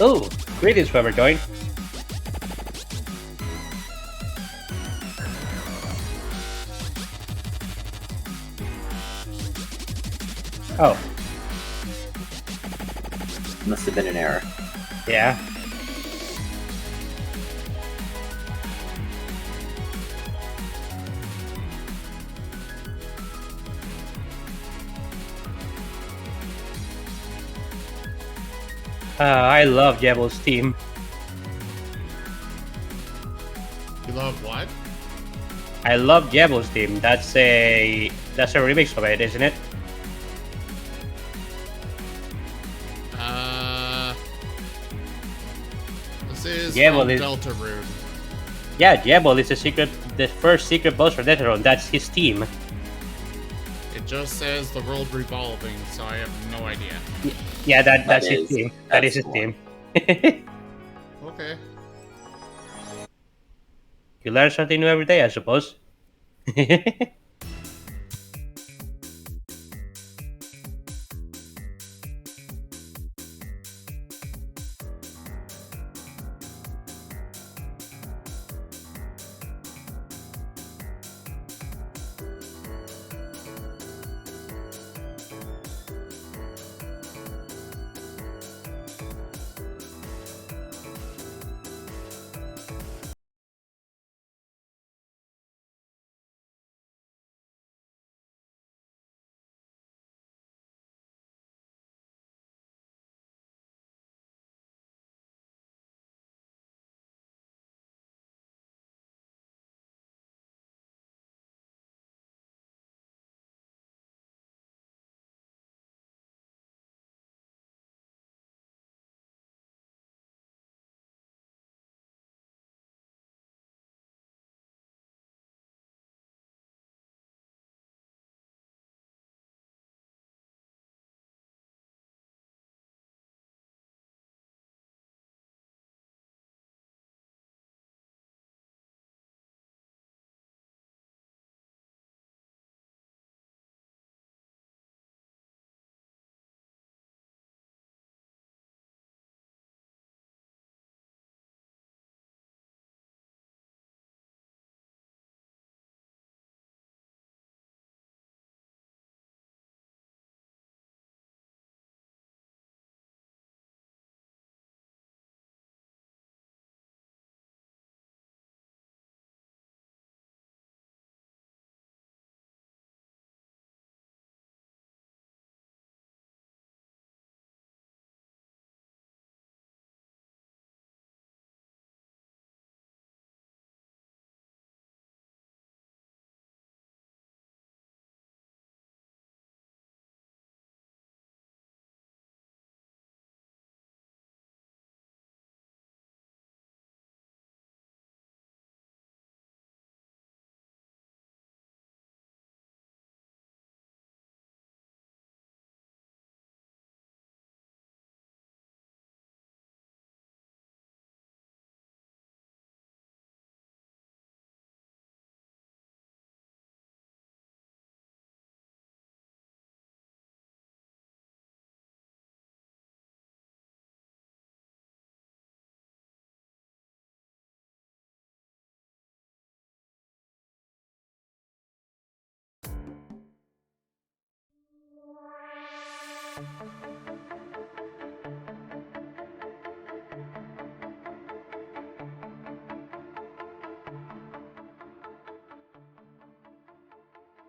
Oh, greetings where we're going. Oh. Must have been an error. Yeah. I love Jebel's team. You love what? I love Jebel's team. That's a remix of it, isn't it? This is Jebel from is... Delta Rune. Yeah, Jebel is the first secret boss for Deltarune. That's his team. It just says the world revolving, so I have no idea. Yeah, that's his team. That is his team. Okay. You learn something new every day, I suppose.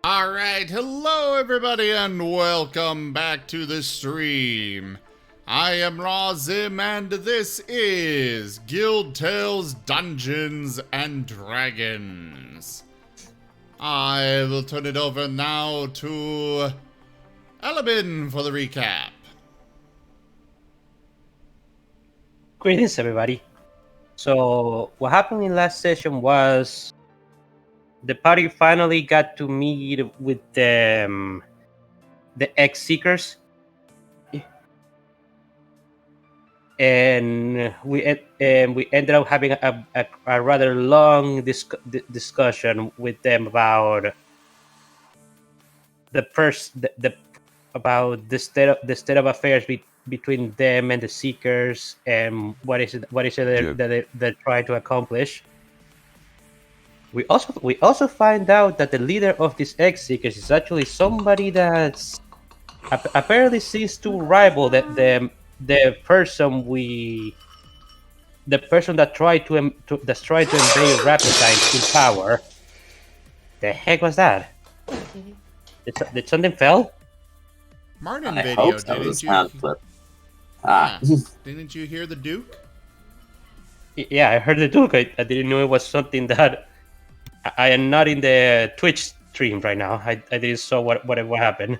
Alright, hello everybody and welcome back to the stream. I am Razim and this is Guild Tales Dungeons and Dragons. I will turn it over now to Elabin for the recap. Greetings, everybody. So, what happened in last session was the party finally got to meet with the X-Seekers. And we ended up having a rather long discussion with them about about the state of affairs between them and the Seekers, and what is it that they're trying to accomplish. We also find out that the leader of these X-Seekers is actually somebody that's apparently seems to rival the person that tried to invade Rapidine in power. The heck was that? Did something fell? Marten I video, hope that was a sound clip. Ah. Yeah. Didn't you hear the Duke? Yeah, I heard the Duke. I didn't know it was something that I am not in the Twitch stream right now. I didn't saw what happened.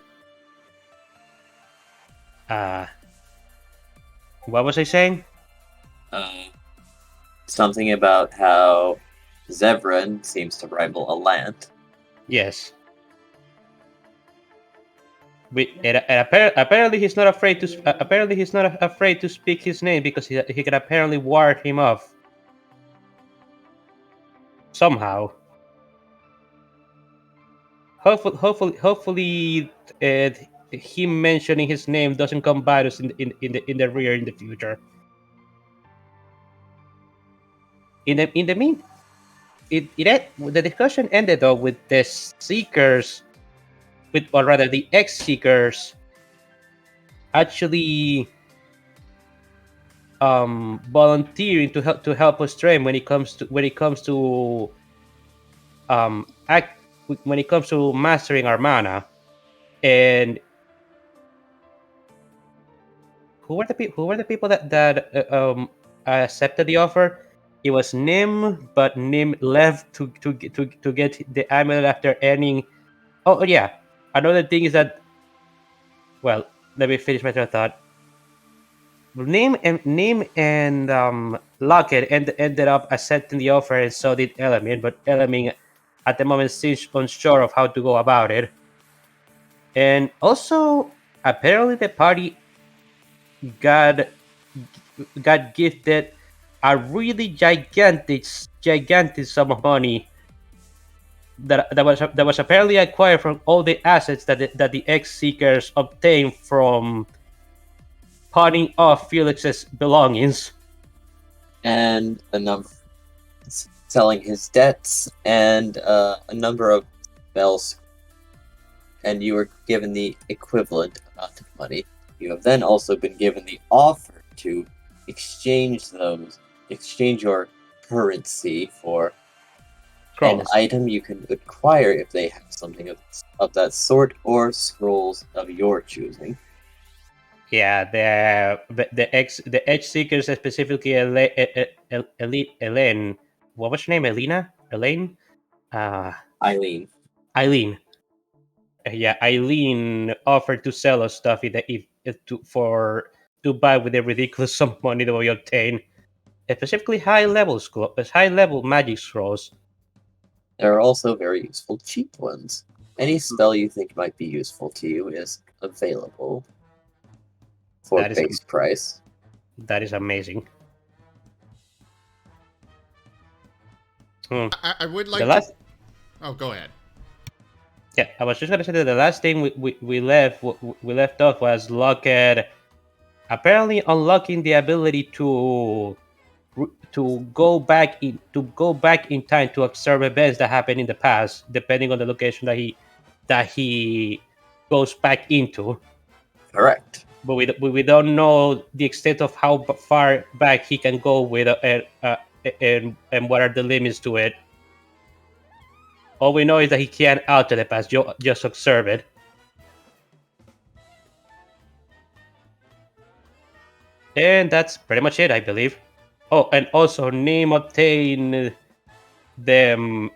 What was I saying? Something about how Zevran seems to rival Alant. Yes. Apparently he's not afraid to. Apparently he's not afraid to speak his name because he can apparently ward him off. Somehow. Hopefully, him mentioning his name doesn't come bite us in the rear in the future. The discussion ended though with the Seekers, or rather the X-Seekers, actually volunteering to help us train when it comes to mastering our mana. And who were the people that accepted the offer? It was Nim, but Nim left to get the amulet after earning. Oh yeah, another thing is that. Well, let me finish my thought. Nim and Lockett ended up accepting the offer, and so did Elamin. But Elamin, at the moment, seems unsure of how to go about it. And also, apparently, the party got gifted a really gigantic sum of money that was apparently acquired from all the assets that the X-Seekers obtained from pawning off Felix's belongings. And a number selling his debts and a number of spells. And you were given the equivalent amount of money. You have then also been given the offer to exchange your currency for Scrolls. an item you can acquire if they have something of that sort, or scrolls of your choosing. Yeah, the X-Seekers, specifically Elaine. What was her name? Elaine? Eileen. Yeah, Eileen offered to sell us stuff to buy with the ridiculous sum of money that we obtain, specifically high level magic scrolls. There are also very useful cheap ones. Any spell you think might be useful to you is available for base price. That is amazing. I would like Oh, go ahead. Yeah, I was just gonna say that the last thing we left off was Lockett apparently unlocking the ability to go back in time to observe events that happened in the past, depending on the location that he goes back into. Correct. But we don't know the extent of how far back he can go with and what are the limits to it. All we know is that he can't alter the past. Just observe it. And that's pretty much it, I believe. Oh, and also Nim obtained the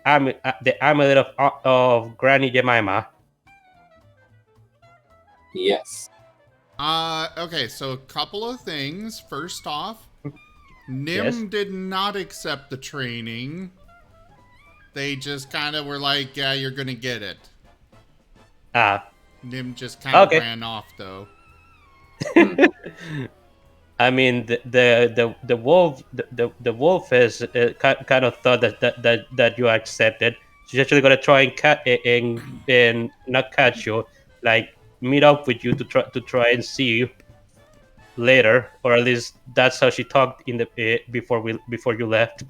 amulet of Granny Jemima. Yes. Okay, so a couple of things. First off, Nim Yes. did not accept the training. They just kind of were like, yeah, you're gonna get it. Ah, Nim just kind of Okay. ran off, though. I mean, the wolf the wolf is kind of thought that you accepted. She's actually gonna try and not catch you, like meet up with you to try and see you later, or at least that's how she talked in the before you left.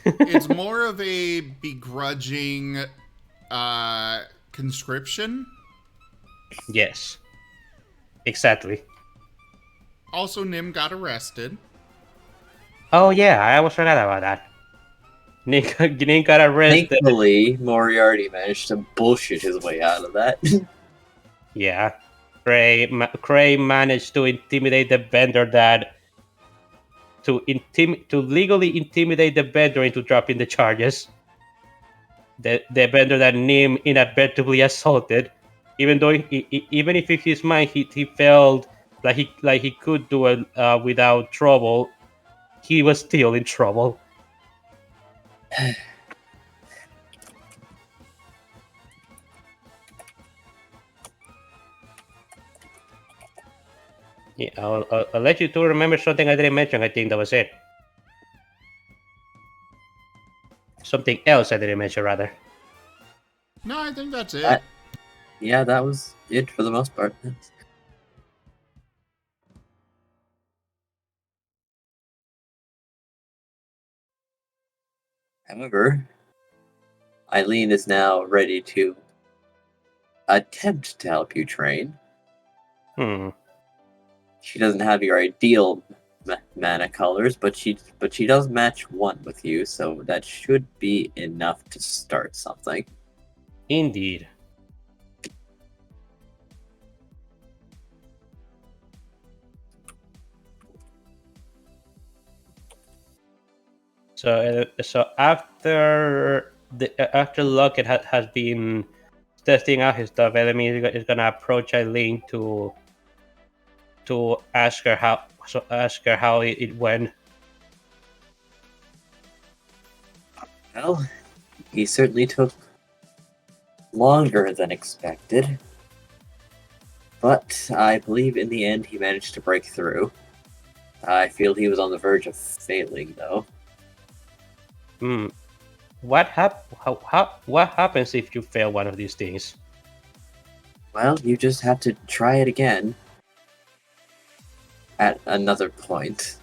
It's more of a begrudging conscription. Yes, exactly. Also, Nim got arrested. Oh yeah, I almost forgot about that. Nick got arrested. Thankfully, Moriarty managed to bullshit his way out of that. Yeah, Krei managed to intimidate the vendor to legally intimidate the vendor into dropping the charges. The vendor that Nim inadvertently assaulted, even though even if in his mind he felt like he could do it without trouble, he was still in trouble. Yeah, I'll let you two remember something I didn't mention. I think that was it. Something else I didn't mention, rather. No, I think that's it. Yeah, that was it for the most part. However, Eileen is now ready to attempt to help you train. She doesn't have your ideal mana colors, but she does match one with you, so that should be enough to start something. Indeed. So after Lockett has been testing out his stuff, Elemi is gonna approach Eileen to ask her how it went. Well, he certainly took longer than expected, but I believe in the end he managed to break through. I feel he was on the verge of failing, though. What happens if you fail one of these things? Well, you just have to try it again at another point.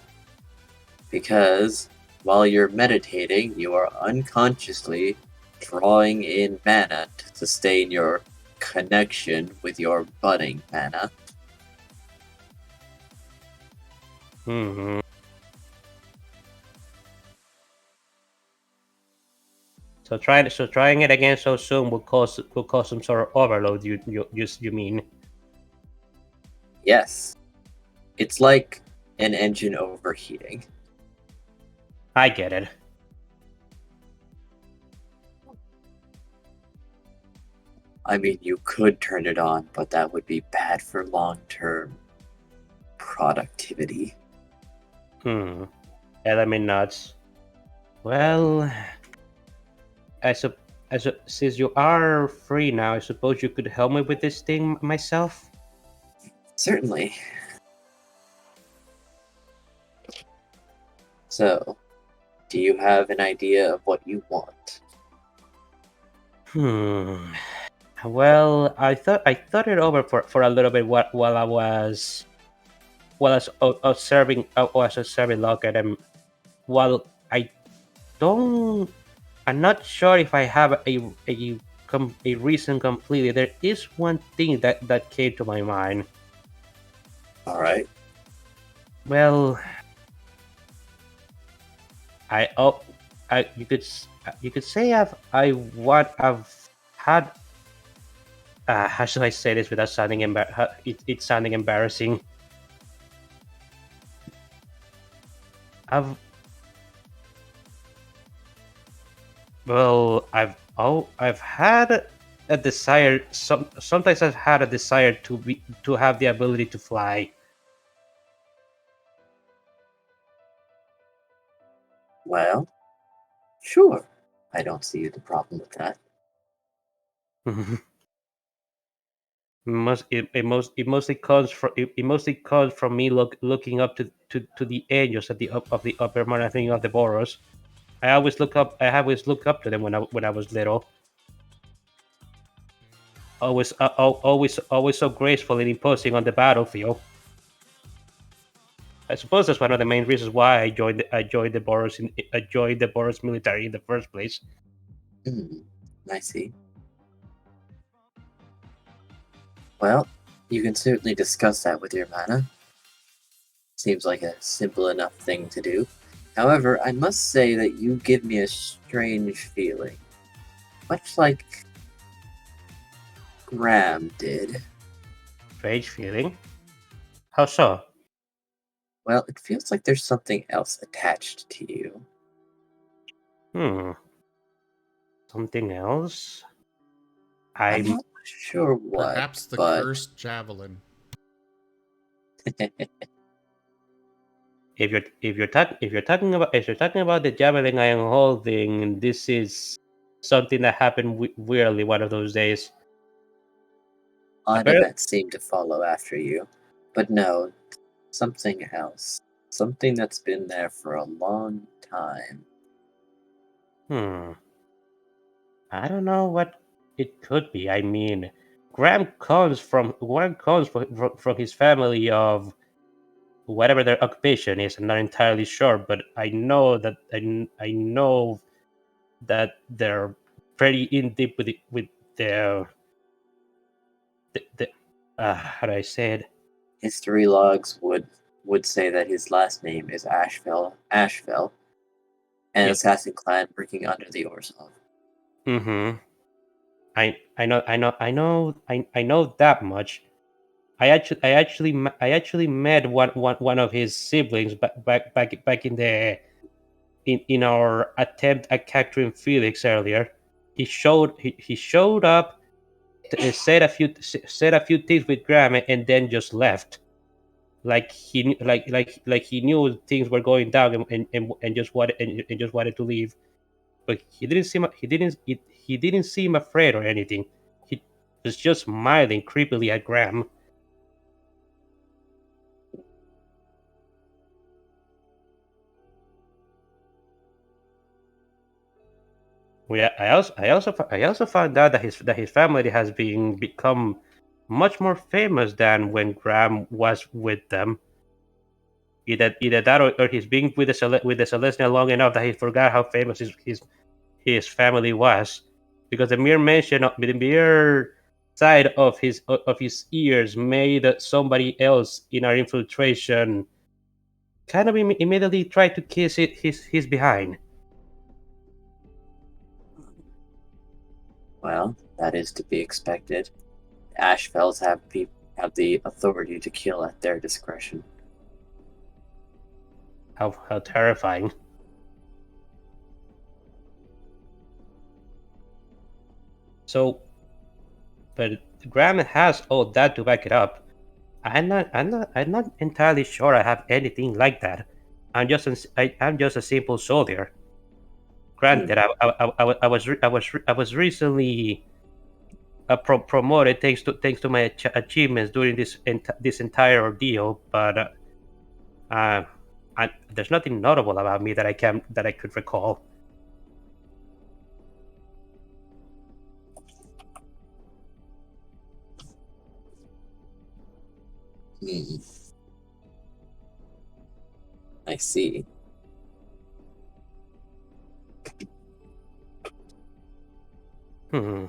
Because while you're meditating, you are unconsciously drawing in mana to sustain your connection with your budding mana. Mm-hmm. So trying it again so soon will cause some sort of overload. You mean? Yes. It's like an engine overheating. I get it. I mean, you could turn it on, but that would be bad for long-term productivity. Element nuts. Well, since you are free now, I suppose you could help me with this thing myself? Certainly. So, do you have an idea of what you want? Well, I thought it over for a little bit while I was observing Lockett, and while I'm not sure if I have a reason completely. There is one thing that came to my mind. All right. Well, you could say I've had. How should I say this without sounding it sounding embarrassing? I've I've had a desire. Sometimes I've had a desire to have the ability to fly. Well, sure. I don't see the problem with that. It mostly comes from it mostly comes from me looking up to the angels at the of the upper mountain of the Boros. I always look up to them when I was little. Always so graceful and imposing on the battlefield. I suppose that's one of the main reasons why I joined the Boros military in the first place. Hmm, I see. Well, you can certainly discuss that with your mana. Seems like a simple enough thing to do. However, I must say that you give me a strange feeling. Much like Graham did. Strange feeling. How so? Well, it feels like there's something else attached to you. Hmm. Something else. I'm I'm not sure what, Perhaps the but cursed javelin. if you're talking about the javelin I am holding, this is something that happened weirdly one of those days. odd Apparently, events seem to follow after you. But no, something else. Something that's been there for a long time. hmm. I don't know what it could be. I mean, Graham comes from his family of whatever their occupation is. I'm not entirely sure, but I know that they're pretty in deep with the how do I say it? History logs would say that his last name is Ashfell, an Yep. assassin clan working under the Orzhov. Mm-hmm. I know that much. I actually met one of his siblings back in our attempt at capturing Felix earlier. He showed up, said a few things with Graham, and then just left. Like he knew things were going down and just wanted to leave. But he didn't seem afraid or anything. He was just smiling creepily at Graham. I also found out that his family has become much more famous than when Graham was with them. Either that or he's been with with the Celestial long enough that he forgot how famous his family was, because the mere side of his ears made somebody else in our infiltration kind of immediately try to kiss his behind. Well, that is to be expected. Ashfells have the authority to kill at their discretion. How terrifying! So, but Graham has all that to back it up. I'm not entirely sure I have anything like that. I'm just a simple soldier. Hmm. Granted, I was recently promoted thanks to my achievements during this entire ordeal, but uh, there's nothing notable about me that I could recall. Hmm. I see. Hmm.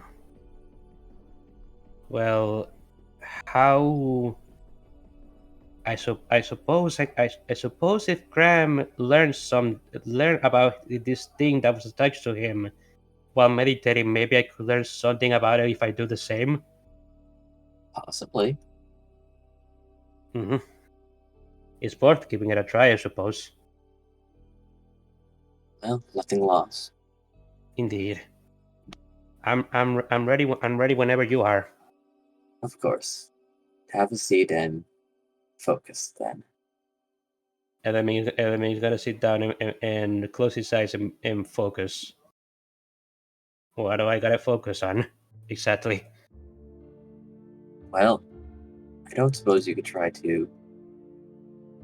Well, how I suppose if Graham learned about this thing that was attached to him while meditating, maybe I could learn something about it if I do the same. Possibly. Hmm. It's worth giving it a try, I suppose. Well, nothing lost. Indeed. I'm ready. I'm ready whenever you are. Of course. Have a seat and focus then. Element is gonna sit down and close his eyes and focus. What do I gotta focus on? Exactly. Well, I don't suppose you could try to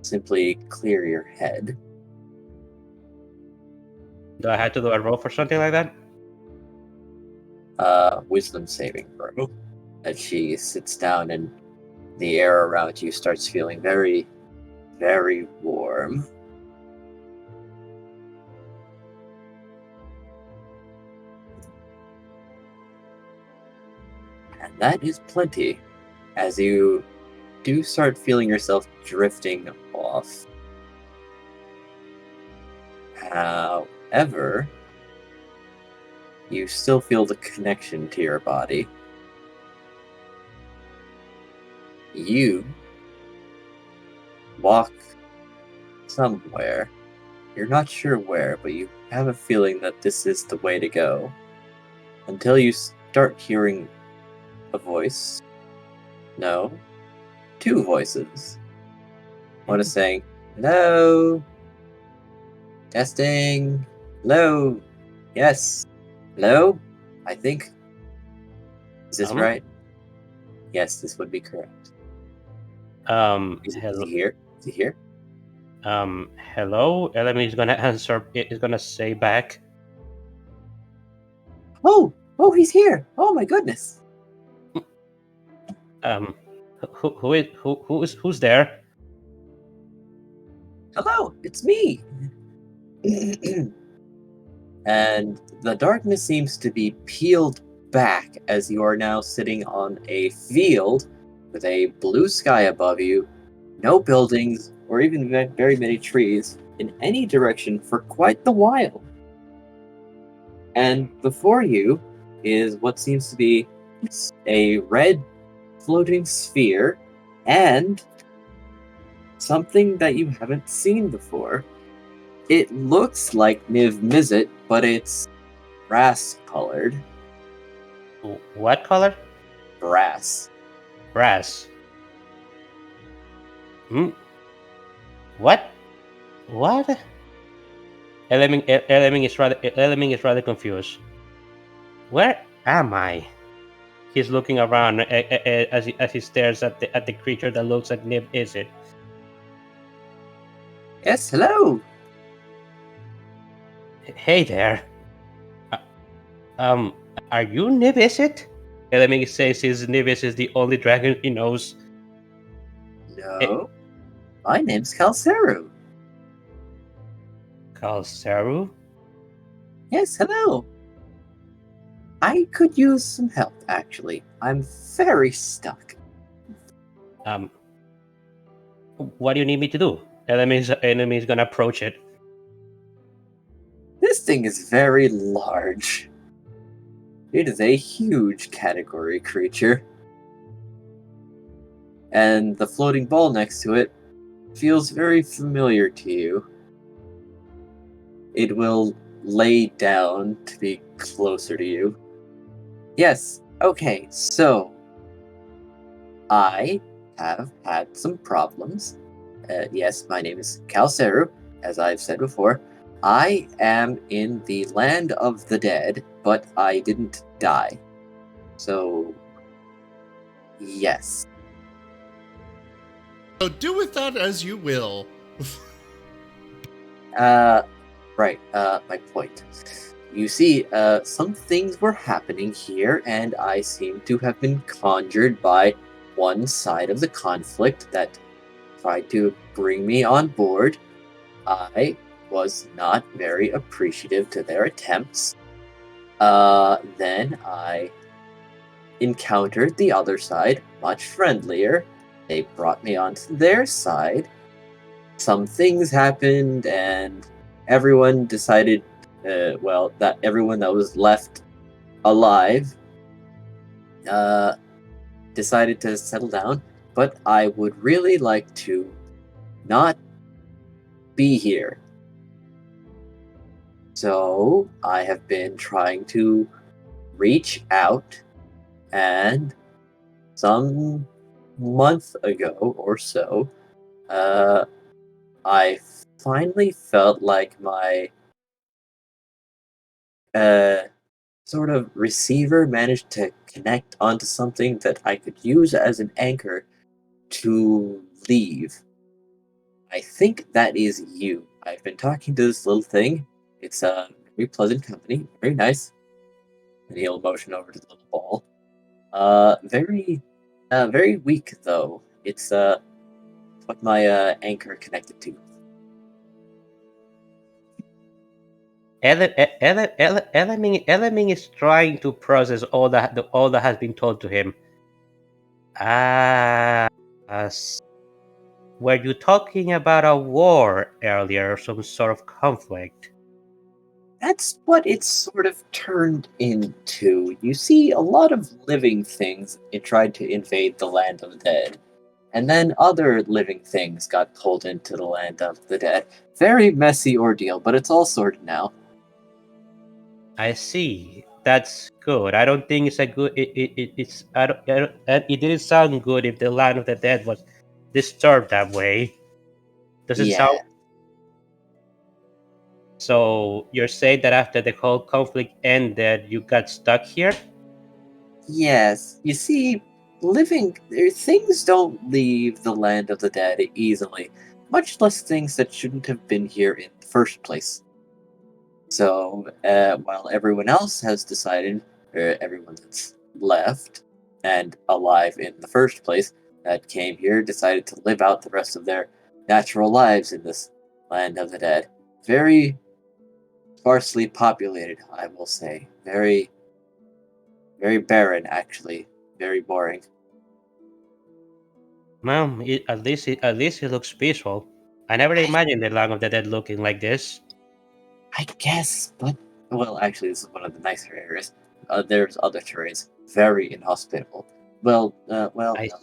simply clear your head. Do I have to do a roll for something like that? Wisdom saving throw. As she sits down and the air around you starts feeling very, very warm. And that is plenty, as you do start feeling yourself drifting off. However, you still feel the connection to your body. You walk somewhere. You're not sure where, but you have a feeling that this is the way to go. Until you start hearing a voice. No. Two voices. One is saying, hello. Testing. Hello. Yes. Hello? I think. Is this right? Yes, this would be correct. Is he here? Is he here? Hello. Element is gonna answer. Is gonna say back. Oh, he's here. Oh my goodness. Who's there? Hello, it's me. And the darkness seems to be peeled back as you are now sitting on a field with a blue sky above you, no buildings or even very many trees in any direction for quite the while. And before you is what seems to be a red floating sphere and something that you haven't seen before. It looks like Niv Mizzet, but it's brass colored. What color? Brass. Brass. Hmm. What? What? Element is rather confused. Where am I? He's looking around as he stares at the creature that looks like Nib Izzet. Yes, hello. Hey there. Are you Nib Izzet? Element says his Nib is the only dragon he knows. No. My name's Kalseru. Kalseru? Yes, hello. I could use some help, actually. I'm very stuck. What do you need me to do? Enemy is gonna approach it. This thing is very large. It is a huge category creature. And the floating ball next to it feels very familiar to you. It will lay down to be closer to you. Yes, okay, so I have had some problems. Yes, my name is Kalseru, as I've said before. I am in the land of the dead, but I didn't die. So, yes. So do with that as you will. Right, my point. You see, some things were happening here, and I seem to have been conjured by one side of the conflict that tried to bring me on board. I was not very appreciative to their attempts. Then I encountered the other side, much friendlier, They brought me onto their side. Some things happened, and everyone decided, that everyone that was left alive decided to settle down. But I would really like to not be here. So I have been trying to reach out, and some month ago or so, I finally felt like my uh, sort of receiver managed to connect onto something that I could use as an anchor to leave. I think that is you. I've been talking to this little thing. It's a very pleasant company, very nice. And he'll motion over to the little ball. Very weak though. It's what my anchor connected to. Element is trying to process all that has been told to him. Ah, were you talking about a war earlier, some sort of conflict? That's what it's sort of turned into. You see, a lot of living things it tried to invade the land of the dead. And then other living things got pulled into the land of the dead. Very messy ordeal, but it's all sorted now. I see. That's good. I don't think it's a good. It's. I don't, and it didn't sound good if the land of the dead was disturbed that way. Does it sound? Yeah. So you're saying that after the whole conflict ended, you got stuck here? Yes. You see, things don't leave the land of the dead easily, much less things that shouldn't have been here in the first place. So, while everyone else has decided, everyone that's left and alive in the first place that came here decided to live out the rest of their natural lives in this land of the dead. Very sparsely populated, I will say. Very, very barren, actually. Very boring. Well, at least it looks peaceful. I never imagined the land of the dead looking like this. I guess, but well, actually, this is one of the nicer areas. There's other terrains, very inhospitable. I No,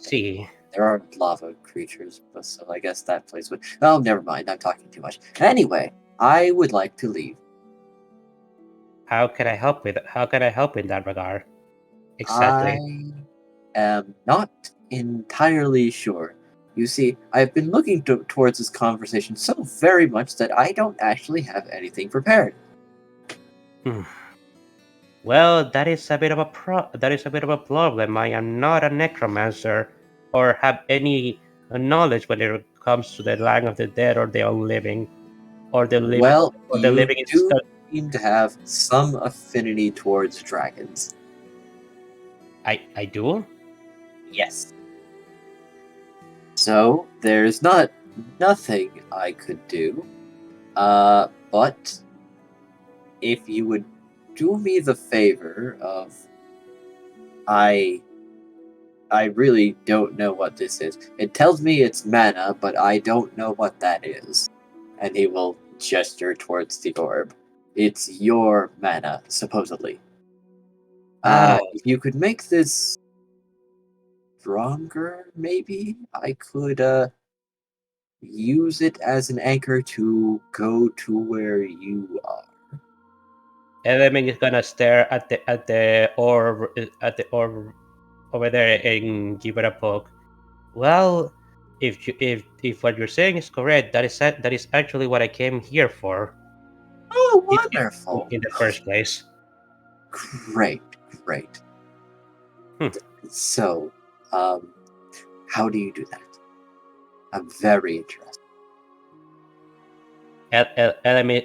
see. there are lava creatures, so I guess that place would. Oh, never mind. I'm talking too much. Anyway, I would like to leave. How can I help in that regard? Exactly. I am not entirely sure. You see, I've been looking towards this conversation so very much that I don't actually have anything prepared. Hmm. Well, that is a bit of a problem. I am not a necromancer or have any knowledge when it comes to the land of the dead or the unliving or the living Well, or the you living do itself. seem to have some affinity towards dragons. I do. Yes. So there's nothing I could do. But if you would do me the favor of I I really don't know what this is. It tells me it's mana, but I don't know what that is. And he will gesture towards the orb. It's your mana, supposedly. Oh, If you could make this stronger, maybe I could use it as an anchor to go to where you are. Element is gonna stare at the orb over there and give it a poke. Well, if what you're saying is correct, that is actually what I came here for Oh, in, wonderful! in the first place. Great, great. Hmm. So, um, how do you do that? I'm very interested. Element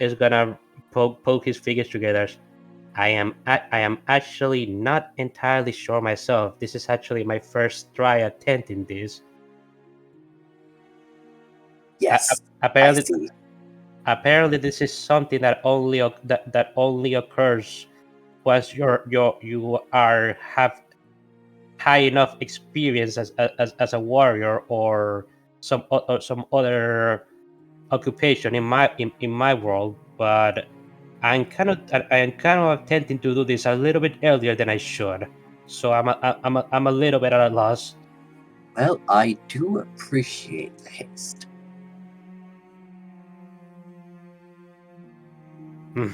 is gonna poke his fingers together. I am actually not entirely sure myself. This is actually my first try attempting this. Yes, I Apparently, see. this is something that only occurs once you are have high enough experience as a warrior or some other occupation in my world, but I'm kind of attempting to do this a little bit earlier than I should. So I'm a little bit at a loss. Well, I do appreciate the haste. Hmm.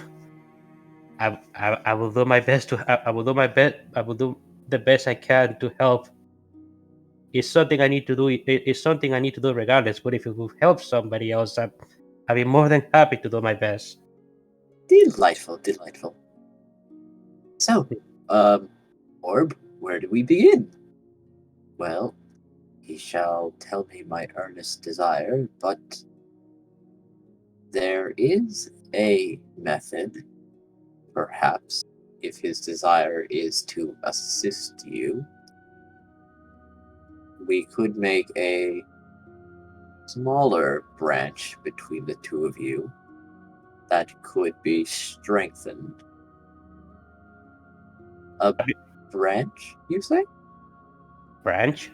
I will do my best to I will do my best I will do the best I can to help. It's something I need to do. It's something I need to do regardless. But if it will help somebody else, I'll be more than happy to do my best. Delightful, delightful. So, Orb, where do we begin? Well, he shall tell me my earnest desire, but there is a method, perhaps, if his desire is to assist you. We could make a smaller branch between the two of you that could be strengthened. A branch, you say? Branch.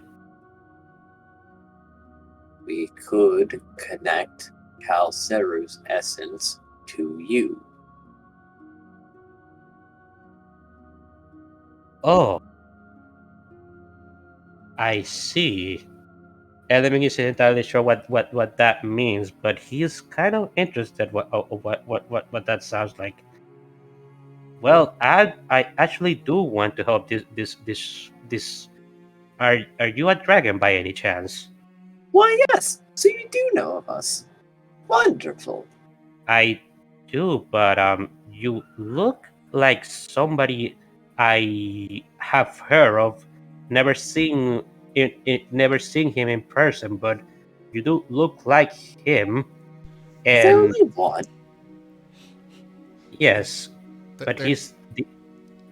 We could connect Calceru's essence to you. Oh, I see. Element isn't entirely sure what that means, but he's kind of interested what that sounds like. Well, I actually do want to help this. Are you a dragon by any chance? Why, yes, so you do know of us. Wonderful. I do, but you look like somebody I have heard of. Never seen him in person, but you do look like him. Is there And only one? yes, The, but the, he's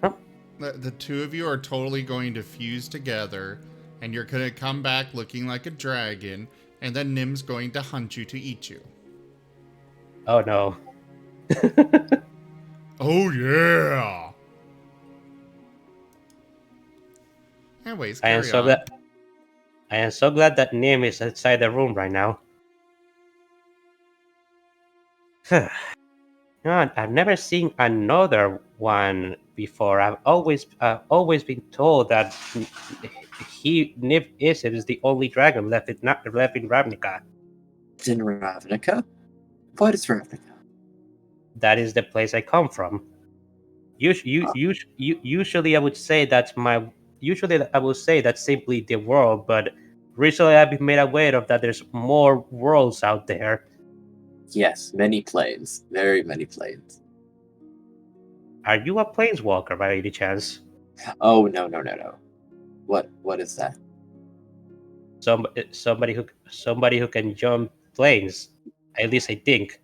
huh? the two of you are totally going to fuse together, and you're going to come back looking like a dragon, and then Nim's going to hunt you to eat you. Oh no. Oh, yeah! Anyways, I am carry so on. glad. I am so glad that Nim is outside the room right now. No, I've never seen another one before. I've always been told that Nib Isid is the only dragon left in Ravnica. In Ravnica? What is Ravnica? That is the place I come from. Usually, I would say that's my. Usually, I would say that's simply the world, but recently I've been made aware of that there's more worlds out there. Yes, many planes. Very many planes. Are you a planeswalker by any chance? Oh, no. What is that? Somebody who can jump planes. At least I think.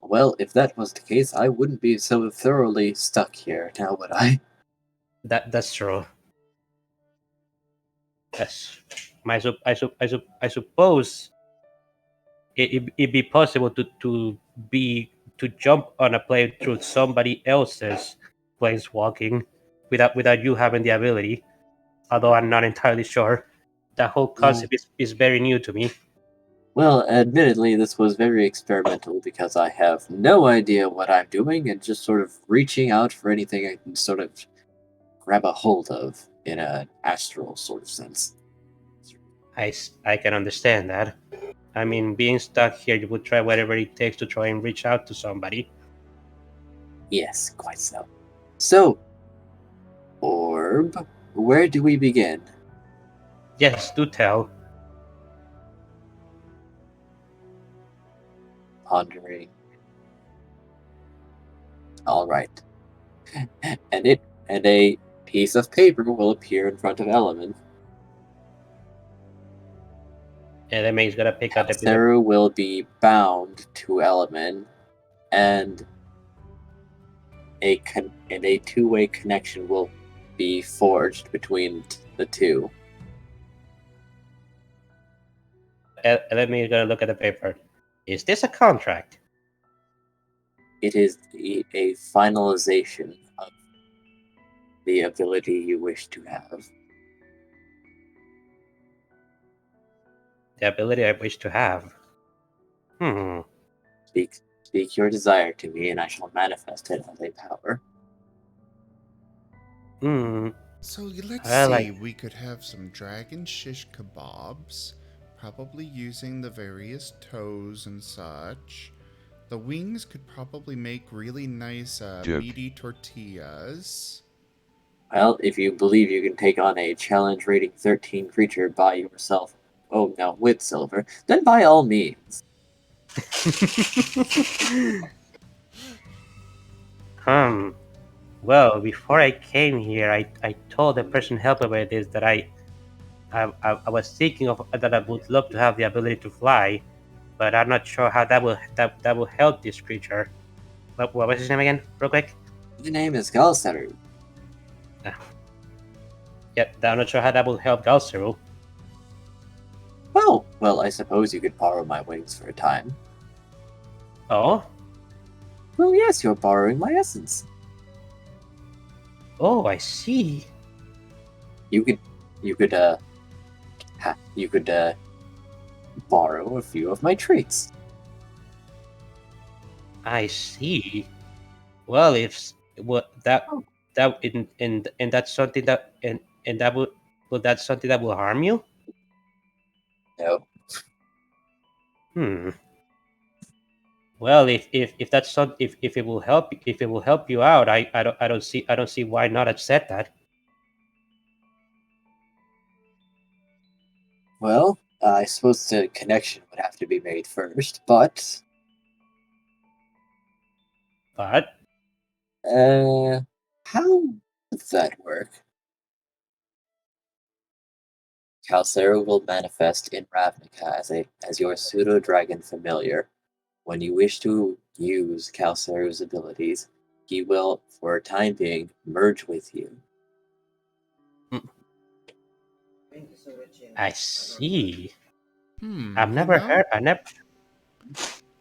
Well, if that was the case, I wouldn't be so thoroughly stuck here, now would I? That's true. Yes. I suppose it'd be possible to jump on a plane through somebody else's planes walking without you having the ability. Although I'm not entirely sure. That whole concept is very new to me. Well, admittedly, this was very experimental because I have no idea what I'm doing and just sort of reaching out for anything I can sort of grab a hold of in an astral sort of sense. I can understand that. I mean, being stuck here, you would try whatever it takes to try and reach out to somebody. Yes, quite so. So, Orb, where do we begin? Yes, do tell. Pondering. All right. And a piece of paper will appear in front of Element. And that means gonna pick up the piece of. Saru will be bound to Element, and a two-way connection will be forged between the two. Let me gonna look at the paper. Is this a contract? It is a finalization of the ability you wish to have. the ability I wish to have. Speak your desire to me, and I shall manifest it as a power. So let's I see. like- We could have some dragon shish kebabs, probably using the various toes and such. The wings could probably make really nice meaty tortillas. Well, if you believe you can take on a challenge rating 13 creature by yourself, oh no, with silver, then by all means. Well, before I came here, I told the person helping with this that I was thinking of that I would love to have the ability to fly, but I'm not sure how that will help this creature. What was his name again, real quick? The name is Galseru. Yep, I'm not sure how that will help Galseru. Oh, well, I suppose you could borrow my wings for a time. Oh? Well, yes, you're borrowing my essence. Oh, I see. You could borrow a few of my traits. I see. Well, if and that's something that and that will that something that will harm you? No. Well, if that's some if it will help you out, I don't see why not accept that. Well, I suppose the connection would have to be made first, but But how does that work? Calcero will manifest in Ravnica as your pseudo dragon familiar. When you wish to use Calcero's abilities, he will, for a time being, merge with you. I see. Hmm. I've never heard.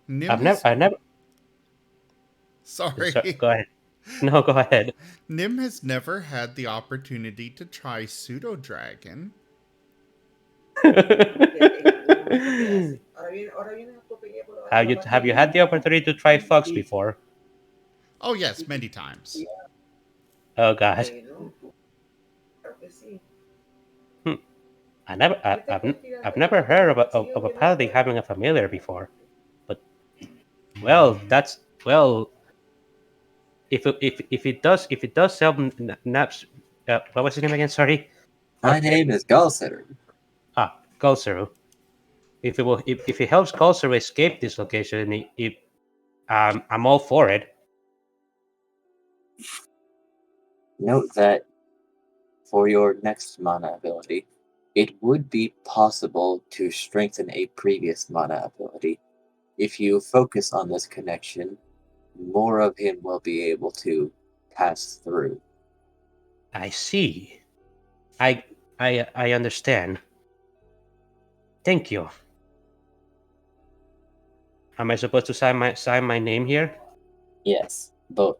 Nim has, I never. Sorry. Go ahead. No, go ahead. Nim has never had the opportunity to try pseudo dragon. Have you had the opportunity to try Fox before? Oh yes, many times. Oh God. I've never heard of a paladin having a familiar before, but well, that's well. If it does help Naps, what was his name again? Sorry. My name is Galseru. Gulseru. If it helps Gulseru escape this location, I'm all for it. Note that for your next mana ability, it would be possible to strengthen a previous mana ability. If you focus on this connection, more of him will be able to pass through. I see. I understand. Thank you. Am I supposed to sign my name here? Yes, both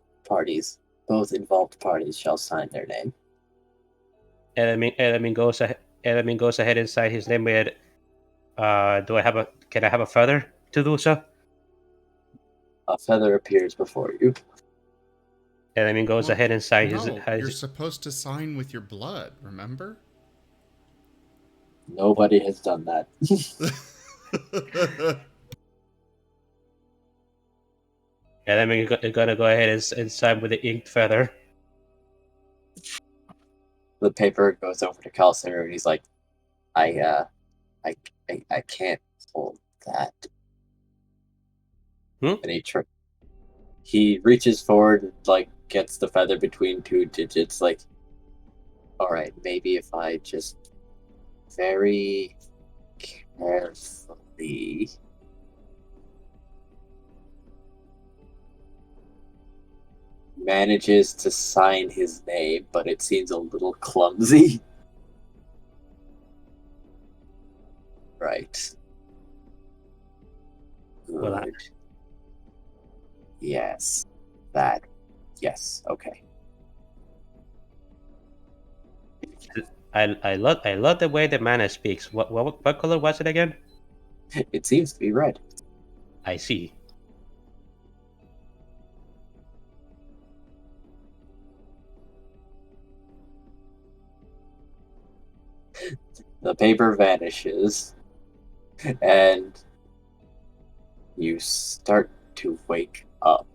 involved parties shall sign their name. Element goes ahead and sign his name with. Can I have a feather to do so? A feather appears before you. Element goes Well, ahead and sign you're supposed to sign with your blood, remember? Nobody has done that. Element is gonna go ahead and sign with the inked feather. The paper goes over to Calcer and he's like, I can't hold that. And he reaches forward and like gets the feather between two digits, like, alright, maybe if I just very carefully manages to sign his name, but it seems a little clumsy. Right. Good. Well, yes. That. Yes. Okay. I love the way the mana speaks. What color was it again? It seems to be red. I see. The paper vanishes, and you start to wake up.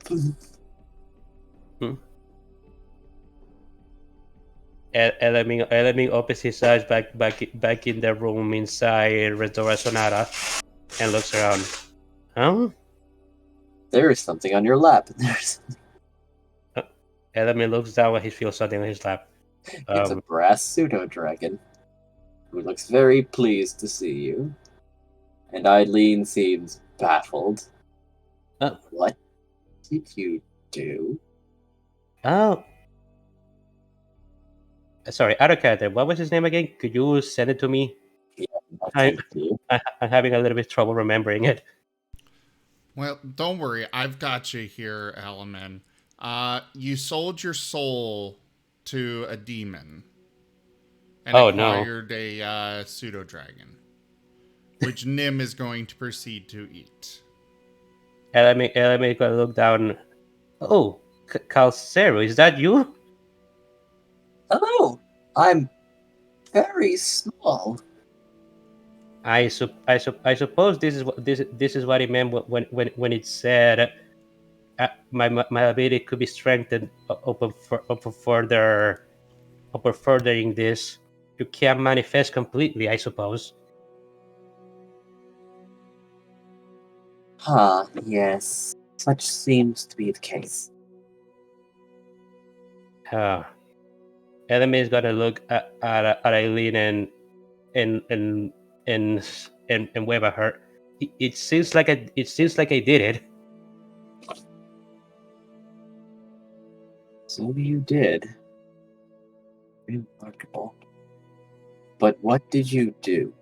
Elaming opens his eyes back in the room inside Redora Sonata and looks around. Huh? There is something on your lap. There's Elaming looks down when he feels something on his lap. It's a brass pseudo-dragon who looks very pleased to see you. And Eileen seems baffled. What did you do? Oh. Sorry, out of character. What was his name again? Could you send it to me? Yeah, I'll send it to you. I'm having a little bit of trouble remembering it. Well, don't worry. I've got you here, Alaman. You sold your soul to a demon and acquired a pseudo-dragon, which Nim is going to proceed to eat. Elaming gonna look down. Oh, Calcero, is that you? Hello, I'm very small. I suppose this is what it meant when it said my ability could be strengthened upon furthering this. You can't manifest completely, I suppose. Yes. Such seems to be the case. Enemy is gonna look at Eileen and wave at her. It seems like I did it. So you did. Remarkable. But what did you do?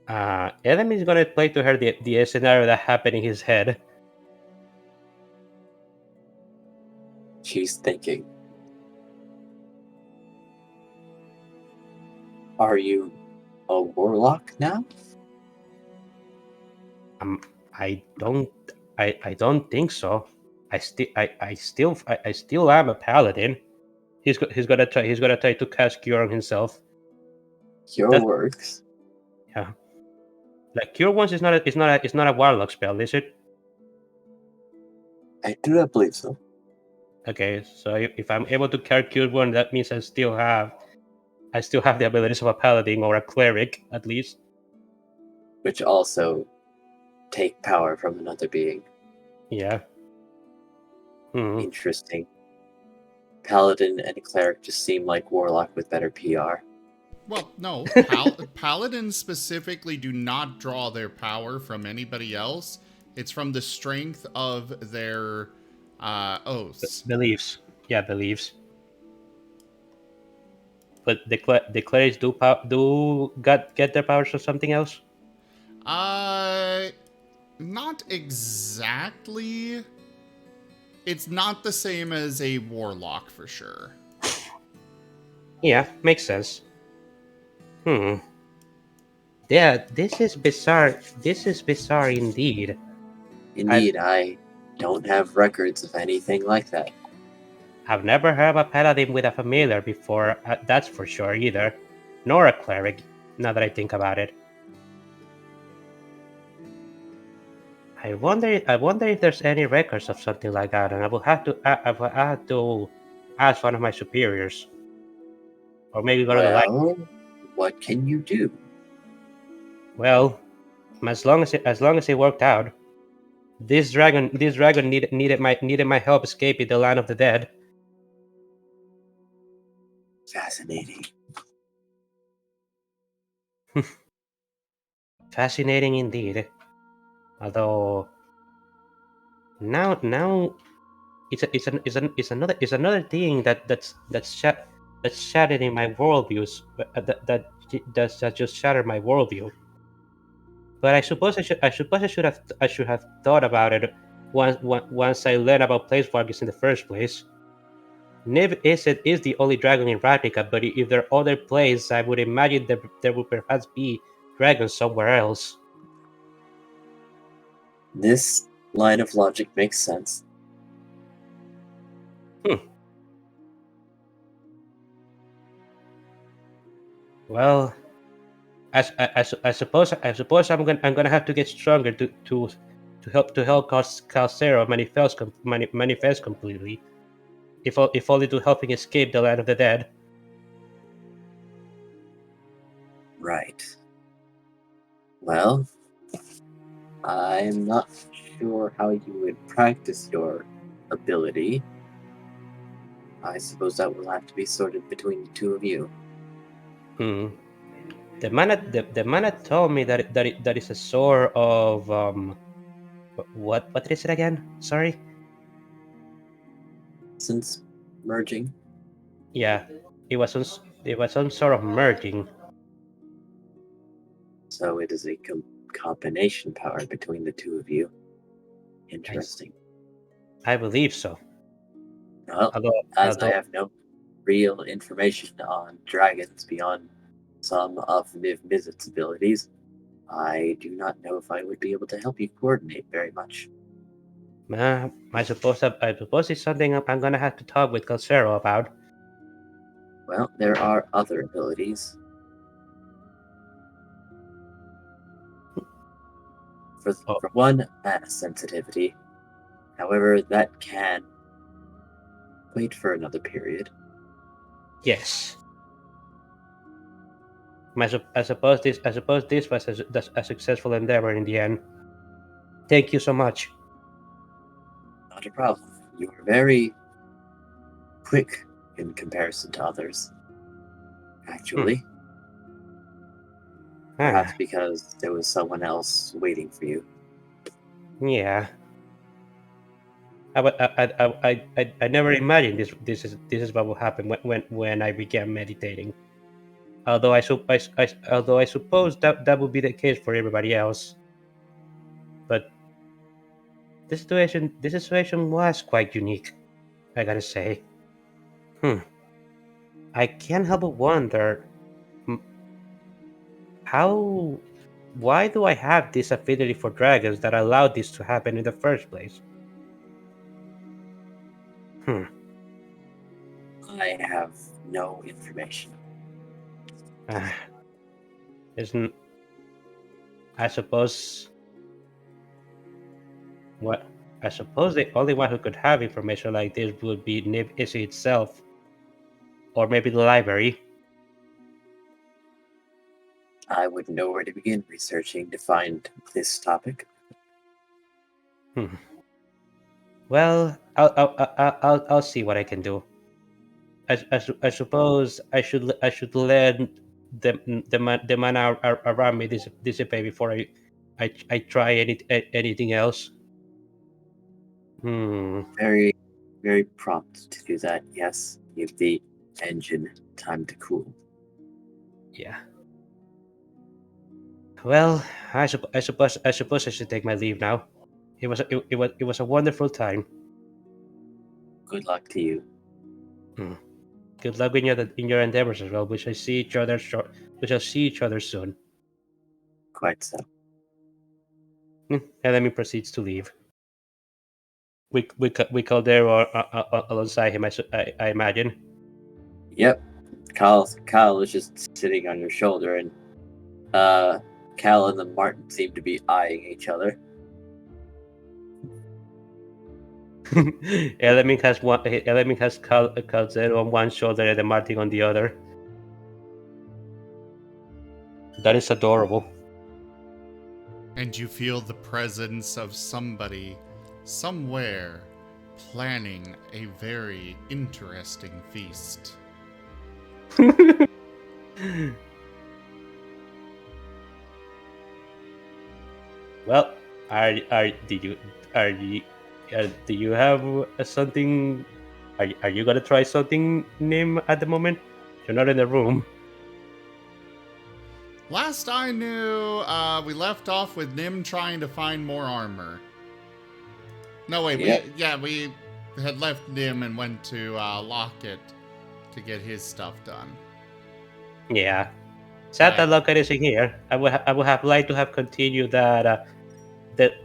Enemy is gonna play to her the scenario that happened in his head. She's thinking. Are you a warlock now? I don't think so. I still am a paladin. He's gonna try to cast cure on himself. Cure works. Yeah. Like cure once is not a warlock spell, is it? I do not believe so. Okay, so if I'm able to cast cure one, that means I still have the abilities of a paladin or a cleric at least. Which also take power from another being. Yeah. Interesting. Paladin and cleric just seem like warlock with better PR. Well, no. Paladins specifically do not draw their power from anybody else. It's from the strength of their oaths. Beliefs. Yeah, beliefs. But the clerics get their powers from something else? Not exactly. It's not the same as a warlock for sure. Yeah, makes sense. Yeah, this is bizarre. This is bizarre indeed. Indeed, I don't have records of anything like that. I've never heard of a paladin with a familiar before, that's for sure either. Nor a cleric, now that I think about it. I wonder if there's any records of something like that, and I will have to ask one of my superiors. Or maybe go to the library. What can you do? Well, as long as it worked out. This dragon needed my help escaping the land of the dead. Fascinating. Fascinating indeed. Although now it's another thing that's shattered in my worldviews. That just shattered my worldview. But I suppose I should have thought about it once I learned about planeswalkers in the first place. Niv is the only dragon in Ravnica, but if there are other planes, I would imagine there would perhaps be dragons somewhere else. This line of logic makes sense. Well, I suppose I'm gonna have to get stronger to help Calcero manifest completely. If only to help him escape the land of the dead. Right. Well, I'm not sure how you would practice your ability. I suppose that will have to be sorted between the two of you. Hmm. The man told me that is a sort of what is it again? Sorry. Since merging, Yeah, it was some sort of merging. so it is a combination power between the two of you. Interesting. I believe so. Well, Although as I although have no real information on dragons beyond some of Mizit's abilities, I do not know if I would be able to help you coordinate very much. I suppose it's something I'm gonna have to talk with Calcero about. Well, there are other abilities. Oh, For one, mana sensitivity. However, that can wait for another period. yes. I suppose this was a successful endeavor in the end. Thank you so much. Not a problem. You are very quick in comparison to others, actually. Perhaps Ah, because there was someone else waiting for you. yeah. I never imagined this is what will happen when I began meditating. Although I suppose that would be the case for everybody else. But this situation was quite unique, I gotta say. Hmm. I can't help but wonder hmm, how. Why do I have this affinity for dragons that allowed this to happen in the first place? Hmm. I have no information. Ah, isn't I suppose what I suppose the only one who could have information like this would be Nib Issy itself, or maybe the library. I wouldn't know where to begin researching to find this topic. Hmm. Well, I'll see what I can do. I suppose I should let the mana around me dissipate before I try anything else. Hmm. Very, very prompt to do that, yes. Give the engine time to cool. Yeah. Well, I suppose I should take my leave now. It was a wonderful time. Good luck to you. Hmm. Good luck in your endeavors as well. We shall see each other soon. Quite so. And then he proceeds to leave. We call there alongside him. I imagine. Yep. Kyle is just sitting on your shoulder, and Cal and the Marten seem to be eyeing each other. Element has Calzero on one shoulder and the Martin on the other. That is adorable. And you feel the presence of somebody, somewhere, planning a very interesting feast. Well, are did you are you do you have something? Are you gonna try something, Nim? At the moment, you're not in the room. Last I knew, we left off with Nim trying to find more armor. No, wait, Yep. we had left Nim and went to Lockett to get his stuff done. Yeah. Sad Right. that Locker isn't here. I would have liked to have continued that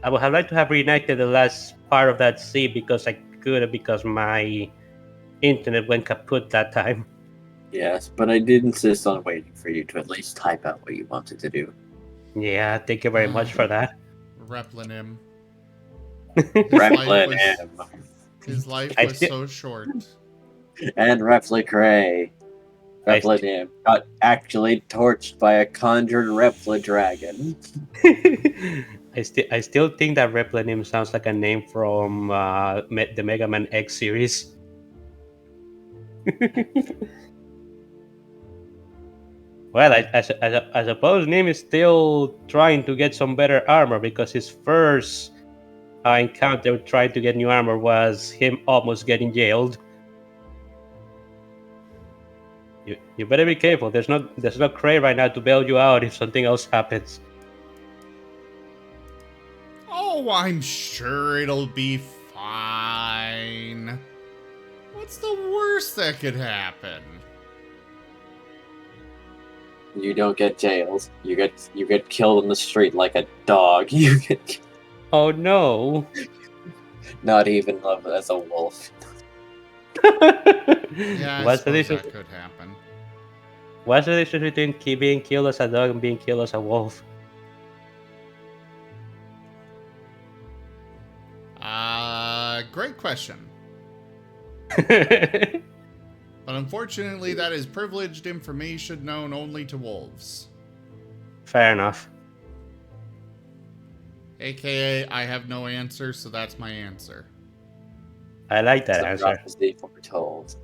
I would have liked to have reenacted the last part of that scene because I could, because my internet went kaput that time. Yes, but I did insist on waiting for you to at least type out what you wanted to do. Yeah, thank you very much for that. Replinim. His life Replin was him. his life I was still, so short. And Repli Krei. I, Replin st- him. Got actually torched by a conjured Repli dragon. I still think that Replanim sounds like a name from the Mega Man X series. Well, I suppose Nim is still trying to get some better armor because his first encounter trying to get new armor was him almost getting jailed. You better be careful. There's no Krei right now to bail you out if something else happens. Oh, I'm sure it'll be fine. What's the worst that could happen? You don't get jailed. You get killed in the street like a dog. You get Oh no! not even loved as a wolf. Yeah, I What's the suppose difference? that could happen. What's the difference between being killed as a dog and being killed as a wolf? Great question. But unfortunately, that is privileged information known only to wolves. Fair enough. AKA, I have no answer, so that's my answer. I like that Some answer. prophecy foretold.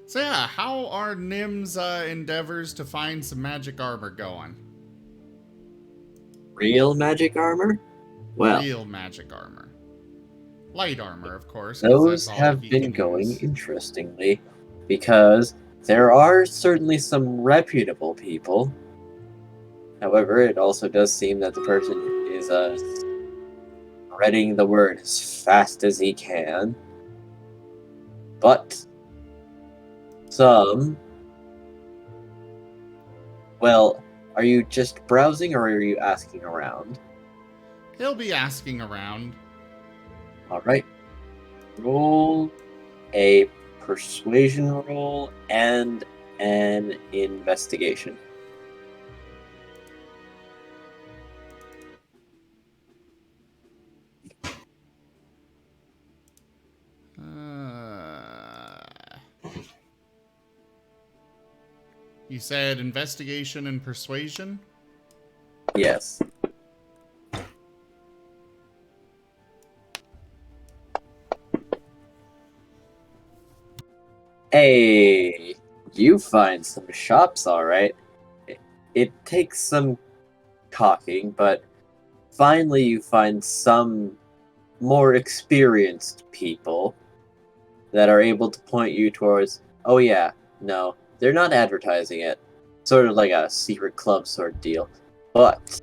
So yeah, how are Nim's endeavors to find some magic armor going? Real magic armor? Well, Real magic armor. Light armor, of course, 'cause those that's all have he been can going use. interestingly because there are certainly some reputable people. However, it also does seem that the person is spreading the word as fast as he can. But some. Well, are you just browsing or are you asking around? He'll be asking around. Alright. Roll a persuasion roll and an investigation. You said investigation and persuasion? Yes. Hey, you find some shops, alright. It takes some talking, but finally you find some more experienced people that are able to point you towards, oh yeah, no, they're not advertising it. Sort of like a secret club sort of deal. But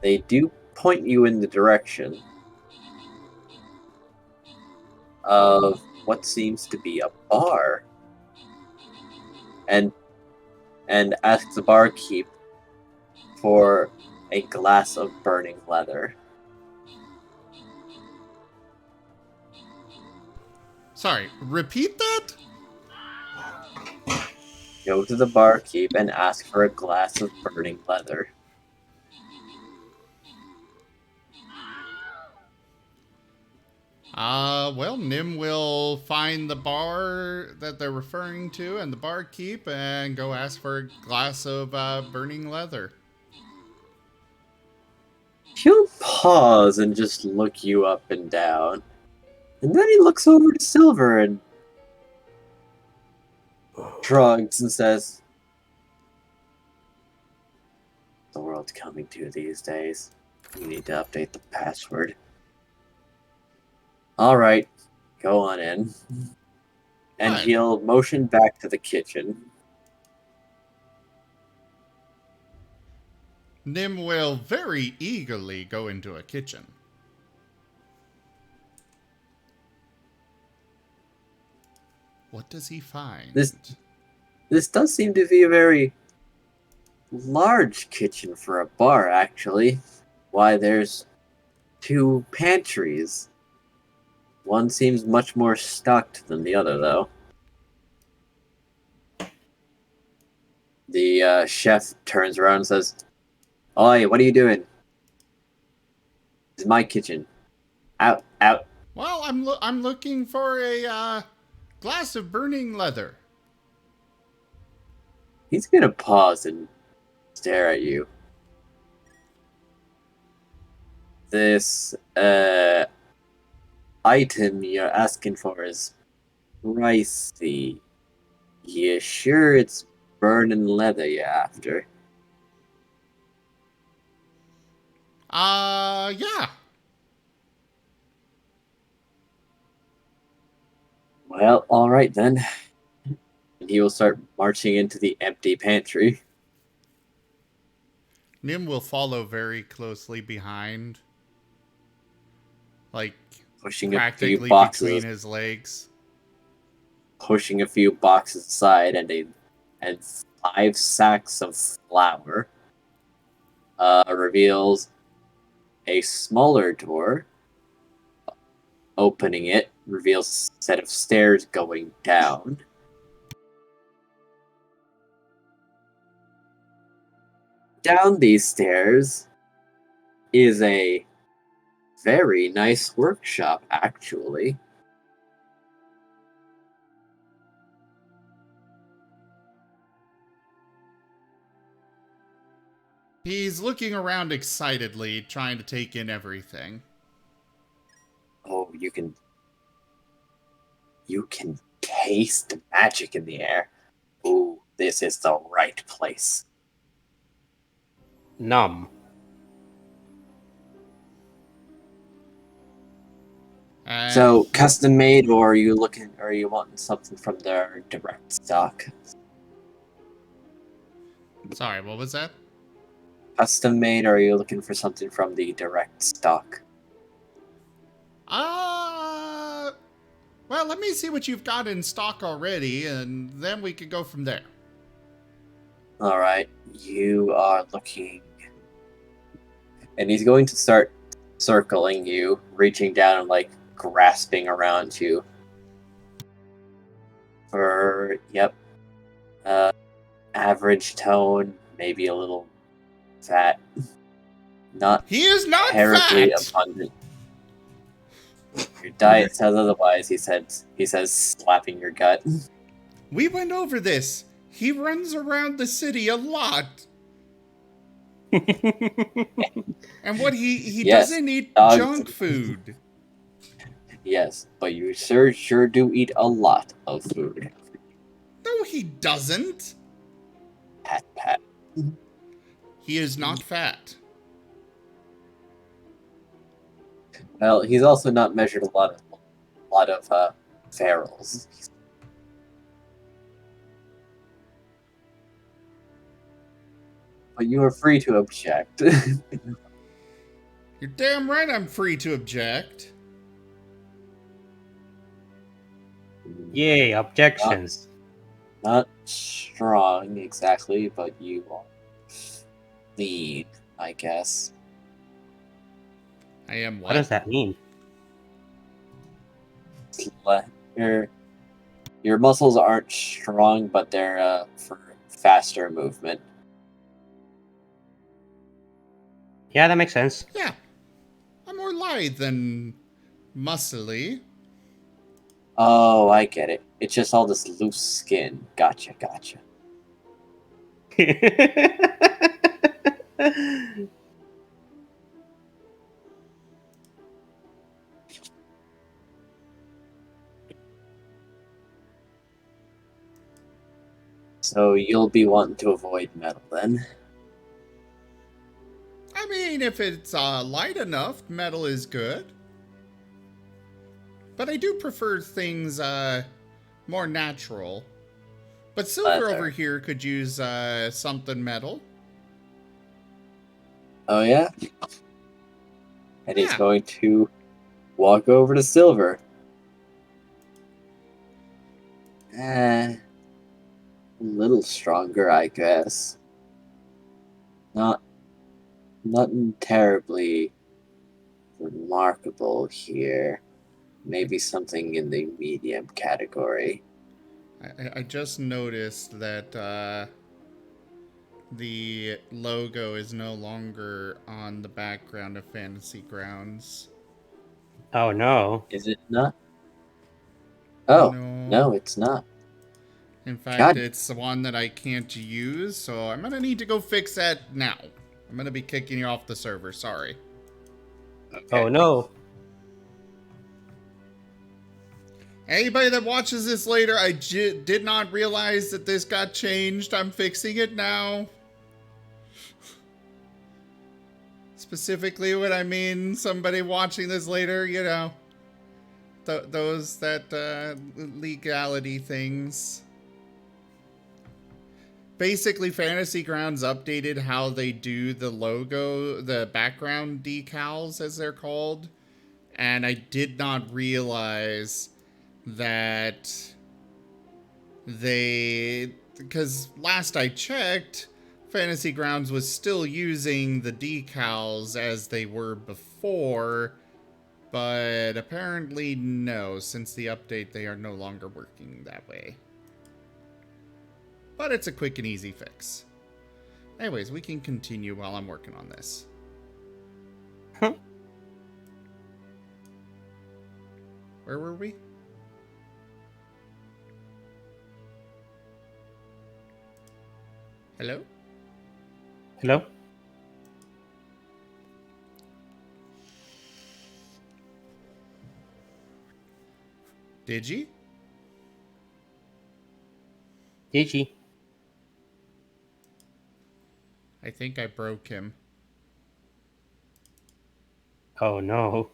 they do point you in the direction of what seems to be a bar. And ask the barkeep for a glass of burning leather. Sorry, repeat that? Go to the barkeep and ask for a glass of burning leather. Well, Nim will find the bar that they're referring to and the barkeep and go ask for a glass of burning leather. He'll pause and just look you up and down. And then he looks over to Silver and shrugs and says, the world's coming to these days. You need to update the password. Alright, go on in. And Fine. he'll motion back to the kitchen. Nim will very eagerly go into a kitchen. What does he find? This does seem to be a very large kitchen for a bar, actually. Why, there's 2 pantries. One seems much more stocked than the other, though. The chef turns around and says, "Oi, what are you doing? This is my kitchen. Out, out." Well, I'm looking for a glass of burning leather. He's gonna pause and stare at you. This item you're asking for is pricey. You sure it's burning leather you're after? Yeah. Well, alright then. And he will start marching into the empty pantry, Nim will follow very closely behind. Like, pushing a few practically boxes between his legs. aside and 5 sacks of flour. Reveals a smaller door. Opening it reveals a set of stairs going down. Down these stairs is a very nice workshop, actually. He's looking around excitedly, trying to take in everything. Oh, you can taste the magic in the air. Ooh, this is the right place. Numb. And So, custom made, or are you wanting something from their direct stock? Sorry, what was that? Custom made, or are you looking for something from the direct stock? Well, let me see what you've got in stock already, and then we could go from there. Alright, you are looking. And he's going to start circling you, reaching down and like grasping around you. Yep. Average tone, maybe a little fat. Not He is not terribly fat! abundant. Your diet says otherwise, he says, slapping your gut. We went over this. He runs around the city a lot. And what he Yes, doesn't eat dogs- junk food. Yes, but you sure do eat a lot of food. No, he doesn't. Pat, pat. He is not fat. Well, he's also not measured a lot of ferals. But you are free to object. You're damn right I'm free to object. Yay, objections. Not strong exactly, but you are lean, I guess. I am What does that mean? Your muscles aren't strong, but they're for faster movement. Yeah, that makes sense. Yeah. I'm more lithe than muscly. Oh, I get it. It's just all this loose skin. Gotcha. So you'll be wanting to avoid metal then? I mean, if it's light enough, metal is good. But I do prefer things more natural. But Silver Leather. over here could use something metal. Oh yeah? And he's Yeah. going to walk over to Silver. A little stronger, I guess. Not nothing terribly remarkable here. Maybe something in the medium category. I just noticed that the logo is no longer on the background of Fantasy Grounds. Oh no. Is it not? Oh, No. no, it's not. In fact, God, it's the one that I can't use, so I'm gonna need to go fix that now. I'm gonna be kicking you off the server, sorry. okay. Oh no. Anybody that watches this later, I did not realize that this got changed. I'm fixing it now. Specifically what I mean, somebody watching this later, you know, those that legality things. Basically, Fantasy Grounds updated how they do the logo, the background decals, as they're called. And I did not realize that because last I checked, Fantasy Grounds was still using the decals as they were before, but apparently no, since the update they are no longer working that way. But it's a quick and easy fix. Anyways, we can continue while I'm working on this. Where were we? Hello? Hello? Digi? Gigi. I think I broke him. Oh no.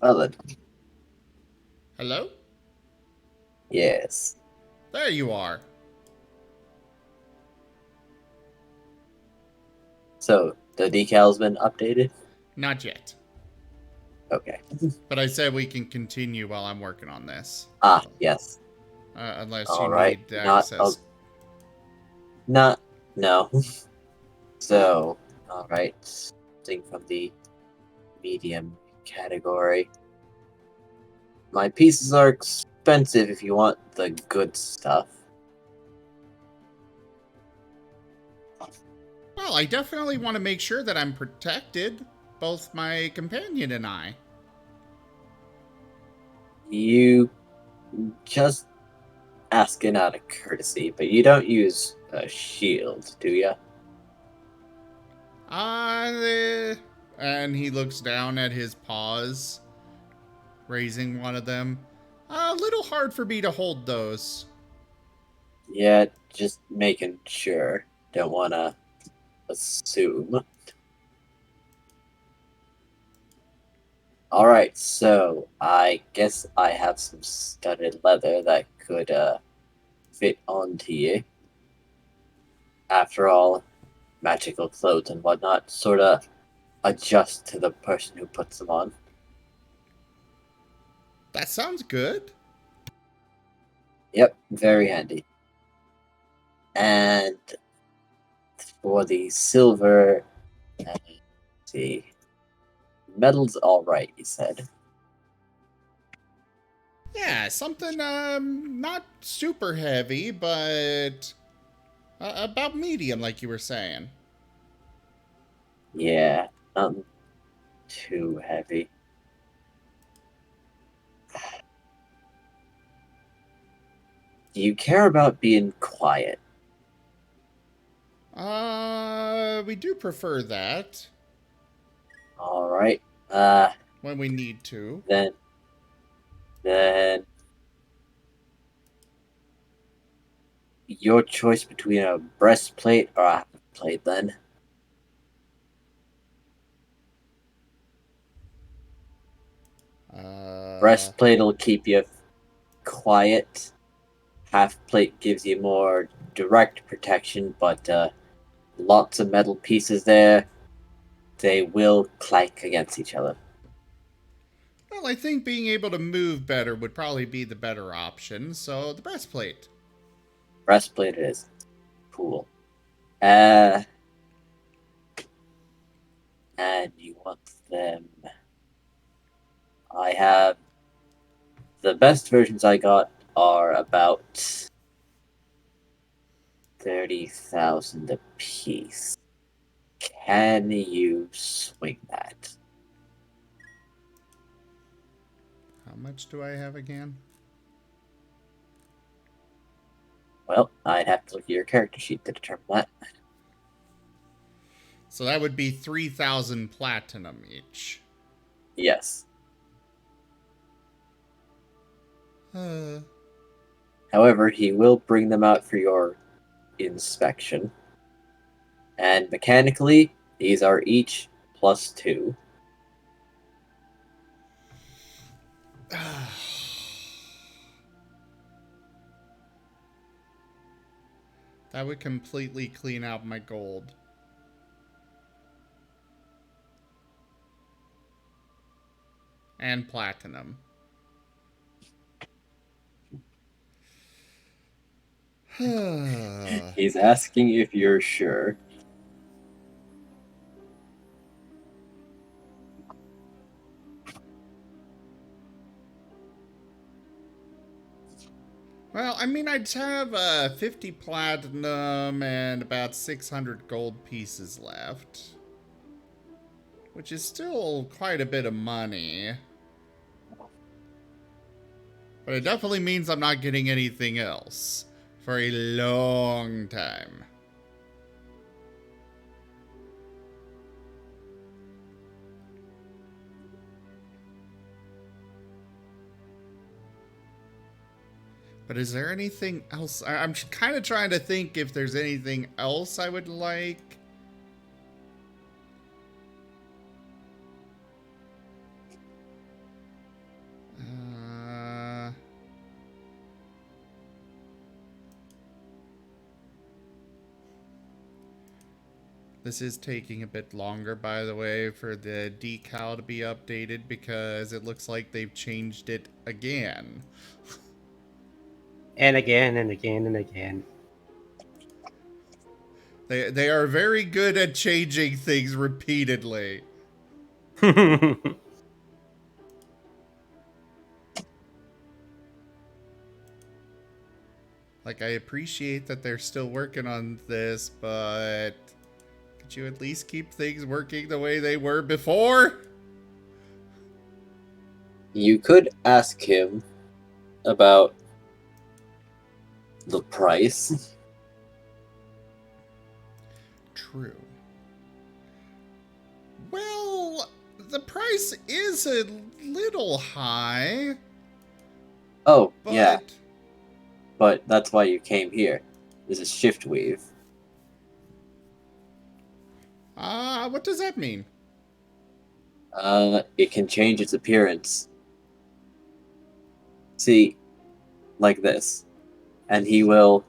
Well then, Hello? yes. There you are. So, the decal's been updated? Not yet. Okay. But I said we can continue while I'm working on this. Ah, yes. Unless you Alright. need access. No. So, alright. Something from the medium category. My pieces are expensive if you want the good stuff. Well, I definitely want to make sure that I'm protected. Both my companion and I. You just asking out of courtesy, but you don't use a shield, do ya? And he looks down at his paws, raising one of them. A little hard for me to hold those. Yeah, just making sure. Don't wanna assume. Alright, so I guess I have some studded leather that could fit onto you. After all, magical clothes and whatnot sort of adjust to the person who puts them on. That sounds good. Yep, very handy. And for the silver, let's see, metal's alright, you said. Yeah, something not super heavy, but about medium, like you were saying. Yeah, nothing too heavy. Do you care about being quiet? We do prefer that Alright. when we need to. Then your choice between a breastplate or a plate then. Breastplate will keep you quiet. Half plate gives you more direct protection, but lots of metal pieces there. They will clank against each other. Well, I think being able to move better would probably be the better option, so the breastplate. Breastplate it is. Cool. And you want them. I have. The best versions I got are about 30,000 apiece. Can you swing that? How much do I have again? Well, I'd have to look at your character sheet to determine that. So that would be 3,000 platinum each. Yes. Uh, However, he will bring them out for your inspection. And mechanically, these are each +2. that would completely clean out my gold. And platinum. He's asking if you're sure. Well, I mean, I'd have 50 platinum and about 600 gold pieces left. Which is still quite a bit of money. But it definitely means I'm not getting anything else for a long time. But is there anything else? I'm kind of trying to think if there's anything else I would like. This is taking a bit longer, by the way, for the decal to be updated because it looks like they've changed it again. And again and again and again. They are very good at changing things repeatedly. Like, I appreciate that they're still working on this, but could you at least keep things working the way they were before? You could ask him about the price. True. Well, the price is a little high. Oh, But yeah. But that's why you came here. This is shift weave. What does that mean? It can change its appearance. See, like this. And he will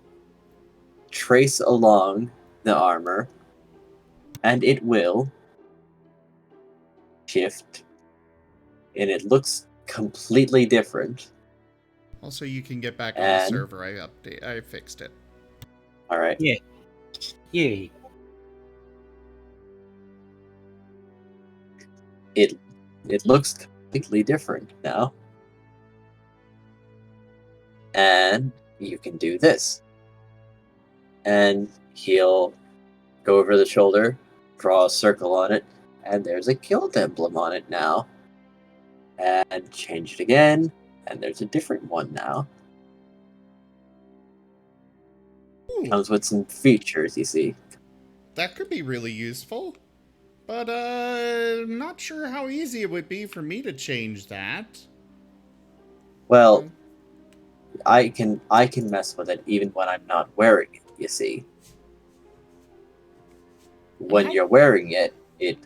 trace along the armor, and it will shift, and it looks completely different. Also, you can get back on the And server. I fixed it. all right. Yeah. Yay. It looks completely different now. And you can do this. And he'll go over the shoulder, draw a circle on it, and there's a guild emblem on it now. And change it again, and there's a different one now. Ooh, Comes with some features, you see. that could be really useful. But, not sure how easy it would be for me to change that. Well, I can mess with it even when I'm not wearing it, you see. When you're wearing it, it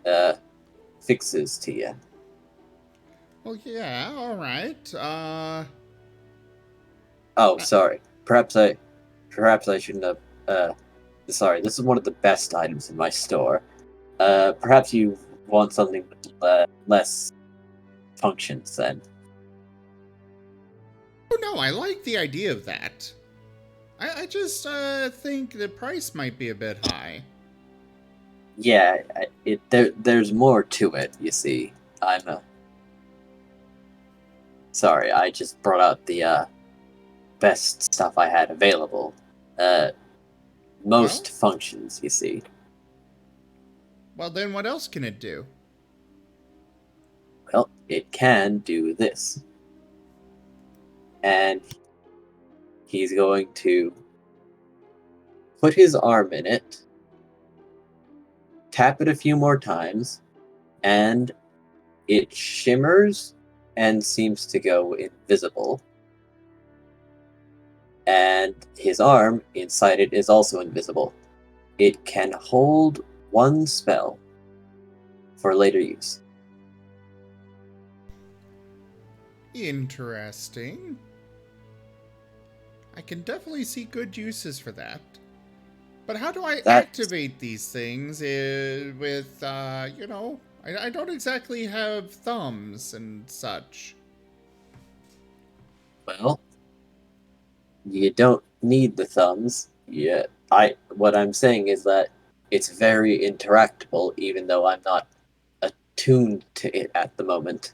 fixes to you. Well, yeah, alright. Oh, sorry. Perhaps I shouldn't have sorry, this is one of the best items in my store. Perhaps you want something with less functions then. Oh no, I like the idea of that. I just think the price might be a bit high. Yeah, there's more to it, you see. Sorry, I just brought out the best stuff I had available. Most functions, you see. Well, then what else can it do? Well, it can do this. And he's going to put his arm in it, tap it a few more times, and it shimmers and seems to go invisible. And his arm inside it is also invisible. It can hold one spell for later use. Interesting. I can definitely see good uses for that. But how do I activate these things with, you know, I don't exactly have thumbs and such. Well, you don't need the thumbs. Yeah, what I'm saying is that it's very interactable, even though I'm not attuned to it at the moment.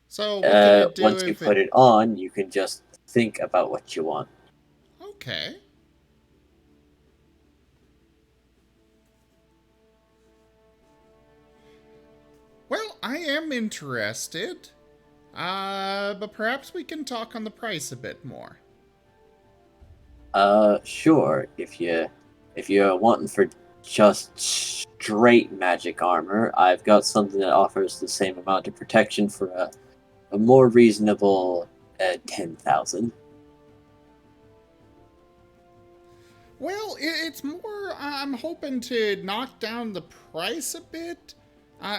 So what can it do Once you put it on, you can just think about what you want. Okay. Well, I am interested. But perhaps we can talk on the price a bit more. Sure. If you're wanting for just straight magic armor, I've got something that offers the same amount of protection for a more reasonable 10,000. Well, it's more, I'm hoping to knock down the price a bit.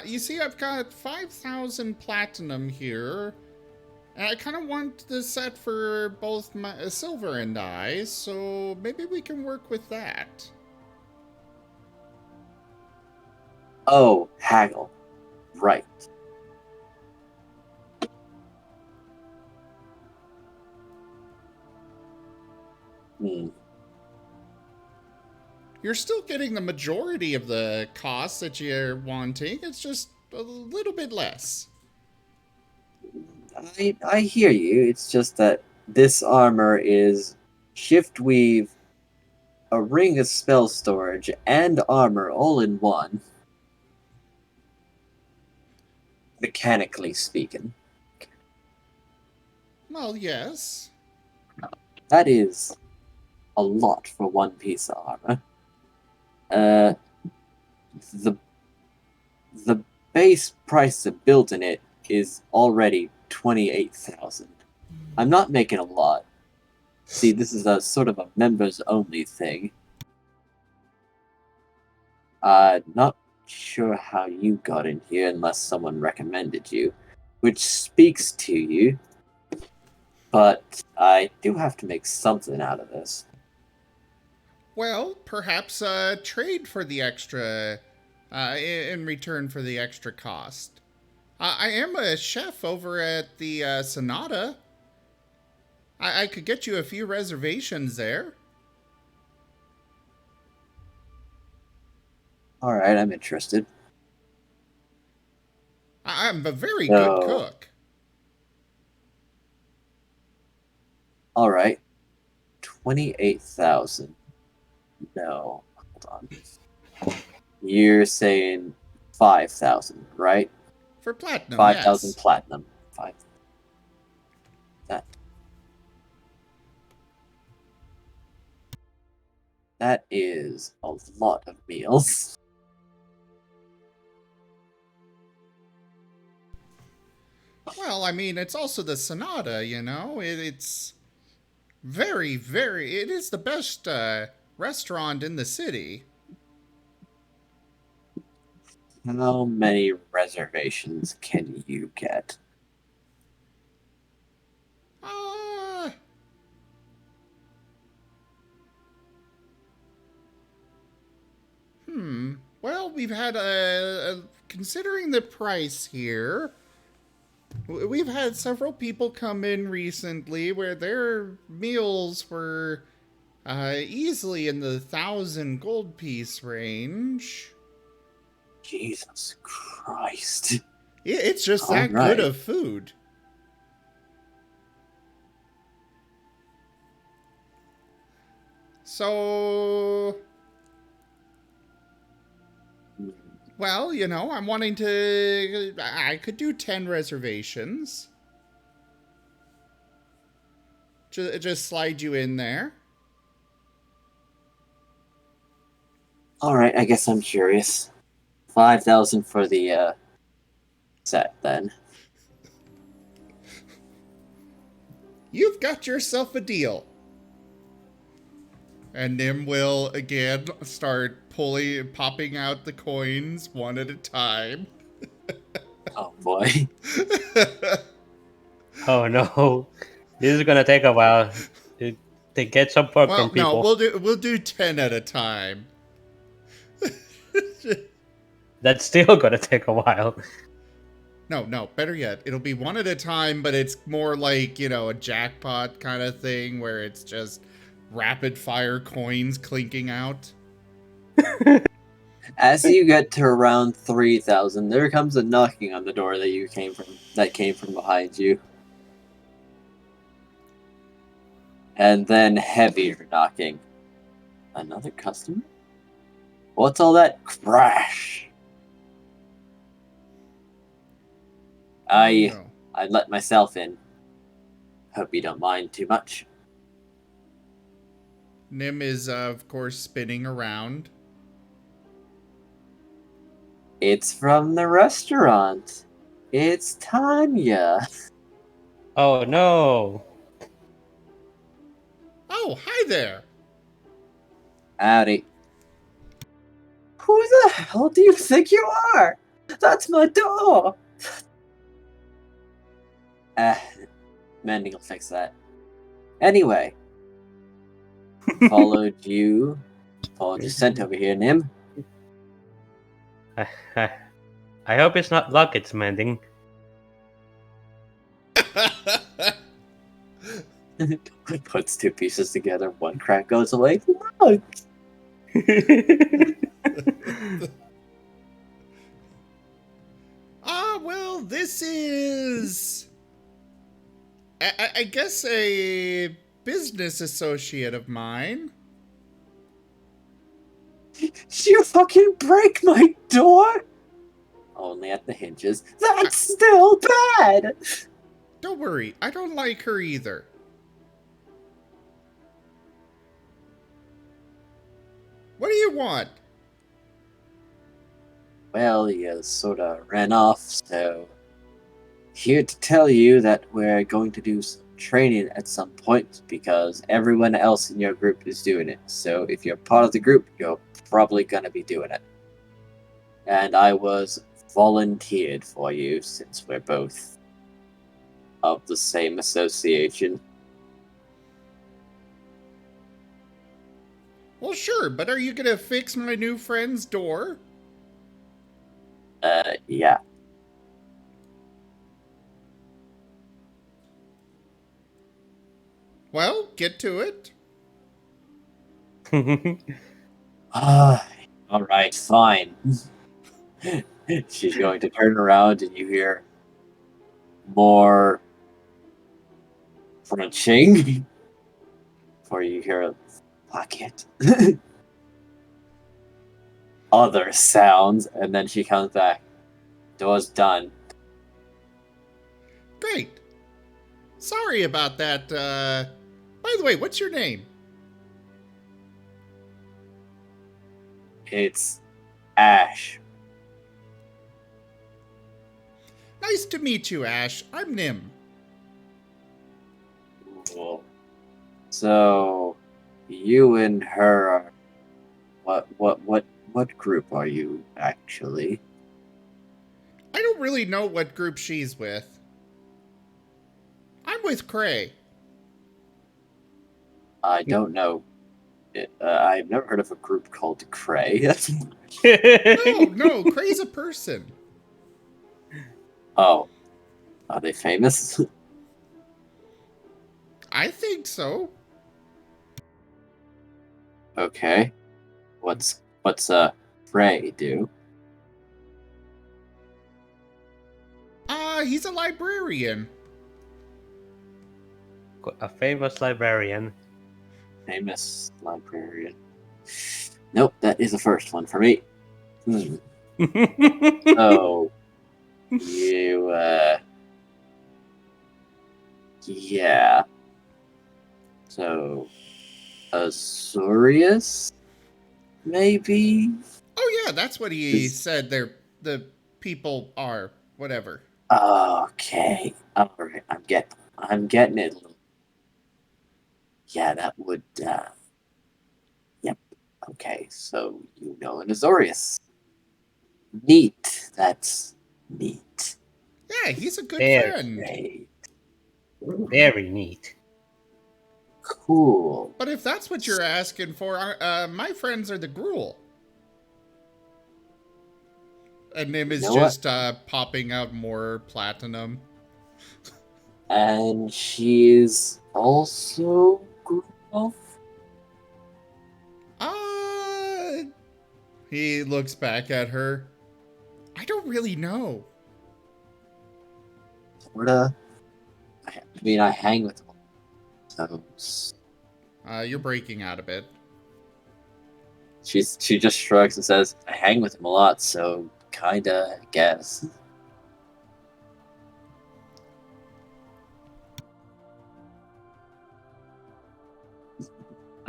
You see, I've got 5,000 platinum here. And I kind of want the set for both my silver and I, so maybe we can work with that. Oh, haggle. Right. Hmm. You're still getting the majority of the costs that you're wanting. It's just a little bit less. I hear you. It's just that this armor is shift weave, a ring of spell storage, and armor all in one. Mechanically speaking. Well, yes. That is a lot for one piece of armor. Uh, the the base price of building it is already 28,000. I'm not making a lot. See, this is a sort of a members only thing. Not sure how you got in here unless someone recommended you, which speaks to you. But I do have to make something out of this. Well, perhaps trade for the extra, in return for the extra cost. I am a chef over at the Sonata. I could get you a few reservations there. Alright, I'm interested. I'm a very good cook. Alright. 28,000. No. Hold on. You're saying 5,000, right? For platinum, 5,000 yes. platinum. 5. That is a lot of meals. Well, I mean, it's also the Sonata, you know? It's very, very... It is the best restaurant in the city. How many reservations can you get? Uh, we've had considering the price here, we've had several people come in recently where their meals were easily in the 1,000 gold piece range. Jesus Christ. It's just All that right. good of food. So, well, I'm wanting to. I could do 10 reservations. Just slide you in there. All right, I guess I'm curious. 5,000 for the set then. You've got yourself a deal. And Nim will again start popping out the coins one at a time. Oh boy. Oh no, this is gonna take a while to get support Well, from no, people. we'll do 10 at a time. That's still gonna take a while. No, better yet, it'll be one at a time, but it's more like, a jackpot kind of thing where it's just rapid fire coins clinking out. As you get to around 3,000, there comes a knocking on the door that came from behind you. And then heavier knocking. Another customer? What's all that crash? I let myself in. Hope you don't mind too much. Nim is, of course, spinning around. It's from the restaurant. It's Tanya. Oh no. Oh, hi there. Howdy. Who the hell do you think you are? That's my door. Mending will fix that. Anyway. Followed you sent over here, Nim. I hope it's not luck it's mending. Puts two pieces together, one crack goes away. Look. Well, this is... I guess a business associate of mine. You fucking break my door? Only at the hinges. That's still bad! Don't worry, I don't like her either. What do you want? Well, you sort of ran off, so... Here to tell you that we're going to do some training at some point, because everyone else in your group is doing it. So if you're part of the group, you're probably going to be doing it. And I was volunteered for you, since we're both of the same association. Well, sure, but are you gonna fix my new friend's door? Yeah. Well, get to it. Alright, fine. She's going to turn around and you hear more crunching. Before you hear a pocket. Other sounds, and then she comes back. Door's done. Great. Sorry about that. By the way, what's your name? It's Ash. Nice to meet you, Ash. I'm Nim. Cool. So, you and her are... What group are you, actually? I don't really know what group she's with. I'm with Krei. I don't know. I've never heard of a group called Krei. No, Krei's a person. Oh, are they famous? I think so. Okay. What's Krei do? He's a librarian. A famous librarian. Famous librarian. Nope, that is the first one for me. So you yeah. So Azorius, maybe? Oh yeah, that's what he said. The people are whatever. Okay. Alright, I'm getting it. Yeah, that would yep. Okay, so you know an Azorius. Neat. That's neat. Yeah, he's a good Very friend. Great. Very neat. Cool. But if that's what you're asking for, my friends are the Gruul. And Nim You is know what? just popping out more platinum. And she's also Gruul? Uh, he looks back at her. I don't really know. Sorta. I mean, I hang with them. So You're breaking out a bit. she just shrugs and says, "I hang with him a lot, so kinda, I guess."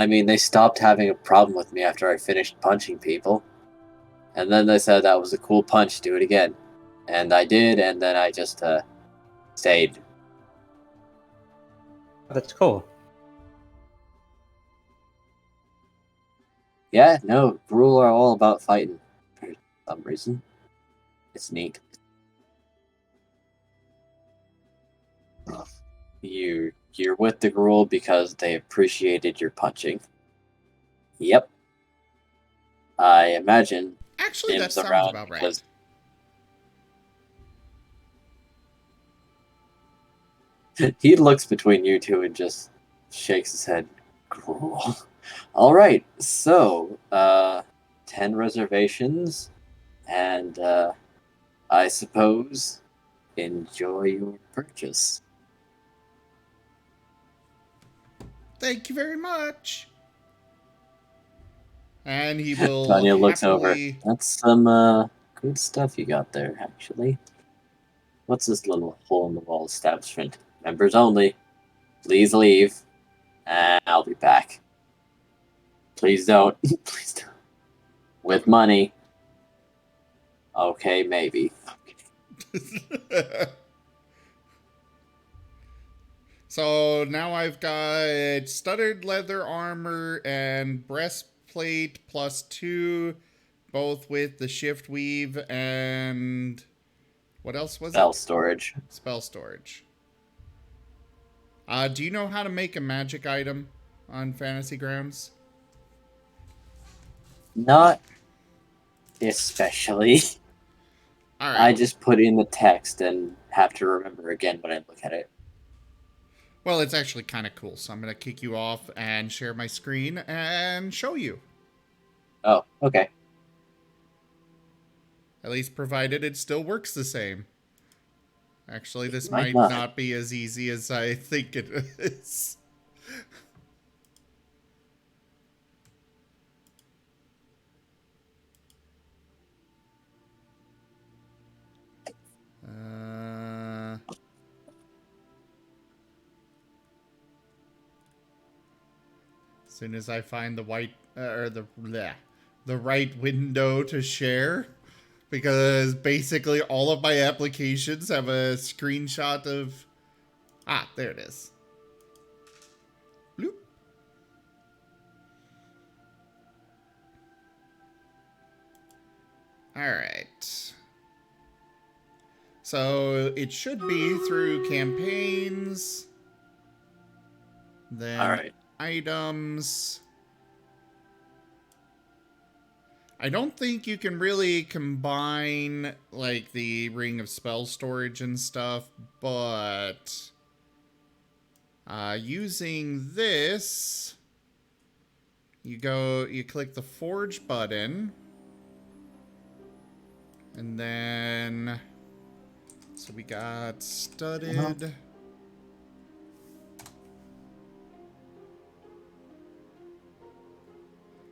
I mean, they stopped having a problem with me after I finished punching people, and then they said that was a cool punch. Do it again, and I did, and then I just stayed. That's cool. Yeah, no, Gruul are all about fighting for some reason. It's neat. You're with the Gruul because they appreciated your punching. Yep. I imagine Actually, that Nim's sounds around about because he looks between you two and just shakes his head. Gruul. All right, so 10 reservations, and I suppose enjoy your purchase. Thank you very much. And he will Tanya looks over. happily... That's some good stuff you got there, actually. What's this little hole in the wall establishment? Members only. Please leave. I'll be back. Please don't. Please don't. With money. Okay, maybe. So now I've got studded leather armor and breastplate +2, both with the shift weave and what else was Spell it? storage. Spell storage. Do you know how to make a magic item on Fantasy Grounds? Not especially. All I right. just put in the text and have to remember again when I look at it. Well, it's actually kind of cool, so I'm going to kick you off and share my screen and show you. Oh, okay. At least provided it still works the same. Actually, this Might might not. not be as easy as I think it is. As soon as I find the white or the right window to share, because basically all of my applications have a screenshot of. There it is. Bloop. All right. So it should be through campaigns. Then All right. items. I don't think you can really combine, like, the Ring of Spell Storage and stuff, but using this, you click the Forge button, and then, so we got studded.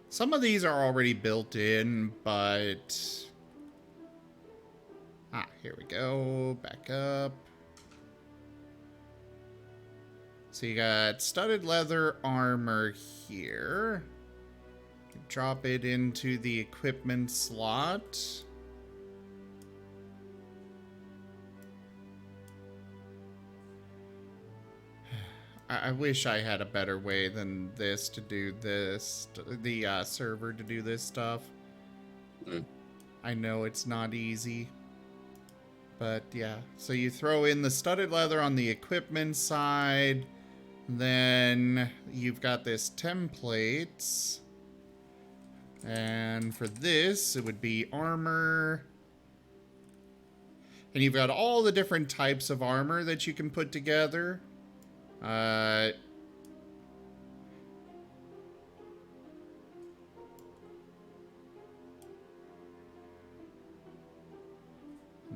Some of these are already built in, but... here we go. Back up. So you got studded leather armor here. You drop it into the equipment slot. I wish I had a better way than this to do this, the server to do this stuff. I know it's not easy. But yeah, so you throw in the studded leather on the equipment side. Then you've got this templates. And for this, it would be armor. And you've got all the different types of armor that you can put together. And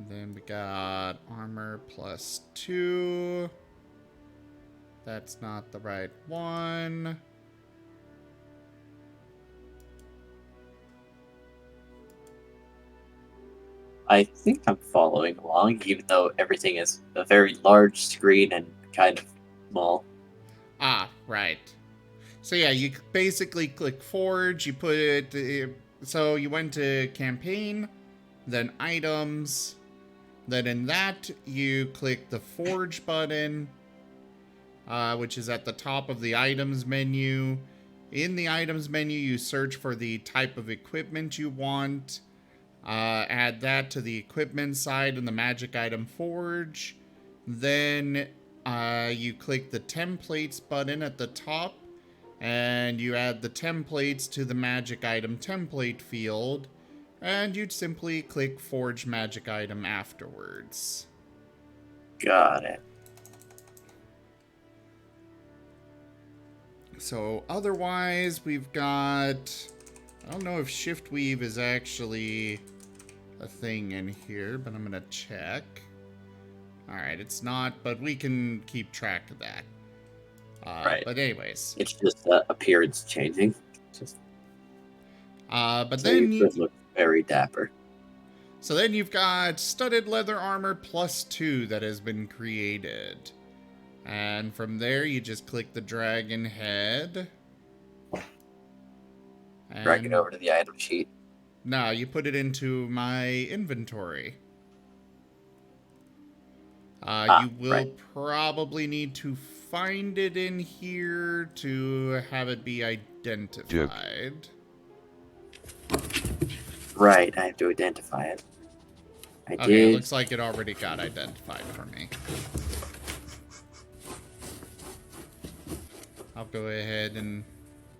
then we got armor +2. That's not the right one. I think I'm following along, even though everything is a very large screen and kind of small. Right. So yeah, you basically click Forge, you put it, so you went to campaign, then items, then in that you click the Forge button, which is at the top of the items menu. In the items menu, you search for the type of equipment you want, add that to the equipment side in the magic item Forge, then you click the templates button at the top, and you add the templates to the magic item template field, and you'd simply click Forge magic item afterwards. Got it. So otherwise, we've got... I don't know if Shift Weave is actually a thing in here, but I'm going to check. Alright, it's not, but we can keep track of that. Right. But anyways. It's just appearance changing. But so then you look very dapper. So then you've got studded leather armor +2 that has been created. And from there, you just click the dragon head. Drag it over to the item sheet. No, you put it into my inventory. You will probably need to find it in here to have it be identified. Right, I have to identify it. I Okay, did. It looks like it already got identified for me. I'll go ahead and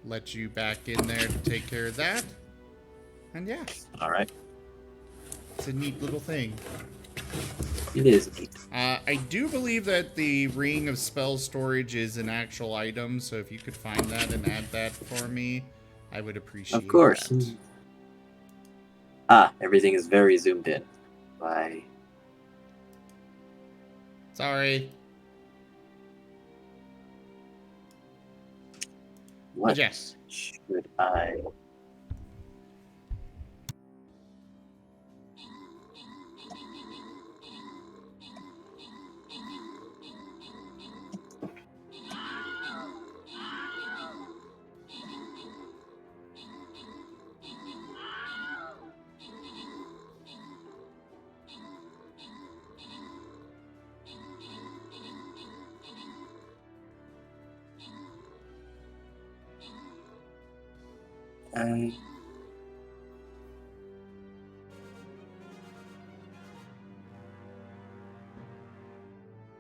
let you back in there to take care of that. And yeah. Alright. It's a neat little thing. It is neat. I do believe that the Ring of Spell Storage is an actual item, so if you could find that and add that for me, I would appreciate it. Of course. Everything is very zoomed in. Bye. Sorry. What yes. should I...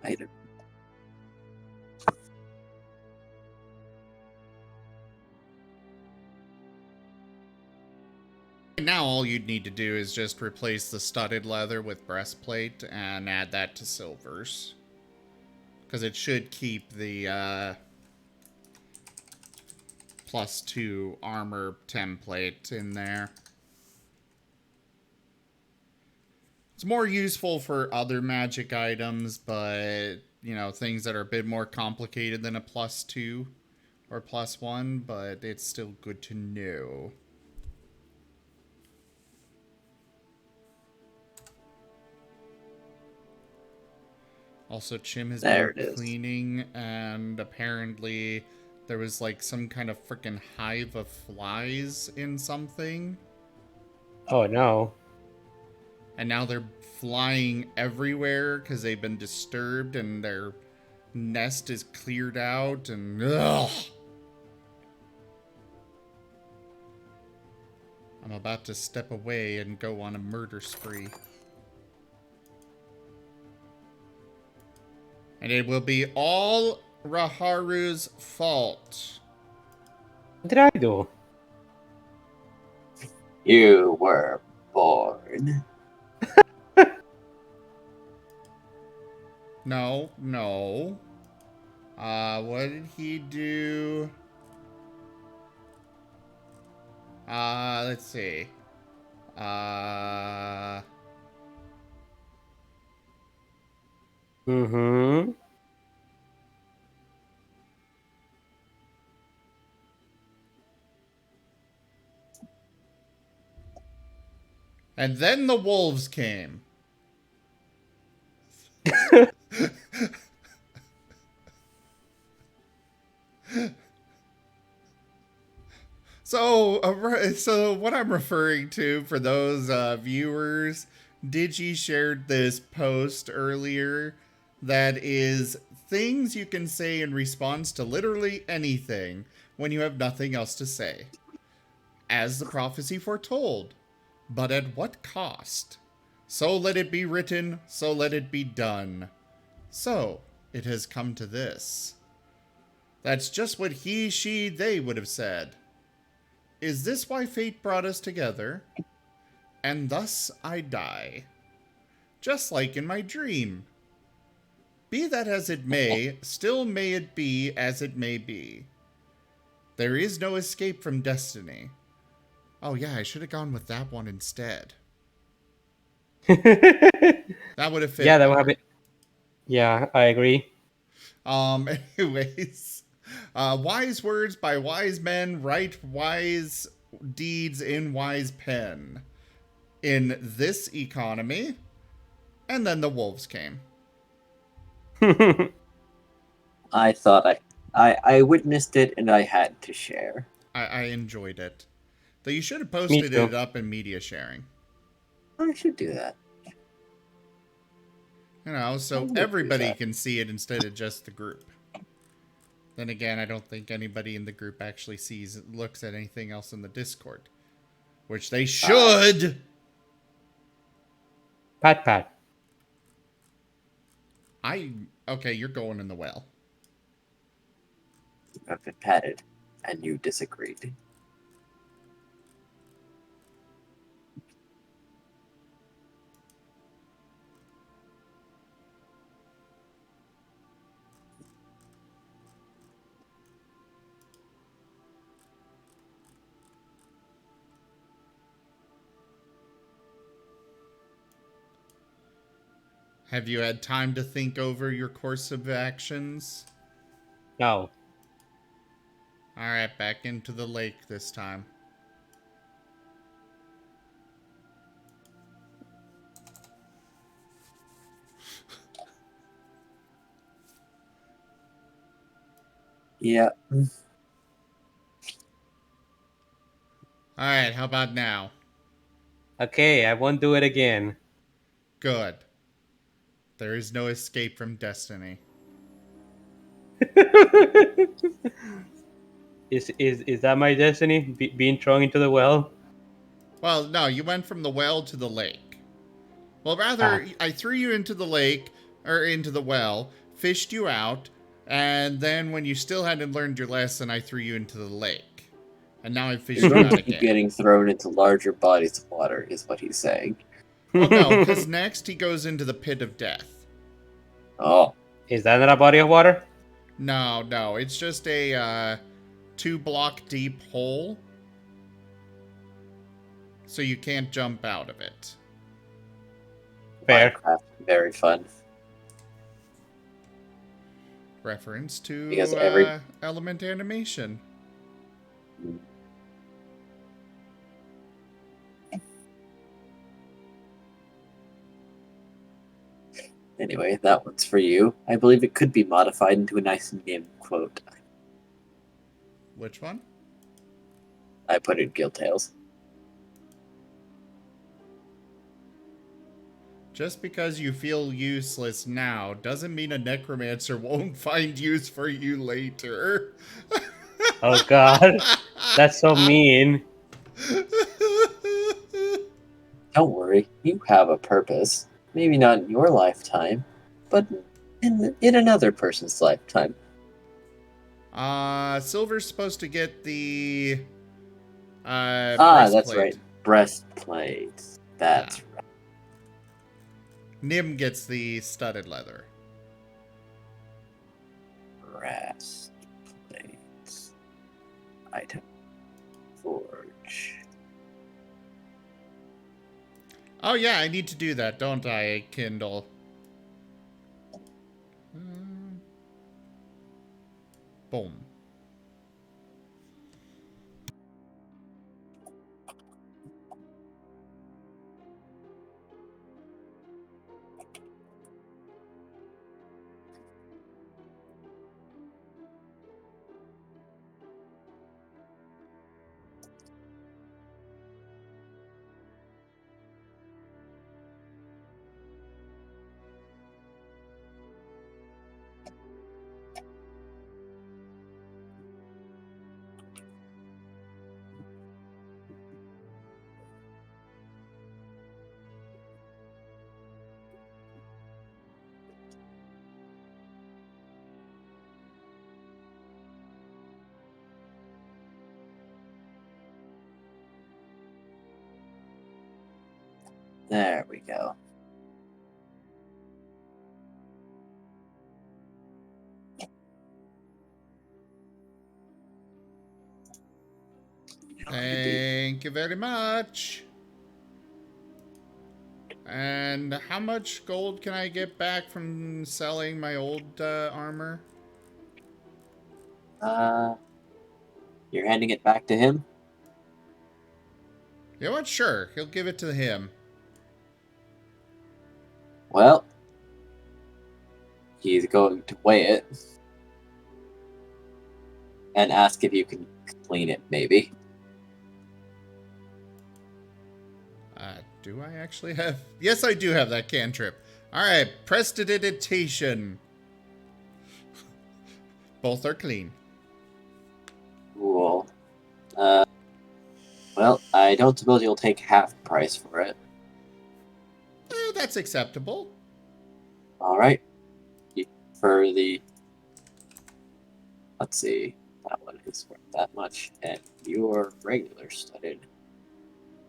Item. Now all you'd need to do is just replace the studded leather with breastplate and add that to silvers. Because it should keep the +2 armor template in there. It's more useful for other magic items, but, you know, things that are a bit more complicated than a +2 or +1, but it's still good to know. Also, Chim has been cleaning, and apparently there was like some kind of freaking hive of flies in something. Oh no. And now they're flying everywhere because they've been disturbed and their nest is cleared out, and ugh. I'm about to step away and go on a murder spree. And it will be all Raharu's fault. What did I do? You were born. No. What did he do? Let's see. Mm-hmm. And then the wolves came. So what I'm referring to for those viewers, Digi shared this post earlier that is things you can say in response to literally anything when you have nothing else to say. As the prophecy foretold, but at what cost? So let it be written, so let it be done. So it has come to this. That's just what he, she, they would have said. Is this why fate brought us together? And thus I die. Just like in my dream. Be that as it may, still may it be as it may be. There is no escape from destiny. Oh yeah, I should have gone with that one instead. That would have fit. Yeah, that would have been. Yeah, I agree. Anyways, wise words by wise men write wise deeds in wise pen. In this economy, and then the wolves came. I thought I witnessed it and I had to share. I enjoyed it. Though you should have posted it up in media sharing. I should do that. You know, so everybody can see it instead of just the group. Then again, I don't think anybody in the group actually looks at anything else in the Discord. Which they should! Pat. Okay, you're going in the well. I've been patted, and you disagreed. Have you had time to think over your course of actions? No. Alright, back into the lake this time. Yeah. Alright, how about now? Okay, I won't do it again. Good. There is no escape from destiny. Is that my destiny? Being thrown into the well? Well, no, you went from the well to the lake. Well, rather, I threw you into the lake, or into the well, fished you out, and then when you still hadn't learned your lesson, I threw you into the lake. And now I'm You're fishing going out to keep again. getting thrown into larger bodies of water, is what he's saying. Well, no, because next he goes into the pit of death. Oh, Is that not a body of water? No, it's just a 2-block deep hole. So you can't jump out of it. Fair. Minecraft, very fun. Reference Because to Element Animation. Anyway, that one's for you. I believe it could be modified into a nice Nim quote. Which one? I put it in Guild Tales. Just because you feel useless now doesn't mean a necromancer won't find use for you later. Oh god, that's so mean. Don't worry, you have a purpose. Maybe not in your lifetime, but in another person's lifetime. Silver's supposed to get the That's breastplate. right. Breastplate. That's Yeah. right. Nim gets the studded leather. Breastplate. Item. Forge. Oh yeah, I need to do that, don't I, Kindle? Boom. There we go. Thank you very much. And how much gold can I get back from selling my old armor? You're handing it back to him? You know what? Sure, he'll give it to him. Well, he's going to weigh it and ask if you can clean it, maybe. Do I actually have... Yes, I do have that cantrip. Alright, prestidigitation. Both are clean. Cool. Well, I don't suppose you'll take half price for it. That's acceptable. Alright. For the... Let's see. That one is worth that much. And your regular studded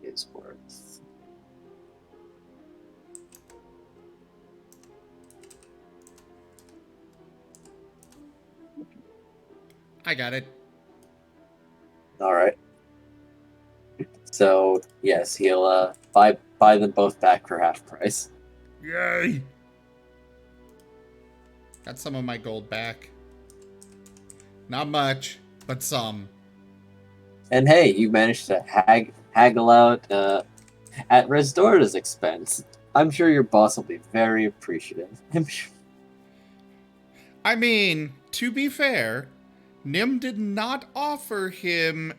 is worth... I got it. Alright. So, yes, he'll buy them both back for half price. Yay! Got some of my gold back. Not much, but some. And hey, you managed to haggle out at Resdora's expense. I'm sure your boss will be very appreciative. I'm sure. I mean, to be fair, Nim did not offer him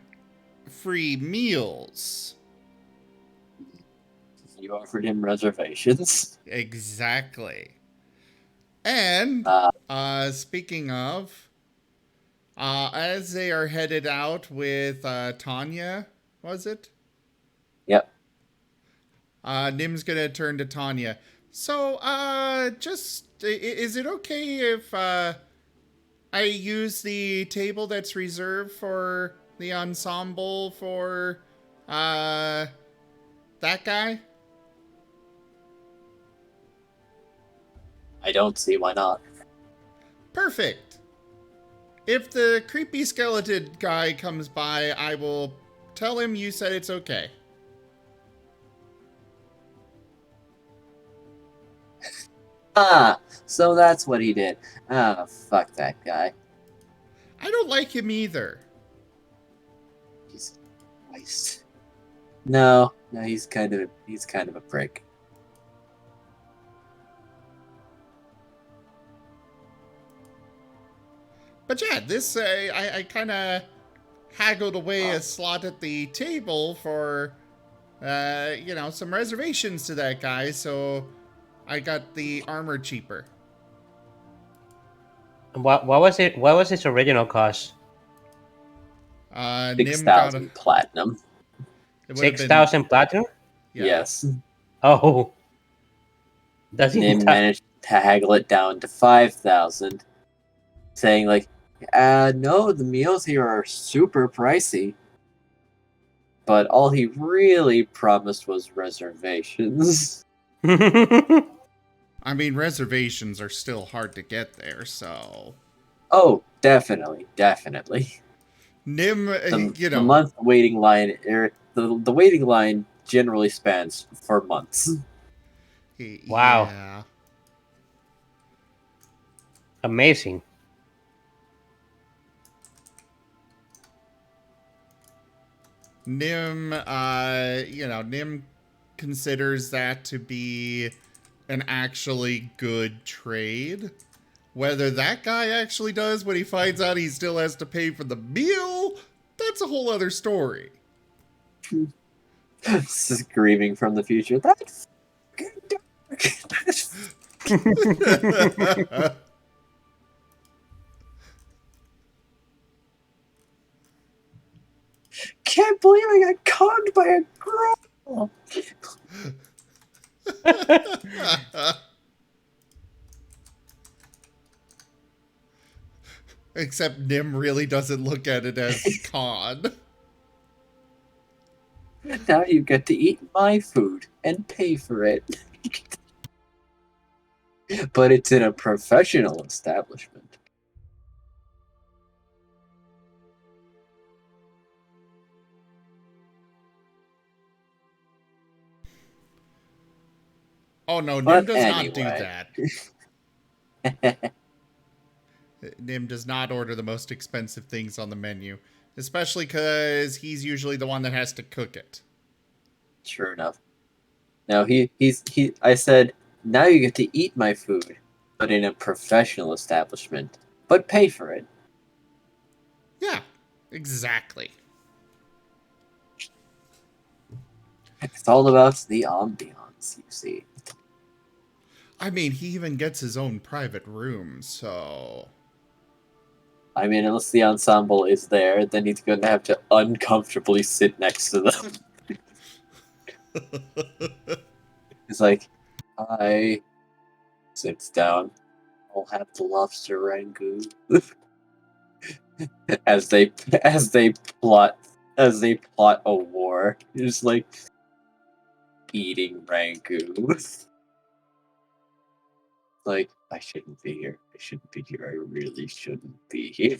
free meals. You offered him reservations. Exactly. And, speaking of, as they are headed out with Tanya, was it? Yep. Nim's gonna turn to Tanya. So, is it okay if I use the table that's reserved for the ensemble for that guy? I don't see why not. Perfect. If the creepy skeleton guy comes by, I will tell him you said it's okay. Ah, so that's what he did. Ah, fuck that guy. I don't like him either. He's a waste. No, he's kind of a prick. But yeah, this, I kind of haggled away a slot at the table for, some reservations to that guy, so I got the armor cheaper. What was it? What was its original cost? Nim got a, 6,000 platinum. it would have been, 6,000 platinum? yeah. Yes. Oh, that's the Nim entire. managed to haggle it down to 5,000, saying like, no, the meals here are super pricey. But all he really promised was reservations. I mean, reservations are still hard to get there, so... Oh, definitely. Nim, The month waiting line, the waiting line generally spans for months. Wow. Yeah. Amazing. Nim, Nim considers that to be an actually good trade. Whether that guy actually does when he finds out he still has to pay for the meal, that's a whole other story. Screaming from the future. That's can't believe I got conned by a girl. Except Nim really doesn't look at it as con. Now you get to eat my food and pay for it. But it's in a professional establishment. Oh no, Nim But does not do anyway. that. Nim does not order the most expensive things on the menu. Especially because he's usually the one that has to cook it. Sure enough. No, I said, now you get to eat my food, but in a professional establishment. But pay for it. Yeah, exactly. It's all about the ambiance, you see. I mean, he even gets his own private room, so... I mean, unless the ensemble is there, then he's going to have to uncomfortably sit next to them. He's like, I sits down. I'll have the lobster rangoon. as they plot a war. Just like eating rangoon. Like, I shouldn't be here. I really shouldn't be here.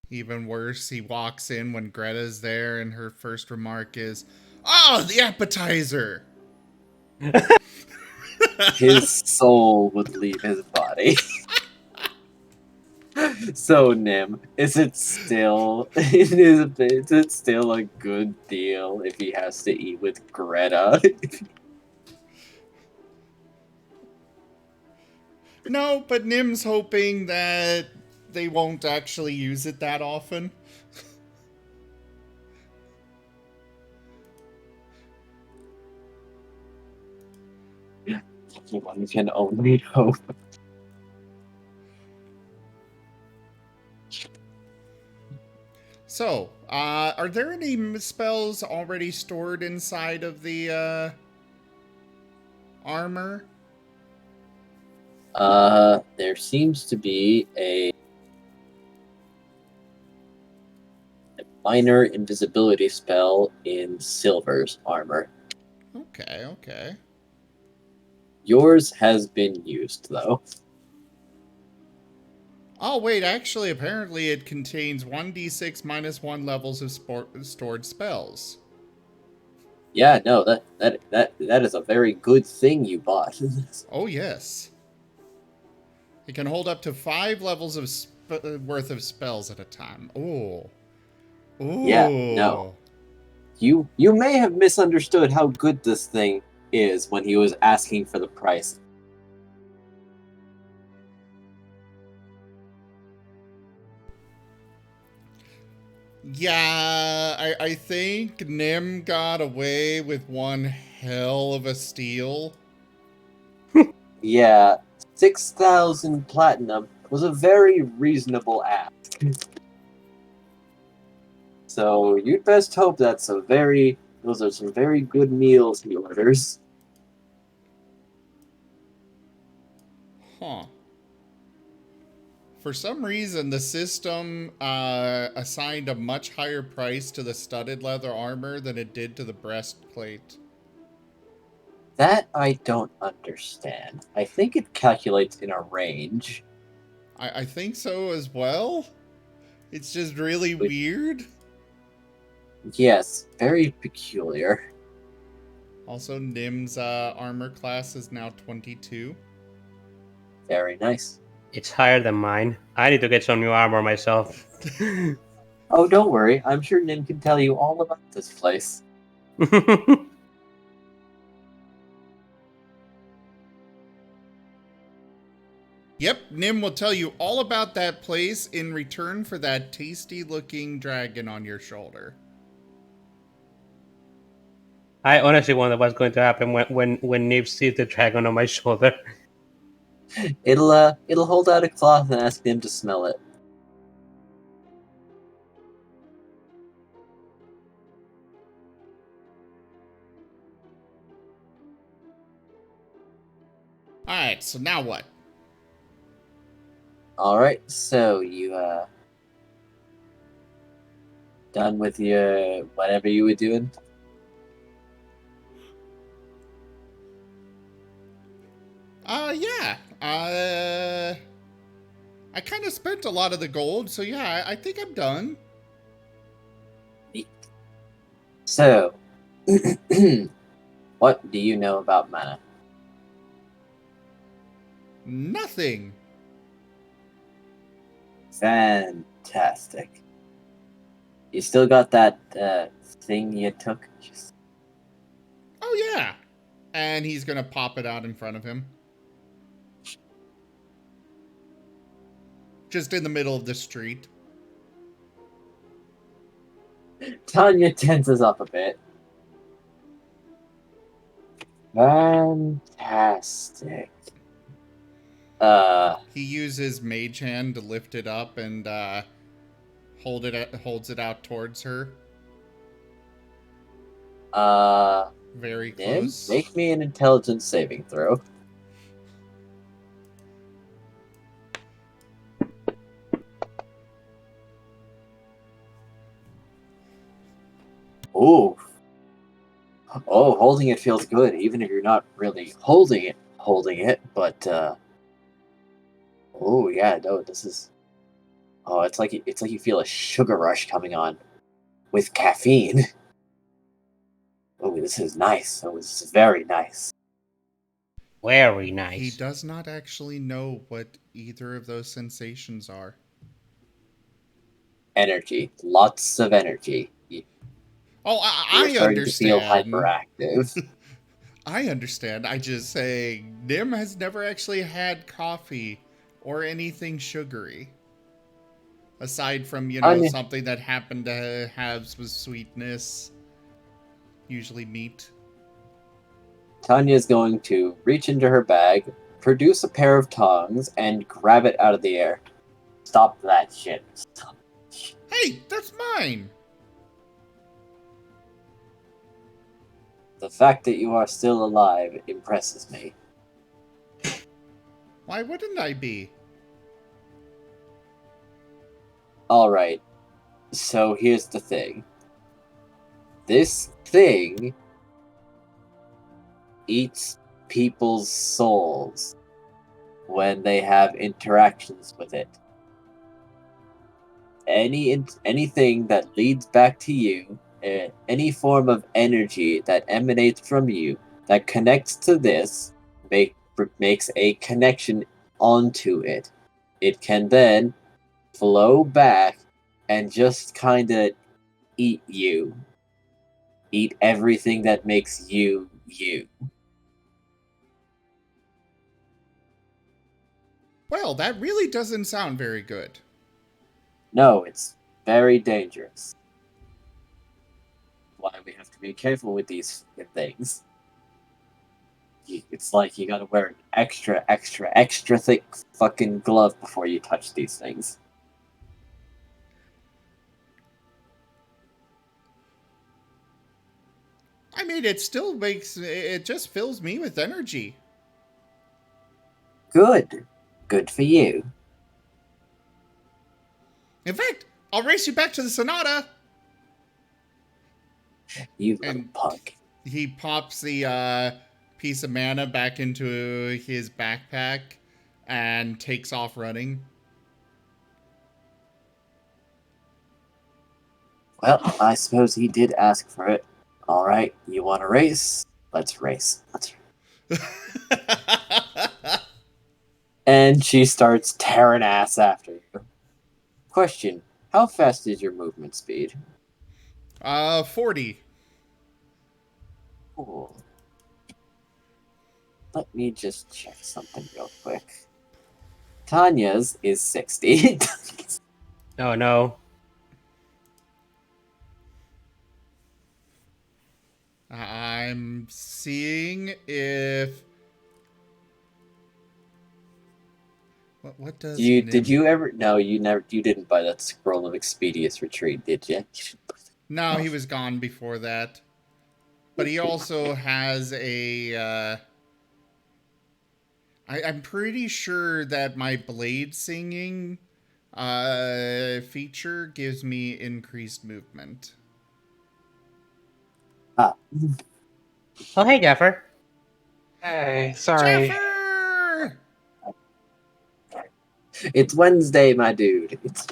Even worse, he walks in when Greta's there and her first remark is, "Oh, the appetizer!" His soul would leave his body. So Nim, is it still a good deal if he has to eat with Greta? No, but Nim's hoping that they won't actually use it that often. One can only hope. So, are there any spells already stored inside of the armor? There seems to be minor invisibility spell in Silver's armor. Okay, okay. Yours has been used, though. Oh, wait, actually, apparently it contains 1d6 minus 1 levels of stored spells. Yeah, no, that is a very good thing you bought. Oh, yes. It can hold up to 5 levels of worth of spells at a time. Ooh. Yeah, no. Ooh. You may have misunderstood how good this thing is when he was asking for the price. Yeah, I think Nim got away with one hell of a steal. Yeah, 6,000 platinum was a very reasonable ask. So you'd best hope those are some very good meals he orders. Huh. For some reason, the system assigned a much higher price to the studded leather armor than it did to the breastplate. That I don't understand. I think it calculates in a range. I think so as well. It's just really But weird. yes, very peculiar. Also, Nim's armor class is now 22. Very nice. It's higher than mine. I need to get some new armor myself. Oh, don't worry. I'm sure Nin can tell you all about this place. Yep, Nim will tell you all about that place in return for that tasty-looking dragon on your shoulder. I honestly wonder what's going to happen when Nib sees the dragon on my shoulder. It'll hold out a cloth and ask him to smell it. Alright, so now what? Alright, so you done with your whatever you were doing? Yeah. I kind of spent a lot of the gold, so yeah, I think I'm done. So what do you know about mana? Nothing. Fantastic. You still got that thing you took? Oh, yeah. And he's gonna pop it out in front of him. Just in the middle of the street. Tanya tenses up a bit. Fantastic. He uses Mage Hand to lift it up and holds it out towards her. Very Nim, close. make me an intelligence saving throw. Ooh. Oh, holding it feels good, even if you're not really holding it, but oh yeah, no, this is it's like you feel a sugar rush coming on with caffeine. Oh, this is nice. Oh, this is very nice. Very He nice. does not actually know what either of those sensations are. Energy. Lots of energy. Oh, You're I starting to feel understand. hyperactive. I understand. I just say Nim has never actually had coffee or anything sugary. Aside from, Anya, something that happened to have some sweetness. Usually meat. Tanya's going to reach into her bag, produce a pair of tongs, and grab it out of the air. Stop that shit. Stop. Hey, that's mine! The fact that you are still alive impresses me. Why wouldn't I be? Alright. So here's the thing. This thing eats people's souls when they have interactions with it. Anything that leads back to you, any form of energy that emanates from you that connects to this, makes a connection onto it. It can then flow back and just kind of eat you. Eat everything that makes you you. Well, that really doesn't sound very good. No, it's very dangerous. Why we have to be careful with these things. It's like you gotta wear an extra thick fucking glove before you touch these things. I mean, it still makes it just fills me with energy. Good. Good for you. In fact, I'll race you back to the Sonata. You little And punk. he pops the piece of mana back into his backpack and takes off running. Well, I suppose he did ask for it. Alright, you wanna race? Let's race. And she starts tearing ass after you. Question, how fast is your movement speed? 40. Cool. Let me just check something real quick. Tanya's is 60. Oh no. I'm seeing if what does Did you ever? No, you never. You didn't buy that scroll of Expedious Retreat, did you? No, he was gone before that. But he also has a I'm pretty sure that my blade singing feature gives me increased movement. Ah, Oh hey, Jaffer. Hey, sorry. Jaffer! it's Wednesday, my dude. It's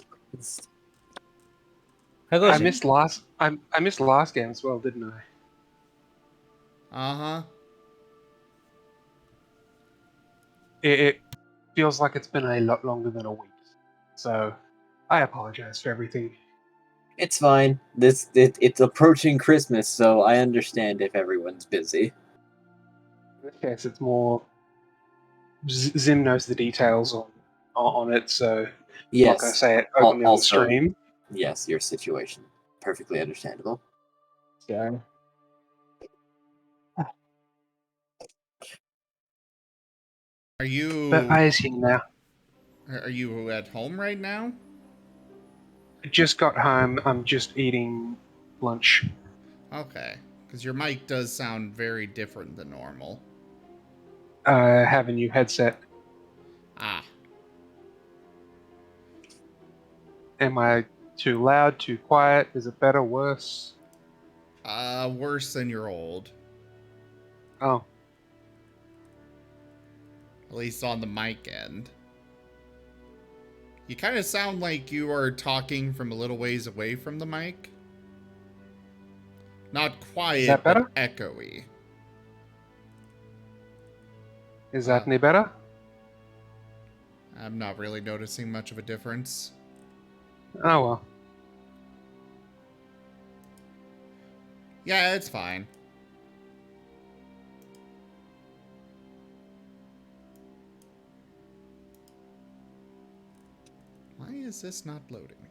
How goes I it? missed last. I missed last game as well, didn't I? Uh-huh. It feels like it's been a lot longer than a week, so I apologize for everything. it's fine. It's approaching Christmas, so I understand if everyone's busy. In this case, it's more Zim knows the details on it, so I'm not going to Yes. say it openly on the Also, stream. yes, your situation perfectly understandable. So Are but you I is here now. are you at home right now? I just got home. I'm just eating lunch. Okay. Because your mic does sound very different than normal. I have a new headset. Ah. Am I too loud? Too quiet? Is it better? Worse? Worse than your old. Oh, At least on the mic end. You kind of sound like you are talking from a little ways away from the mic. Not quiet, is that better? but echoey. Is that any better? I'm not really noticing much of a difference. Oh well. Yeah, it's fine. Why is this not loading?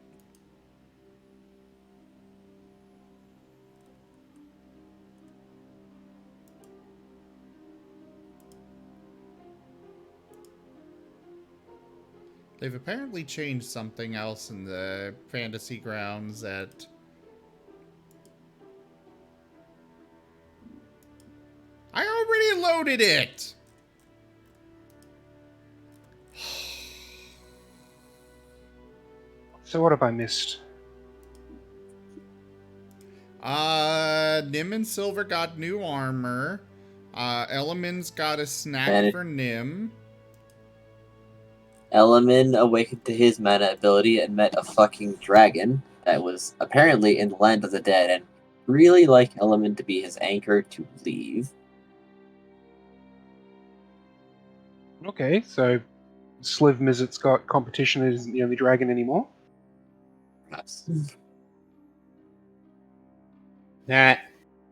They've apparently changed something else in the fantasy grounds that... I already loaded it! So what have I missed? Nim and Silver got new armor. Element's got a snack And for Nim. Element awakened to his mana ability and met a fucking dragon that was apparently in the land of the dead and really like Element to be his anchor to leave. Okay, so Sliv Mizzet's got competition and isn't the only dragon anymore. Perhaps. Nah,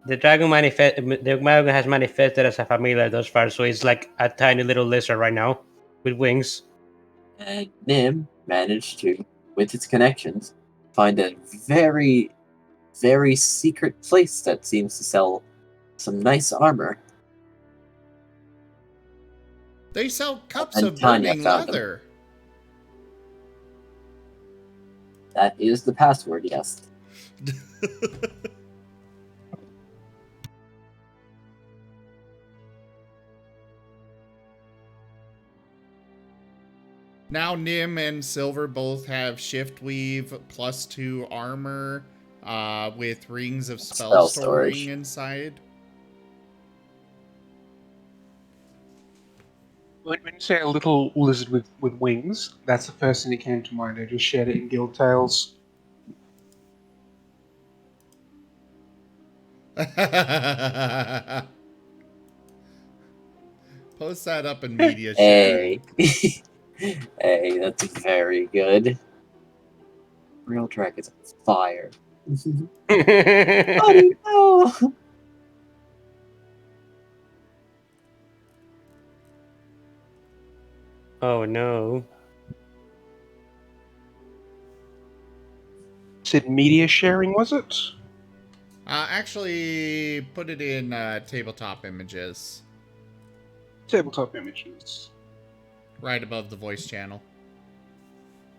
the dragon has manifested as a familiar thus far, so it's like a tiny little lizard right now with wings. And Nim managed to, with its connections, find a very, very secret place that seems to sell some nice armor. They sell cups And of Tanya burning found them. leather. That is the password, yes. Now Nim and Silver both have Shift Weave +2 armor with rings of spell storing storage. inside. When you say a little lizard with wings, that's the first thing that came to mind. I just shared it in Guild Tales. Post that up in media share. Hey. Hey, that's very good. Real dragons on fire. Buddy, no! Oh no. Said media sharing, was it? Actually, put it in tabletop images, Tabletop images. right above the voice channel.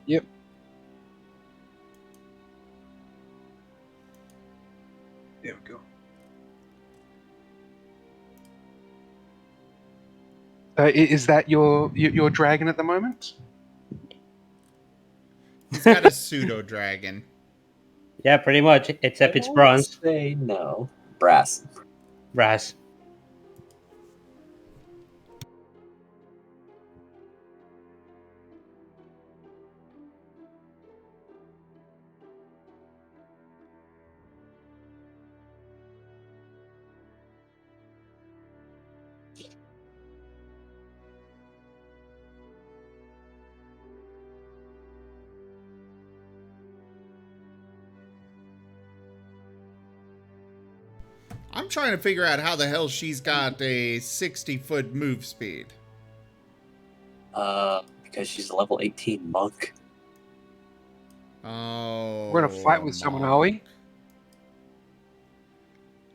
Yep. There we go. Is that your dragon at the moment? He's got a pseudo dragon. Yeah, pretty much. Except it's I bronze. say no. Brass. Brass. I'm trying to figure out how the hell she's got a 60-foot move speed. Because she's a level 18 monk. Oh. We're gonna fight with someone, are we?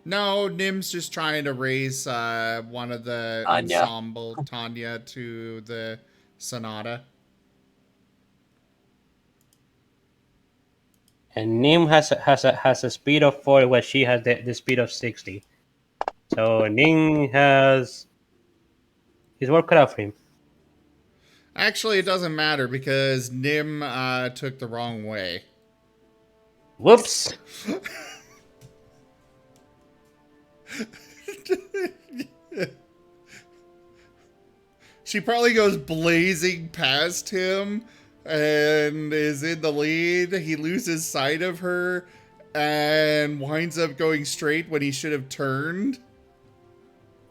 No, Nim's just trying to raise one of the Tanya. ensemble, Tanya, to the Sonata. And Nim has a speed of 4, where she has the speed of 60. So Nim has his work cut out for him. Actually, it doesn't matter because Nim took the wrong way. Whoops! She probably goes blazing past him and is in the lead. He loses sight of her and winds up going straight when he should have turned.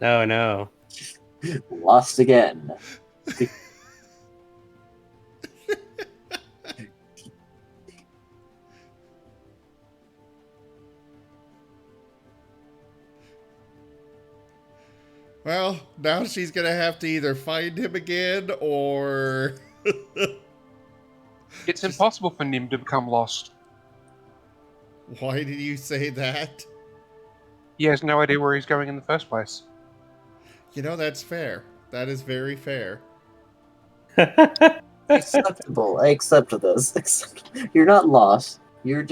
No, no. Lost again. Well, now she's gonna have to either find him again or... It's impossible for Nim to become lost. Why did you say that? He has no idea where he's going in the first place. You know, that's fair. That is very fair. Acceptable. I accept this. You're not lost. You're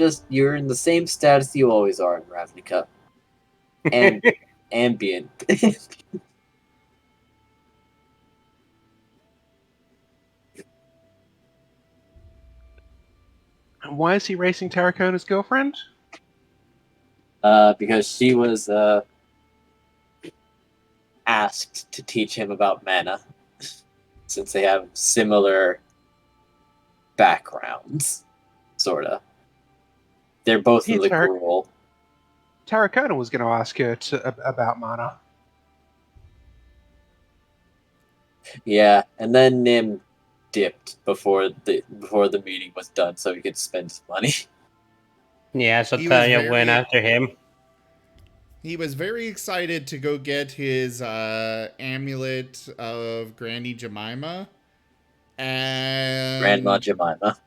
in the same status you always are in Ravnica. And ambient. And why is he racing Tarracona's girlfriend? because she was asked to teach him about mana, since they have similar backgrounds, sorta. They're both in the Gruul. Tarracona was going to ask her about mana. Yeah, and then Nim dipped before the meeting was done, so he could spend his money. Yeah, so He was Tanya went very- after him. He was very excited to go get his amulet of Granny Jemima. And Grandma Jemima.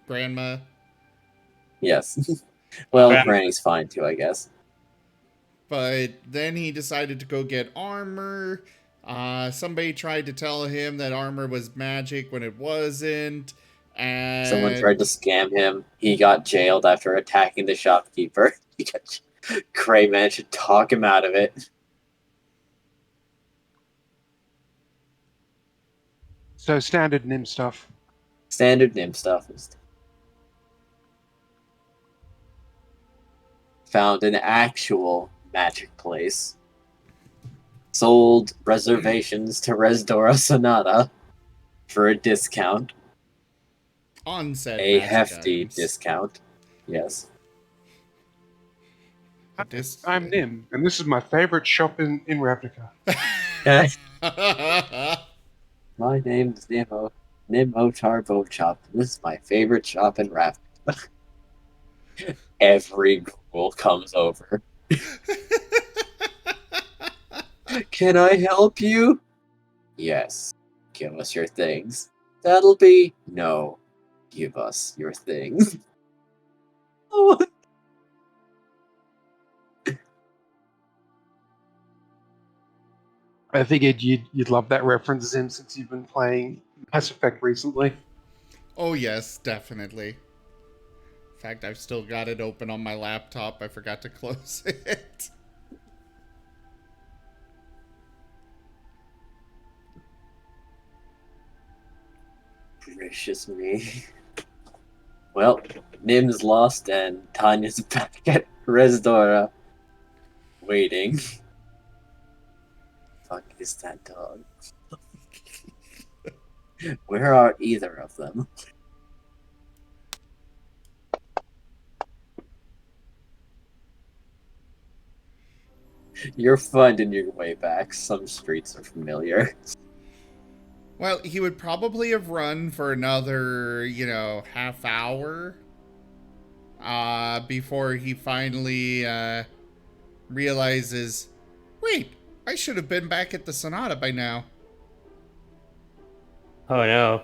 Grandma. Yes. Well, Grandma. Granny's fine too, I guess. But then he decided to go get armor. Somebody tried to tell him that armor was magic when it wasn't. And Someone tried to scam him. He got jailed after attacking the shopkeeper. Krei managed to talk him out of it. So standard Nim stuff. Standard Nim stuff. Found an actual magic place. Sold reservations to Resdora Sonata for a discount. on said A magic hefty items. discount. Yes. I'm Nim, and this is my favorite shop in Ravnica. My name's Nimo. Nim Otar Boat Shop. This is my favorite shop in Ravnica. Every girl comes over. Can I help you? Yes. Give us your things. That'll be no. Give us your things. Oh. I figured you'd love that reference, Zim, since you've been playing Mass Effect recently. Oh, yes, definitely. In fact, I've still got it open on my laptop. I forgot to close it. Gracious me. Well, Nim's lost and Tanya's back at Resdora. Waiting. Fuck is that dog? Where are either of them? You're finding your way back. Some streets are familiar. Well, he would probably have run for another, half hour before he finally realizes, wait, I should have been back at the Sonata by now. Oh no.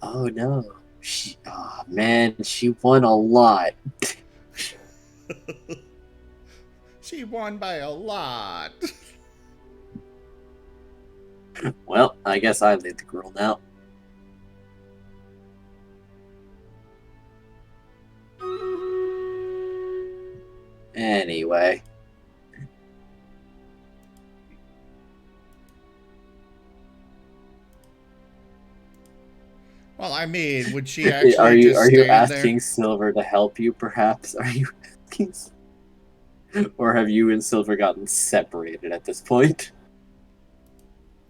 Oh no. Man, she won a lot. She won by a lot. Well, I guess I lead the girl now. Anyway. Well, I mean, would she actually are you just stand asking there? Silver to help you, perhaps? Are you asking or have you and Silver gotten separated at this point?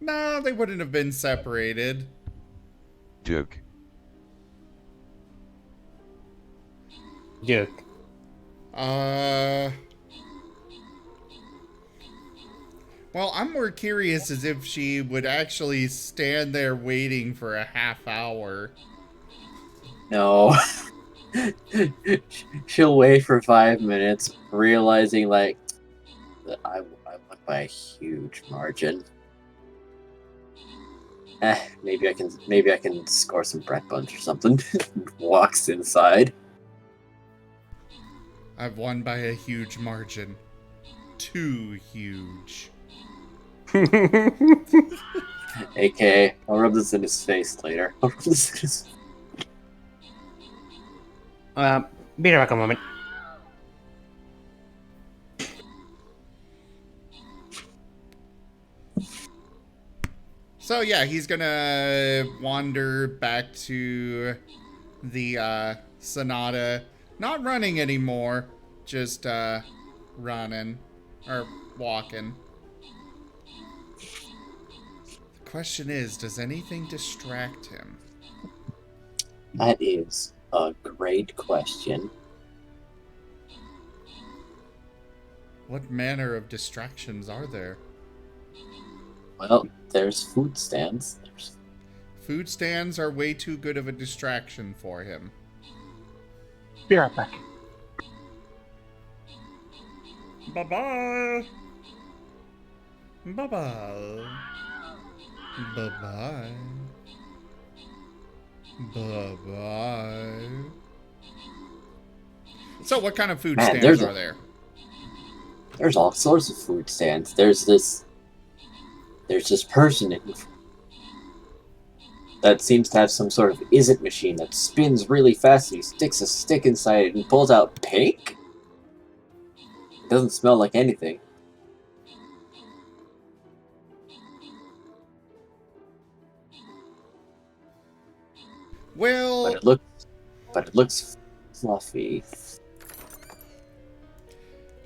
No, they wouldn't have been separated. Duke. Duke. Well, I'm more curious as if she would actually stand there waiting for a half hour. No. She'll wait for 5 minutes, realizing like that I won by a huge margin. Maybe I can score some bread buns or something. Walks inside. I've won by a huge margin. Too huge. AKA, I'll rub this in his face later. I'll rub this in his... Be right back a moment. So yeah, he's gonna wander back to the Sonata. Not running anymore, just running or walking. The question is, does anything distract him? That is a great question. What manner of distractions are there? Well, there's food stands. Food stands are way too good of a distraction for him. Be right back. Bye-bye. Bye-bye. Bye-bye. Bye-bye. So what kind of food Man, stands are there? There's all sorts of food stands. There's this person that seems to have some sort of isn't machine that spins really fast. And he sticks a stick inside it and pulls out pink. It doesn't smell like anything. Well, But it looks fluffy.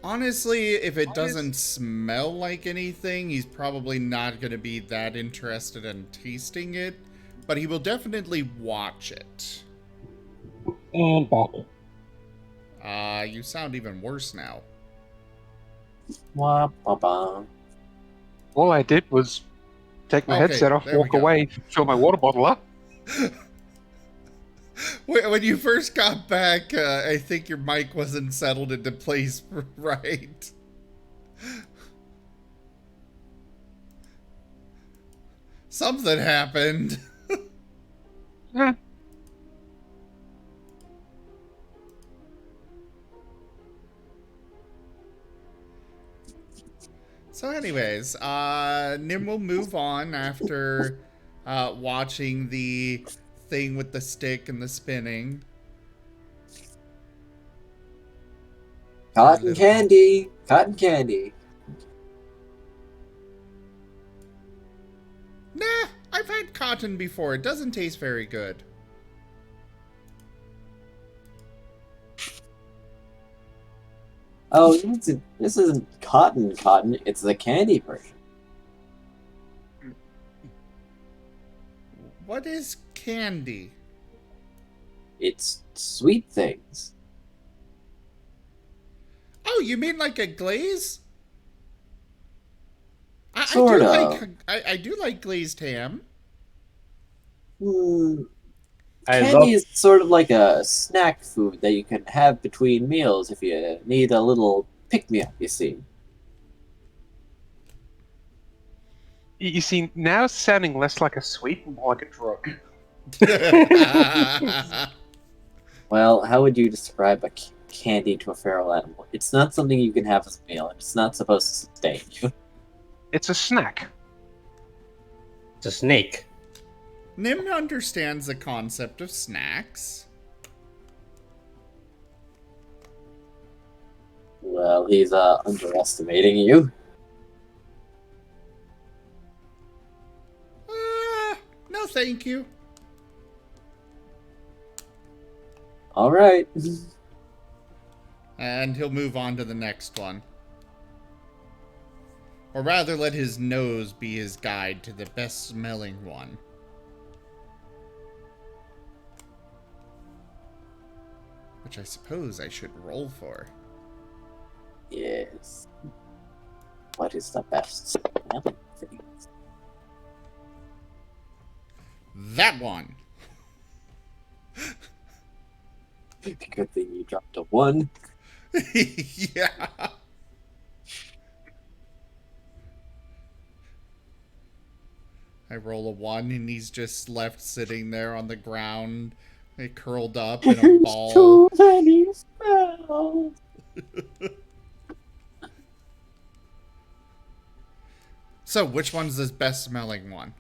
honestly, if it doesn't smell like anything, he's probably not going to be that interested in tasting it. But he will definitely watch it. And back. You sound even worse now. Wah, ba, ba. All I did was take my Okay, headset off, there we walk go. away, fill my water bottle up. When you first got back, I think your mic wasn't settled into place right. Something happened. Eh, So anyways, Nim will move on after watching the thing with the stick and the spinning. Cotton candy! Cotton candy! Nah, I've had cotton before. It doesn't taste very good. Oh, this isn't cotton, it's the candy version. What is candy? It's sweet things. Oh, you mean like a glaze? Sort of. I do like glazed ham. I Candy love is sort of like a snack food that you can have between meals if you need a little pick-me-up, you see. you see, now it's sounding less like a sweet and more like a drug. Well, how would you describe a candy to a feral animal? It's not something you can have as a meal, and it's not supposed to sustain you. It's a snack. it's a snake. Nim understands the concept of snacks. Well, he's underestimating you. No thank you. Alright. And he'll move on to the next one. Or rather, let his nose be his guide to the best smelling one. Which I suppose I should roll for. Yes. What is the best smelling thing? That one! Good thing you dropped a 1. Yeah. I roll a 1 and he's just left sitting there on the ground, curled up in a ball. Too many smells. So, which one's the best smelling one?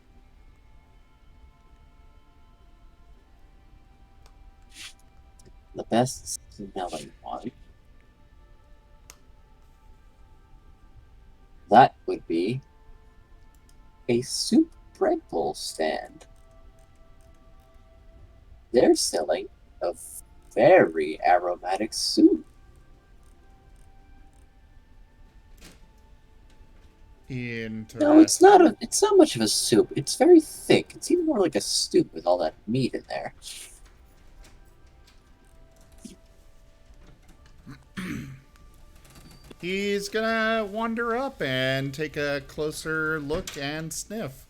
The best smelling one. That would be a soup bread bowl stand. They're selling a very aromatic soup. Interesting. No, it's not. It's not much of a soup. It's very thick. It's even more like a stew with all that meat in there. He's gonna wander up and take a closer look and sniff.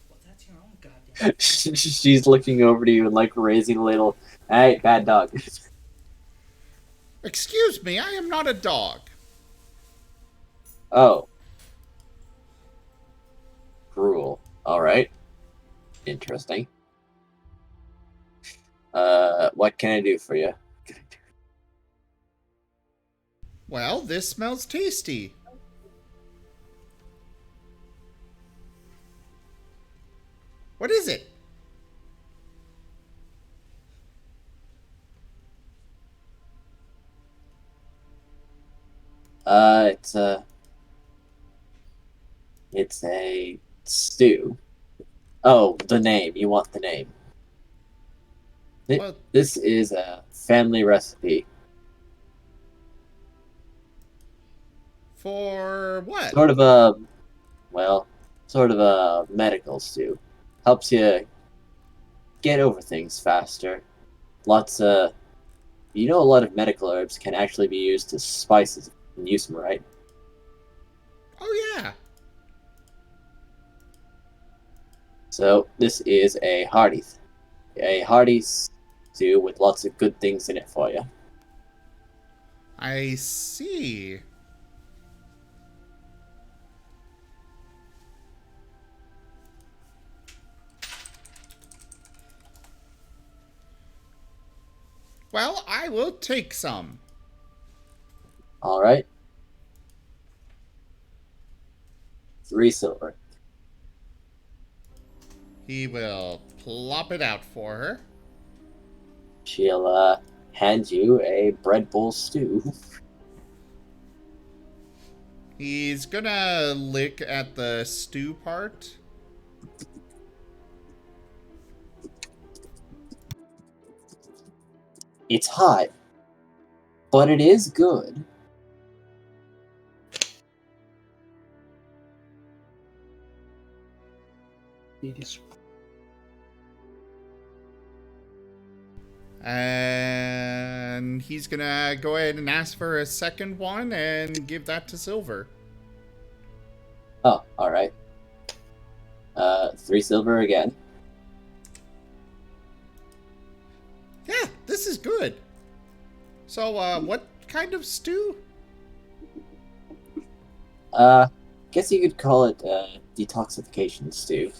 Well, that's your own goddamn. She's looking over to you and like raising a little. Hey, bad dog. Excuse me, I am not a dog. Oh, gruel. All right. Interesting. What can I do for you? Well, this smells tasty. What is it? It's a stew. Oh, the name. You want the name? What? This is a family recipe. For what? Sort of a medical stew. Helps you get over things faster. Lots of, a lot of medical herbs can actually be used as spices. You can use them, right? Oh, yeah. So this is a hearty stew with lots of good things in it for you. I see. Well, I will take some. All right. 3 silver. He will plop it out for her. She'll hand you a bread bowl stew. He's gonna lick at the stew part. It's hot, but it is good. It is. And he's gonna go ahead and ask for a second one and give that to Silver. Oh, all right. 3 silver again. Yeah, this is good. So, what kind of stew? Guess you could call it detoxification stew.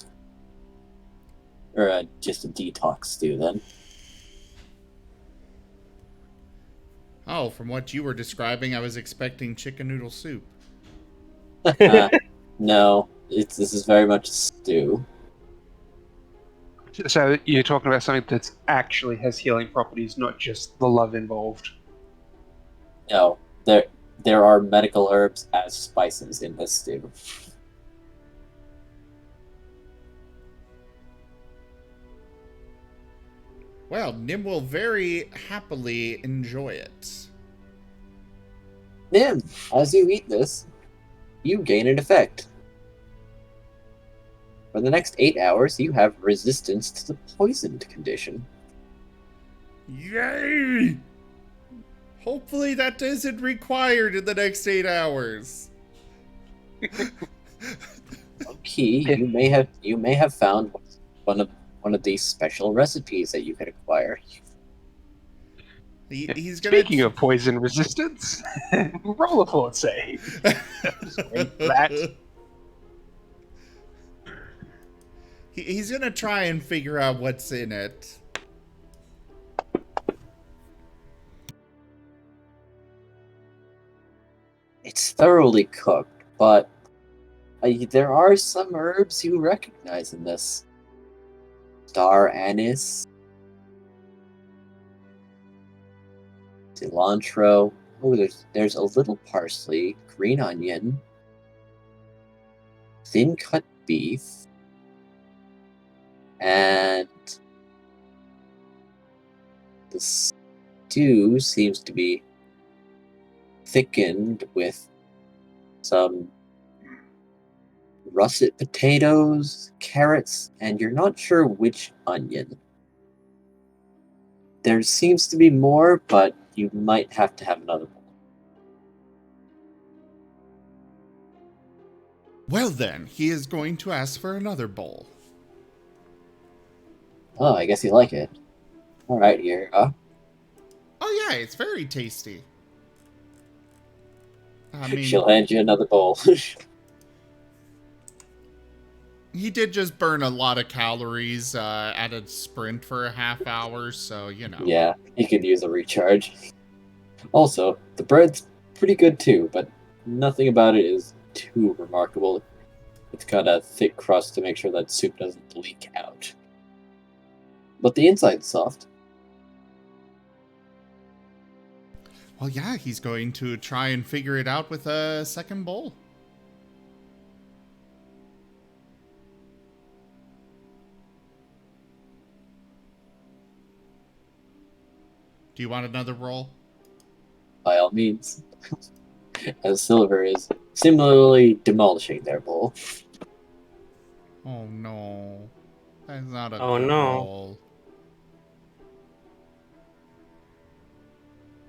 Or just a detox stew, then. Oh, from what you were describing, I was expecting chicken noodle soup. No, this is very much a stew. So you're talking about something that actually has healing properties, not just the love involved. No, there are medical herbs as spices in this stew. Well, Nim will very happily enjoy it. Nim, as you eat this, you gain an effect. For the next 8 hours, you have resistance to the poisoned condition. Yay! Hopefully that isn't required in the next 8 hours. Key, you may have found one of these special recipes that you could acquire. He's gonna. Speaking of poison resistance, roll a fort save. That. He's gonna try and figure out what's in it. It's thoroughly cooked, but there are some herbs you recognize in this. Star anise, cilantro. Oh, there's a little parsley, green onion, thin cut beef, and the stew seems to be thickened with some russet potatoes, carrots, and you're not sure which onion. There seems to be more, but you might have to have another bowl. Well then, he is going to ask for another bowl. Oh, I guess you like it. All right, here. Oh yeah, it's very tasty. I mean, She'll hand you another bowl. he did just burn a lot of calories at a sprint for a half hour, so, you know. Yeah, he could use a recharge. Also, the bread's pretty good too, but nothing about it is too remarkable. It's got a thick crust to make sure that soup doesn't leak out. But the inside's soft. Well, yeah, he's going to try and figure it out with a second bowl. Do you want another roll? By all means. As Silver is similarly demolishing their bowl. Oh no. That's not a Oh, good no. roll.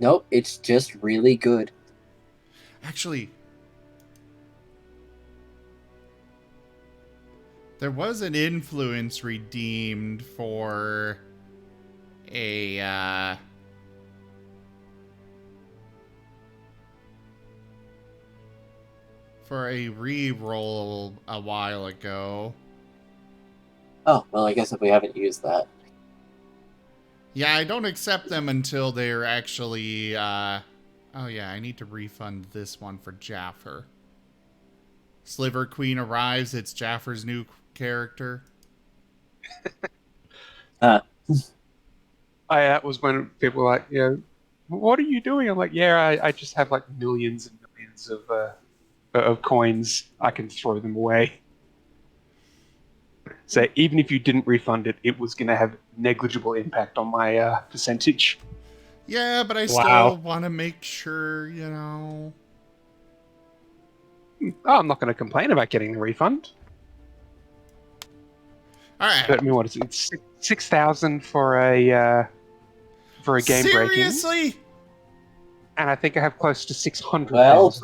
Nope, it's just really good. Actually, there was an influence redeemed for a re-roll a while ago. Oh, well, I guess if we haven't used that. Yeah, I don't accept them until they're actually, oh yeah, I need to refund this one for Jaffer. Sliver Queen arrives, it's Jaffer's new character. That was when people were like, what are you doing? I'm like, I just have like millions and millions of coins. I can throw them away. So even if you didn't refund it, it was going to have negligible impact on my percentage. Yeah, but I Wow. still want to make sure, you know. Oh, I'm not going to complain about getting the refund. Alright. But I mean, what is it? It's 6,000 for a game breaking, Seriously? and I think I have close to 600. Well,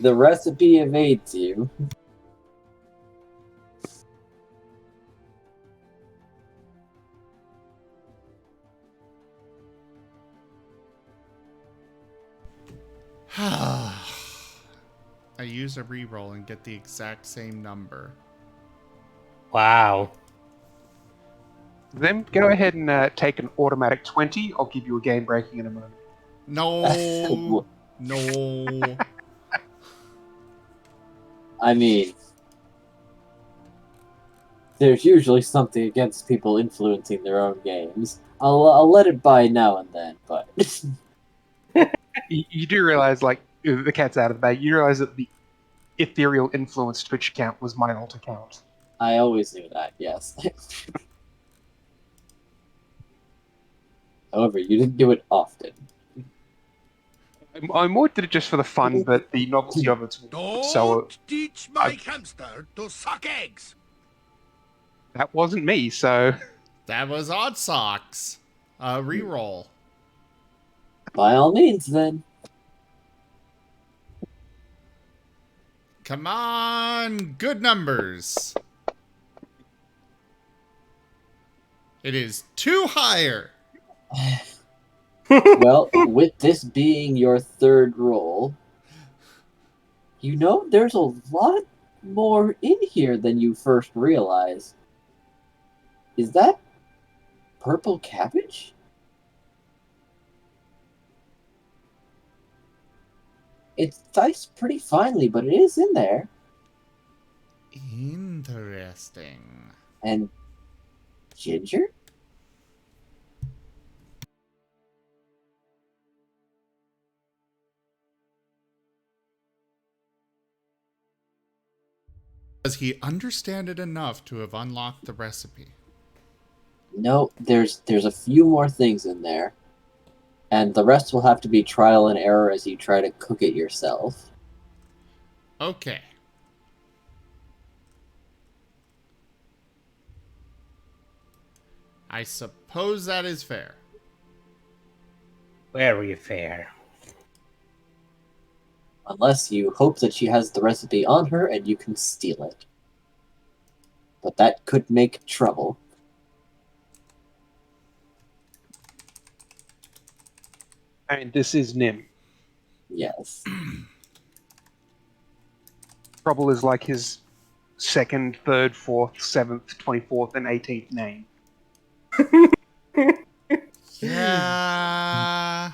the recipe evades you. I use a reroll and get the exact same number. Wow. Then go ahead and take an automatic 20. I'll give you a game breaking in a moment. No. No. I mean, there's usually something against people influencing their own games. I'll let it by now and then, but You do realize, like, the cat's out of the bag. You realize that the ethereal influence Twitch account was my alt account. I always knew that, yes. However, you didn't do it often. I more did it just for the fun, but the novelty of it. So teach my hamster to suck eggs. that wasn't me. So That was Odd Socks. Reroll. By all means, then. Come on. Good numbers. It is 2 higher. Well, with this being your third roll, you know there's a lot more in here than you first realized. Is that purple cabbage? It's diced pretty finely, but it is in there. Interesting. And ginger? Does he understand it enough to have unlocked the recipe? No, there's a few more things in there. and the rest will have to be trial and error as you try to cook it yourself. Okay. I suppose that is fair. Very fair. Unless you hope that she has the recipe on her and you can steal it. But that could make trouble. I mean, this is Nim. Yes. Trouble is like his second, third, fourth, 7th, 24th, and 18th name. Yeah.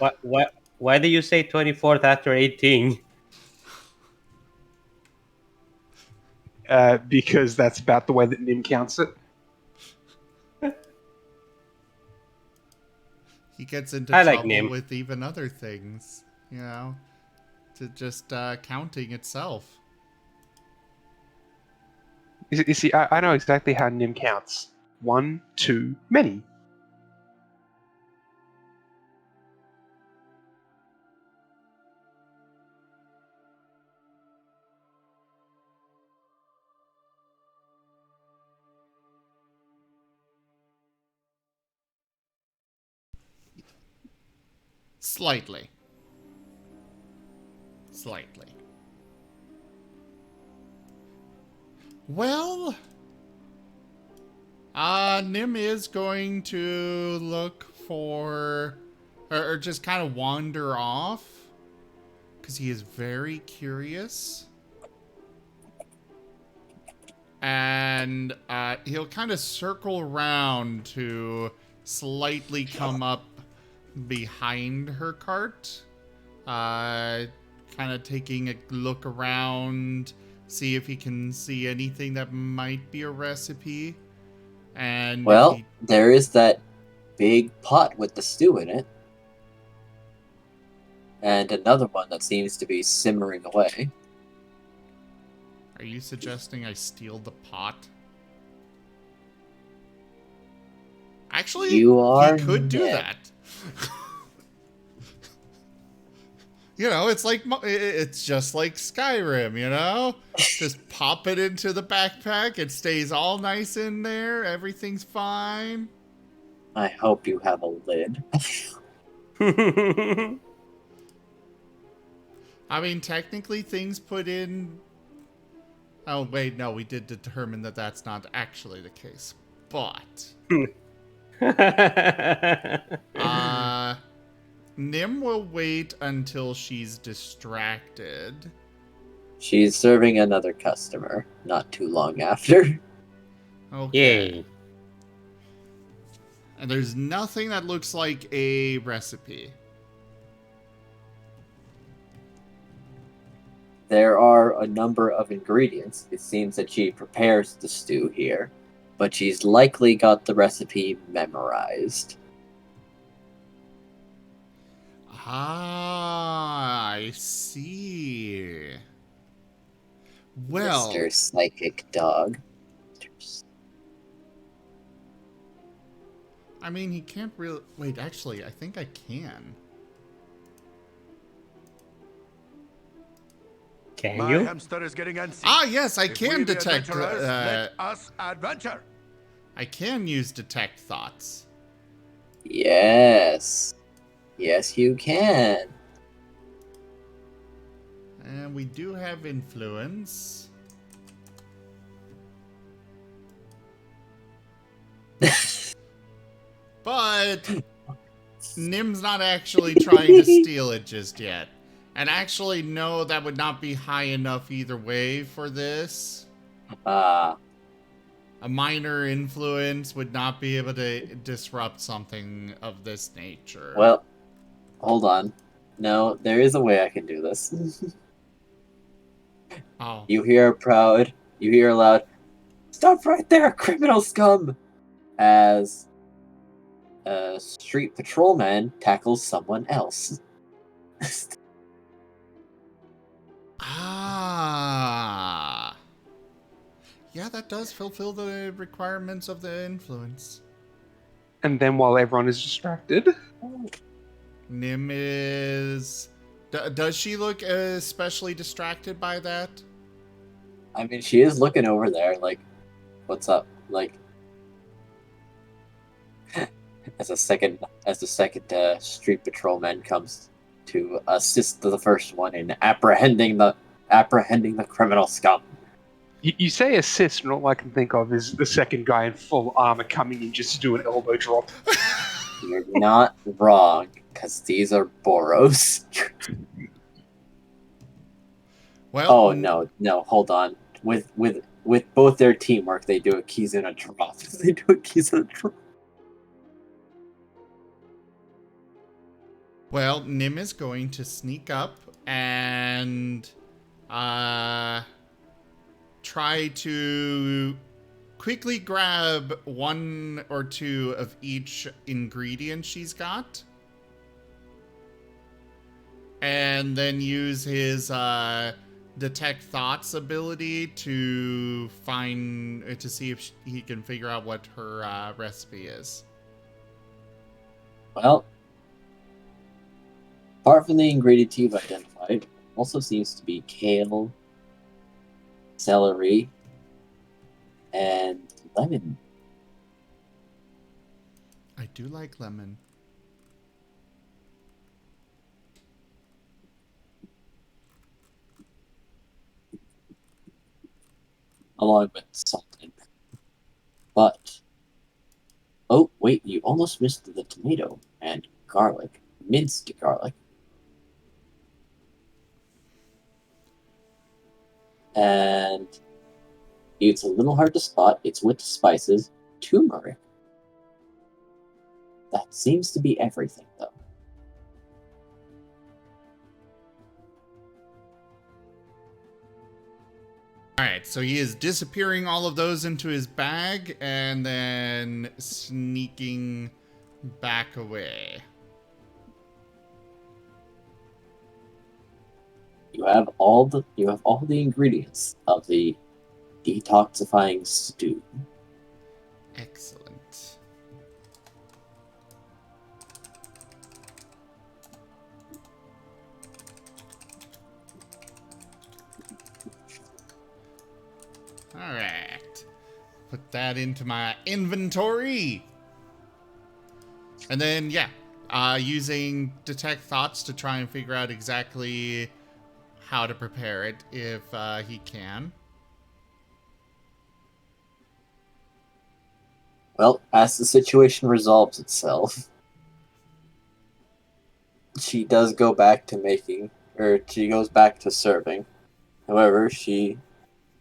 Why do you say 24th after 18? Because that's about the way that Nim counts it. He gets into I like trouble Nim. with even other things, you know, to just counting itself. You see, I know exactly how Nim counts. 1, 2, many. Slightly. Slightly. Well, Nim is going to look for, or just kind of wander off, because he is very curious. And he'll kind of circle around to slightly come up behind her cart. Kind of taking a look around, see if he can see anything that might be a recipe. And Well, there is that big pot with the stew in it. And another one that seems to be simmering away. Are you suggesting I steal the pot? Actually, You are he could do next. that. You know, it's just like Skyrim, you know? Just pop it into the backpack, it stays all nice in there, everything's fine. I hope you have a lid. I mean, technically things put in... Oh, wait, no, we did determine that that's not actually the case. But... Nim will wait until she's distracted. She's serving another customer not too long after. Okay. Yay. And there's nothing that looks like a recipe. There are a number of ingredients. It seems that she prepares the stew here, but she's likely got the recipe memorized. Ah, I see. Well, Mr. Psychic Dog. I mean, he can't really... Wait, actually, I think I can. Can My you? hamster is getting antsy. Ah, yes, I If can we the detect... adventurers, let us adventure. I can use detect thoughts. Yes. Yes, you can. And we do have influence. But Nim's not actually trying to steal it just yet. And actually, no, that would not be high enough either way for this. Ah, A minor influence would not be able to disrupt something of this nature. well, hold on. No, there is a way I can do this. Oh. You hear loud, "Stop right there, criminal scum!" As a street patrolman tackles someone else. Ah. Yeah, that does fulfill the requirements of the influence. And then while everyone is distracted, Nim is... does she look especially distracted by that? I mean, she is looking over there, like, what's up? Like, as the second street patrolman comes to assist the first one in apprehending the criminal scum. You say assist, and all I can think of is the second guy in full armor coming in just to do an elbow drop. You're not wrong, because these are Boros. Well, Oh no, hold on. With both their teamwork, they do a keys in a drop. They do a keys in a drop. Well, Nim is going to sneak up and try to quickly grab one or two of each ingredient she's got. And then use his detect thoughts ability to see if he can figure out what her recipe is. Well, apart from the ingredient you've identified, also seems to be kale, celery, and lemon. I do like lemon. Along with salt and pepper. But, oh wait, you almost missed the tomato and garlic, minced garlic. And it's a little hard to spot. It's with spices, turmeric. That seems to be everything, though. Alright, so he is disappearing all of those into his bag and then sneaking back away. You have all the ingredients of the detoxifying stew. Excellent. Alright. Put that into my inventory. And then, yeah, using detect thoughts to try and figure out exactly how to prepare it if he can. Well, as the situation resolves itself, she does go back to she goes back to serving. However, she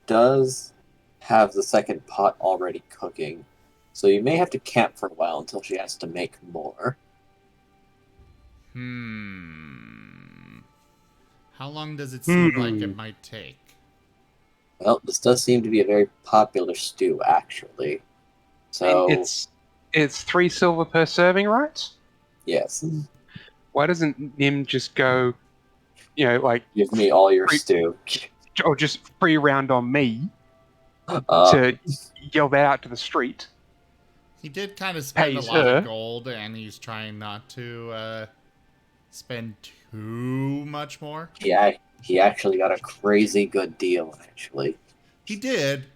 does have the second pot already cooking, so you may have to camp for a while until she has to make more. How long does it seem like it might take? Well, this does seem to be a very popular stew, actually. So, It's 3 silver per serving, right? yes. Why doesn't Nim just go, like, Give me all your Free- stew. or just free round on me Uh, to yell that out to the street? He did kind of spend Pays a lot her. of gold, and he's trying not to spend too much more. yeah, he actually got a crazy good deal, actually. He did.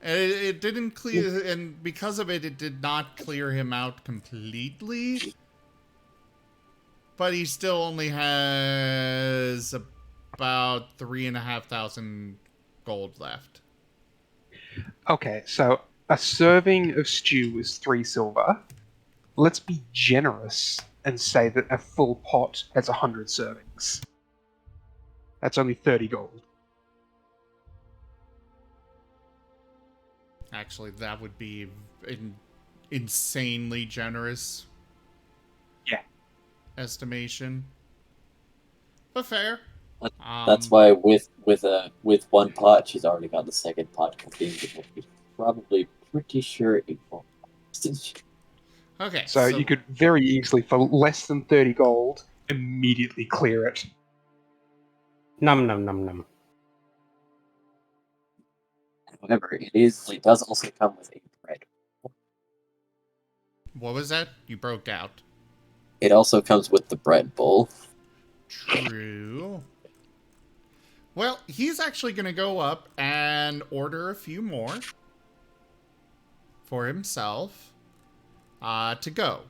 And it didn't clear, and because of it, it did not clear him out completely. But he still only has about 3,500 gold left. Okay, so a serving of stew is 3 silver. Let's be generous and say that a full pot has 100 servings. That's only 30 gold. Actually, that would be insanely generous. Yeah. Estimation. But fair. That's why with one pot, she's already got the second pot cooking. Because she's probably pretty sure it won't. Okay. So you could very easily, for less than 30 gold, immediately clear it. Num num num num. However, it does also come with a bread. What was that? You broke out. It also comes with the bread bowl. True. Well, he's actually going to go up and order a few more for himself to go.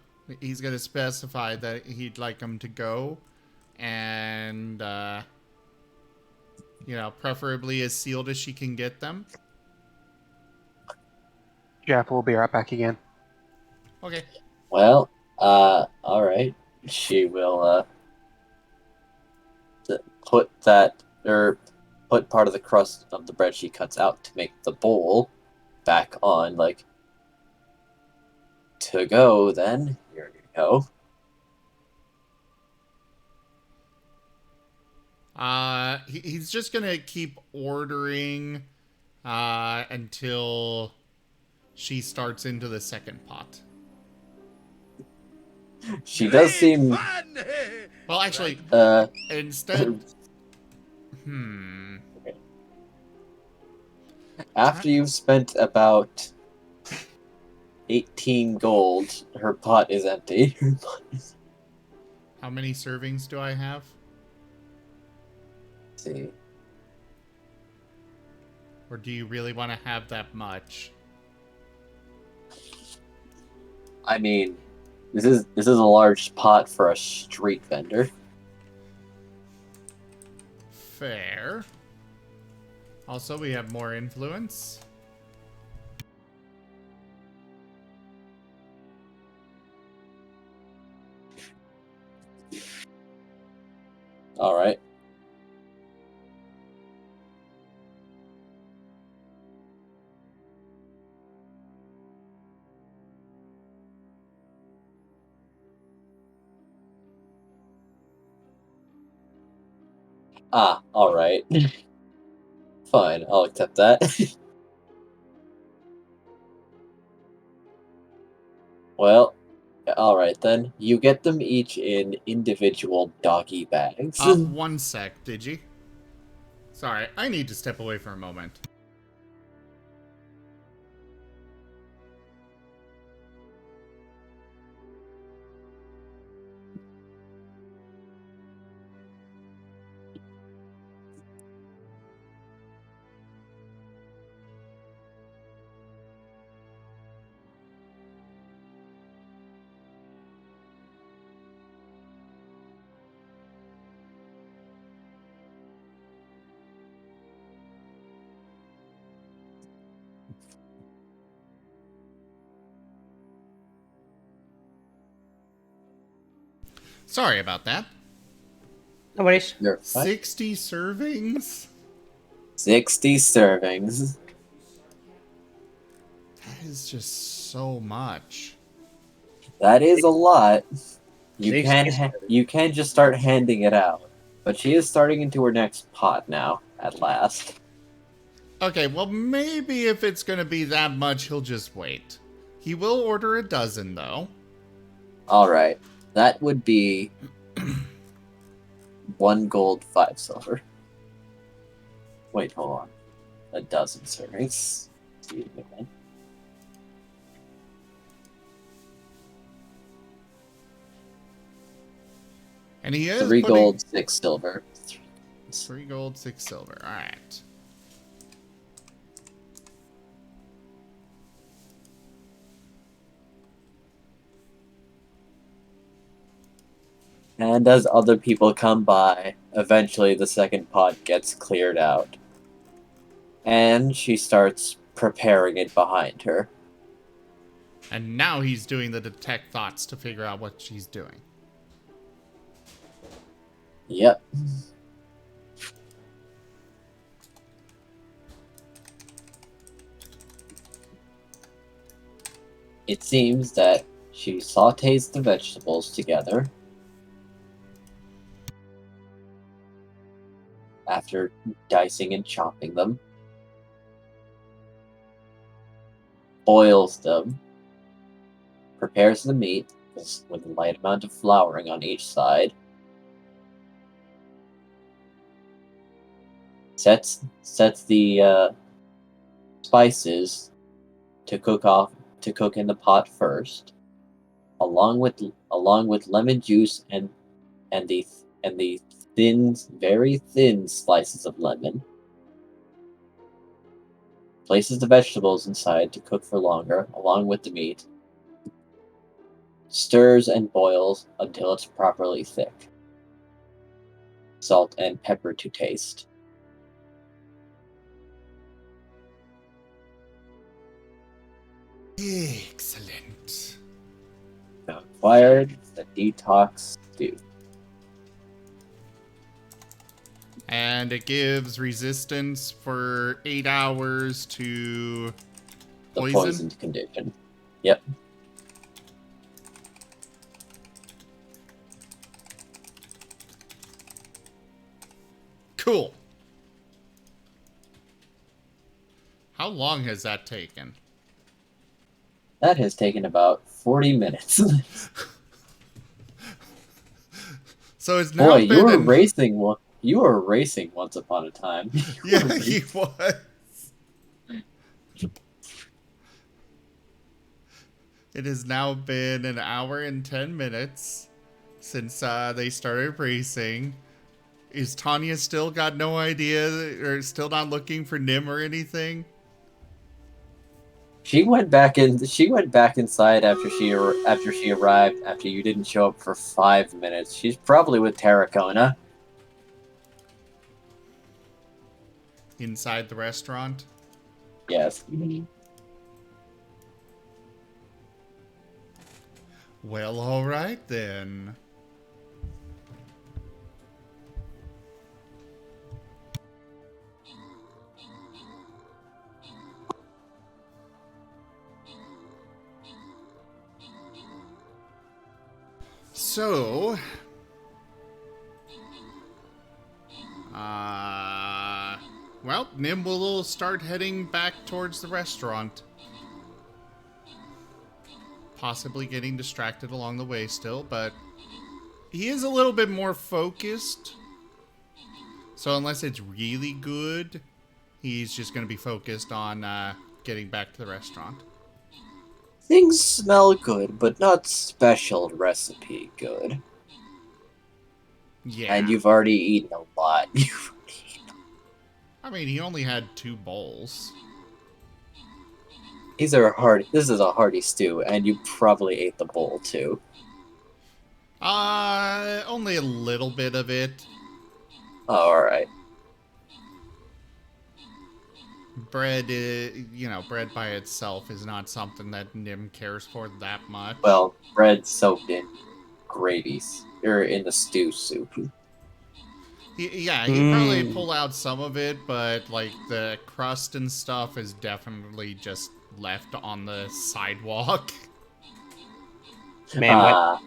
He's going to specify that he'd like them to go and, preferably as sealed as she can get them. Jeff will be right back again. Okay. Well, alright. She will, put part of the crust of the bread she cuts out to make the bowl back on, like, to go then. Here you go. He's just going to keep ordering until she starts into the second pot. She does seem, Well, actually, instead... after you've spent about 18 gold, her pot is empty. How many servings do I have? Let's see. Or do you really want to have that much? I mean, this is a large pot for a street vendor. Fair. Also, we have more influence. Alright. Alright. Fine, I'll accept that. Well, alright then. You get them each in individual doggy bags. 1 sec, Digi. Sorry, I need to step away for a moment. Sorry about that. No worries. You're fine. 60 servings? 60 servings. That is just so much. That is a lot. You 60 can just start handing it out. But she is starting into her next pot now, at last. Okay, well, maybe if it's going to be that much, he'll just wait. He will order a dozen, though. Alright. That would be 1 gold, 5 silver. Wait, hold on. A dozen servings. See it again. And he is 3 putting... gold, 6 silver. 3 gold, 6 silver. All right. And as other people come by, eventually the second pot gets cleared out. And she starts preparing it behind her. And now he's doing the detect thoughts to figure out what she's doing. Yep. It seems that she sautés the vegetables together. After dicing and chopping them. Boils them. Prepares the meat with a light amount of flouring on each side. Sets the spices to cook in the pot first. along with lemon juice and the thin, very thin slices of lemon. Places the vegetables inside to cook for longer, along with the meat. Stirs and boils until it's properly thick. Salt and pepper to taste. Excellent. Acquired the detox stew. And it gives resistance for 8 hours to The poison. poisoned condition. Yep. Cool. How long has that taken? That has taken about 40 minutes. So it's now Boy, you were been racing. You were racing once upon a time. Yeah, he was. It has now been an hour and 10 minutes since they started racing. Is Tanya still got no idea or still not looking for Nim or anything? She went back in. She went back inside after she arrived. After you didn't show up for 5 minutes, she's probably with Terracona. Inside the restaurant? Yes. Well, alright then. So, well, Nim will start heading back towards the restaurant. Possibly getting distracted along the way still, but he is a little bit more focused. So unless it's really good, he's just going to be focused on getting back to the restaurant. Things smell good, but not special recipe good. Yeah. And you've already eaten a lot. I mean, he only had 2 bowls. These are hard. This is a hearty stew, and you probably ate the bowl too. Only a little bit of it. All right. Bread, bread by itself is not something that Nim cares for that much. Well, bread soaked in gravies, or in the stew soup. He'd probably pull out some of it, but like the crust and stuff is definitely just left on the sidewalk. Man,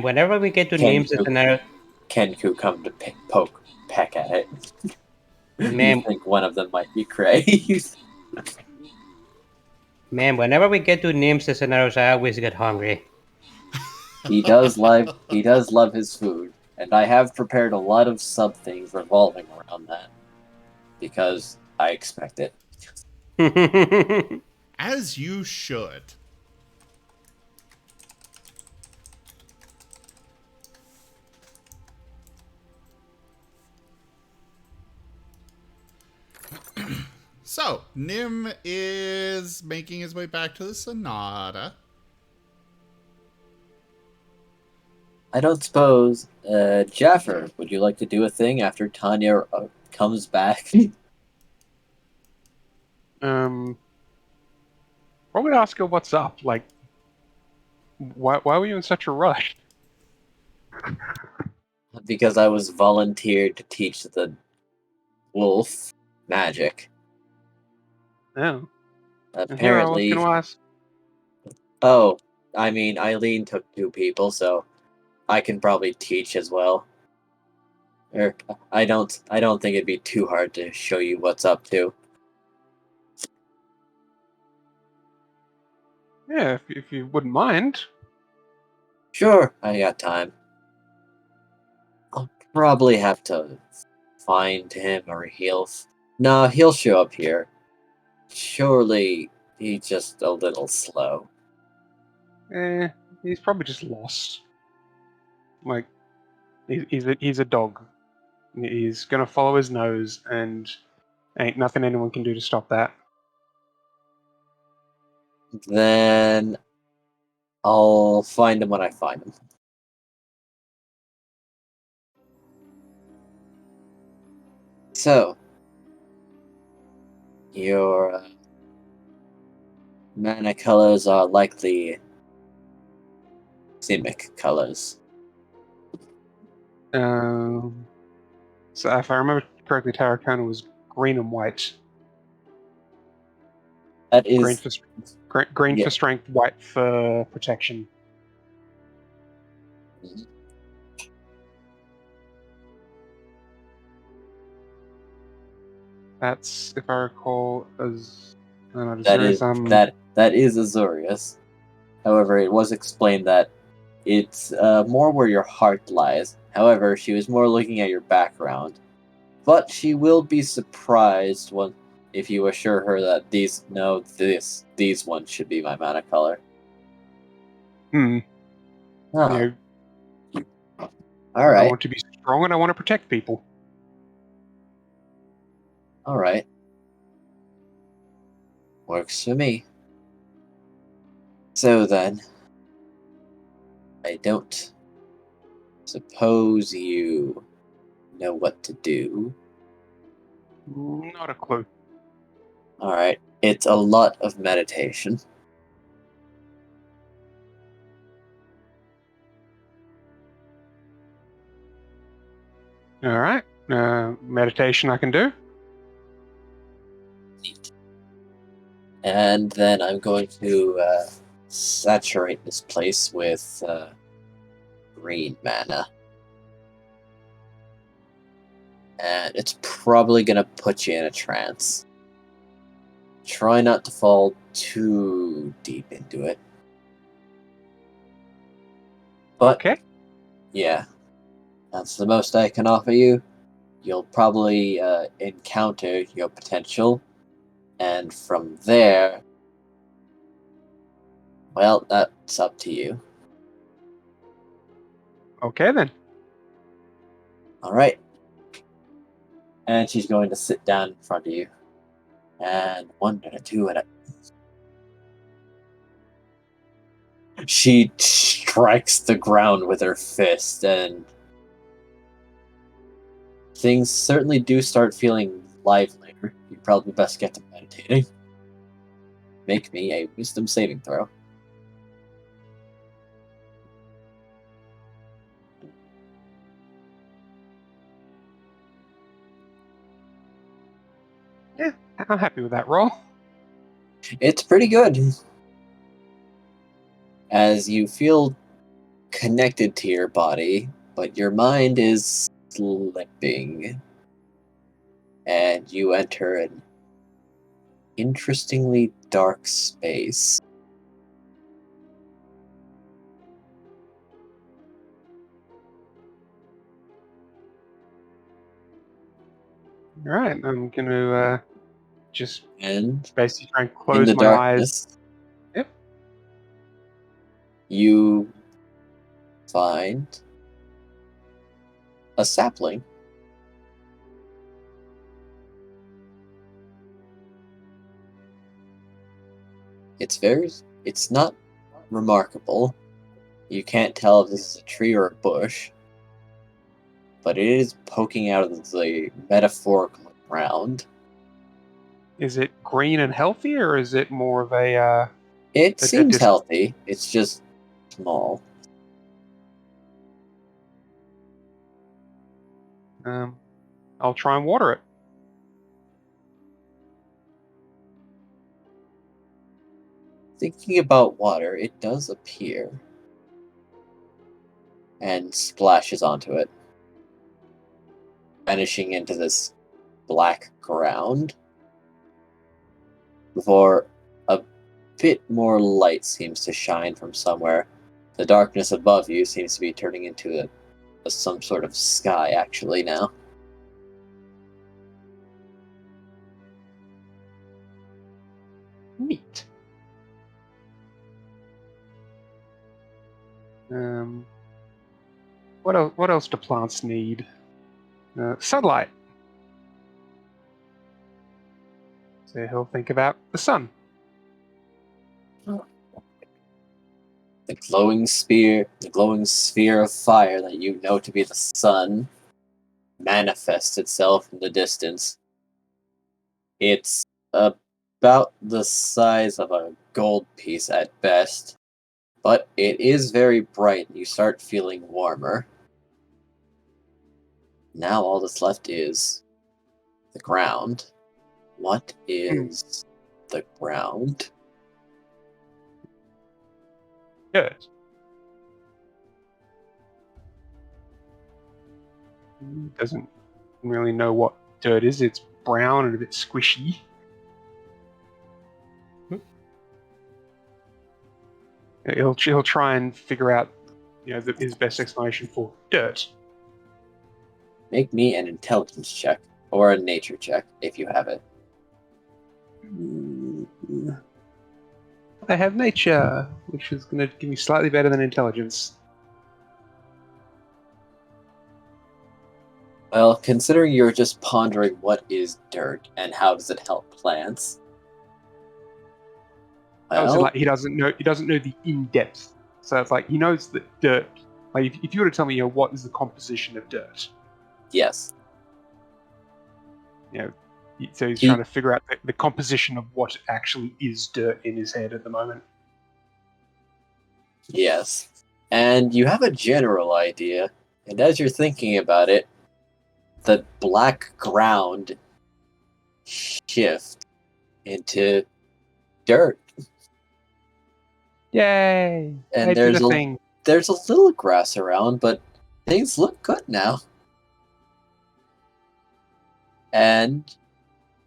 whenever we get to names and scenarios, Kenku come to peck at it. Man. You think one of them might be Krei. man, whenever we get to names and scenarios, I always get hungry. He does love his food, and I have prepared a lot of sub things revolving around that because I expect it. As you should. So, Nim is making his way back to the Sonata. I don't suppose, Jaffer, would you like to do a thing after Tanya comes back? Probably ask her what's up. Like, why were you in such a rush? Because I was volunteered to teach the wolf magic. Oh. And here I was Apparently, going to ask. oh, I mean, Eileen took 2 people, so I can probably teach as well. Or I don't think it'd be too hard to show you what's up to. Yeah, if you wouldn't mind. Sure, I got time. I'll probably have to find him, or he'll show up here. Surely he's just a little slow. He's probably just lost. Like, he's a dog. He's gonna follow his nose, and ain't nothing anyone can do to stop that. Then I'll find him when I find him. So, your mana colors are likely Simic colors. So if I remember correctly, Terracona was green and white. That Green is, for green yeah. for strength, white for protection. That's, if I recall, as that is Azorius. However, it was explained that it's more where your heart lies. However, she was more looking at your background. But she will be surprised if you assure her that these ones should be my mana color. You Huh. know, I Alright. want to be strong and I want to protect people. Alright. Works for me. So then, I don't suppose you know what to do. Not a clue. Alright. It's a lot of meditation. All right. Meditation I can do. And then I'm going to saturate this place with green mana. And it's probably going to put you in a trance. Try not to fall too deep into it. But, Okay. yeah, that's the most I can offer you. You'll probably encounter your potential. And from there, well, that's up to you. Okay then. Alright. And she's going to sit down in front of you. And 1 and a 2 and a... She strikes the ground with her fist, and things certainly do start feeling livelier. You probably best get to meditating. Make me a wisdom saving throw. Yeah, I'm happy with that roll. It's pretty good. As you feel connected to your body, but your mind is slipping. And you enter an interestingly dark space. All right. I'm gonna just And basically try and in close the my eyes. darkness, Yep. you find a sapling. It's not remarkable. You can't tell if this is a tree or a bush, but it is poking out of the metaphorical ground. Is it green and healthy, or is it more of a It a seems healthy, it's just small. I'll try and water it. Thinking about water, it does appear and splashes onto it, vanishing into this black ground before a bit more light seems to shine from somewhere. The darkness above you seems to be turning into some sort of sky, actually, now. Neat. What else? What else do plants need? Sunlight. So he'll think about the sun. The glowing sphere of fire that you know to be the sun, manifests itself in the distance. It's about the size of a gold piece at best, but it is very bright. You start feeling warmer. Now all that's left is the ground. What is the ground? Dirt. He doesn't really know what dirt is. It's brown and a bit squishy. He'll try and figure out, his best explanation for dirt. Make me an intelligence check or a nature check if you have it. I have nature, which is going to give me slightly better than intelligence. Well, considering you're just pondering what is dirt and how does it help plants, well, He doesn't know. He doesn't know the in depth. So it's like he knows that dirt. Like if you were to tell me, what is the composition of dirt? yes. So he's trying to figure out the composition of what actually is dirt in his head at the moment. Yes. And you have a general idea, and as you're thinking about it, the black ground shift into dirt. Yay! And I did a thing. there's a little grass around, but things look good now. And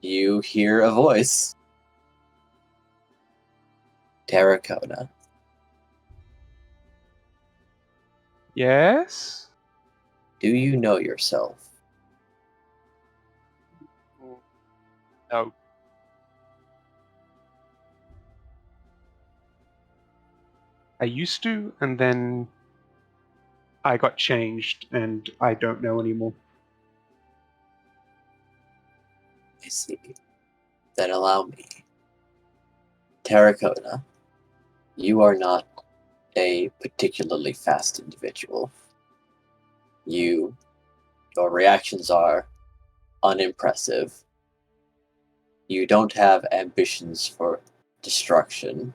you hear a voice. Terracotta. Yes. Do you know yourself? No. I used to, and then I got changed, and I don't know anymore. I see. Then allow me. Terracotta, you are not a particularly fast individual. Your reactions are unimpressive. You don't have ambitions for destruction,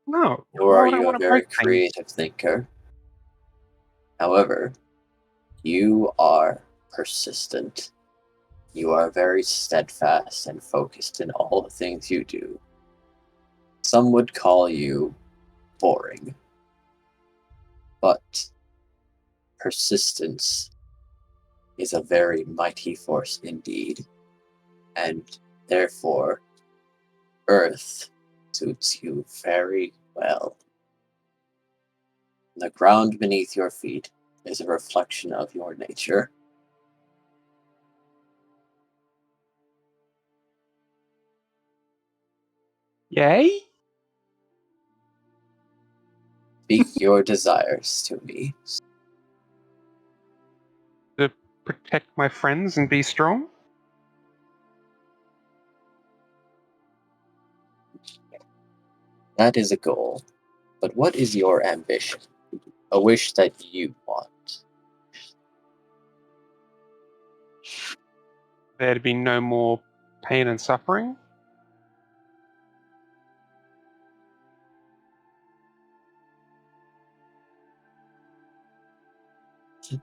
No. nor Why are would I you want a to very break things? creative thinker. However, you are persistent. You are very steadfast and focused in all the things you do. Some would call you boring. But persistence is a very mighty force indeed, and therefore Earth suits you very well. The ground beneath your feet is a reflection of your nature. Yay? Speak your desires to me. To protect my friends and be strong? That is a goal. But what is your ambition? A wish that you want? There to be no more pain and suffering?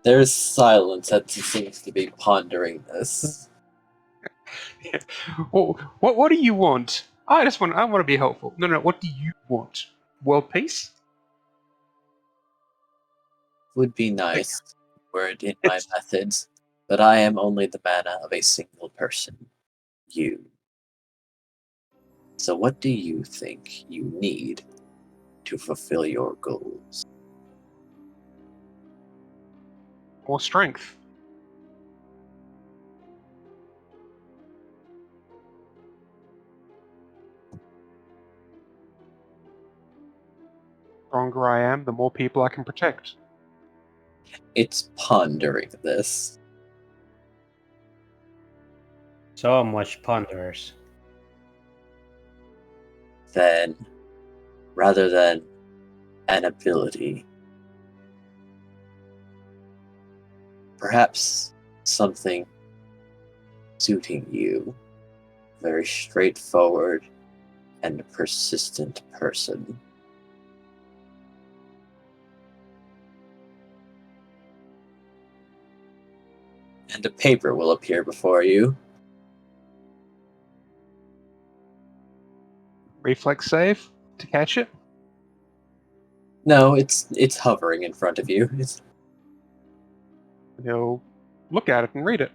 There's silence as he seems to be pondering this. What do you want? I want to be helpful. No, what do you want? World peace? Would be nice were it in my It's methods, but I am only the mana of a single person. You. So what do you think you need to fulfill your goals? more strength. stronger I am, the more people I can protect. It's pondering this. So much ponders. Then, rather than an ability, perhaps something suiting you, very straightforward and persistent person. And a paper will appear before you. Reflex save to catch it. No, it's hovering in front of you. It's He'll look at it and read it.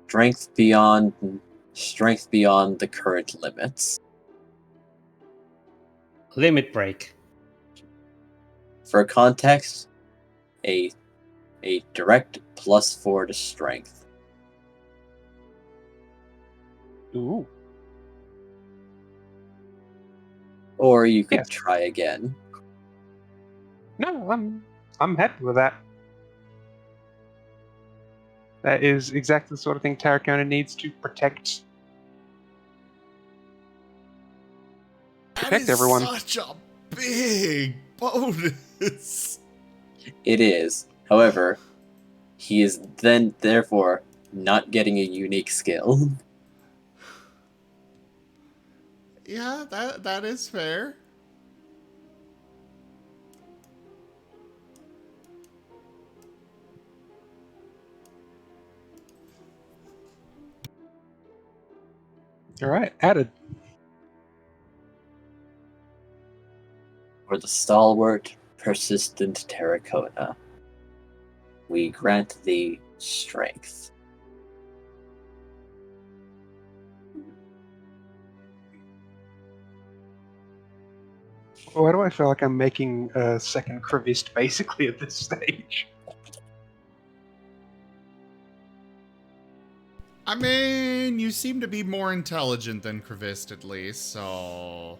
strength beyond the current limits. Limit break. For context, a direct +4 to strength. Ooh. Or you could Yes. try again. No, I'm happy with that. That is exactly the sort of thing Tarracona needs to protect That is everyone. such a big bonus. It is. However, he is then therefore not getting a unique skill. Yeah, that is fair. All right, added. For the stalwart, persistent Terracona, we grant thee strength. Why do I feel like I'm making a second Crevist basically at this stage? I mean, you seem to be more intelligent than Krevist, at least, so...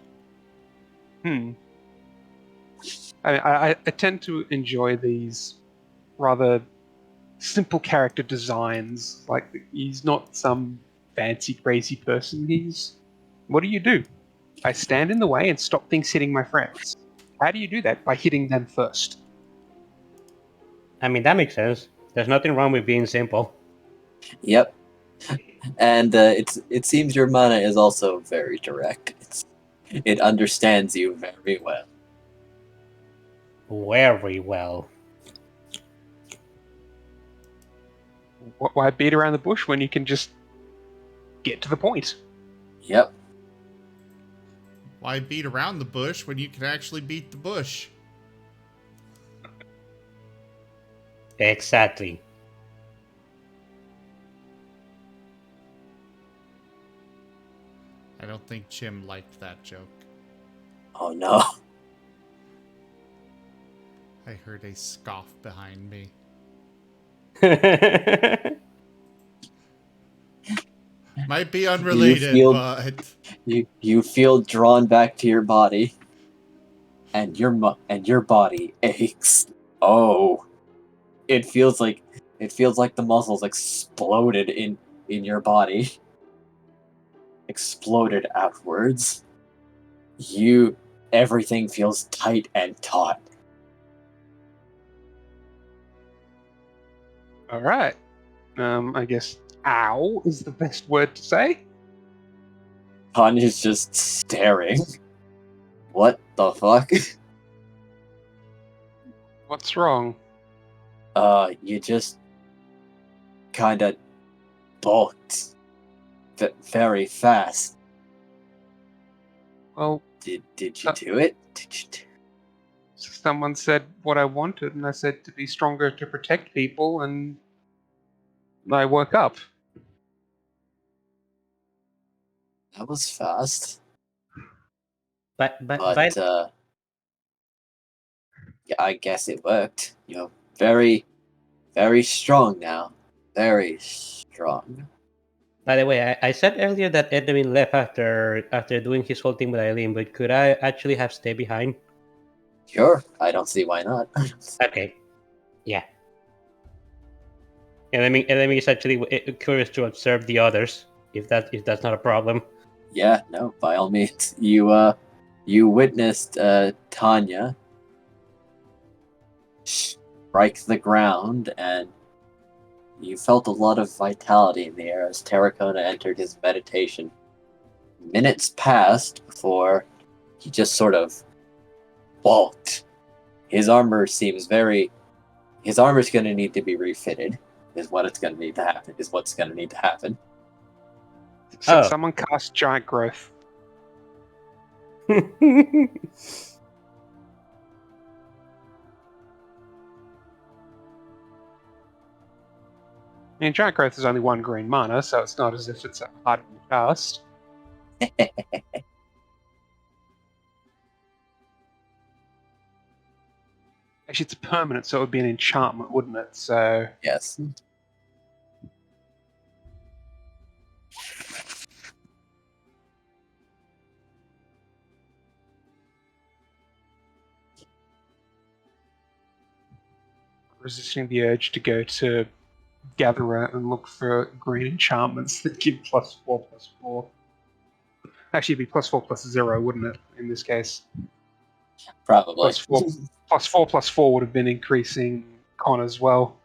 I I tend to enjoy these rather simple character designs. Like, he's not some fancy, crazy person. He's... What do? I stand in the way and stop things hitting my friends. How do you do that? By hitting them first. I mean, that makes sense. There's nothing wrong with being simple. Yep. And it seems your mana is also very direct. It understands you very well. Very well. Why beat around the bush when you can just get to the point? Yep. Why beat around the bush when you can actually beat the bush? Exactly. I don't think Jim liked that joke. Oh no. I heard a scoff behind me. Might be unrelated, but... You feel drawn back to your body, and your body aches. Oh, it feels like the muscles exploded in your body, exploded outwards. Everything feels tight and taut. All right. I guess ow is the best word to say. Tanya's just staring. What the fuck? What's wrong? You just kinda bulked very fast. Well, Did you do it? someone said what I wanted, and I said to be stronger to protect people, and I woke up. That was fast. but But yeah, I guess it worked. Very, very strong now. Very strong. By the way, I said earlier that Edwin left after doing his whole thing with Eileen, but could I actually have stayed behind? Sure, I don't see why not. Okay, yeah. And let me is actually curious to observe the others, if that's not a problem. Yeah, no, by all means. You witnessed Tanya strike the ground, and you felt a lot of vitality in the air as Terracona entered his meditation. Minutes passed before he just sort of balked. His armor seems very. His armor's going to need to be refitted. Is what it's going to need to happen. Is what's going to need to happen. Oh. Someone cast Giant Growth. I mean, Giant Growth is only 1 green mana, so it's not as if it's a hard to cast. Actually, it's permanent, so it would be an enchantment, wouldn't it? So Yes. resisting the urge to go to Gatherer and look for green enchantments that give +4/+4. Actually, it'd be +4/+0, wouldn't it? In this case, Probably. +4/+4 would have been increasing con as well.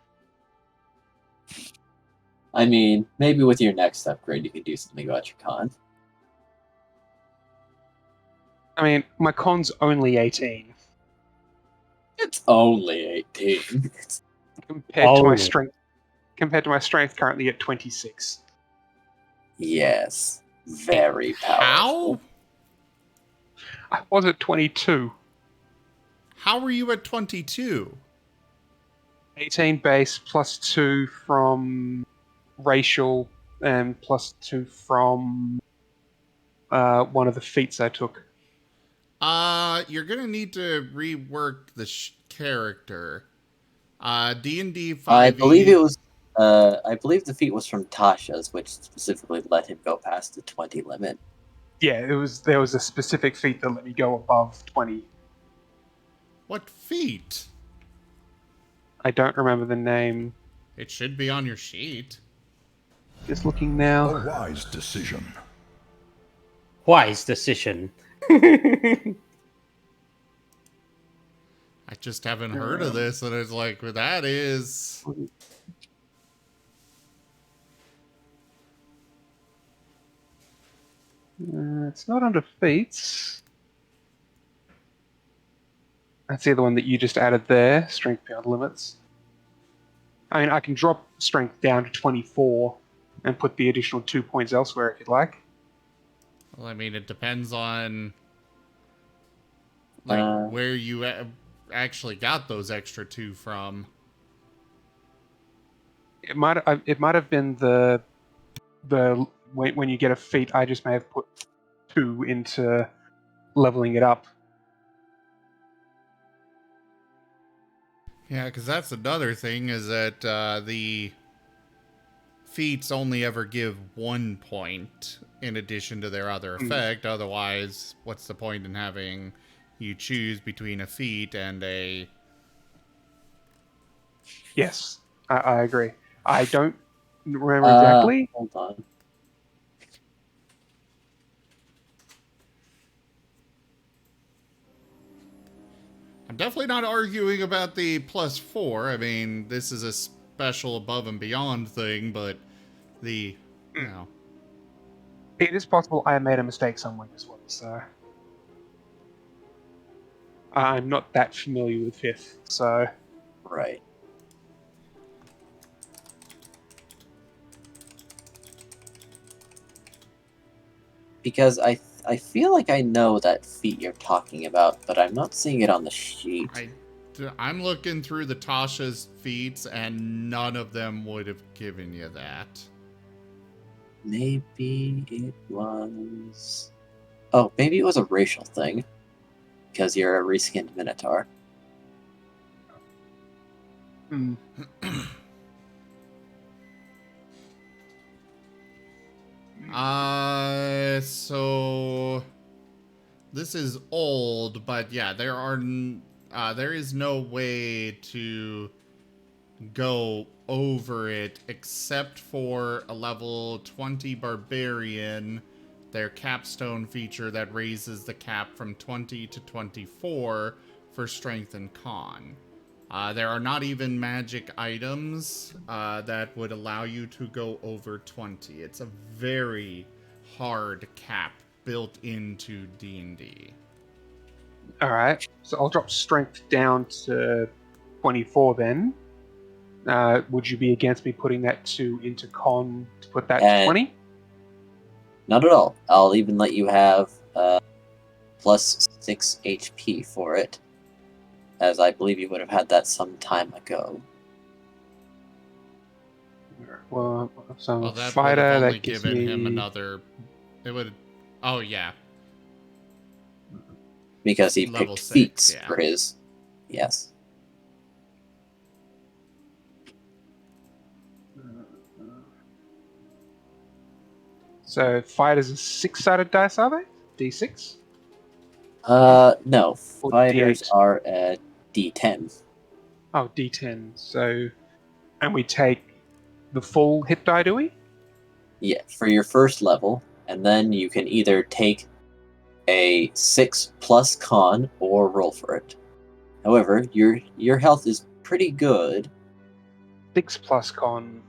I mean, maybe with your next upgrade, you could do something about your con. I mean, my con's only 18 It's only 18. compared to my Only. strength. Compared to my strength currently at 26. Yes. Very powerful. How? I was at 22. How were you at 22? 18 base +2 from racial and +2 from one of the feats I took. You're gonna need to rework the character. D&D 5e. I believe it was. I believe the feat was from Tasha's, which specifically let him go past the 20 limit. Yeah, there was a specific feat that let me go above 20. What feat? I don't remember the name. It should be on your sheet. Just looking now. A wise decision. Wise decision. I just haven't heard of this, and it's like, well, that is... It's not under feats. That's the other one that you just added there, strength beyond limits. I mean, I can drop strength down to 24 and put the additional 2 points elsewhere if you'd like. Well, I mean, it depends on like where you actually got those extra 2 from. It might have been the when you get a feat, I just may have put 2 into leveling it up. Yeah, because that's another thing, is that the feats only ever give 1 point in addition to their other effect. Otherwise, what's the point in having you choose between a feat and a... Yes, I agree. I don't remember exactly. Hold on. I'm definitely not arguing about the +4. I mean, this is a special above and beyond thing, but the, you know... It is possible I made a mistake somewhere as well, so... I'm not that familiar with 5th, so... Right. Because I feel like I know that feat you're talking about, but I'm not seeing it on the sheet. I'm looking through the Tasha's feats, and none of them would have given you that. Maybe it was... Oh, maybe it was a racial thing. Because you're a reskinned Minotaur. So this is old, but yeah, there is no way to go over it except for a level 20 barbarian, their capstone feature that raises the cap from 20 to 24 for strength and con. There are not even magic items that would allow you to go over 20. It's a very hard cap built into D&D. Alright, so I'll drop strength down to 24 then. Would you be against me putting that into con to put that to 20? Not at all. I'll even let you have plus 6 HP for it, as I believe you would have had that some time ago. Well, so Well, that would fighter, have only that gives given me... him another... It would... Oh, yeah. Because he Level picked 6, feats yeah. for his... Yes. So fighters are 6-sided dice, are they? D6? No. Or Fighters D8? are at D10. Oh, D10. So, and we take the full hit die, do we? Yeah, for your first level, and then you can either take a 6 plus con or roll for it. However, your health is pretty good. 6 plus con,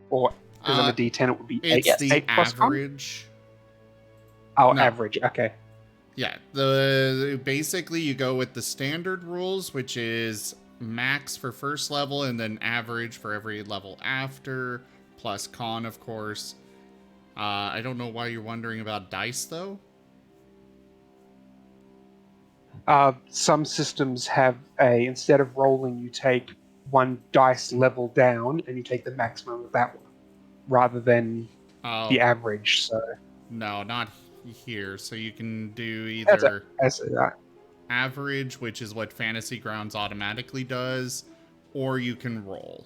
or because I'm a D10, it would be 8, It's Yes. the 8 plus con? average. Oh, No. average, okay. Yeah, basically you go with the standard rules, which is max for first level and then average for every level after, plus con, of course. I don't know why you're wondering about dice, though. Some systems have instead of rolling, you take one dice level down and you take the maximum of that one, rather than Oh, the average. So no, not here. So you can do that's either that. average, which is what Fantasy Grounds automatically does, or you can roll.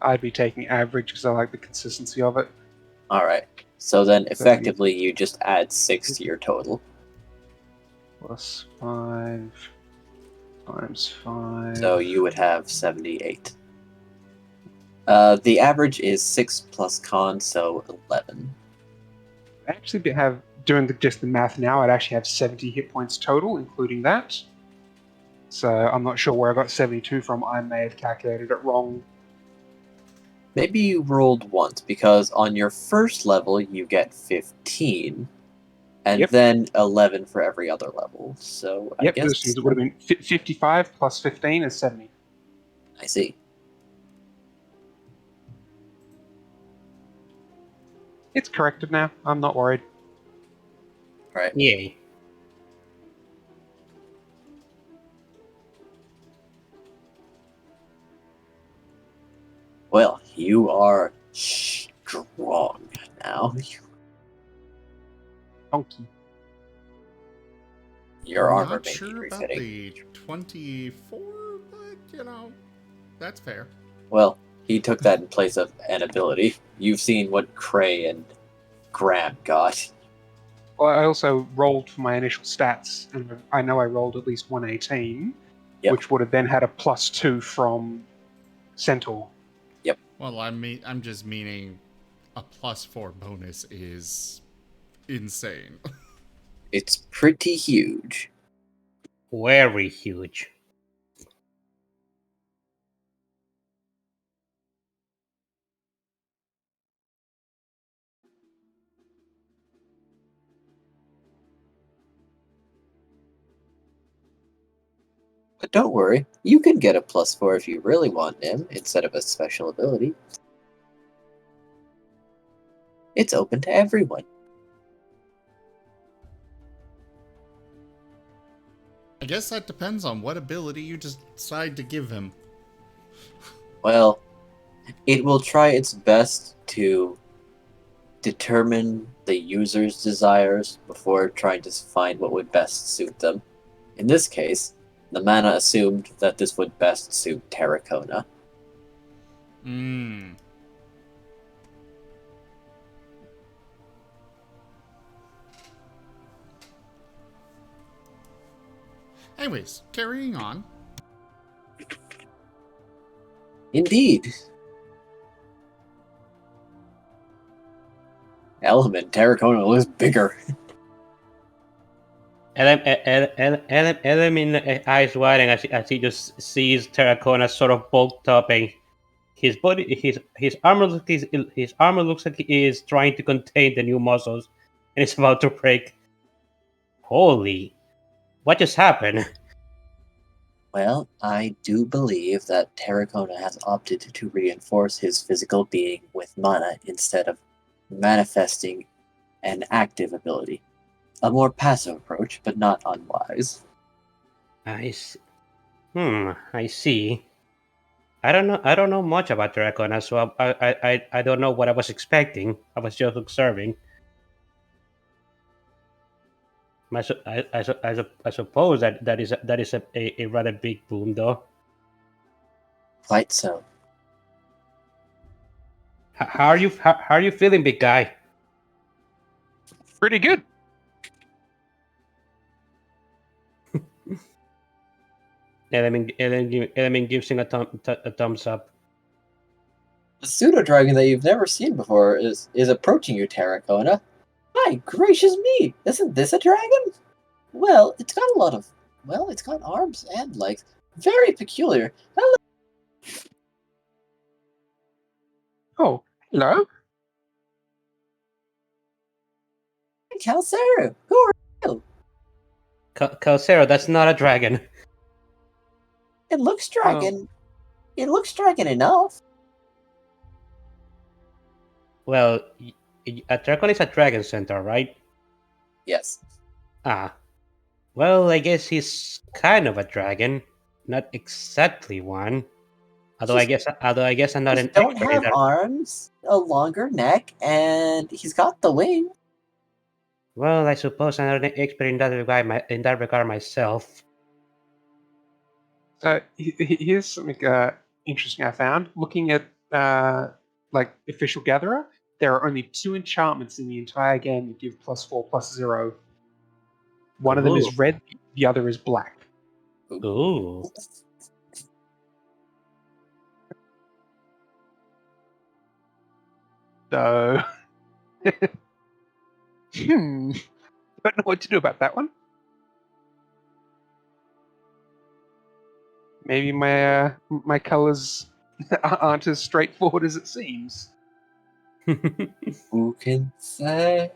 I'd be taking average because I like the consistency of it. Alright. So then effectively you just add 6 to your total. Plus 5 times 5. So you would have 78. The average is 6 plus con, so 11. I actually have, doing just the math now, I'd actually have 70 hit points total, including that. So I'm not sure where I got 72 from. I may have calculated it wrong. Maybe you rolled once, because on your first level you get 15, and Yep. then 11 for every other level. So I Yep, guess this means it would have been 55 plus 15 is 70. I see. It's corrected now. I'm not worried. Right. Yay. Well, you are strong now. Donkey. Your I'm armor not may sure be about refitting. the 24, but, that's fair. Well, he took that in place of an ability. You've seen what Krei and Graham got. Well, I also rolled for my initial stats, and I know I rolled at least 118, Yep. which would have then had a +2 from Centaur. Well, I'm just meaning a +4 bonus is insane. It's pretty huge. Very huge. But don't worry, you can get a +4 if you really want him, instead of a special ability. It's open to everyone. I guess that depends on what ability you decide to give him. Well, it will try its best to determine the user's desires before trying to find what would best suit them. In this case, the mana assumed that this would best suit Terracona. Anyways, carrying on. Indeed. Element, Terracona looks bigger. Element eyes widen as he just sees Terracona sort of bulked up, and his body, his armor looks like he is trying to contain the new muscles, and it's about to break. Holy, what just happened? Well, I do believe that Terracona has opted to reinforce his physical being with mana instead of manifesting an active ability. A more passive approach, but not unwise. I see. I see. I don't know much about Terracona, so I don't know what I was expecting. I was just observing. I suppose that is a rather big boom, though. Quite so. How are you feeling, big guy? Pretty good. Element gives him a thumbs up. The pseudo-dragon that you've never seen before is approaching you, Terracona. My gracious me! Isn't this a dragon? Well, it's got arms and legs. Very peculiar. Hello, Oh, hello. Calceru. Who are you? Calcero, that's not a dragon. It looks dragon. It looks dragon enough. Well, a dragon is a dragon centaur, right? Yes. Ah, well, I guess he's kind of a dragon, not exactly one. Although I guess I'm not Just an don't expert in have that. arms, a longer neck, and he's got the wing. Well, I suppose I'm not an expert in that regard myself. So here's something interesting I found. Looking at like official gatherer, there are only 2 enchantments in the entire game that give +4/+0. One of them Ooh. is red, the other is black. Ooh. So, don't know what to do about that one. Maybe my colors aren't as straightforward as it seems. Who can say?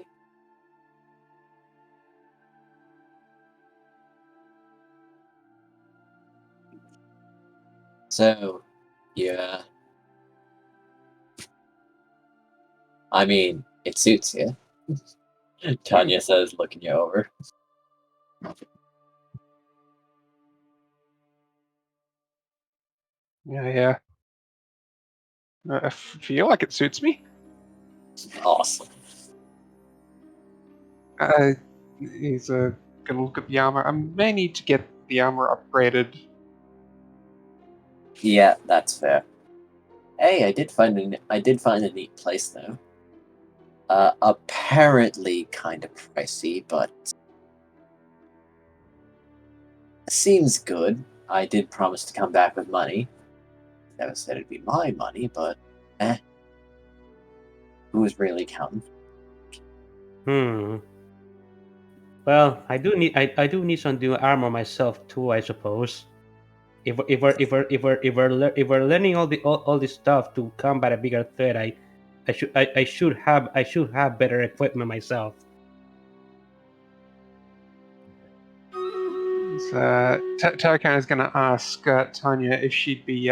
So, yeah. I mean, it suits you. Tanya says, looking you over. Yeah. I feel like it suits me. Awesome. He's gonna look at the armor. I may need to get the armor upgraded. Yeah, that's fair. Hey, I did find a neat place though. Apparently kind of pricey, but seems good. I did promise to come back with money. Never said it'd be my money, but who's really counting? Well, I do need some new armor myself too, I suppose. If we're learning all this stuff to combat a bigger threat, I should have better equipment myself. Tarakan is going to ask Tanya if she'd be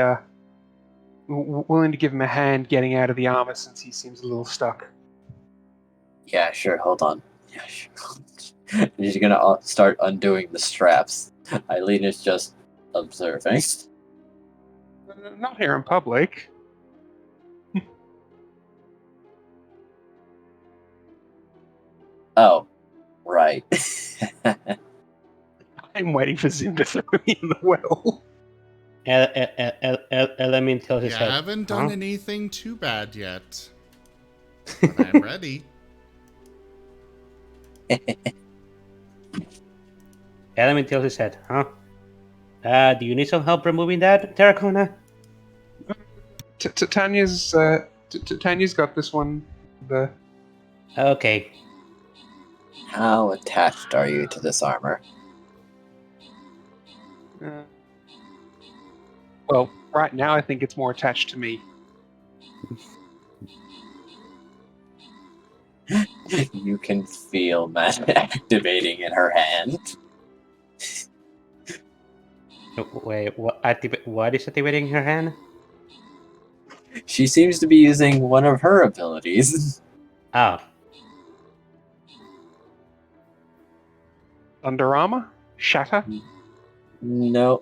willing to give him a hand getting out of the armor since he seems a little stuck. Yeah, sure. Hold on. Yeah, sure. She's gonna start undoing the straps. Eileen is just observing. Not here in public. Oh, right. I'm waiting for Zim to throw me in the well. Element tells You his head. haven't done anything too bad yet. But I'm ready. Element tilts his head, huh? Do you need some help removing that, Terracona? Tanya's got this one. The Okay. How attached are you to this armor? well, right now I think it's more attached to me. You can feel magic activating in her hand. Wait, what is activating her hand? She seems to be using one of her abilities. Oh, Under armor? Shatter? No.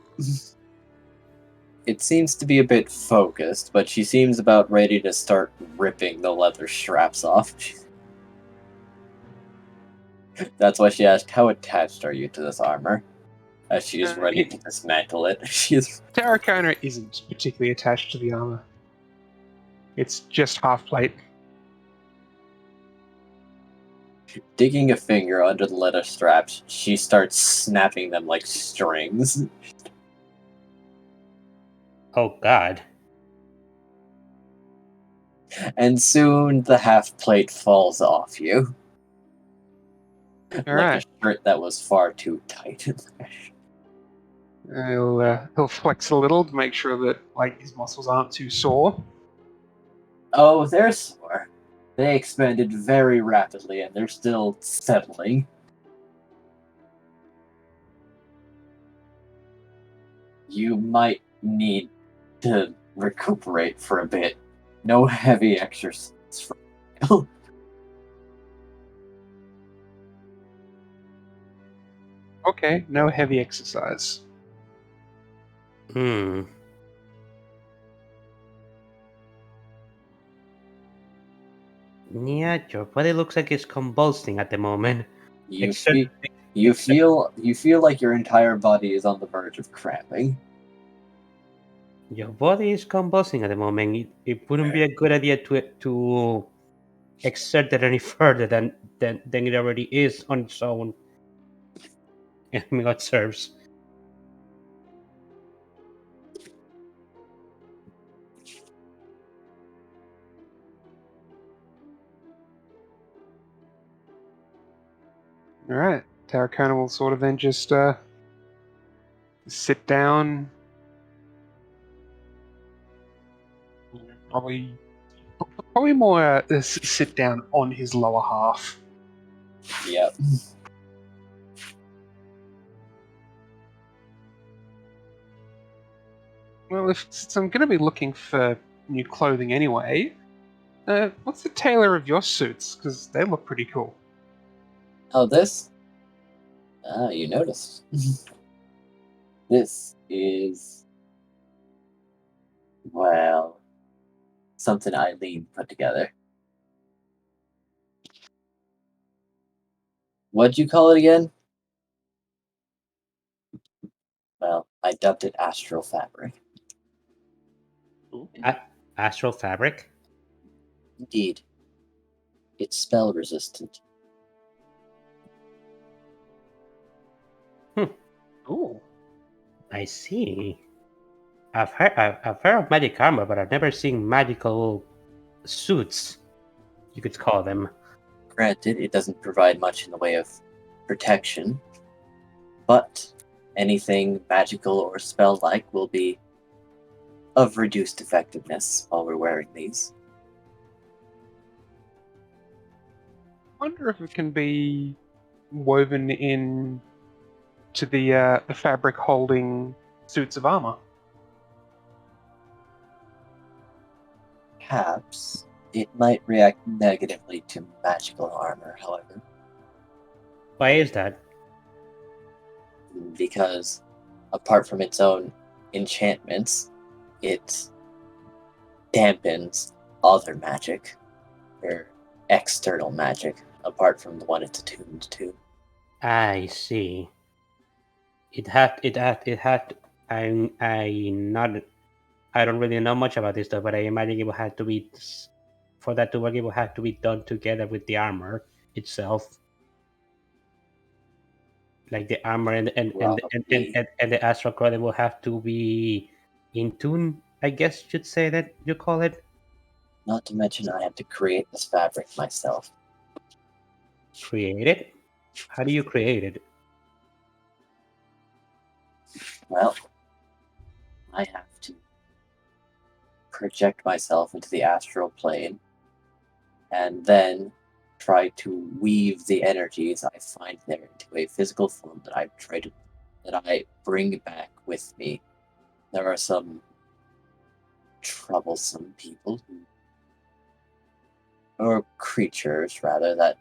It seems to be a bit focused, but she seems about ready to start ripping the leather straps off. That's why she asked, how attached are you to this armor? As she is ready to dismantle it. She's Terracona isn't particularly attached to the armor. It's just half plate. digging a finger under the leather straps. She starts snapping them like strings. oh God. And soon the half plate falls off you. Like Alright. a shirt that was far too tight. He'll flex a little to make sure that like his muscles aren't too sore. Oh, they're sore. They expanded very rapidly and they're still settling. You might need to recuperate for a bit. No heavy exercise for now. Okay, no heavy exercise. Hmm. Yeah, your body looks like it's convulsing at the moment. You Except- feel like your entire body is on the verge of cramping. Your body is convulsing at the moment. It wouldn't be a good idea to exert that any further than it already is on its own. I mean, what serves. Alright. Terracona will sort of then just sit down. Probably more sit down on his lower half. Yep. Well, since I'm going to be looking for new clothing anyway, what's the tailor of your suits? Because they look pretty cool. Oh, this? Ah, you noticed. This is, well, something Eileen put together. What'd you call it again? Well, I dubbed it Astral Fabric. Astral fabric. Indeed. It's spell resistant. Ooh. I see. I've heard of magic armor, but I've never seen magical suits. You could call them. Granted, it doesn't provide much in the way of protection, but anything magical or spell-like will be of reduced effectiveness while we're wearing these. I wonder if it can be woven in to the fabric holding suits of armor. Perhaps it might react negatively to magical armor, however, Why is that? because apart from its own enchantments, it dampens other magic, or external magic, apart from the one it's attuned to. I see. It had. I not. I don't really know much about this stuff, but I imagine it would have to be for that to work. It would have to be done together with the armor itself. Like the armor Probably. and the astral clothing will have to be in tune, I guess you'd say that you call it. Not to mention, I have to create this fabric myself. Create it? How do you create it? Well, I have to project myself into the astral plane and then try to weave the energies I find there into a physical form that I bring back with me. There are some troublesome people or creatures rather, that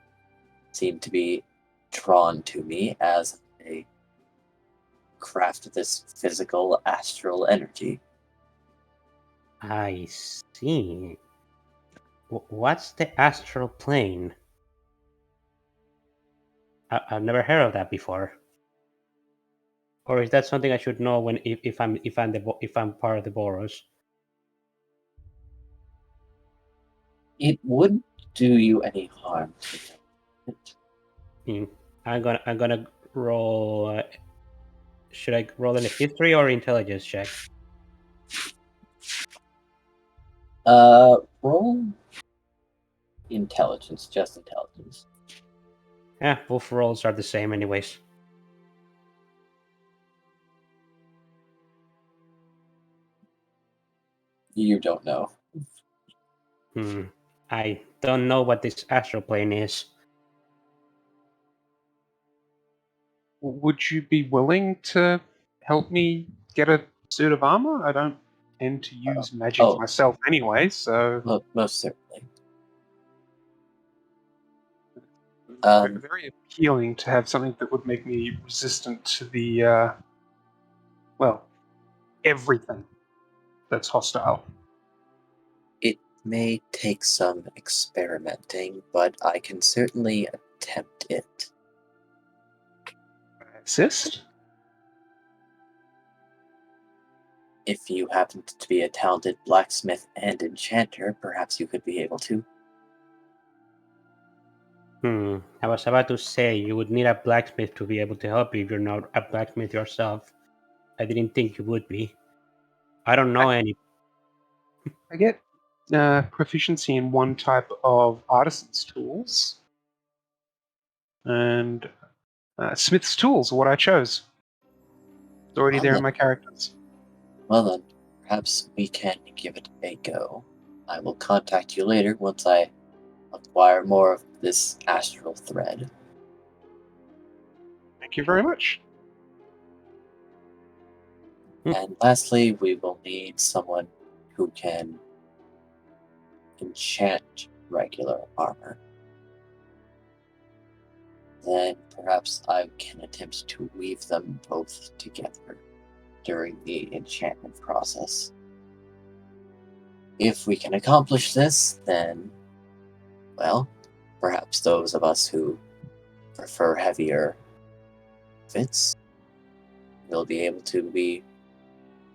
seem to be drawn to me as I craft this physical astral energy. I see. What's the astral plane? I've never heard of that before. Or is that something I should know when if I'm part of the Boros? It wouldn't do you any harm to know it. Hmm. I'm gonna roll. Should I roll in a history or intelligence check? Roll intelligence, just intelligence. Yeah, both rolls are the same, anyways. You don't know. Hmm. I don't know what this astral plane is. Would you be willing to help me get a suit of armor? I don't tend to use magic oh. myself anyway, so Most certainly. very appealing to have something that would make me resistant to the well, everything that's hostile. It may take some experimenting, but I can certainly attempt it. Assist? If you happen to be a talented blacksmith and enchanter, perhaps you could be able to. I was about to say you would need a blacksmith to be able to help you if you're not a blacksmith yourself. I didn't think you would be. I don't know any. I get proficiency in one type of artisan's tools, and smith's tools are what I chose. It's already there in my characters. Well then, perhaps we can give it a go. I will contact you later once I acquire more of this astral thread. Thank you very much. And lastly, we will need someone who can enchant regular armor. Then perhaps I can attempt to weave them both together during the enchantment process. If we can accomplish this, then, well, perhaps those of us who prefer heavier fits will be able to be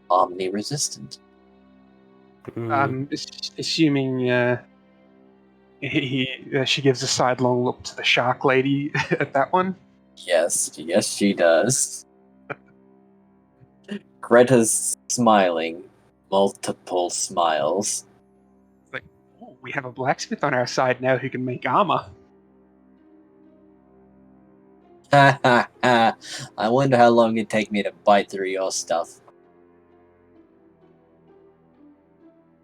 omni-resistant. Assuming she gives a sidelong look to the shark lady at that one. Yes, she does. Greta's smiling, multiple smiles. Like, oh, we have a blacksmith on our side now who can make armor. Ha ha ha! I wonder how long it'd take me to bite through your stuff.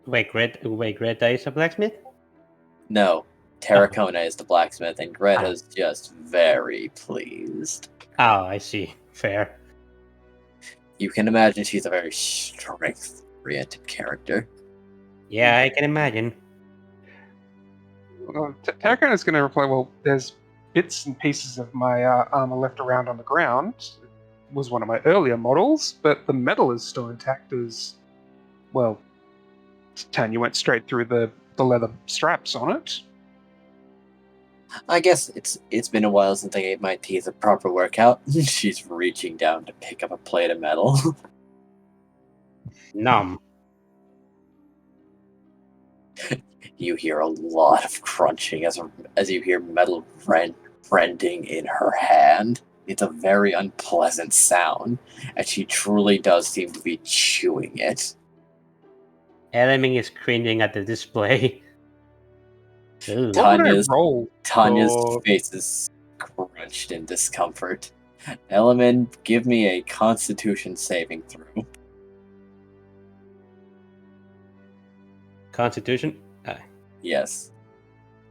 Wait, Greta is a blacksmith? No, Terracona is the blacksmith, and Greta's just very pleased. Oh, I see. Fair. You can imagine she's a very strength-oriented character. Yeah, I can imagine. Well, Terracona's going to reply, well, there's bits and pieces of my armor left around on the ground. It was one of my earlier models, but the metal is still intact as, well, Tanya went straight through the leather straps on it. I guess it's been a while since I gave my teeth a proper workout. She's reaching down to pick up a plate of metal. Numb. You hear a lot of crunching as you hear metal rending in her hand. It's a very unpleasant sound, and she truly does seem to be chewing it. Element is cringing at the display. Ooh. What would I Tanya's roll? Tanya's for- face is crunched in discomfort. Element, give me a Constitution saving throw. Constitution? Yes.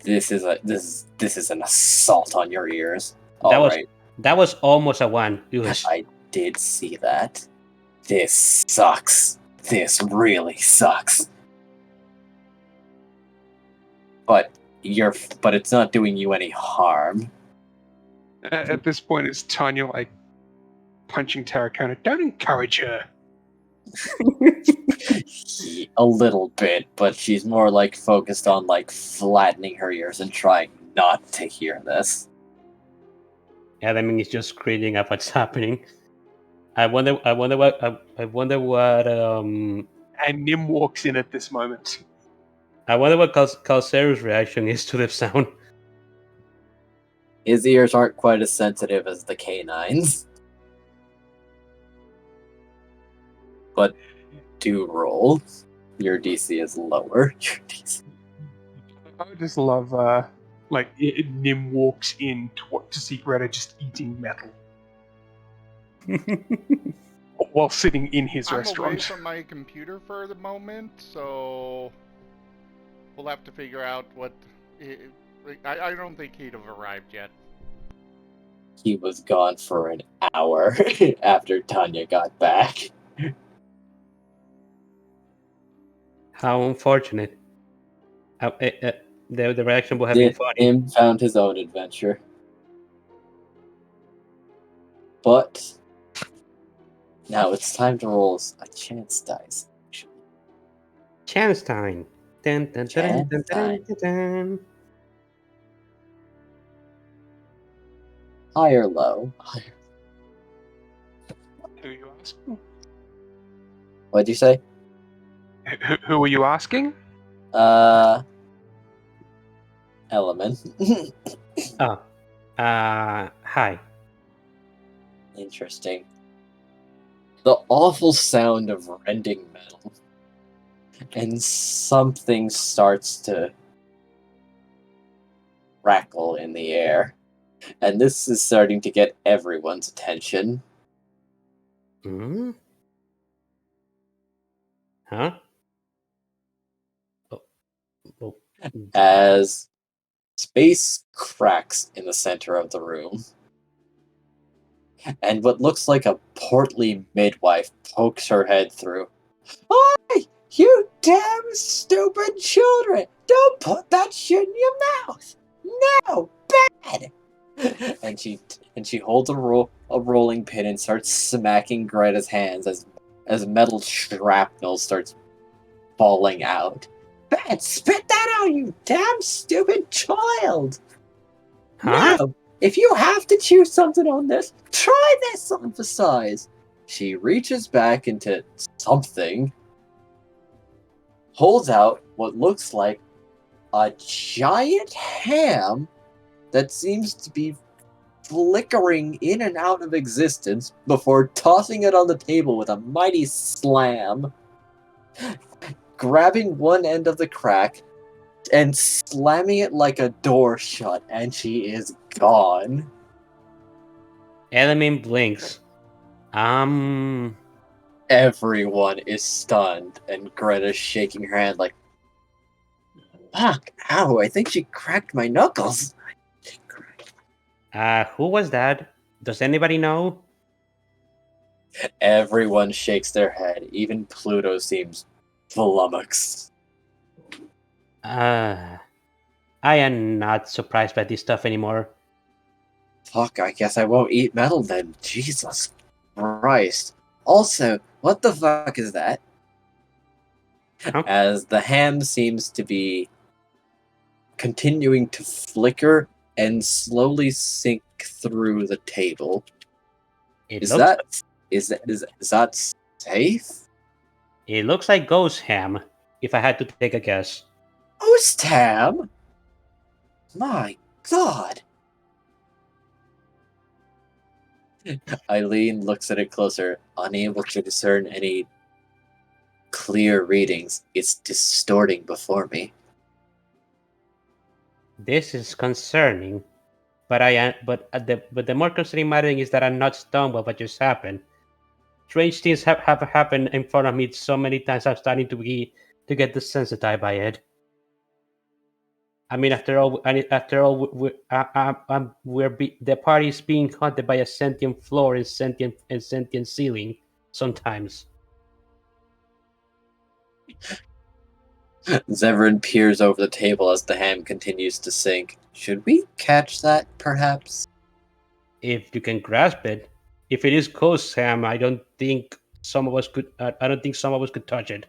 This is an assault on your ears. That was Alright, that was almost a 1. It was I did see that. This sucks. This really sucks. But it's not doing you any harm. At this point, it's Tanya like punching Tarracona. Don't encourage her. A little bit, but she's more like focused on like flattening her ears and trying not to hear this. Element is just cringing at what's happening. I wonder what And Nim walks in at this moment. Calcero's reaction is to the sound. His ears aren't quite as sensitive as the canines. But do roll. Your DC is lower. Your DC. I just love, Nim walks in to see Greta just eating metal while sitting in his I'm away restaurant. from my computer for the moment, so we'll have to figure out what. I don't think he'd have arrived yet. He was gone for an hour after Tanya got back. How unfortunate. The reaction will have been funny. Nim found his own adventure. But now it's time to roll a chance dice. Chance time. Dun, dun, dun, dun, dun, dun, dun. High or low? Higher. Who are you asking? What'd you say? Who are you asking? Element. Hi. Interesting. The awful sound of rending metal. And something starts to crackle in the air. And this is starting to get everyone's attention. Hmm? Huh? Oh. As space cracks in the center of the room. And what looks like a portly midwife pokes her head through. Oi! You damn stupid children! Don't put that shit in your mouth! No! Bad! and she holds a rolling pin and starts smacking Greta's hands as metal shrapnel starts falling out. Bad! Spit that out, you damn stupid child! Huh? No! If you have to choose something on this, try this on for size. She reaches back into something, holds out what looks like a giant ham that seems to be flickering in and out of existence before tossing it on the table with a mighty slam, grabbing one end of the crack and slamming it like a door shut, and she is gone. Element blinks. Everyone is stunned, and Greta's shaking her hand like, fuck, ow, I think she cracked my knuckles. Who was that? Does anybody know? Everyone shakes their head, even Pluto seems flummoxed. I am not surprised by this stuff anymore. Fuck, I guess I won't eat metal then. Jesus Christ. Also, what the fuck is that? Huh? As the ham seems to be continuing to flicker and slowly sink through the table. It Is looks that safe? It looks like ghost ham, if I had to take a guess. Ghost ham? My god. Eileen looks at it closer, unable to discern any clear readings. It's distorting before me. This is concerning, but the more concerning matter is that I'm not stunned by what just happened. Strange things have happened in front of me so many times. I'm starting to get desensitized by it. I mean, after all, the party is being haunted by a sentient floor and sentient ceiling. Sometimes. Zevran peers over the table as the ham continues to sink. Should we catch that, perhaps? If you can grasp it. If it is ghost Sam, I don't think some of us could. I don't think some of us could touch it.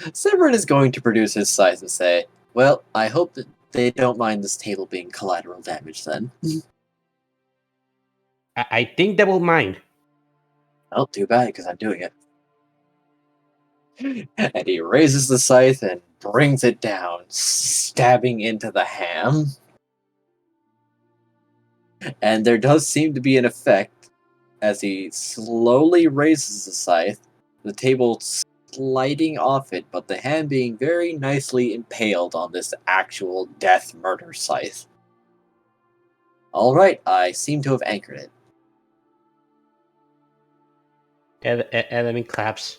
Zevran is going to produce his scythe and say, well, I hope that they don't mind this table being collateral damage then. I think they will mind. Well, too bad, because I'm doing it. And he raises the scythe and brings it down, stabbing into the ham. And there does seem to be an effect as he slowly raises the scythe, the table sliding off it, but the ham being very nicely impaled on this actual death murder scythe. Alright, I seem to have anchored it. Element claps.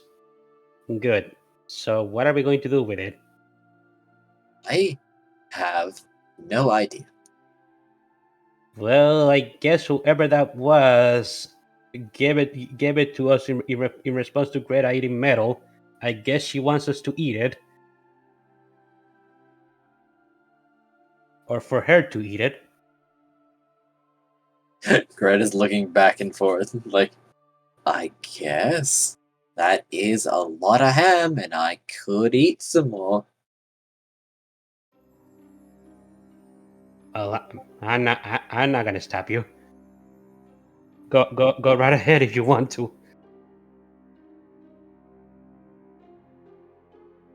Good. So what are we going to do with it? I have no idea. Well, I guess whoever that was gave it to us in response to Greta eating metal. I guess she wants us to eat it, or for her to eat it. Greta's looking back and forth, like, I guess that is a lot of ham, and I could eat some more. Well, I'm not gonna stop you. Go right ahead if you want to.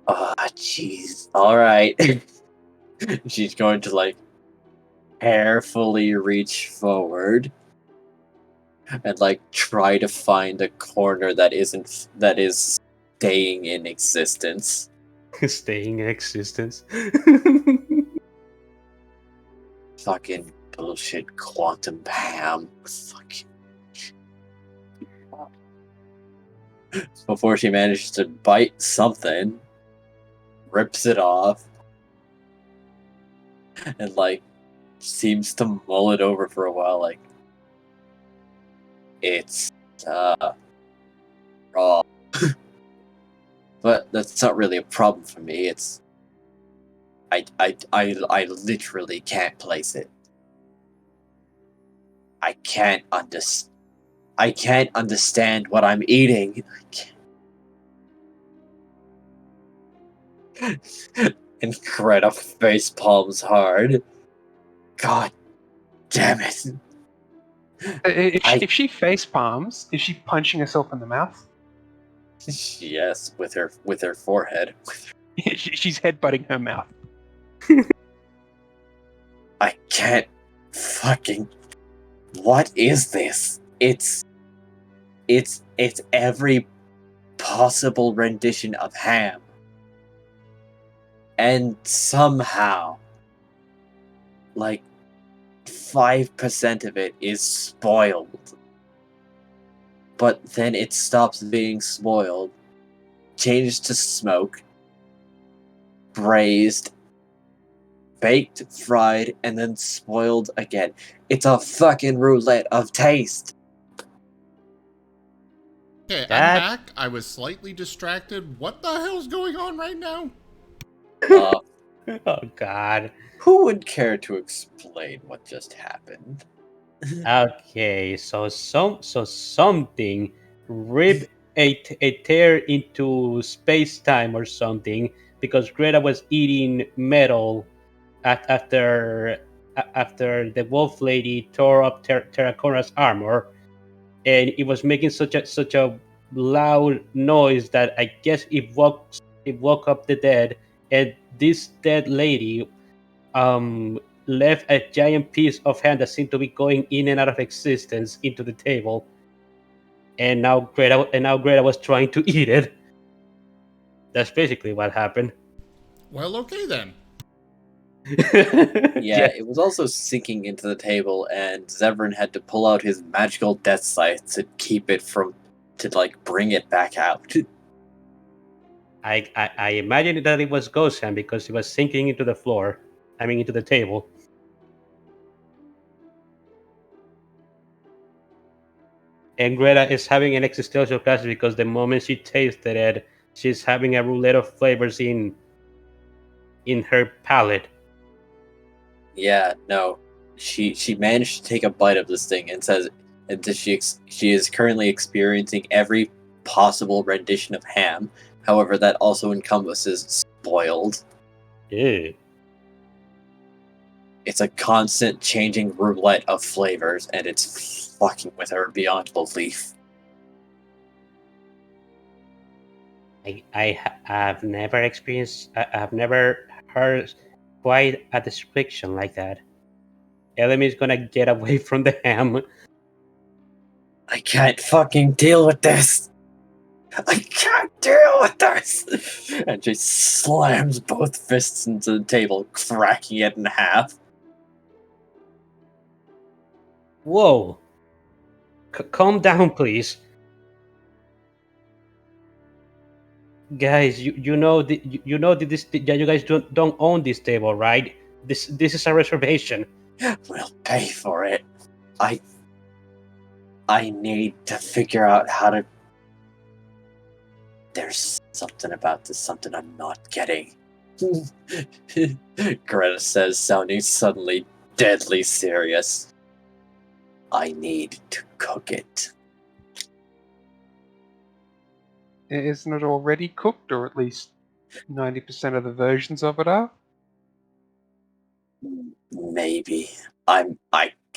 Oh, jeez. Alright. She's going to, like, carefully reach forward and, like, try to find a corner that is staying in existence. Staying in existence. Fucking bullshit quantum ham. Fucking. Before she manages to bite something, rips it off, and, like, seems to mull it over for a while, like, it's, raw. But that's not really a problem for me, it's... I literally can't place it. I can't understand what I'm eating. And Greta face palms hard. God damn it. If she face palms, is she punching herself in the mouth? Yes, with her forehead. She's headbutting her mouth. I can't fucking... What is this? It's every possible rendition of ham. And somehow, like, 5% of it is spoiled. But then it stops being spoiled, changes to smoke, braised, baked, fried, and then spoiled again. It's a fucking roulette of taste. Okay, That- I'm back. I was slightly distracted. What the hell's going on right now? Uh, Oh God. who would care to explain what just happened? Okay, so something rip a tear into space time or something because Greta was eating metal after the wolf lady tore up Terracora's armor, and it was making such a loud noise that I guess it woke up the dead, and this dead lady left a giant piece of ham that seemed to be going in and out of existence into the table. And now Greta was trying to eat it. That's basically what happened. Well, okay then. Yeah, it was also sinking into the table, and Zevran had to pull out his magical death sight to keep it to bring it back out. I imagined that it was ghost ham because it was sinking into the floor. I mean, into the table. And Greta is having an existential crisis because the moment she tasted it, she's having a roulette of flavors in her palate. Yeah, no, she managed to take a bite of this thing and says, and that she is currently experiencing every possible rendition of ham. However, that also encompasses spoiled. Ew. It's a constant changing roulette of flavors, and it's fucking with her beyond belief. I've never experienced. I've never heard quite a description like that. Elamy's gonna get away from the ham. I can't fucking deal with this. I can't deal with this. And she slams both fists into the table, cracking it in half. Whoa! Calm down, please, guys. You know you know that you guys don't own this table, right? This is a reservation. We'll pay for it. I need to figure out how to. There's something about this, something I'm not getting. Greta says, sounding suddenly deadly serious. I need to cook it. Isn't it already cooked, or at least 90% of the versions of it are? Maybe.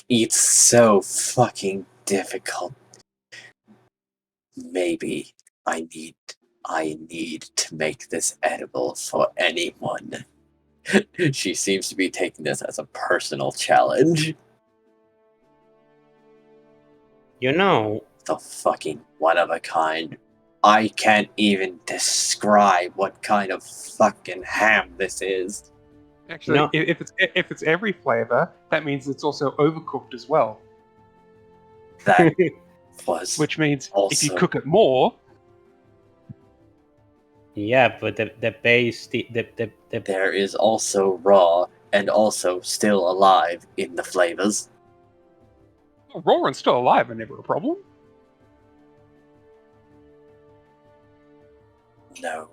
It's so fucking difficult. Maybe I need to make this edible for anyone. She seems to be taking this as a personal challenge. You know, The fucking one of a kind. I can't even describe what kind of fucking ham this is. Actually, No. if it's every flavor, that means it's also overcooked as well. That was Which means if you also- cook it more, yeah, but the base the there is also raw and also still alive in the flavors. raw and still alive are never a problem. No,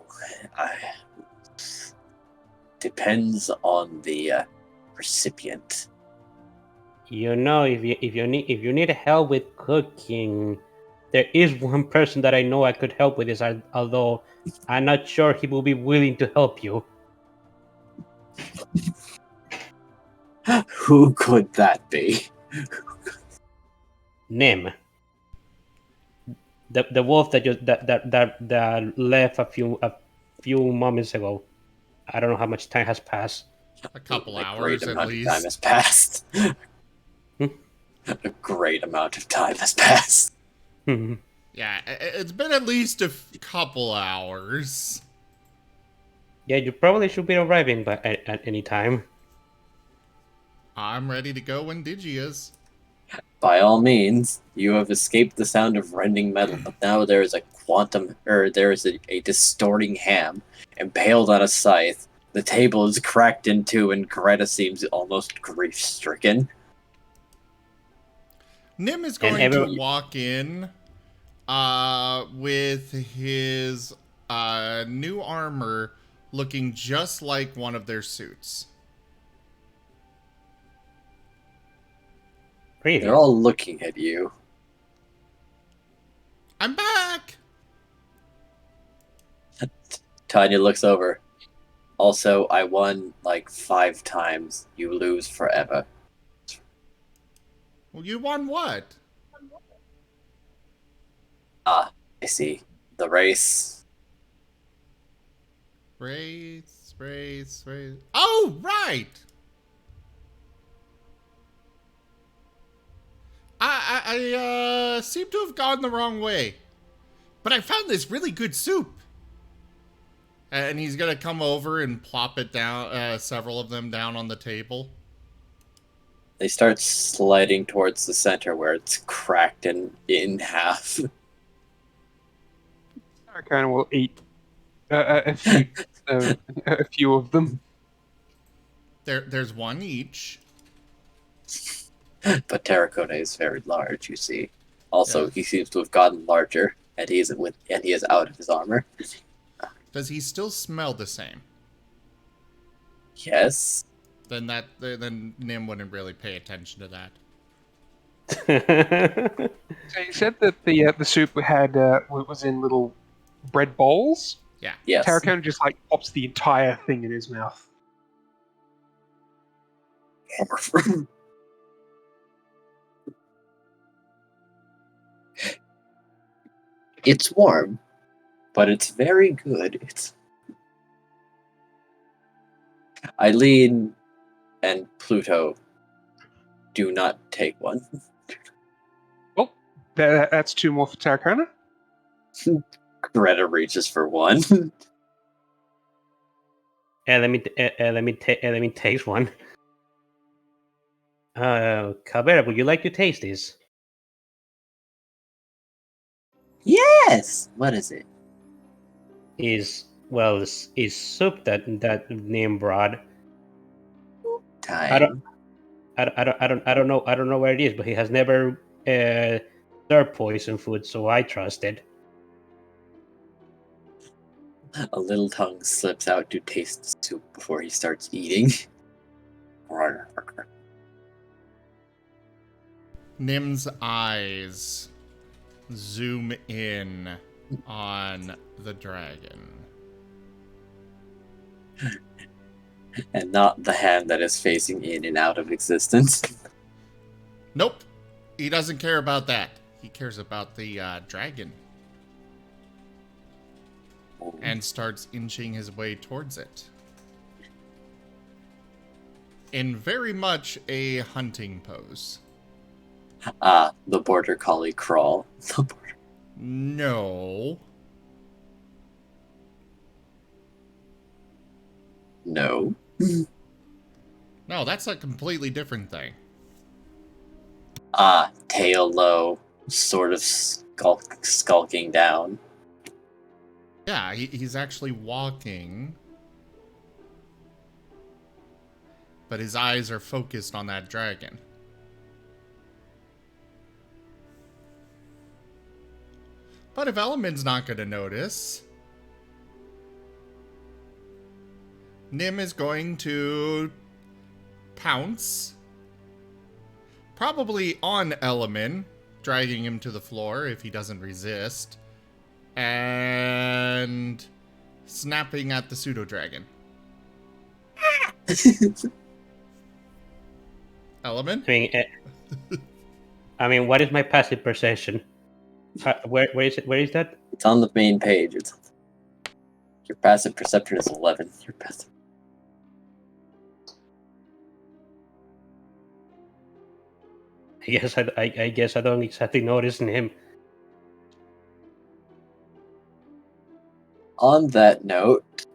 depends on the recipient. You know, if you need help with cooking, there is one person that I know I could help with this. Although I'm not sure he will be willing to help you. Who could that be? Nim, the wolf that left a few moments ago. I don't know how much time has passed. A couple A hours great at amount of time least. has passed. Hmm? A great amount of time has passed. Yeah, it's been at least a couple hours. Yeah, you probably should be arriving at any time. I'm ready to go when Digi is. By all means, you have escaped the sound of rending metal, but now there is a distorting ham impaled on a scythe. The table is cracked in two, and Greta seems almost grief-stricken. Nim is And going to walk in with his new armor looking just like one of their suits. Really? They're all looking at you. I'm back! Tanya looks over. Also, I won like 5 times. You lose forever. Well, you won what? Ah, I see. The race. Race. Oh, right! I seem to have gone the wrong way. But I found this really good soup. And he's gonna come over and plop it down, several of them down on the table. They start sliding towards the center where it's cracked in half. Arcana will eat a few, a few of them. There's one each. But Terracotta is very large, you see. Also, Yes. he seems to have gotten larger, and he is out of his armor. Does he still smell the same? Yes. Then Nim wouldn't really pay attention to that. So you said that the soup had was in little bread bowls. Yeah. Yes. Tarracona just like pops the entire thing in his mouth. It's warm, but it's very good. Eileen and Pluto do not take one. Oh, that's two more for Tarracona. Greta reaches for one. Let me taste one. Cabrera, would you like to taste this? Yes! What is it? Is soup that name brought. Time. I don't know where it is, but he has never served poison food, so I trust it. A little tongue slips out to taste the soup before he starts eating. Nim's eyes zoom in on the dragon. And not the hand that is facing in and out of existence. Nope. He doesn't care about that. He cares about the dragon. And starts inching his way towards it. In very much a hunting pose. The border collie crawl. No. No. No, that's a completely different thing. Tail low, sort of skulking down. Yeah, he's actually walking. But his eyes are focused on that dragon. But if Element's not going to notice, Nim is going to pounce. Probably on Element, dragging him to the floor if he doesn't resist. And snapping at the pseudo-dragon. Element? I mean, what is my passive perception? Where is it? Where is that? It's on the main page. Your passive perception is 11. Your passive. I guess I don't exactly notice him. On that note,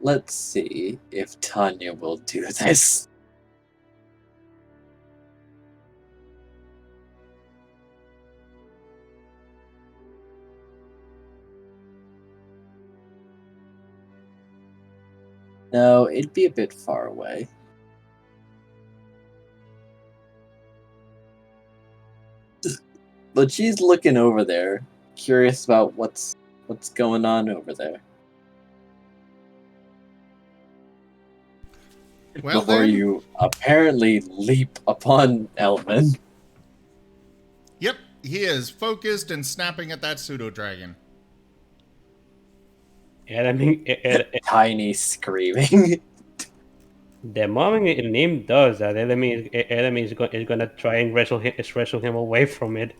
let's see if Tanya will do this. No, it'd be a bit far away. But she's looking over there, curious about what's going on over there. Well, Before then. you apparently leap upon Elvin. Yep, he is focused and snapping at that pseudo-dragon. And I mean, Tiny screaming. the moment Nim does that, enemy is going to try and wrestle him away from it.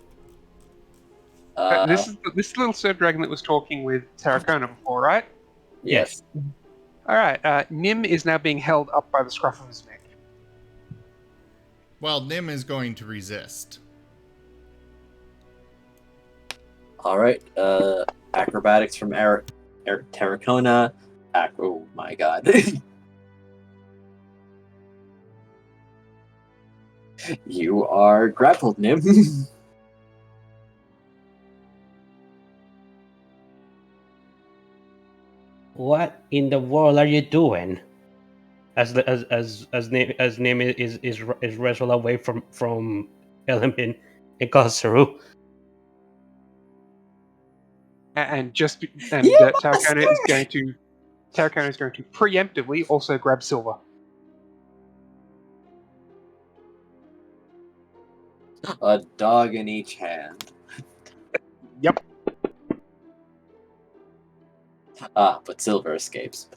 This is this little serb dragon that was talking with Tarracona before, right? Yes. All right. Nim is now being held up by the scruff of his neck. Well, Nim is going to resist. All right. Acrobatics from Eric Terracona. Oh my god. You are grappled, Nim. What in the world are you doing? As name is wrestled away from Element and Kasaru. And You Tarracona is monster! going to preemptively also grab Silver. A dog in each hand. Yep. But Silver escapes.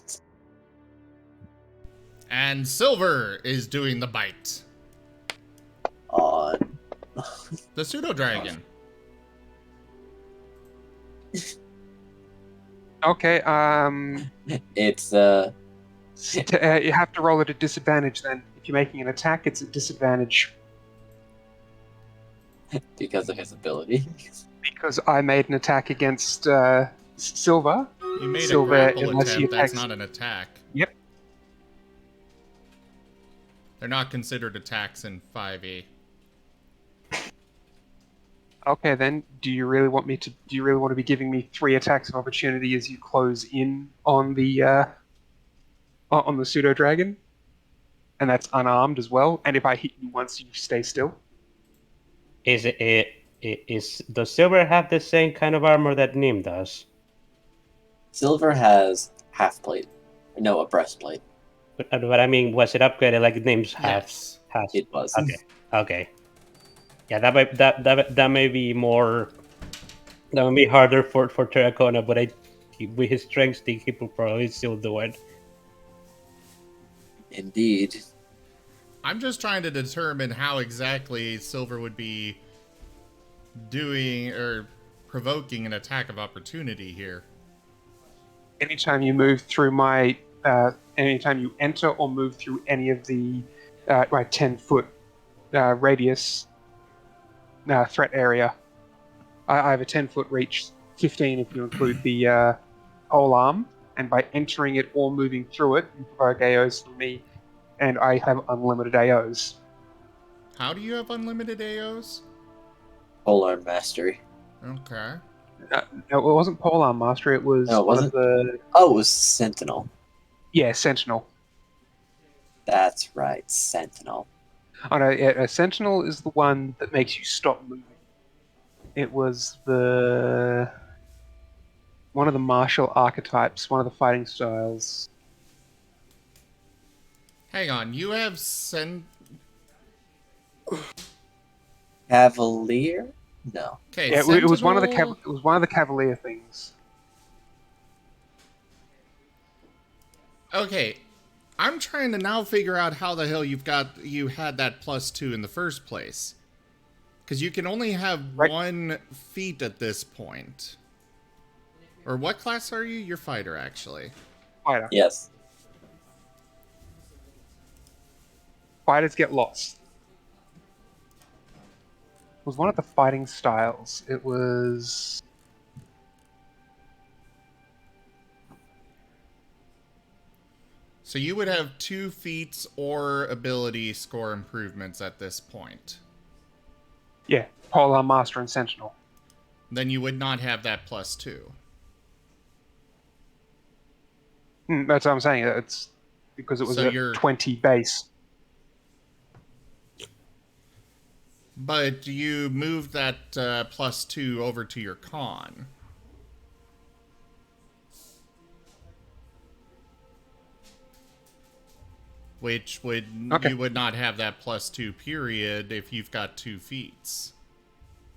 And Silver is doing the bite. On. The pseudo dragon. Okay. It's You have to roll at a disadvantage then. If you're making an attack, it's at disadvantage because of his ability. because I made an attack against Silver. You made Silver, a grapple unless he attempt. That's attacks- not an attack. Yep. They're not considered attacks in 5e. Okay, then. Do you really want to be giving me 3 attacks of opportunity as you close in on the pseudo dragon? And that's unarmed as well. And if I hit you once, you stay still. Does Silver have the same kind of armor that Nim does? Silver has half plate. No, a breastplate. But I mean, was it upgraded like Nim's Yes. has? It was. Okay. Yeah, that may be more. That would be harder for Terracona, but with his strength, he could probably still do it. Indeed. I'm just trying to determine how exactly Silver would be doing or provoking an attack of opportunity here. Anytime you move through anytime you enter or move through any of the my 10-foot radius threat area, I have a 10-foot reach, 15 if you include the whole arm, and by entering it or moving through it, you provoke AOs from me, and I have unlimited AOs. How do you have unlimited AOs? Polearm Mastery. Okay. No, it wasn't Polearm Master, it was No, it one wasn't? of the... Oh, it was Sentinel. Yeah, Sentinel. That's right, Sentinel. Oh no, yeah, Sentinel is the one that makes you stop moving. It was one of the martial archetypes, one of the fighting styles. Hang on, you have Cavalier? No. Okay, Yeah, it was one of the Sentinel- it was one of the Cavalier things. Okay, I'm trying to now figure out how the hell you had that +2 in the first place. Because you can only have Right. 1 feat at this point. Or what class are you? You're fighter, actually. Fighter. Yes. Fighters get lost. It was one of the fighting styles. It was... So you would have 2 feats or ability score improvements at this point. Yeah, Polearm Master and Sentinel. Then you would not have that +2. That's what I'm saying. It's because it was So a you're- 20 base. But you moved that +2 over to your con. Which would Okay. you would not have that +2 period if you've got 2 feats.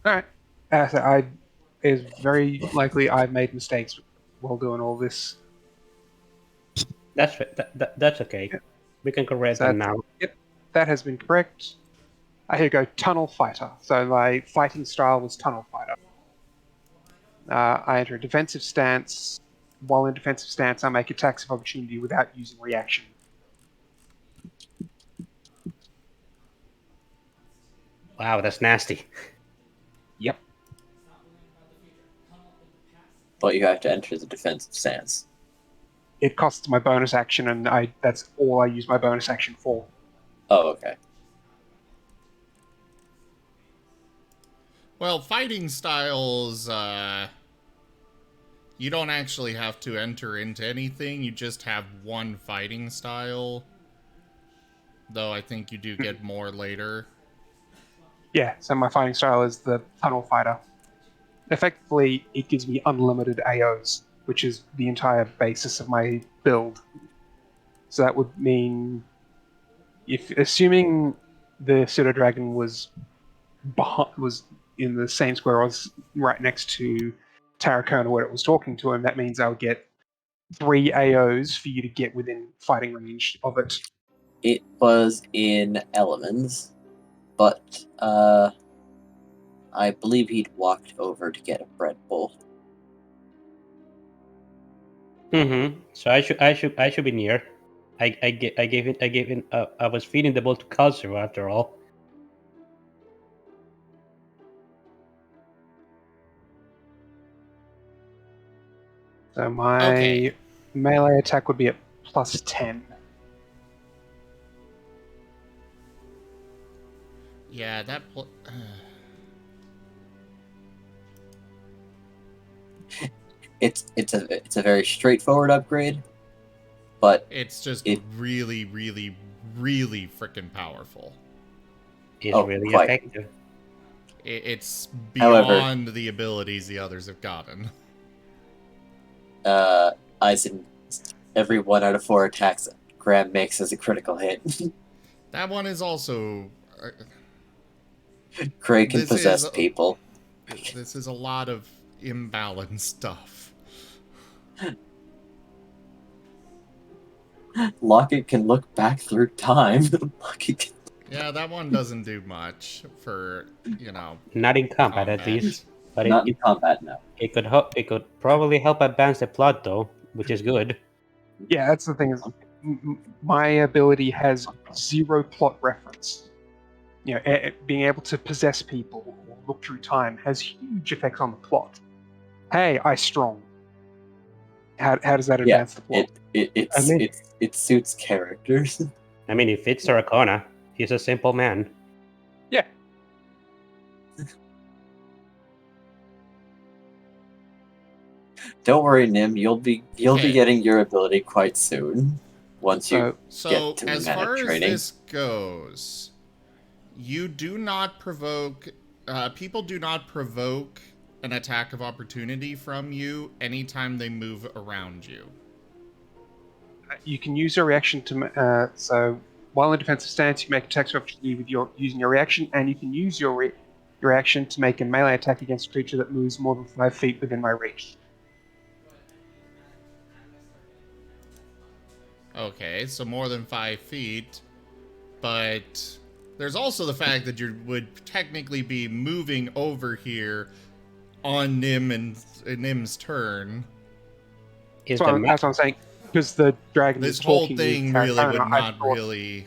Alright. So it's very likely I've made mistakes while doing all this. That's okay. Yeah. We can correct So them now. Yep, that has been correct. Here you go, Tunnel Fighter. So my fighting style was Tunnel Fighter. I enter a defensive stance. While in defensive stance, I make attacks of opportunity without using reaction. Wow, that's nasty. Yep. but you have to enter the defensive stance. It costs my bonus action, and that's all I use my bonus action for. Oh, okay. Well, fighting styles, you don't actually have to enter into anything. You just have one fighting style. Though I think you do get more later. Yeah, so my fighting style is the tunnel fighter. Effectively, it gives me unlimited AOs, which is the entire basis of my build. So that would mean, if assuming the pseudo dragon was in the same square, I was right next to Tarracona where it was talking to him, that means I'll get 3 AOs for you to get within fighting range of it. It was in Elements, but I believe he'd walked over to get a bread bowl. So I should be near. I was feeding the ball to Kazuo after all. So my Okay. melee attack would be at plus 10. Yeah, that... It's a very straightforward upgrade, but it's just it really, really, really freaking powerful. It's Oh, really quite. effective. It's However- beyond the abilities the others have gotten. Eisen, every 1 out of 4 attacks Graham makes as a critical hit. That one is also... Krei can This possess is- people. This is a lot of imbalanced stuff. Locket can look back through time. Locket can... Yeah, that one doesn't do much for, Not in combat, at combat. least, but Not in combat, no. it could help. It could probably help advance the plot, though, which is good. Yeah, that's the thing. Is my ability has 0 plot reference. You know, being able to possess people or look through time has huge effects on the plot. Hey, I strong. How does that Yeah, advance the plot? It suits characters. I mean, it fits Saracona. He's a simple man. Yeah. Don't worry, Nim. You'll be Okay. getting your ability quite soon. Once you So So, get to as mana far as training. this goes, you do not provoke... people do not provoke an attack of opportunity from you anytime they move around you. you can use your reaction to. So while in defensive stance, you make attacks of opportunity with using your reaction, and you can use your reaction to make a melee attack against a creature that moves more than 5 feet within my reach. Okay, so more than 5 feet, but there's also the fact that you would technically be moving over here on Nim's turn. Is So the map? that's what I'm saying. Because the dragon This is whole talking thing with really Tarracona, would I not thought- really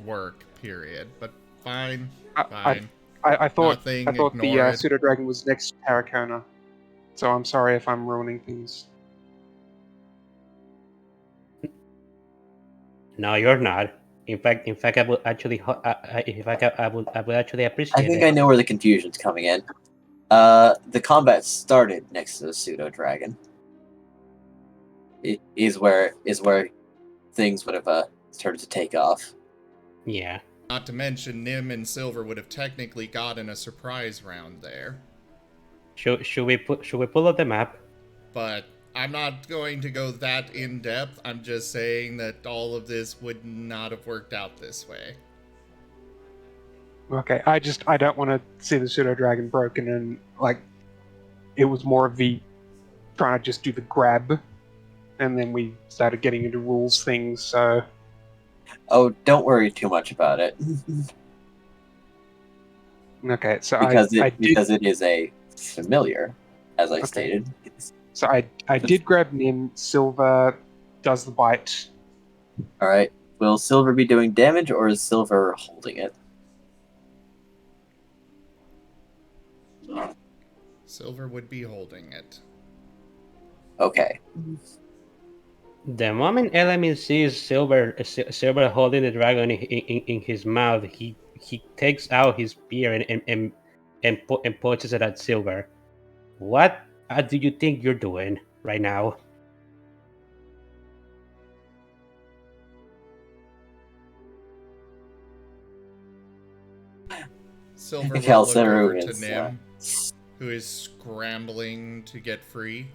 work, period. But fine, I- fine. I thought Nothing, I thought ignore the it. pseudo dragon was next to Tarracona. So I'm sorry if I'm ruining things. No, you're not. In fact, I would actually, I would actually appreciate I think it. I know where the confusion's coming in. The combat started next to the pseudo dragon. It is where things would have started to take off. Yeah. Not to mention, Nim and Silver would have technically gotten a surprise round there. Should we pull up the map? But I'm not going to go that in depth. I'm just saying that all of this would not have worked out this way. Okay, I don't want to see the pseudo dragon broken, and like it was more of the trying to just do the grab, and then we started getting into rules things. So Oh, don't worry too much about it. okay, so because I did because it is a familiar, as I Okay. stated. so I did grab Nim. Silver does the bite. All right. Will Silver be doing damage, or is Silver holding it? Silver would be holding it. Okay. The moment Element sees Silver holding the dragon in his mouth, he takes out his spear and punches it at Silver. What do you think you're doing right now? Silver will look Calceru over to is, Nim, who is scrambling to get free.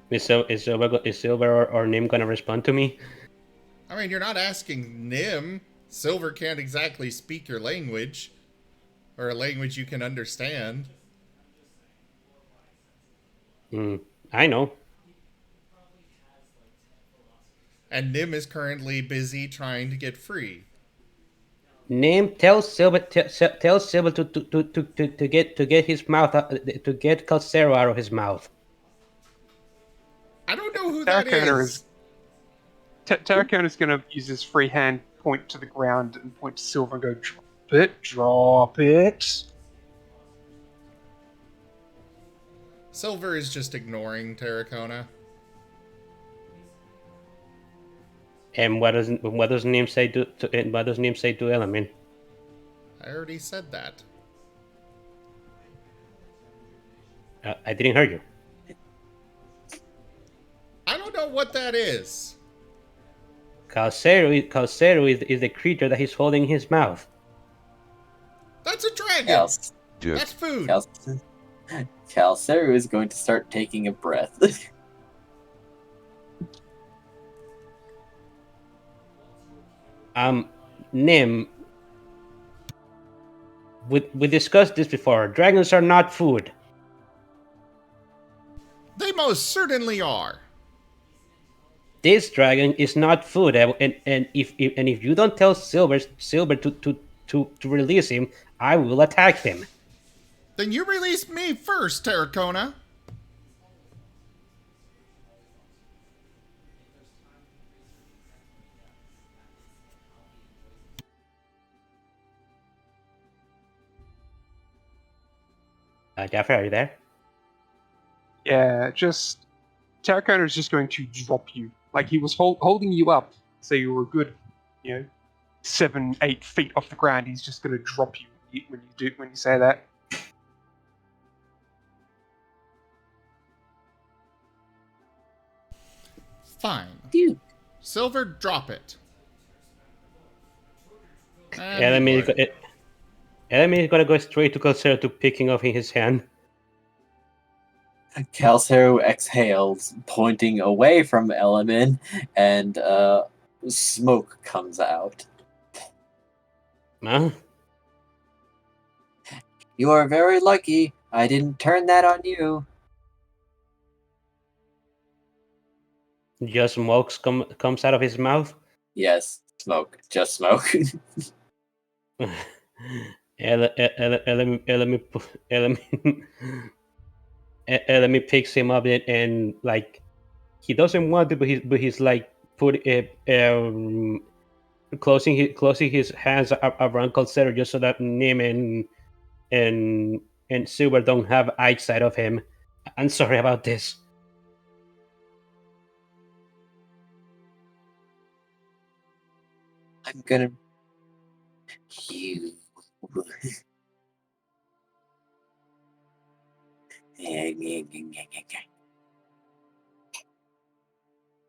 Is Silver or Nim gonna respond to me? I mean, you're not asking Nim. Silver can't exactly speak your language, or a language you can understand. I know. And Nim is currently busy trying to get free. Nim tells Silver to get his mouth to get Calcero out of his mouth. I don't know who that is. Terracona is going to use his free hand, point to the ground, and point to Silver and go, drop it. Silver is just ignoring Terracona. And what does Nim say to Element? I already said that. I didn't hear you. I don't know what that is. Calcero is the creature that he's holding in his mouth. That's a dragon. Duke. That's food. Calceru is going to start taking a breath. Nim, we discussed this before. Dragons are not food. They most certainly are. This dragon is not food, and if you don't tell Silver to release him, I will attack him. Then you release me first, Terracona. Jeffrey, are you there? Yeah, just Terracona is just going to drop you. Like he was holding you up, so you were a good, 7-8 feet off the ground. He's just going to drop you when you say that. Fine. Dude. Silver, drop it. Element is gonna go straight to Calcero to picking off in his hand. Calcero exhales, pointing away from Element, and smoke comes out. Huh? You are very lucky. I didn't turn that on you. Just smoke comes out of his mouth. Yes, smoke. Just smoke. Element picks him up and like he doesn't want to, but he's like closing his hands around Calcero just so that Nim and Silver don't have eyesight of him. I'm sorry about this. I'm gonna. You.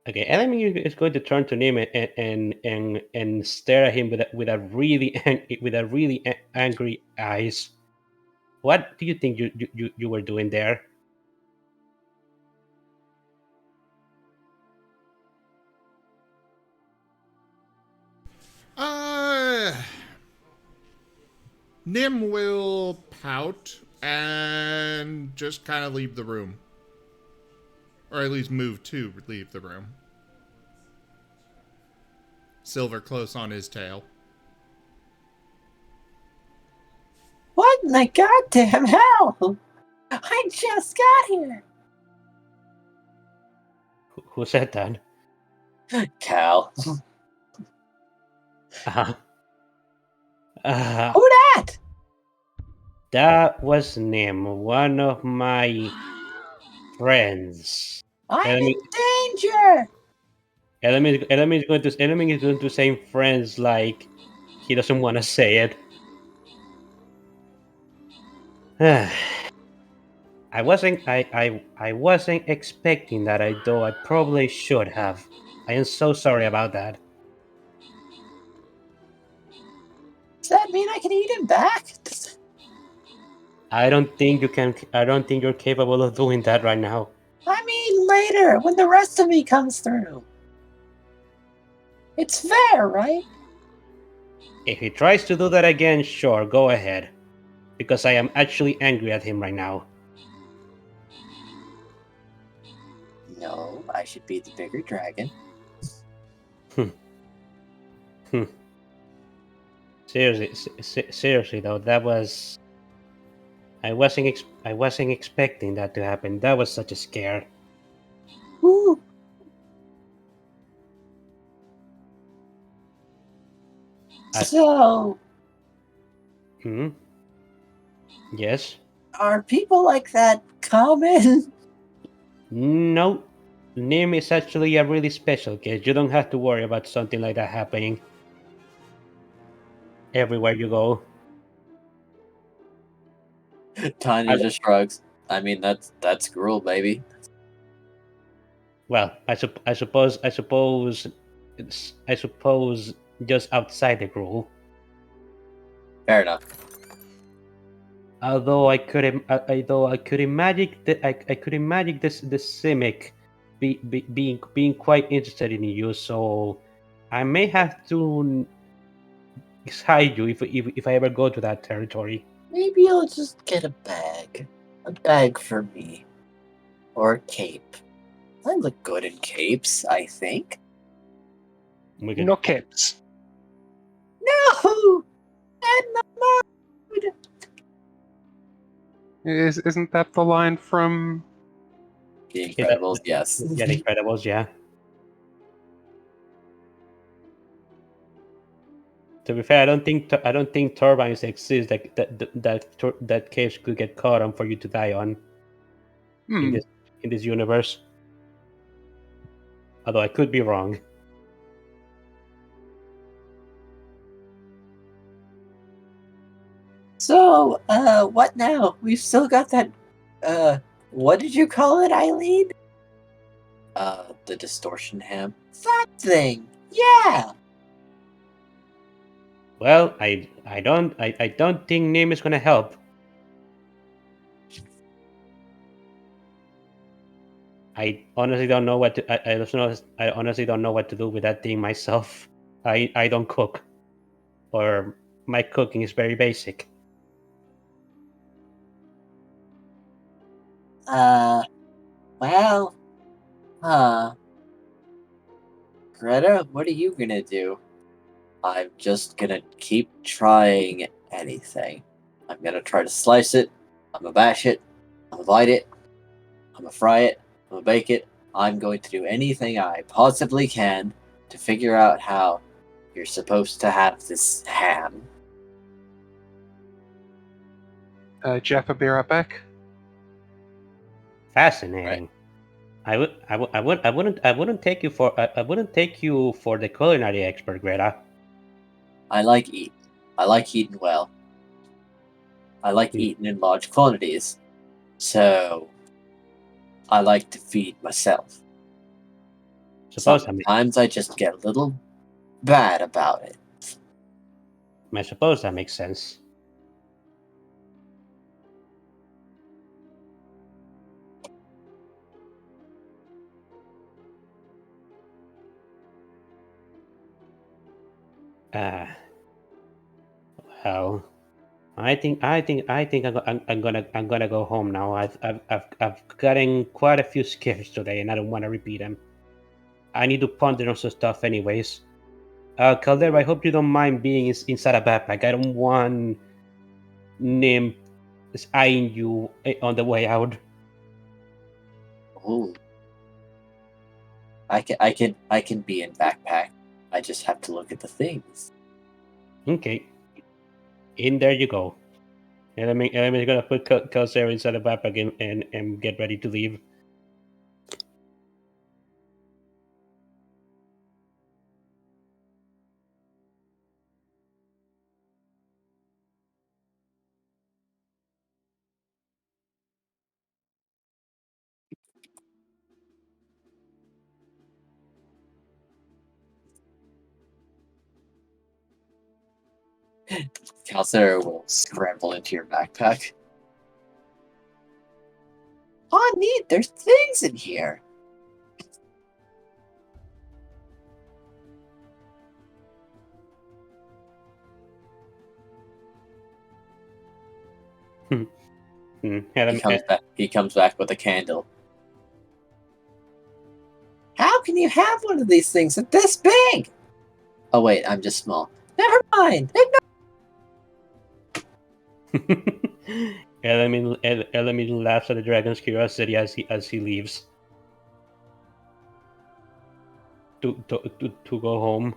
Okay, Element is going to turn to Nim and stare at him with a really angry eyes. What do you think you were doing there? Nim will pout and just kind of leave the room. Or at least move to leave the room. Silver close on his tail. What in the goddamn hell? I just got here. Who said that? Cal. Uh, uh, Who that? that was Nim, one of my friends. I'm Enemy, in danger. enemy is going to say friends like he doesn't want to say it. I wasn't expecting that, though I probably should have. I am so sorry about that. Does that mean I can eat him back? I don't think you can. I don't think you're capable of doing that right now. I mean later, when the rest of me comes through. It's fair, right? If he tries to do that again, sure, go ahead. Because I am actually angry at him right now. No, I should be the bigger dragon. Seriously though, that was. I wasn't expecting that to happen. That was such a scare. Woo. I- So, Hmm. Yes. are people like that common? No. Nim is actually a really special case. You don't have to worry about something like that happening everywhere you go. Tanya I- just shrugs. I mean, that's gruel, baby. Well, I suppose just outside the rule. Fair enough. Although I could imagine this Simic being quite interested in you, so I may have to hide you if I ever go to that territory. Maybe I'll just get a bag. A bag for me. Or a cape. I look good in capes, I think. We could, No caps. No! And the mood! Isn't that the line from? The Yeah, Incredibles, yes. yeah, the Incredibles, yeah. To be fair, I don't think turbines exist that caves could get caught on for you to die on Hmm. in this universe. Although I could be wrong. So, what now? We've still got that, what did you call it, Eileen? The distortion ham. That thing! Yeah! Well, I don't think Nim is gonna help. I honestly don't know what to, I honestly don't know what to do with that thing myself. I don't cook, or my cooking is very basic. Well, huh. Greta, what are you gonna do? I'm just gonna keep trying anything. I'm gonna try to slice it, I'm gonna bash it, I'm gonna bite it, I'm gonna fry it, I'm gonna bake it. I'm going to do anything I possibly can to figure out how you're supposed to have this ham. Jeff, I'll be right back. Fascinating. I wouldn't take you for I wouldn't take you for the culinary expert, Greta. I like eat. I like eating well. I like Hmm. eating in large quantities. So, I like to feed myself. Sometimes I just get a little bad about it. I suppose that makes sense. Uh, well, I'm gonna go home now. I've gotten quite a few scares today, and I don't want to repeat them. I need to ponder on some stuff, anyways. Caldera, I hope you don't mind being inside a backpack. I don't want Nim eyeing you on the way out. Ooh. I can be in backpack. I just have to look at the things. Okay. In there you go. Element is gonna put Kelsey inside the backpack and get ready to leave. Calcera will scramble into your backpack. Oh, neat! There's things in here. He comes back with a candle. How can you have one of these things that's this big? Oh wait, I'm just small. Never mind. Element laughs at the dragon's curiosity as he leaves to go home.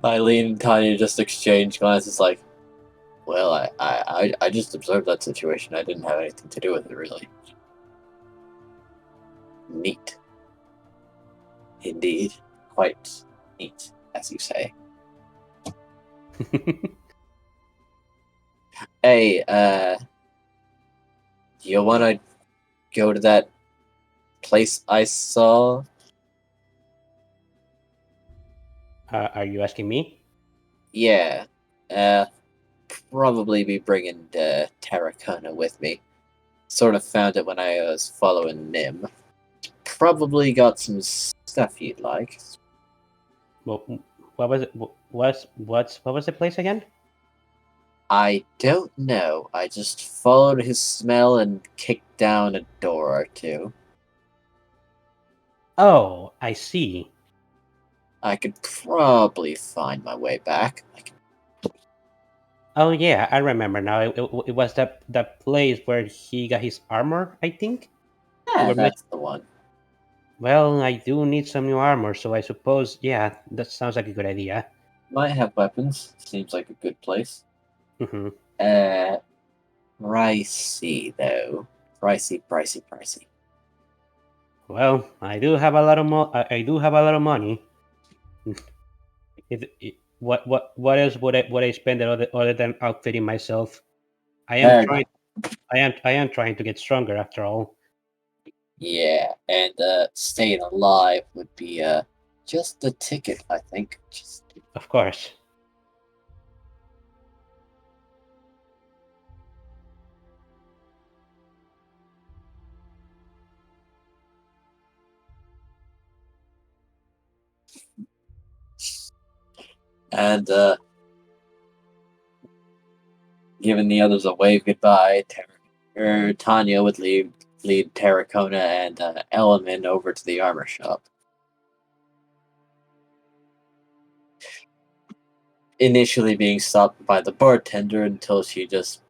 Eileen and Tanya just exchange glances like, well, I just observed that situation. I didn't have anything to do with it, really. Neat. Indeed. Quite neat, as you say. Hey, you wanna go to that place I saw? Are you asking me? Yeah. Probably be bringing Terracona with me. Sort of found it when I was following Nim. Probably got some stuff you'd like. What was it? What was the place again? I don't know. I just followed his smell and kicked down a door or two. Oh, I see. I could probably find my way back. Oh yeah, I remember now. It was that place where he got his armor, I think. Yeah, Were that's the one. Well, I do need some new armor, so I suppose, yeah, that sounds like a good idea. Might have weapons. Seems like a good place. Hmm. Pricey though. Pricey. Well, I do have a lot of I do have a lot of money. What else would I spend it other than outfitting myself? I am Fair trying enough. I am trying to get stronger after all. Yeah, and staying alive would be just the ticket, I think. Of course. And giving the others a wave goodbye, Tanya would lead Terracona and Element over to the armor shop. Initially being stopped by the bartender until she just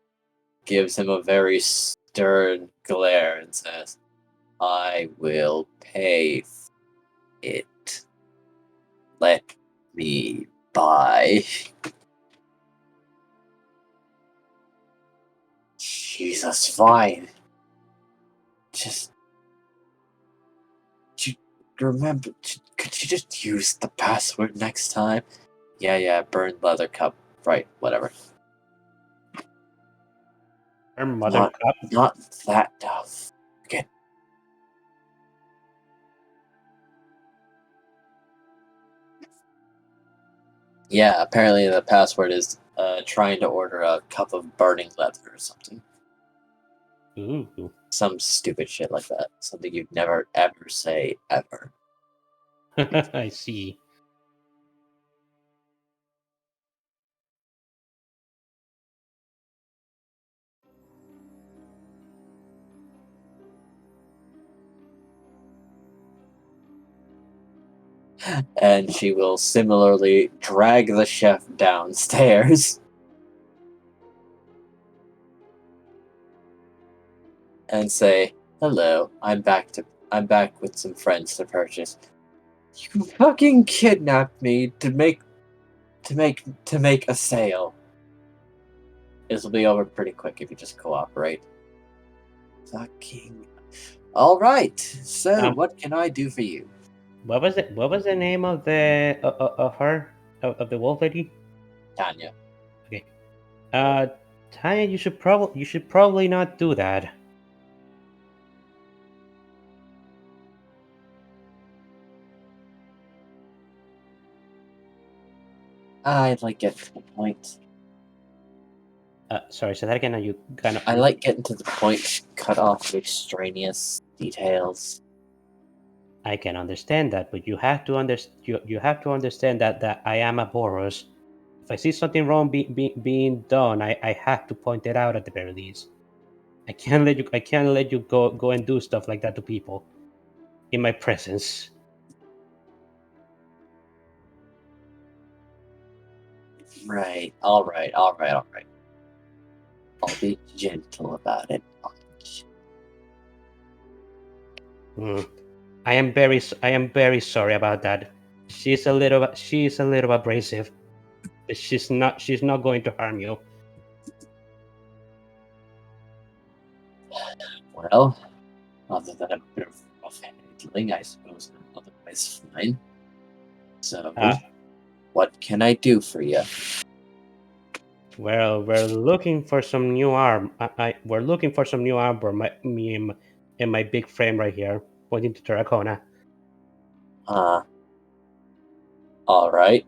gives him a very stern glare and says, I will pay it. Let me buy. Jesus, fine. Just remember, could you just use the password next time? Yeah, burned leather cup. Right, whatever. Her mother cup. Not that tough. Okay. Yeah, apparently the password is trying to order a cup of burning leather or something. Ooh. Some stupid shit like that. Something you'd never ever say ever. I see. And she will similarly drag the chef downstairs and say, "Hello, I'm back with some friends to purchase. You fucking kidnapped me to make to make a sale. This will be over pretty quick if you just cooperate. Fucking. All right. So, what can I do for you? What was it? What was the name of the her of the wolf lady? Tanya. Okay. Tanya, you should probably not do that. I like getting to the point. Sorry, say that again. Are you kind of? I like getting to the point. Cut off the extraneous details. I can understand that, but you have to you have to understand that I am a Boros. If I see something wrong being done, I have to point it out at the very least. I can't let you go and do stuff like that to people in my presence. Right. All right. All right. All right. I'll be gentle about it. Hmm. I am very sorry about that. She's a little abrasive, but she's not going to harm you. Well, other than a bit of rough handling, I suppose I'm otherwise fine. So, Ah. what can I do for you? Well, we're looking for some new arm. We're looking for some new armor. Me and my big frame right here, pointing to Terracona. All right.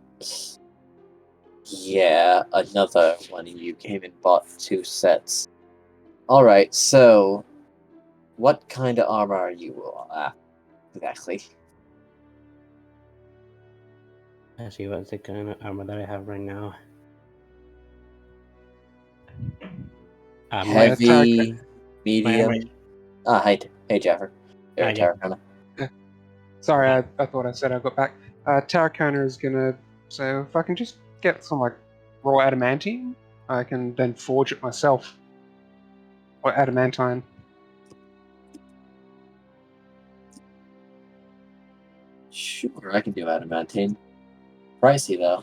Yeah, another one of you came and bought 2 sets. All right. So, what kind of armor are you exactly? Let's see what's the kind of armor that I have right now. My Heavy, my medium. armor. Hey, Jaffer. Yeah. Terracona. Sorry, I thought I said I got back. Tarracona is gonna. So if I can just get some like raw adamantine, I can then forge it myself. Or adamantine. Sure, I can do adamantine. Pricey though.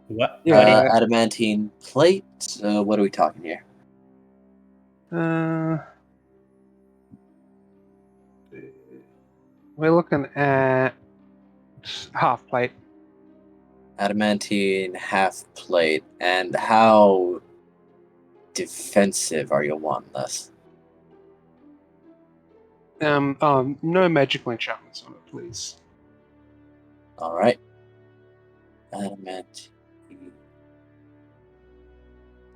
What? Yeah. Adamantine plate. What are we talking here? We're looking at half plate. Adamantine half plate. And how defensive are you wanting this? No magical enchantments on it, please. All right. Adamantine.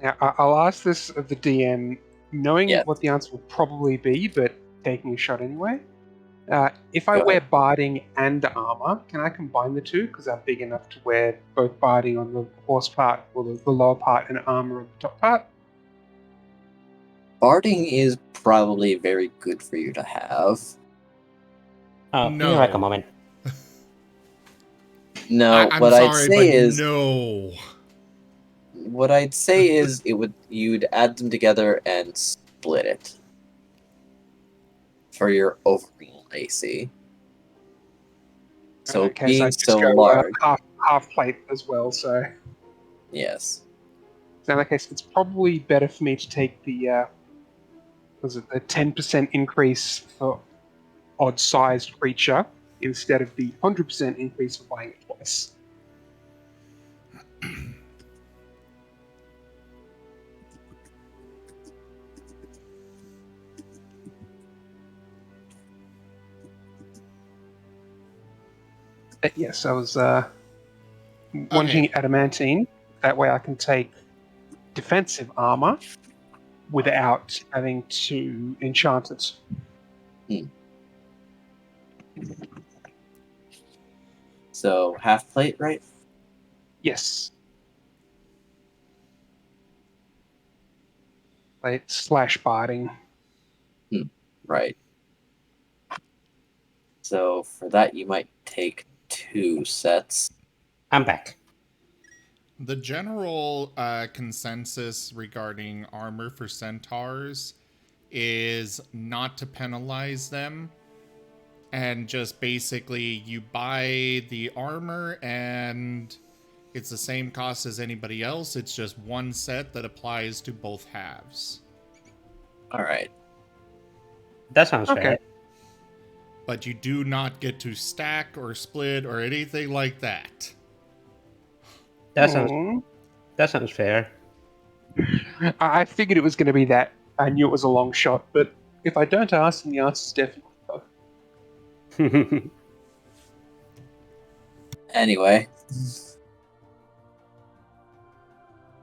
Now, I'll ask this of the DM, knowing Yeah. what the answer will probably be, but taking a shot anyway. If I Go wear ahead. barding and armor, can I combine the two? Because I'm big enough to wear both barding on the horse part or the lower part and armor on the top part. Barding is probably very good for you to have. Oh, No. be back a moment. No, I'm what I'd sorry, say but is no. what I'd say is you'd add them together and split it for your overall AC. So In that case, being I just so go large, half plate as well. So yes. in that case, it's probably better for me to take the was it the 10% increase for odd-sized creature instead of the 100% increase for buying it twice. Yes, I was wanting adamantine. That way I can take defensive armor without having to enchant it. So half plate, right? Yes. Like slash barding. Right. So for that, you might take 2 sets. I'm back. The general consensus regarding armor for centaurs is not to penalize them, and just basically you buy the armor and It's the same cost as anybody else. It's just one set that applies to both halves. All right. That sounds Okay. fair. But you do not get to stack or split or anything like that. That sounds Hmm. that sounds fair. I figured it was going to be that. I knew it was a long shot, but if I don't ask, then the answer's definitely no. Anyway,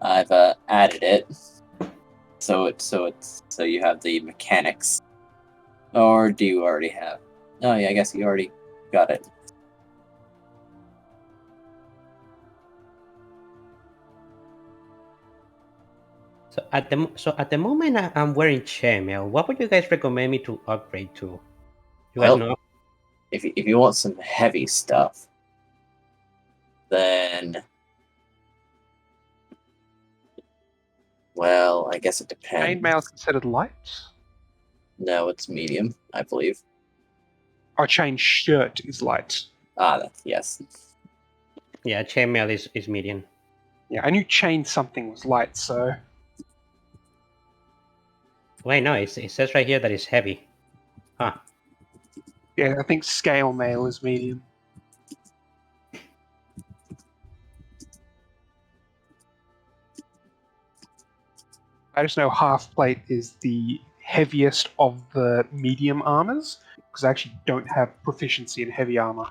I've added it, so you have the mechanics. Or do you already have? Oh yeah, I guess you already got it. So at the moment, I'm wearing chainmail. What would you guys recommend me to upgrade to? You guys Well, know? if you want some heavy stuff, then well, I guess it depends. Chainmail considered light? No, it's medium, I believe. Our chain shirt is light. Yes. Yeah, chainmail is medium. Yeah, I knew chain something was light, so Wait, no, it says right here that it's heavy. Huh. yeah, I think scale mail is medium. I just know half plate is the heaviest of the medium armors, because I actually don't have proficiency in heavy armor.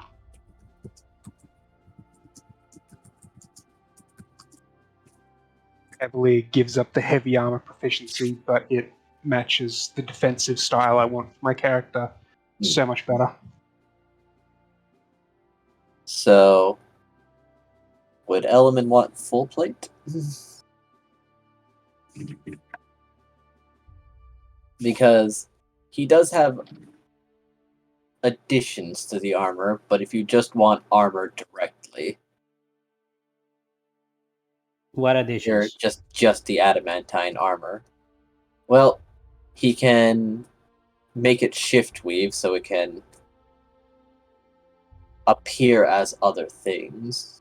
Heavily gives up the heavy armor proficiency, but it matches the defensive style I want for my character so much better. So, would Element want full plate? Because he does have additions to the armor, but if you just want armor directly, What you're additions? just the adamantine armor. Well, he can make it shift weave so it can appear as other things.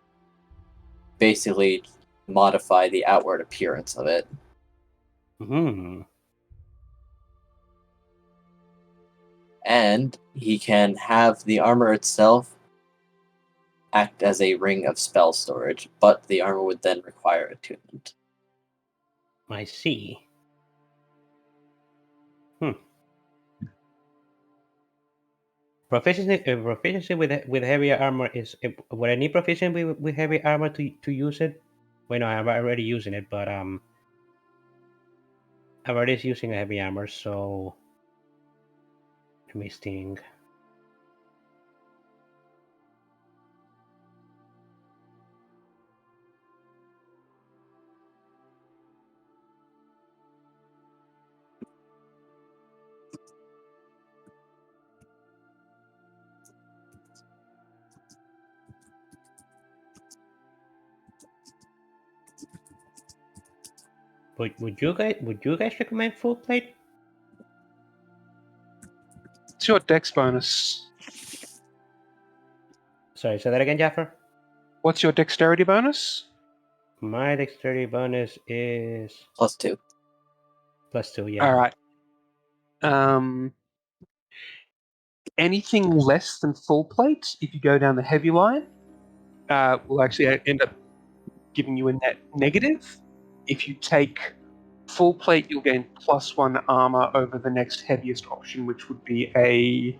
Basically, modify the outward appearance of it. Hmm. And he can have the armor itself act as a ring of spell storage, but the armor would then require attunement. I see. Proficiency with heavier armor is. Would I need proficiency with heavy armor to use it? Wait, no, I'm already using it, but I'm already using a heavy armor, so let me think. Would you guys recommend full plate? What's your dex bonus? Sorry, say that again, Jaffer. What's your dexterity bonus? My dexterity bonus is +2. +2. Yeah. All right. Anything less than full plate, if you go down the heavy line, will actually end up giving you a net negative. If you take full plate, you'll gain +1 armor over the next heaviest option, which would be a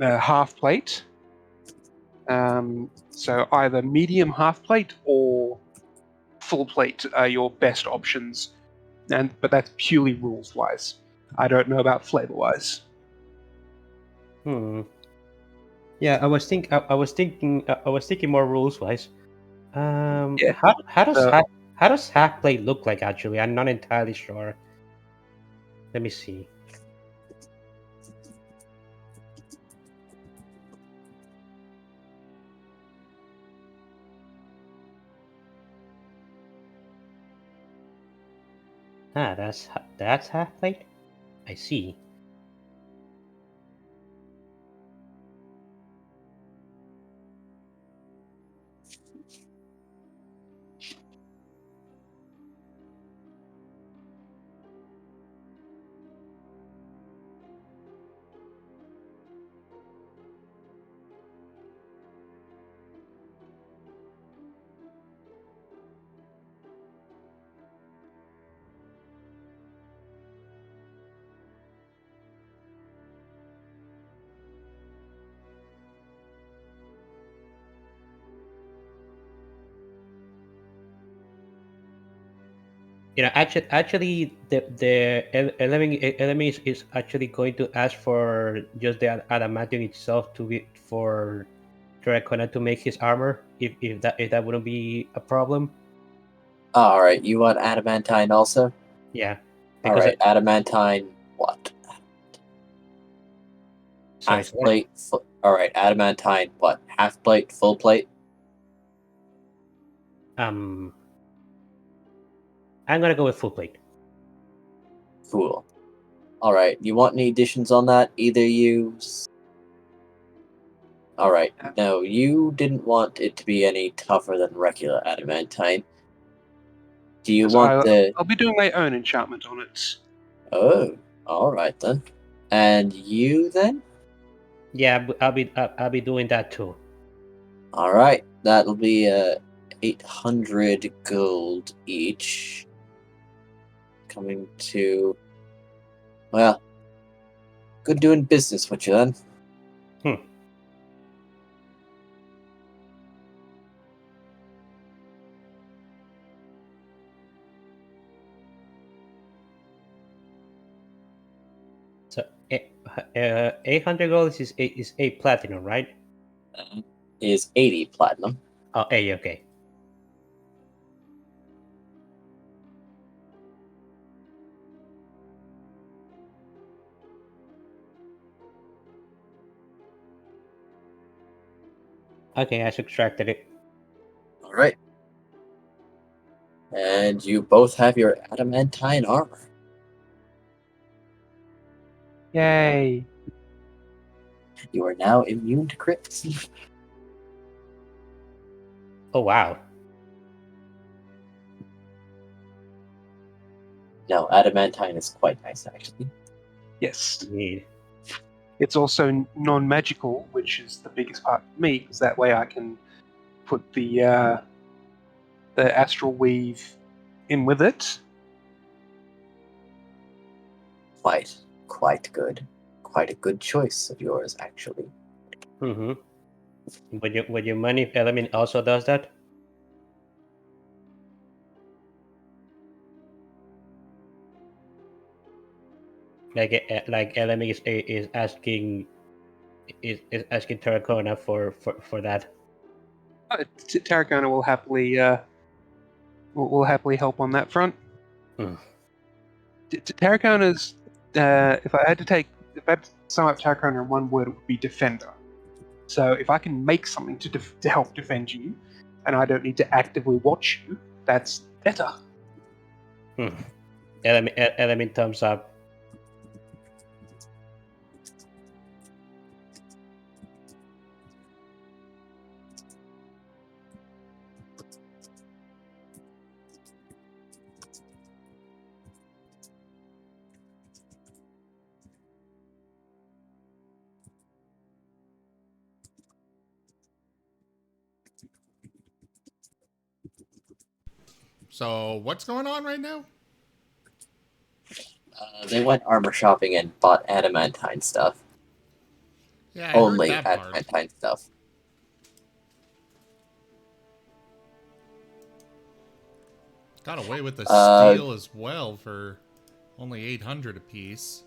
half plate. So either medium half plate or full plate are your best options, but that's purely rules wise. I don't know about flavor wise. Hmm. Yeah, I was thinking more rules wise. Yeah. How does half plate look like actually? I'm not entirely sure. Let me see. That's half plate. I see. Actually, enemy is actually going to ask for just the adamantium itself to be for Dracona to make his armor. If that wouldn't be a problem. Alright, you want adamantine also? Yeah, because Alright, adamantine what? sorry, Half plate? Alright, adamantine what? Half plate? Full plate? I'm gonna go with full plate. Cool. Alright, you want any additions on that? Either you. Alright, no, you didn't want it to be any tougher than regular adamantine. Do you 'Cause want the. I'll be doing my own enchantment on it. Oh, alright then. And you then? Yeah, I'll be doing that too. Alright, that'll be 800 gold each. Coming to. Well, good doing business with you then. So 800 gold is 8 platinum, right? Is 80 platinum. Oh, okay. Okay, I subtracted it. Alright. And you both have your adamantine armor. Yay! You are now immune to crits. Oh wow. No, adamantine is quite nice actually. Yes. Indeed. It's also non-magical, which is the biggest part for me, because that way I can put the astral weave in with it. Quite good. Quite a good choice of yours, actually. Mm-hmm. Would you mind if element also does that? Like element is asking is asking Terracona for that. Tarragona will happily will happily help on that front. Hmm. Tarragona's if I had to sum up Tarragona in one word, it would be defender. So if I can make something to help defend you, and I don't need to actively watch you, that's better. Element thumbs up. So, what's going on right now? They went armor shopping and bought adamantine stuff. Yeah, I heard Only that part. adamantine stuff. Got away with the steel as well for only 800 apiece.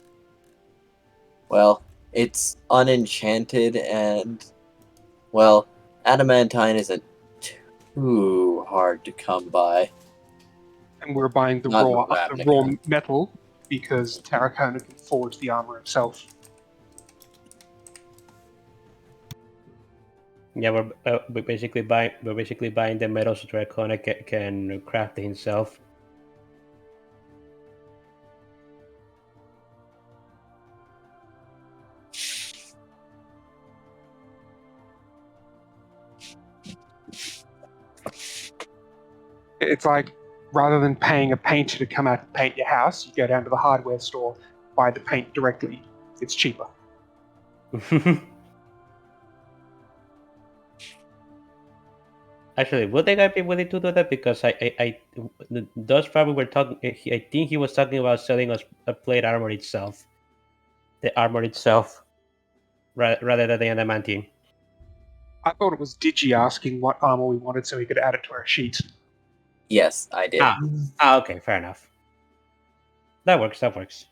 Well, it's unenchanted and, well, adamantine isn't too hard to come by. And we're buying the Not raw metal because Tarragona can forge the armor itself. Yeah, we're basically buying the metals so Dracona can craft it himself. It's like rather than paying a painter to come out and paint your house, you go down to the hardware store, buy the paint directly. It's cheaper. Actually, would the guy be willing to do that? Because those probably were talking. I think he was talking about selling us a plate armor itself, the armor itself, rather than the adamantine. I thought it was Digi asking what armor we wanted so he could add it to our sheet. Yes, I did. Okay, fair enough. That works. That works.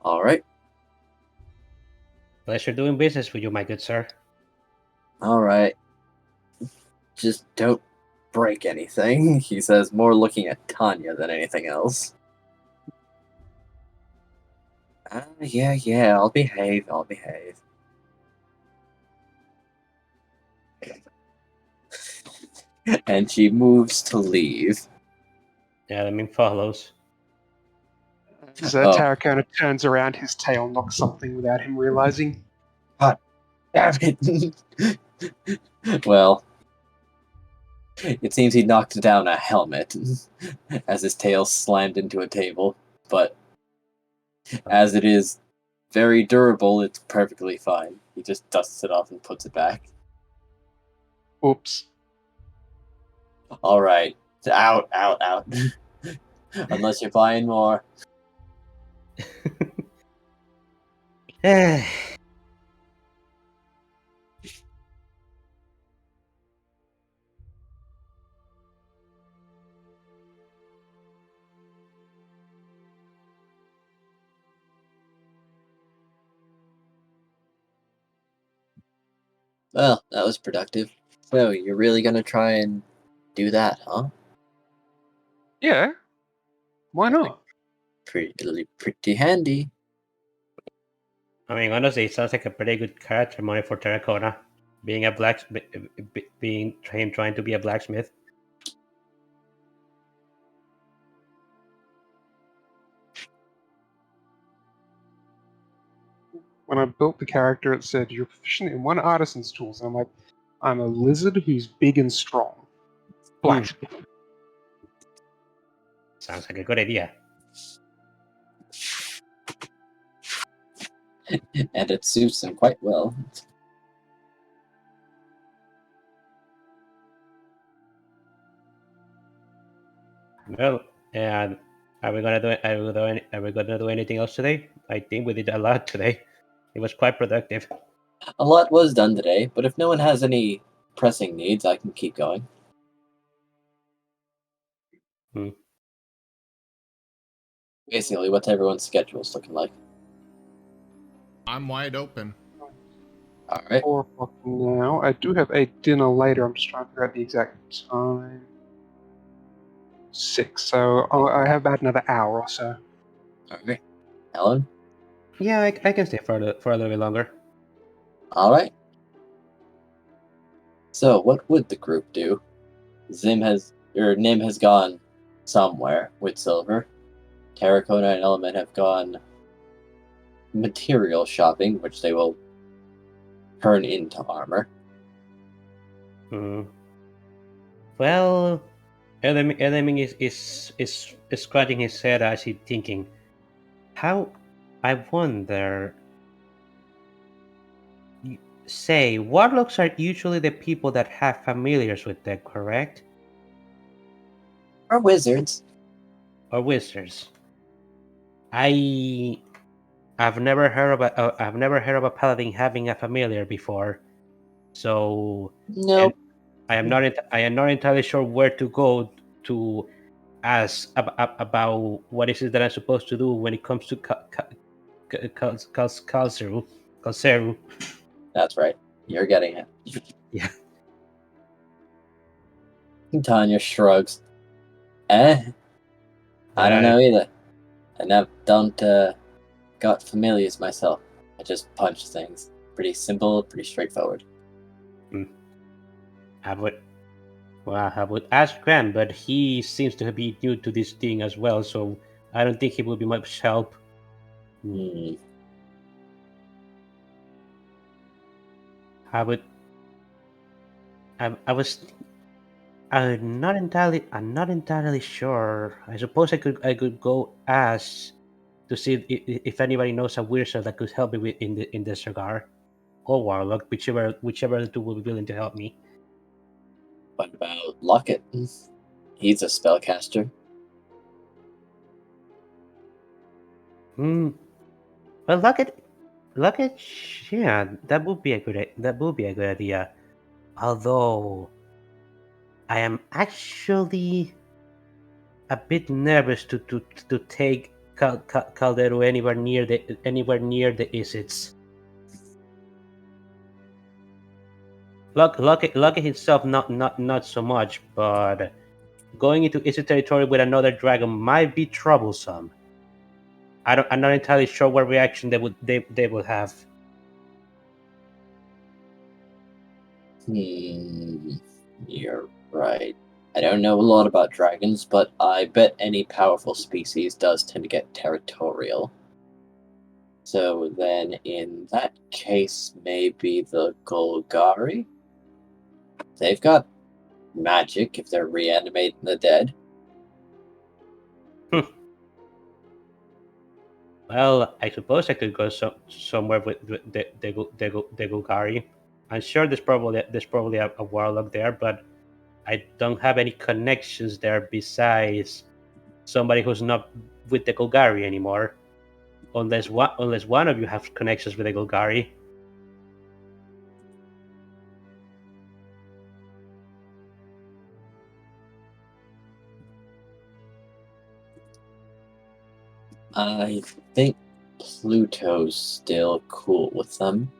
All right. Pleasure doing business with you, my good sir. All right. Just don't break anything, he says, more looking at Tanya than anything else. Yeah, I'll behave. And she moves to leave. Yeah, I mean follows. As Oh. Tarracona turns around, his tail knocks something without him realizing. Damn it! Well, it seems he knocked down a helmet as his tail slammed into a table, but as it is very durable, it's perfectly fine. He just dusts it off and puts it back. Oops. Alright. Out. Unless you're buying more. Well, that was productive. So, you're really gonna try and do that, huh? Yeah. Why not? Pretty handy. I mean, honestly, it sounds like a pretty good character money for Terracona, being a being him trying to be a blacksmith. When I built the character, it said you're proficient in one artisan's tools. And I'm like, I'm a lizard who's big and strong. Blacksmith. Sounds like a good idea. And it suits him quite well. Well, and are we gonna do anything else today? I think we did a lot today. It was quite productive. A lot was done today, but if no one has any pressing needs, I can keep going. Hmm. Basically, what's everyone's schedules looking like? I'm wide open. Alright. 4 o'clock now. I do have a dinner later. I'm just trying to figure out the exact time. 6. So I have about another hour or so. Alright. Helen? Yeah, I can stay for a little bit longer. Alright. So, what would the group do? Nim has gone somewhere with Silver. Terracona and Element have gone material shopping, which they will turn into armor. Hmm. Well, Element is scratching his head as he's thinking, how, I wonder. Say, warlocks are usually the people that have familiars with them, correct? Or wizards. Or wizards. I've never heard of a paladin having a familiar before, so and Nope. I am not entirely sure where to go to ask about what is it that I'm supposed to do when it comes to Kalseru. That's right. You're getting it. Yeah. Tanya shrugs. I don't know either. I don't got familiars myself. I just punch things. Pretty simple, pretty straightforward. I would ask Graham, but he seems to be new to this thing as well, so I don't think he will be much help. Hmm. I would. I was. I'm not entirely sure. I suppose I could go ask to see if anybody knows a wizard that could help me with in this regard, or warlock, whichever the two will be willing to help me. What about Lockett? He's a spellcaster. Hmm. Well, yeah, that would be a good idea. Although I am actually a bit nervous to take Caldero anywhere near the Isits. Lucky himself, not so much, but going into Isit territory with another dragon might be troublesome. I'm not entirely sure what reaction they would have. You're right. I don't know a lot about dragons, but I bet any powerful species does tend to get territorial. So then, in that case, maybe the Golgari? They've got magic if they're reanimating the dead. Well, I suppose I could go somewhere with the Golgari. I'm sure there's probably a warlock there, but I don't have any connections there besides somebody who's not with the Golgari anymore. Unless one of you have connections with the Golgari. I think Pluto's still cool with them.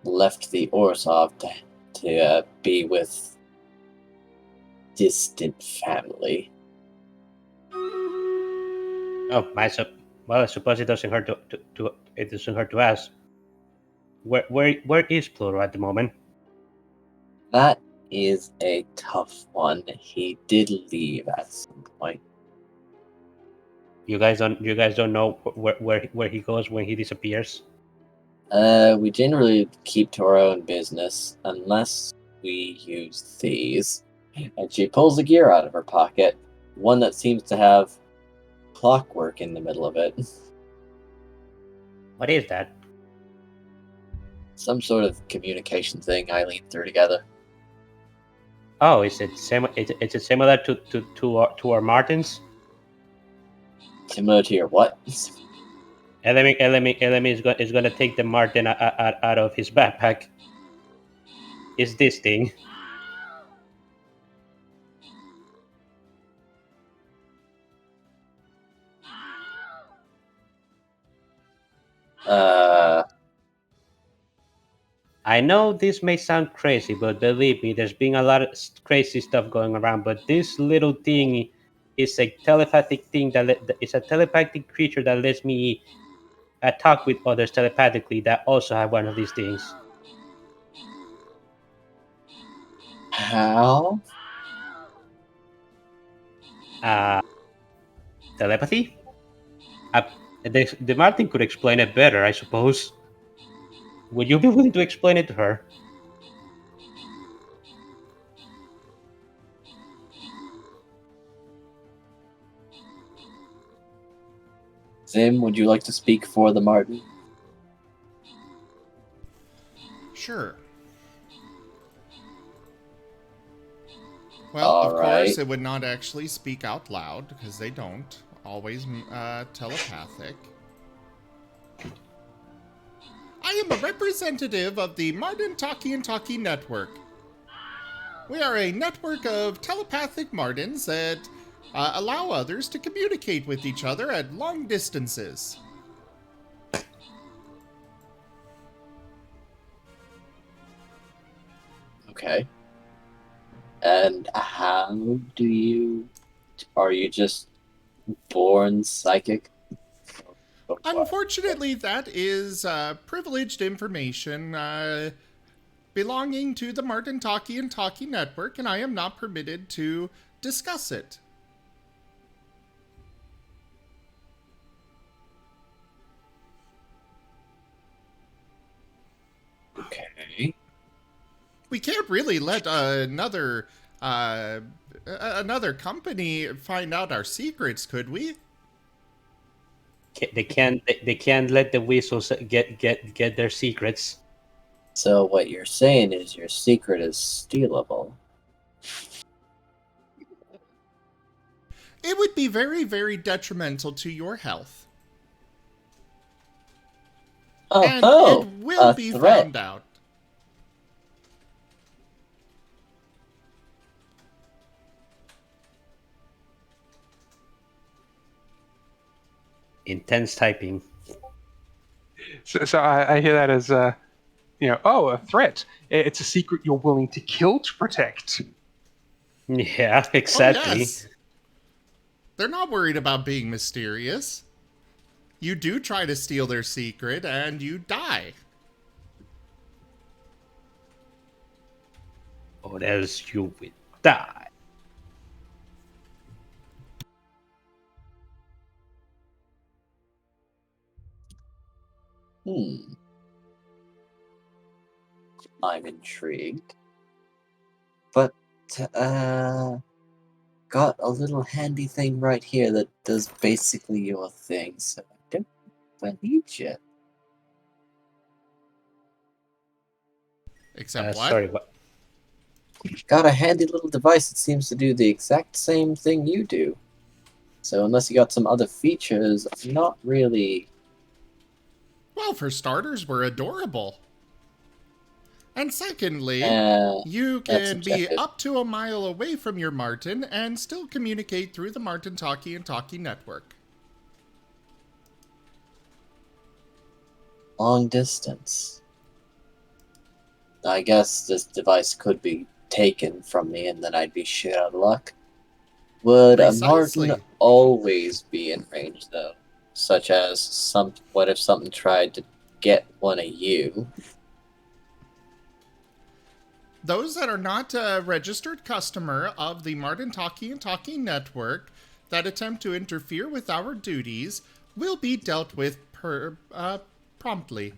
Left the Orzhov to be with distant family. Oh, well, I suppose it doesn't hurt to ask. Where is Pluto at the moment? That is a tough one. He did leave at some point. You guys don't know where he goes when he disappears. We generally keep to our own business unless we use these. And she pulls a gear out of her pocket, one that seems to have clockwork in the middle of it. What is that? Some sort of communication thing Eileen threw together. Oh, is it similar to our Martens? Similar to your what? LME is gonna take the Marten out of his backpack. Is this thing? I know this may sound crazy, but believe me, there's been a lot of crazy stuff going around. But this little thing is a telepathic thing it's a telepathic creature that lets me talk with others telepathically that also have one of these things. How? Telepathy? The Martin could explain it better, I suppose. Would you be willing to explain it to her? Zim, would you like to speak for the Marten? Sure. Well, of course, it would not actually speak out loud, because they don't. Always telepathic. I am a representative of the Marten Talkie and Talkie Network. We are a network of telepathic Martens that allow others to communicate with each other at long distances. Okay. And how do you... Are you just born psychic? Unfortunately, that is privileged information belonging to the Marten Talkie and Talkie Network, and I am not permitted to discuss it. Okay. We can't really let another company find out our secrets, could we? They can't let the weasels get their secrets. So what you're saying is your secret is stealable. It would be very, very detrimental to your health. Oh, and oh, it will a be threat. found out. Intense typing. So I hear that as a threat. It's a secret you're willing to kill to protect. Yeah, Oh, exactly. yes. They're not worried about being mysterious. You do try to steal their secret, and you die. Or else you will die. Hmm. I'm intrigued. But, got a little handy thing right here that does basically your thing, so I don't believe you. Except what? Sorry, what? Got a handy little device that seems to do the exact same thing you do. So unless you got some other features, I'm not really... Well, for starters, we're adorable. And secondly, Uh, you that's can be subjective. up to a mile away from your Marten and still communicate through the Marten Talkie and Talkie network. Long distance. I guess this device could be taken from me and then I'd be shit out of luck. Would a Marten Precisely. always be in range, though? Such as, what if something tried to get one of you? Those that are not a registered customer of the Marten Talkie and Talkie network that attempt to interfere with our duties will be dealt with promptly.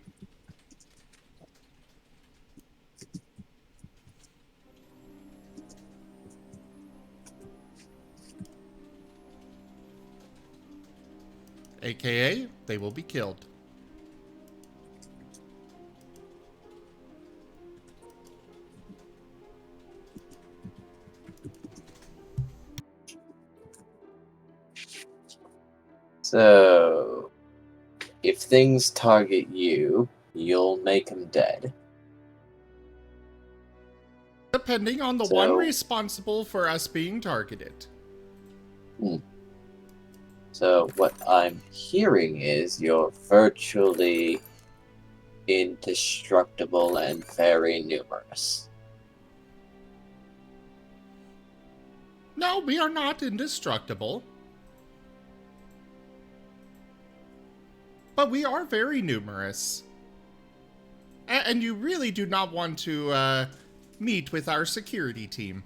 AKA, they will be killed. So, if things target you, you'll make them dead. Depending on the one So, responsible for us being targeted. so what I'm hearing is you're virtually indestructible and very numerous. No, we are not indestructible. But we are very numerous. And you really do not want to meet with our security team.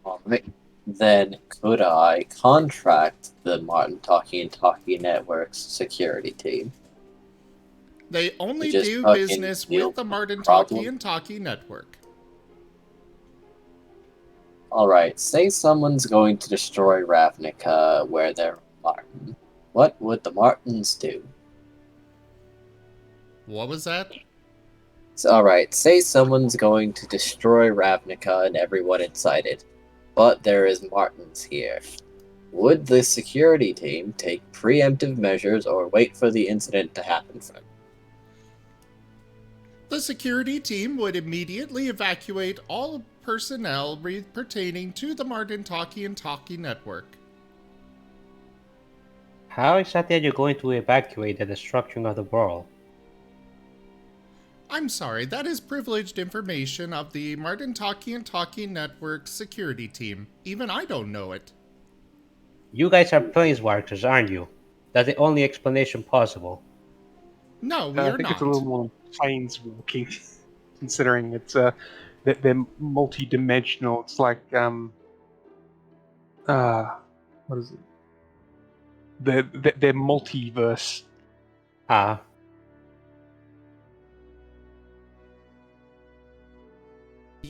Alright. Then could I contract the Marten Talkie and Talkie Network's security team They to only just do fucking business deal with the with Marten the Talkie problem? and Talkie network. Alright, say someone's going to destroy Ravnica where they're Marten. What would the Martens do? What was that? So, alright, say someone's going to destroy Ravnica and everyone inside it, but there is Martens here. Would the security team take preemptive measures or wait for the incident to happen first? The security team would immediately evacuate all personnel pertaining to the Marten Talkie and Talkie network. How exactly are you going to evacuate the destruction of the world? I'm sorry, that is privileged information of the Marten Talkie and Talkie network security team. Even I don't know it. You guys are planeswalkers, aren't you? That's the only explanation possible. No, we I are think it's a not. little more planes walking, considering it's they're multi-dimensional. It's like what is it? They're multiverse. Ah,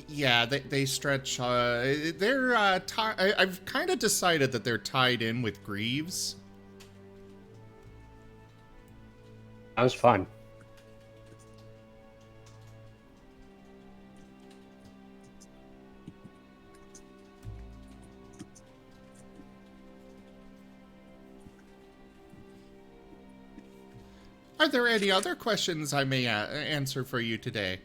Yeah, they stretch. They're I've kind of decided that they're tied in with Greaves. sounds fun. Are there any other questions I may answer for you today?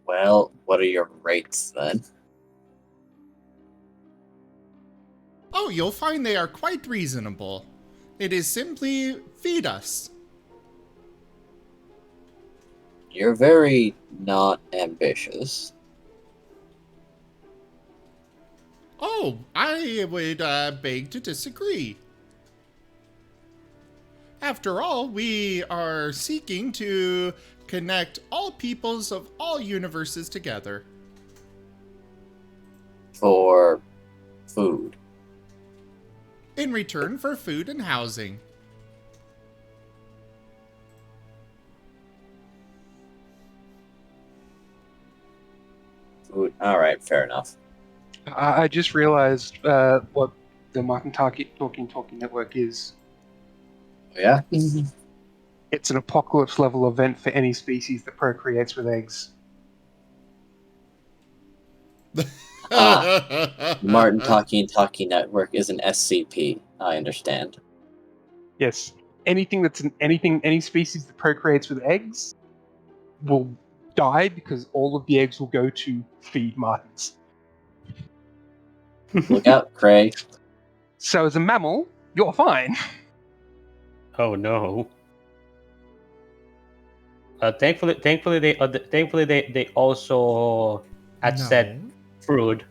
Well, what are your rates then? Oh, you'll find they are quite reasonable. It is simply feed us. You're very not ambitious. Oh, I would beg to disagree. After all, we are seeking to connect all peoples of all universes together. For food. In return for food and housing. Food. Alright, fair enough. I just realized what the Martin Talking Network is. Yeah? It's an apocalypse level event for any species that procreates with eggs. The Martin Talkie Network is an SCP. I understand. Yes, any species that procreates with eggs will die because all of the eggs will go to feed Martins. Look out, Krei. So as a mammal, you're fine. Oh no. Thankfully they also had said fruit.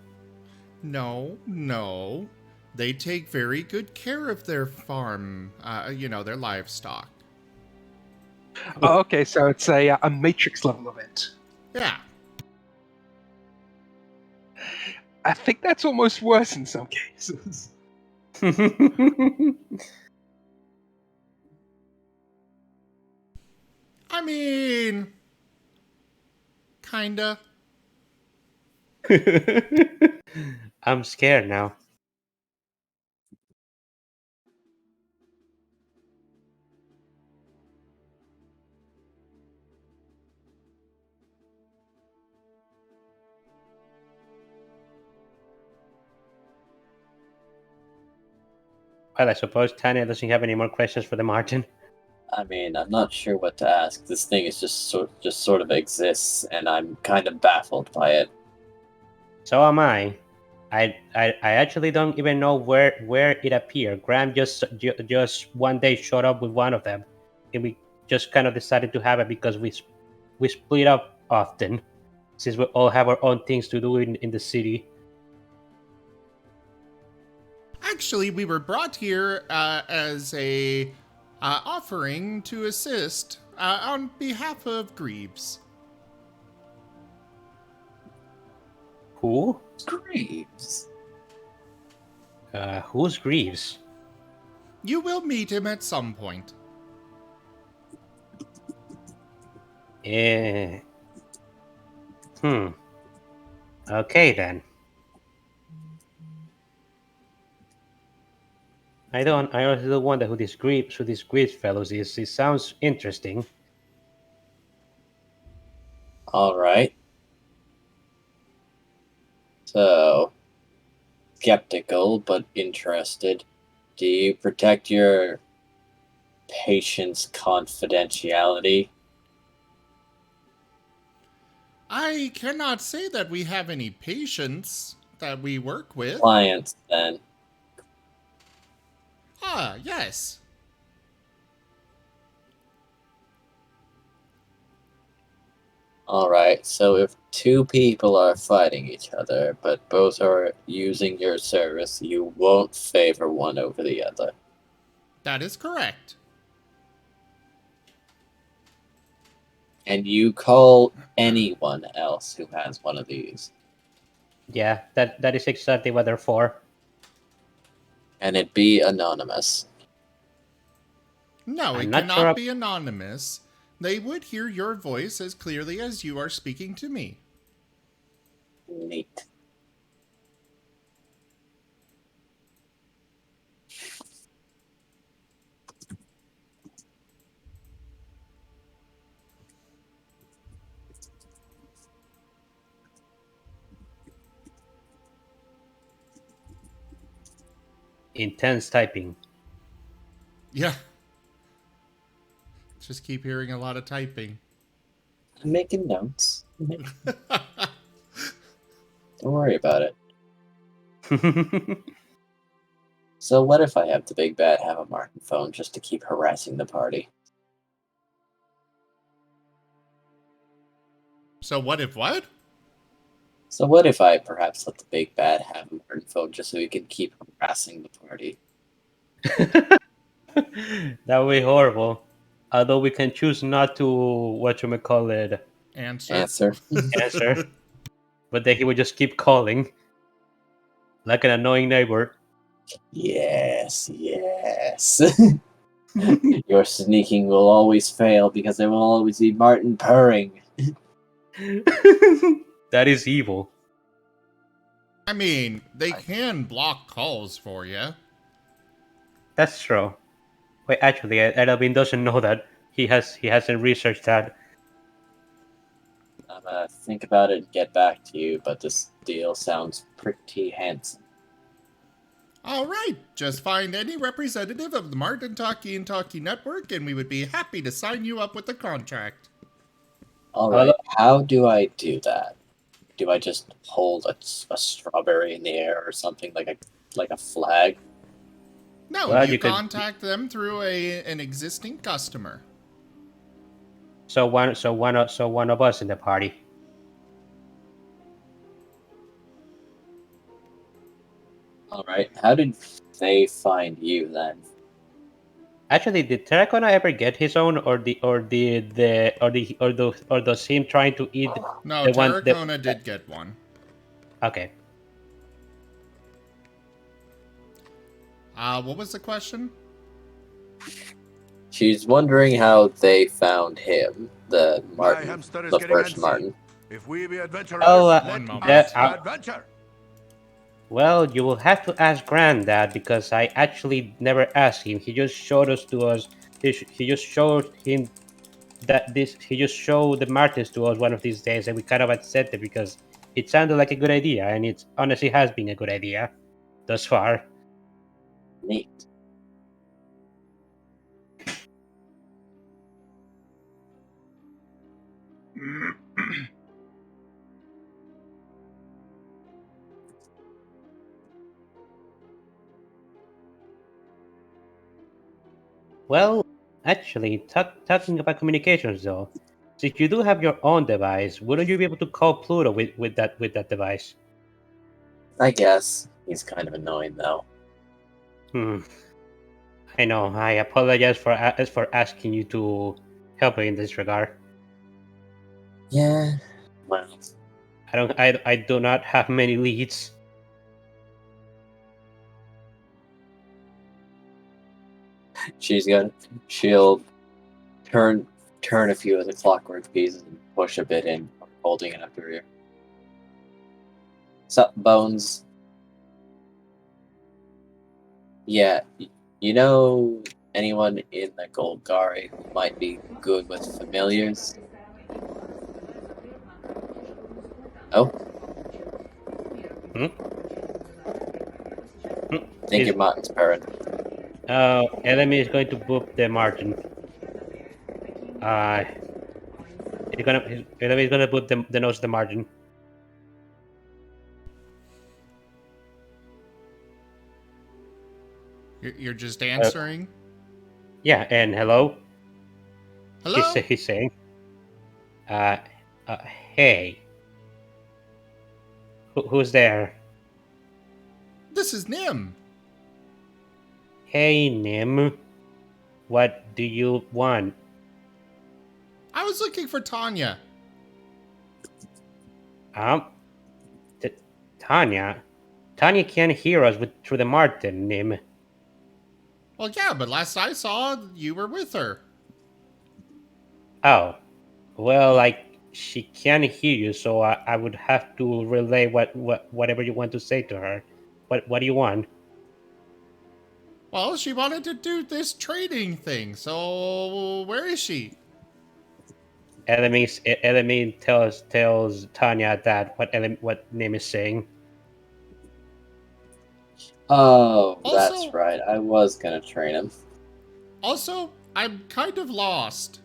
No. They take very good care of their farm, their livestock. Oh, okay, so it's a matrix level event. Yeah. I think that's almost worse in some cases. I mean, kinda. I'm scared now. Well, I suppose Tanya doesn't have any more questions for the Martin. I mean, I'm not sure what to ask. This thing is just sort of exists, and I'm kind of baffled by it. So am I. I actually don't even know where it appeared. Graham just one day showed up with one of them, and we just kind of decided to have it because we split up often, since we all have our own things to do in the city. Actually, we were brought here as a offering to assist on behalf of Greaves. Who? Greaves. Who's Greaves? You will meet him at some point. Eh. Okay then. I also wonder who these Greaves fellows is. It sounds interesting. Alright. So, skeptical but interested. Do you protect your patient's confidentiality? I cannot say that we have any patients that we work with. Clients, then. Ah, yes. Alright, so if two people are fighting each other, but both are using your service, you won't favor one over the other. That is correct. And you call anyone else who has one of these. Yeah, that is exactly what they're for. And it be anonymous. No, I'm it not cannot sure be anonymous. They would hear your voice as clearly as you are speaking to me. Neat. Intense typing. Yeah. Just keep hearing a lot of typing. I'm making notes. Don't worry about it. So what if I have the big bad have a Marten phone just to keep harassing the party? So what if what? So what if I perhaps let the big bad have a Marten phone just so he can keep harassing the party? That would be horrible. Although we can choose not to whatchamacallit Answer. answer, but then he would just keep calling like an annoying neighbor. Yes, yes. Your sneaking will always fail because there will always be Marten purring. That is evil. I mean, they can block calls for you. That's true. Wait, actually, Edelvin doesn't know that. He hasn't researched that. I'm gonna think about it and get back to you, but this deal sounds pretty handsome. All right, just find any representative of the Marten Talkie and Talkie Network, and we would be happy to sign you up with a contract. Alright, how do I do that? Do I just hold a strawberry in the air or something like a flag? No, Well, you you could- contact them through an existing customer. So one of us in the party. Alright, how did they find you then? Actually, did Terracona ever get his own, or does him trying to eat No, the one? Terracona did get one. Okay. What was the question? She's wondering how they found him, the My Marten, hamster is the getting first antsy. Marten. If we be adventurers, Oh, let One moment. us that- adventure. Well, you will have to ask Granddad because I actually never asked him. He just showed us to us. He just showed him that this. He just showed the Martins to us one of these days, and we kind of accepted because it sounded like a good idea, and it honestly has been a good idea thus far. Neat. Well, actually, talking about communications though, since you do have your own device, wouldn't you be able to call Pluto with that device? I guess. He's kind of annoying though. Hmm. I know. I apologize for asking you to help me in this regard. Yeah. Well, I do not have many leads. she'll turn a few of the clockwork pieces and push a bit in, holding it up to her ear. Sup, Bones? Yeah, you know anyone in the Golgari who might be good with familiars? Oh? Hmm? Think your Martin's parent. Enemy is going to boop the margin. Enemy is gonna boop the nose of the margin. You're just answering? Yeah, and hello. Hello? He's saying. Uh, hey. Who's there? This is Nim. Hey, Nim. What do you want? I was looking for Tanya. Um, Tanya. Tanya can't hear us through the Marten, Nim. Well, yeah, but last I saw, you were with her. Oh, well, like she can't hear you, so I would have to relay whatever you want to say to her. What do you want? Well, she wanted to do this trading thing, so where is she? Element tells Tanya that what Nim is saying. Oh, Also- that's right. I was gonna train him. Also, I'm kind of lost.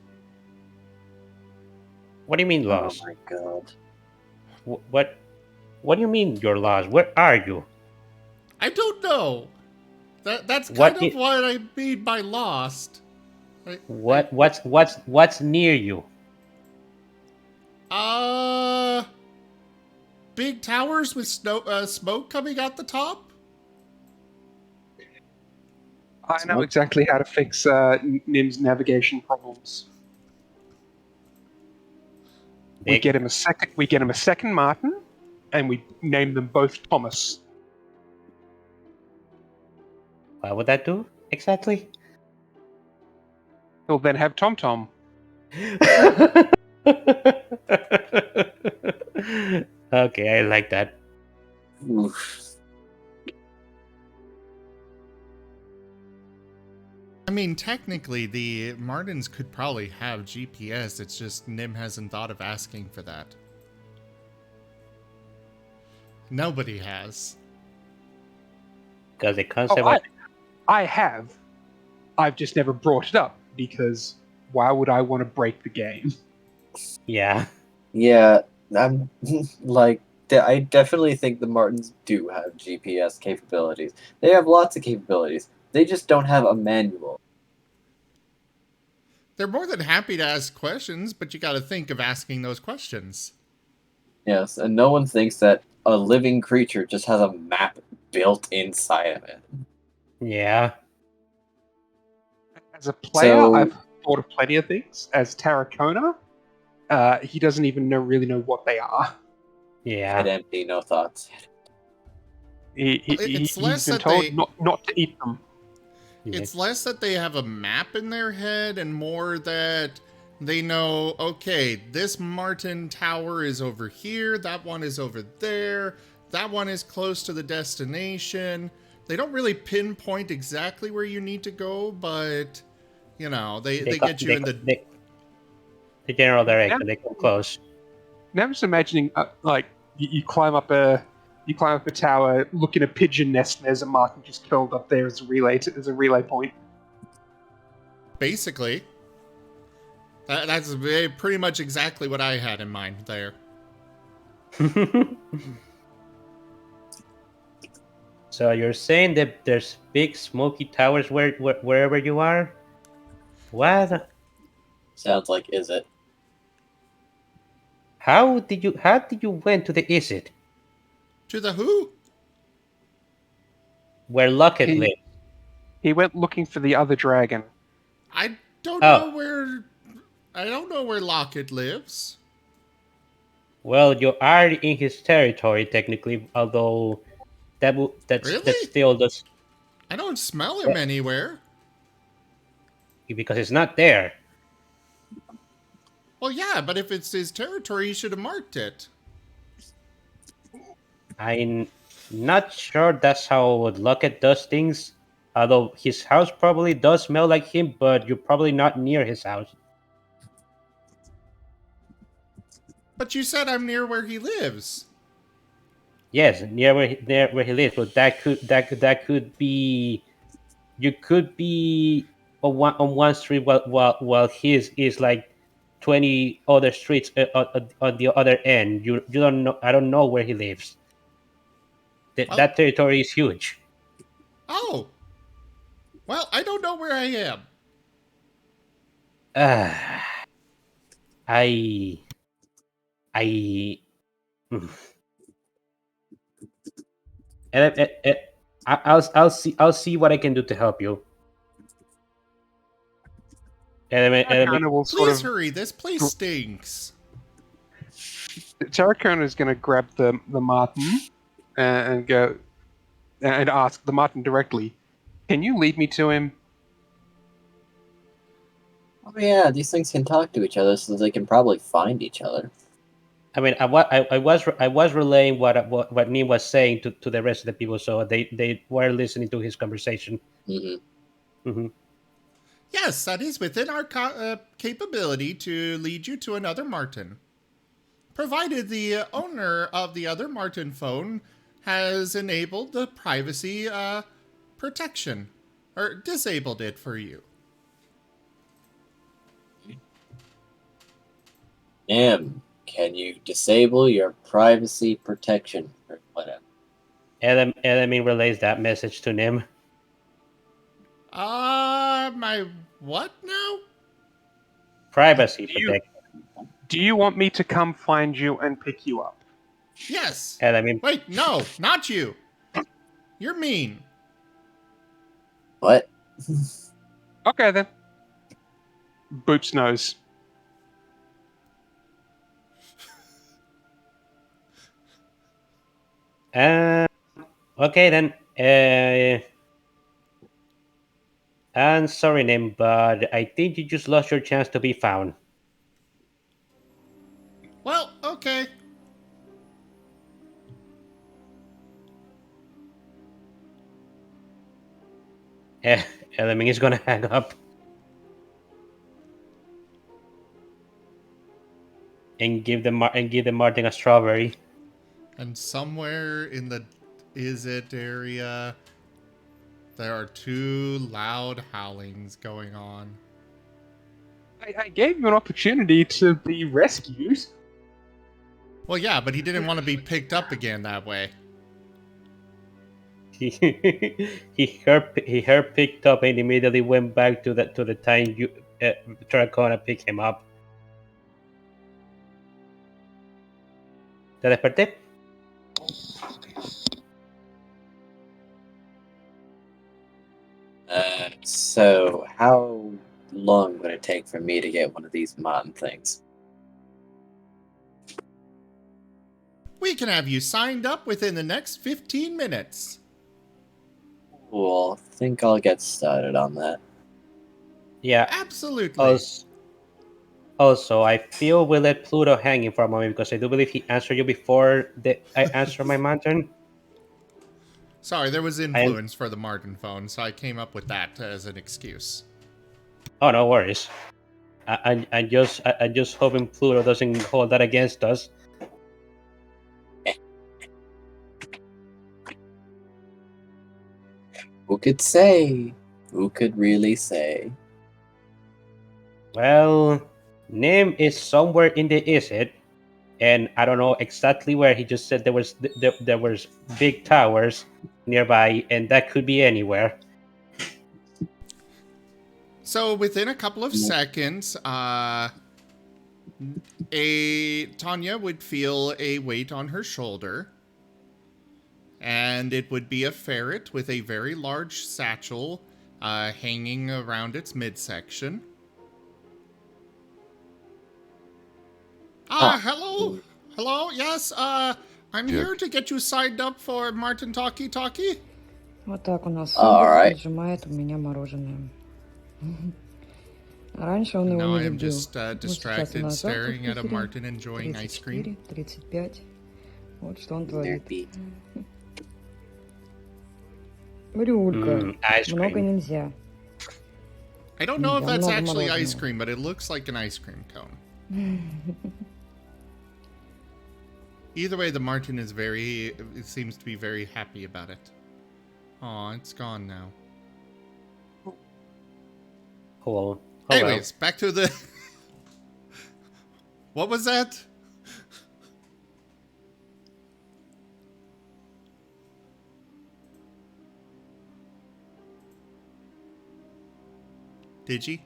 What do you mean lost? Oh my god. What do you mean you're lost? Where are you? I don't know. That's What kind of i- what I mean by lost. What's near you? Uh, big towers with smoke coming out the top? I know exactly how to fix Nim's navigation problems. We Big- get him a second. We get him a second Martin, and we name them both Thomas. What would that do exactly? He'll then have Tom Tom. Okay, I like that. Oof. I mean, technically, the Martins could probably have GPS. It's just Nim hasn't thought of asking for that. Nobody has. Because the concept Oh, of I have. I've just never brought it up because why would I want to break the game? yeah. Yeah, I'm like I definitely think the Martins do have GPS capabilities. They have lots of capabilities. They just don't have a manual. They're more than happy to ask questions, but you gotta think of asking those questions. Yes, and no one thinks that a living creature just has a map built inside of it. Yeah. As a player, So- I've thought of plenty of things. As Tarracona, he doesn't even really know what they are. Yeah. Head empty, no thoughts. It's He's less been that told they- not to eat them. It's less that they have a map in their head and more that they know, okay, this Marten tower is over here, that one is over there, that one is close to the destination. They don't really pinpoint exactly where you need to go, but, you know, they get you in the... the general direction. They come close. Now I'm just imagining, like you climb up a tower, look in a pigeon nest, and there's a Martin just curled up there as a relay point. Basically. That's pretty much exactly what I had in mind there. So you're saying that there's big smoky towers wherever you are? What? Sounds like is it? How did you went to the Isid? To the who? Where Lockett He- lives? He went looking for the other dragon. I don't Oh. know where... I don't know where Lockett lives. Well, you are in his territory technically, although that's Really? still does I don't smell him anywhere. because it's not there. Well, yeah, but if it's his territory, he should have marked it. I'm not sure that's how Lockett does things. Although his house probably does smell like him, but you're probably not near his house. But you said I'm near where he lives. Yes, near where he lives, but that could be you could be on one street while his is like 20 other streets on the other end. You don't know. I don't know where he lives. Well- That territory is huge. Oh. Well, I don't know where I am. I I mm. I'll see what I can do to help you. Tarracona will sort Please of. hurry, this place stinks. Tarracona is going to grab the Martin and go and ask the Martin directly. Can you lead me to him? Oh yeah, these things can talk to each other, so they can probably find each other. I mean, I was relaying what Neem was saying to the rest of the people, so they were listening to his conversation. Mm-hmm. Yes, that is within our capability to lead you to another Marten. Provided the owner of the other Marten phone has enabled the privacy protection, or disabled it for you. Nim, can you disable your privacy protection or whatever? Element relays that message to Nim. My what now? Privacy Do you- protect. Do you want me to come find you and pick you up? Yes. Element. Wait, no, not you. You're mean. What? Okay then. Boop's nose. Okay then. I'm sorry, Nim, but I think you just lost your chance to be found. Well, okay. Element is gonna hang up. And give the Martin a strawberry. And somewhere in the Is It area, there are two loud howlings going on. I gave you an opportunity to be rescued. Well, yeah, but he didn't want to be picked up again that way. he heard picked up and immediately went back to the time you tried to pick him up. ¿Te desperté? So how long would it take for me to get one of these Marten things? We can have you signed up within the next 15 minutes. Cool. Think I'll get started on that. Yeah. Absolutely. Also, I feel we let Pluto hanging for a moment because I do believe he answered you before I answered my Martin. Sorry, there was influence for the Marten phone, so I came up with that as an excuse. Oh, no worries. I just hoping Pluto doesn't hold that against us. Who could say? Who could really say? Well, name is somewhere in the Is It, and I don't know exactly where. He just said there was big towers nearby, and that could be anywhere. So within a couple of seconds, Tanya would feel a weight on her shoulder, and it would be a ferret with a very large satchel hanging around its midsection. Hello? Hello? Yes, I'm here to get you signed up for Marten Talkie Talkie. Вот так у нас Alright. отжимает у меня мороженое. Раньше он его Now не I am любил. just Вот сейчас у distracted нас staring at a завтрак в Marten enjoying ice cream. 34, 35. Вот что он творит. Nerdy. Брюлька. Ice Много cream. нельзя. I don't know if Yeah, that's много actually ice мороженого. cream, but it looks like an ice cream cone. Either way, the Marten is it seems to be very happy about it. Aw, it's gone now. Cool. Anyways, back to the... What was that? Did you?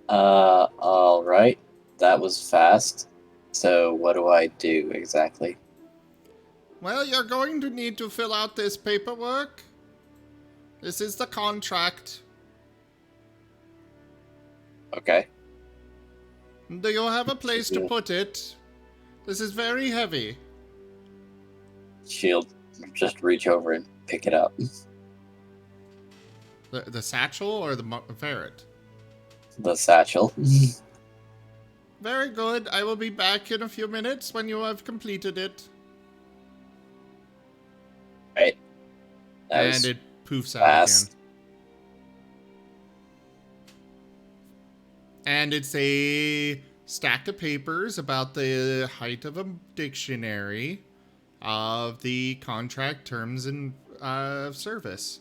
Alright. That was fast. So what do I do exactly? Well, you're going to need to fill out this paperwork. This is the contract. Okay. Do you have a place to put it? This is very heavy. She'll just reach over and pick it up. The satchel or the ferret? The satchel. Very good. I will be back in a few minutes when you have completed it. Right. That was And it poofs out fast. again. And it's a stack of papers about the height of a dictionary. of the contract terms and of service.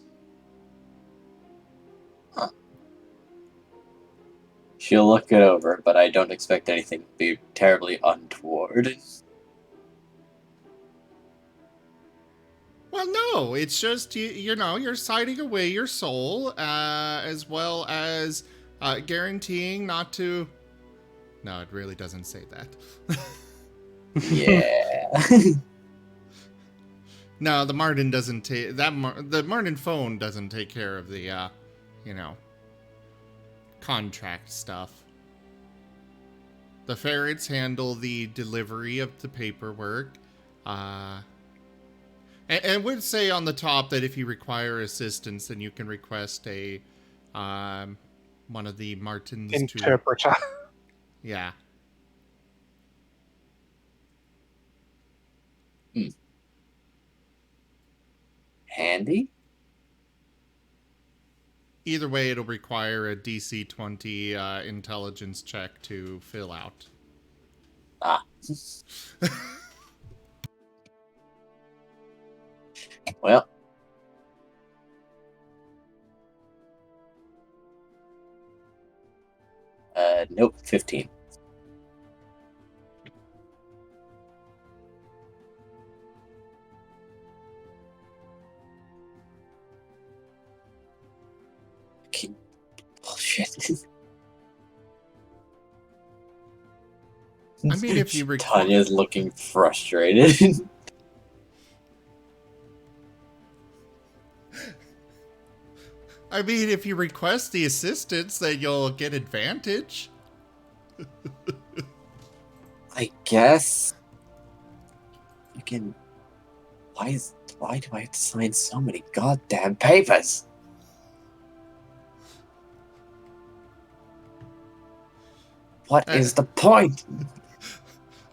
She'll look it over, but I don't expect anything to be terribly untoward. Well, no, it's just, you know, you're signing away your soul, as well as guaranteeing not to... No, it really doesn't say that. Yeah. No, the Marten doesn't take... the Marten phone doesn't take care of the, you know, contract stuff. The ferrets handle the delivery of the paperwork, and would say on the top that if you require assistance, then you can request a one of the Martens Interpreter. Yeah. Handy? Either way, it'll require a DC 20 intelligence check to fill out. Ah. Well. Nope, 15. Bullshit. I mean, if you require... Tanya's looking frustrated. I mean, if you request the assistance, then you'll get advantage. I guess. Again, why do I have to sign so many goddamn papers? What is the point?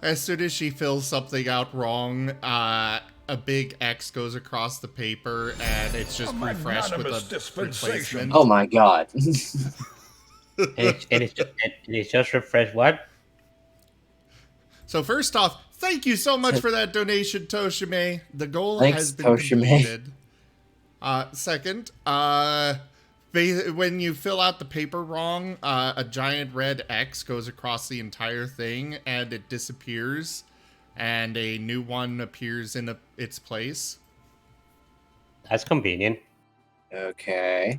As soon as she fills something out wrong, a big X goes across the paper, and it's just refreshed with a replacement. Oh my god. It's just refreshed what? So first off, thank you so much for that donation, Toshime. The goal Thanks, has been Toshime. completed. Second, when you fill out the paper wrong, a giant red X goes across the entire thing, and it disappears, and a new one appears in its place. That's convenient. Okay.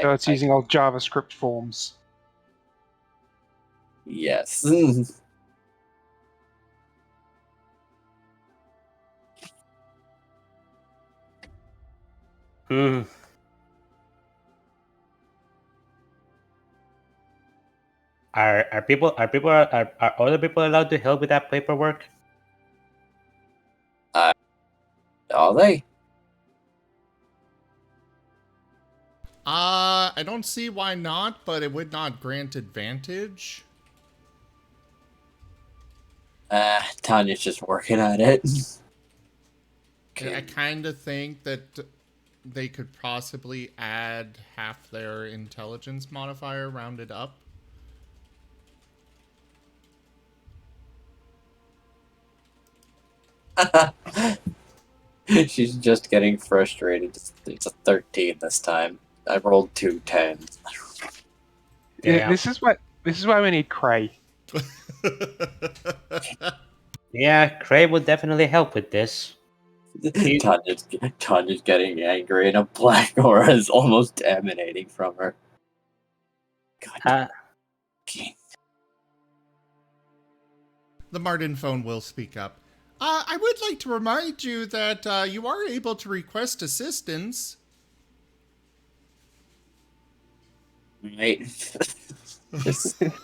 So it's using old JavaScript forms. Yes. Hmm. Are other people allowed to help with that paperwork? Are they? I don't see why not, but it would not grant advantage. Tanya's just working at it. I kind of think that they could possibly add half their intelligence modifier rounded up. She's just getting frustrated. It's a 13 this time. I rolled 2 10s. Yeah, this is why we need Krei. Yeah, Krei would definitely help with this. Tanya's getting angry, and a black aura is almost emanating from her. God. The Marten phone will speak up. I would like to remind you that you are able to request assistance. Right.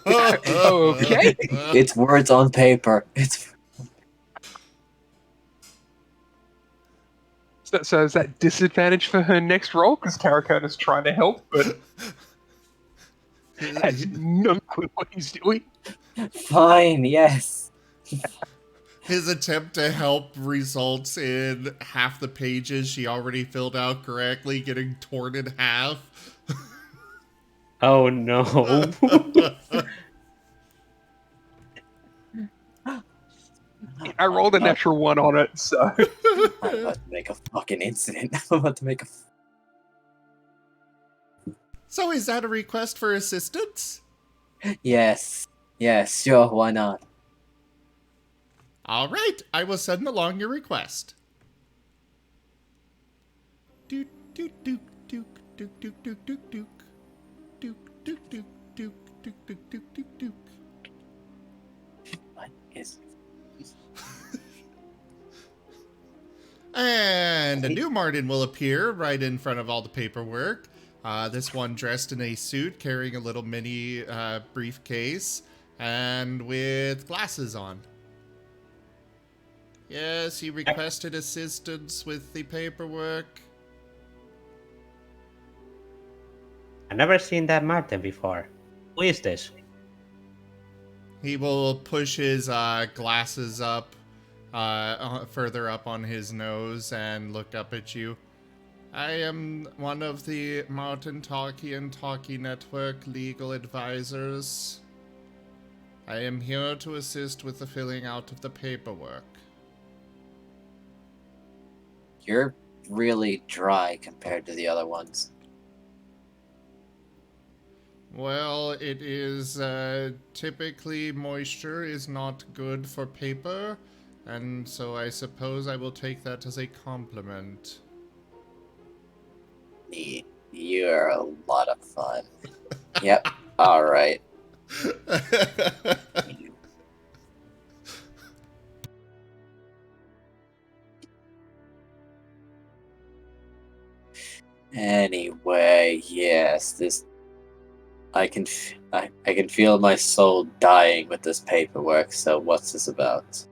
Okay. It's words on paper. So is that disadvantage for her next roll? Because Karakona's trying to help, but has no clue what he's doing. Fine, yes. His attempt to help results in half the pages she already filled out correctly getting torn in half. Oh no. I rolled a natural 1 on it, so. I'm about to make a fucking incident. I'm about to make a. So is that a request for assistance? Yes. Yes, sure, why not? All right, I will send along your request. Dook dook dook dook dook dook dook dook dook dook dook dook dook dook dook dook dook dook. What is. And a new Marten will appear right in front of all the paperwork. This one dressed in a suit, carrying a little mini briefcase, and with glasses on. Yes, he requested assistance with the paperwork. I've never seen that Marten before. Who is this? He will push his glasses up, further up on his nose and look up at you. I am one of the Marten Talkie and Talkie Network legal advisors. I am here to assist with the filling out of the paperwork. You're really dry compared to the other ones. Well, it is typically moisture is not good for paper, and so I suppose I will take that as a compliment. You're a lot of fun. Yep, alright. Anyway, yes, this I can feel my soul dying with this paperwork. So what's this about?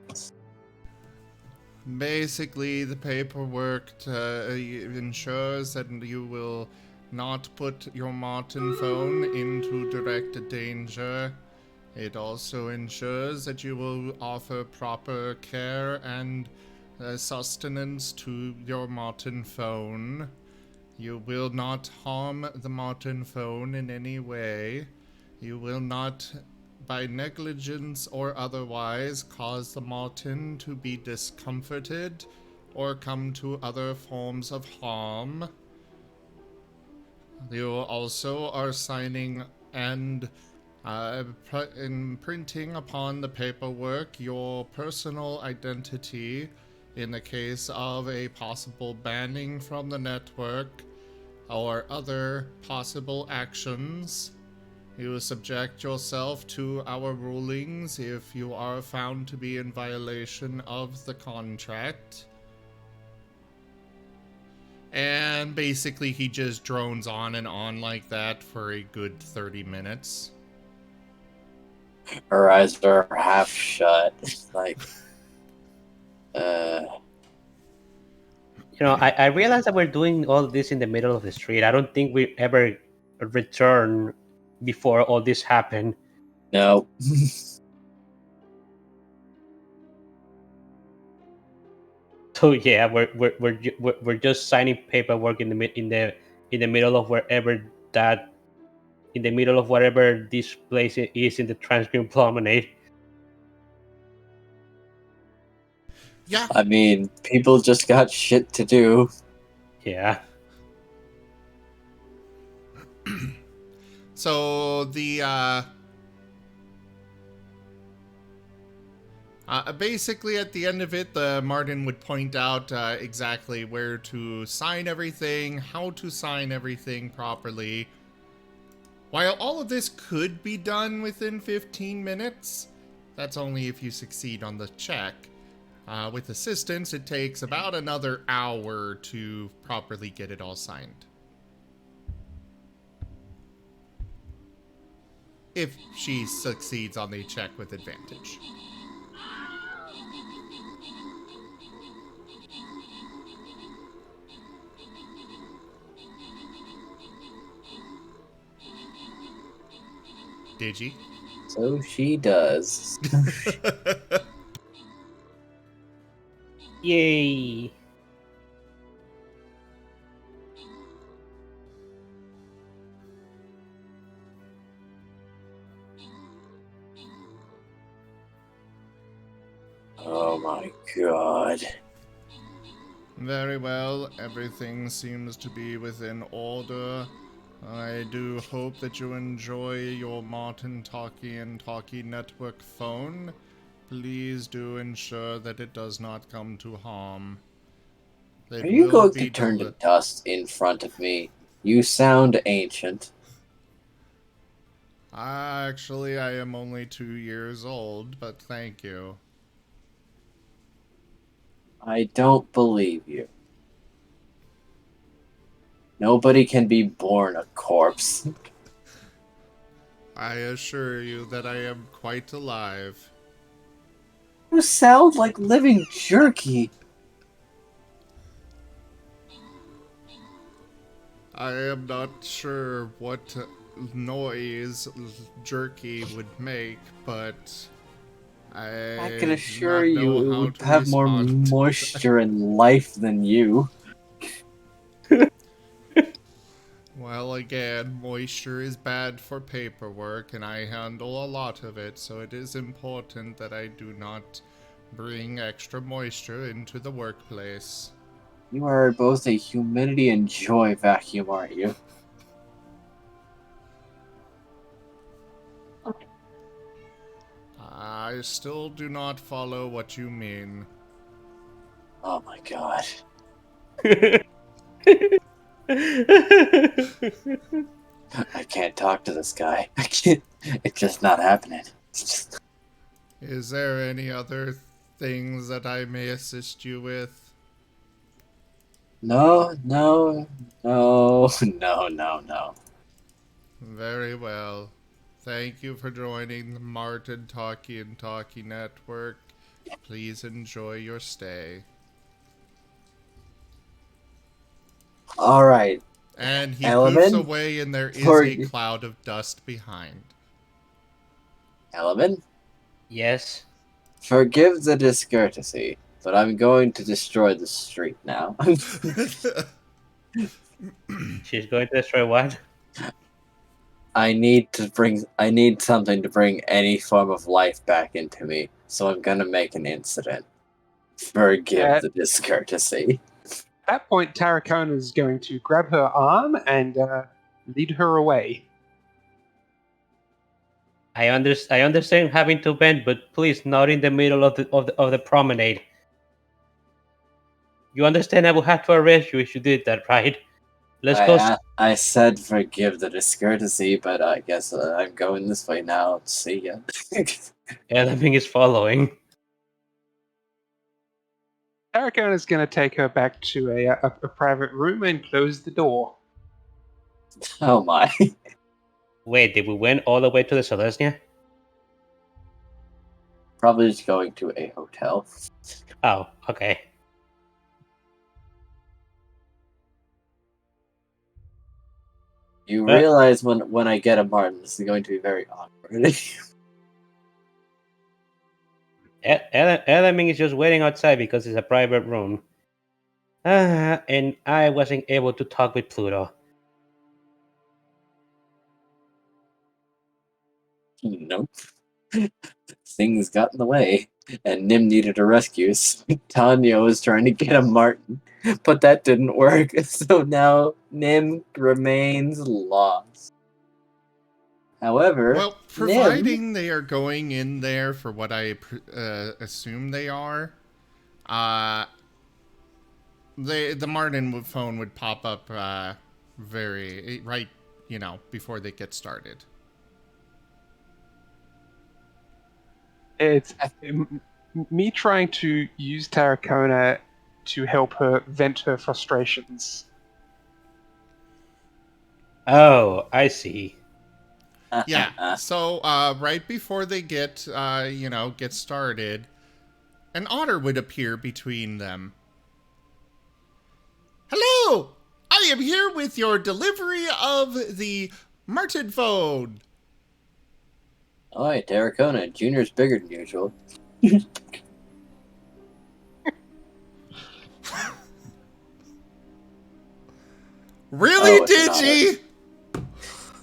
Basically, the paperwork ensures that you will not put your Marten phone into direct danger. It also ensures that you will offer proper care and sustenance to your Marten phone. You will not harm the Marten phone in any way. You will not, by negligence or otherwise, cause the Marten to be discomforted or come to other forms of harm. You also are signing and imprinting upon the paperwork your personal identity in the case of a possible banning from the network or other possible actions. You subject yourself to our rulings if you are found to be in violation of the contract. And basically he just drones on and on like that for a good 30 minutes. Her eyes are half shut. Like, You know, I realize that we're doing all this in the middle of the street. I don't think we ever return before all this happened. no. So yeah, we're just signing paperwork in the middle of wherever that in the middle of whatever this place is in the Transgreen Promenade. Yeah. I mean, people just got shit to do. Yeah. So the basically at the end of it, the Marten would point out exactly where to sign everything, how to sign everything properly. While all of this could be done within 15 minutes, that's only if you succeed on the check. With assistance, it takes about another hour to properly get it all signed. If she succeeds on the check with advantage. Did you? So she does. Yay. Oh my god. Very well, everything seems to be within order. I do hope that you enjoy your Marten Talkie and Talkie Network phone. Please do ensure that it does not come to harm. It Are you will going be to turn to dust in front of me? You sound ancient. Actually, I am only 2 years old, but thank you. I don't believe you. Nobody can be born a corpse. I assure you that I am quite alive. You sound like living jerky. I am not sure what noise jerky would make, but I can do assure not you know it how would to have more respond. moisture and life than you. Well, again, moisture is bad for paperwork, and I handle a lot of it, so it is important that I do not bring extra moisture into the workplace. You are both a humidity and joy vacuum, aren't you? I still do not follow what you mean. Oh my god. I can't talk to this guy. I can't. It's just not happening. It's just... Is there any other things that I may assist you with? No, no, no, no, no, no. Very well. Thank you for joining the Marten Talkie and Talkie Network. Please enjoy your stay. Alright, And he poofs Element, away, and there is for a cloud of dust behind. Element, Yes. forgive the discourtesy, but I'm going to destroy the street now. She's going to destroy what? I need something to bring any form of life back into me, so I'm gonna make an incident. Forgive the discourtesy. At that point, Tarracona is going to grab her arm and lead her away. I understand having to bend, but please not in the middle of the promenade. You understand I will have to arrest you if you did that, right? Let's go. I said forgive the discourtesy, but I guess I'm going this way now. See ya. Element is following. Tarracona is going to take her back to a private room and close the door. Oh my. Wait, did we went all the way to the Celestia? Probably just going to a hotel. Oh, okay. You realize when I get a Marten, this is going to be very awkward. Element is just waiting outside because it's a private room. And I wasn't able to talk with Pluto. Nope. Things got in the way, and Nim needed a rescue. So Tanya was trying to get a Marten, but that didn't work. So now Nim remains lost. However, Well, providing they are going in there for what I assume they are, the Marten phone would pop up right, before they get started. It's me trying to use Tarracona to help her vent her frustrations. Oh, I see. Yeah. So right before they get started, an otter would appear between them. Hello, I am here with your delivery of the Marten phone. Alright, Tarracona, Junior's bigger than usual. Really, Oh, it's Digi?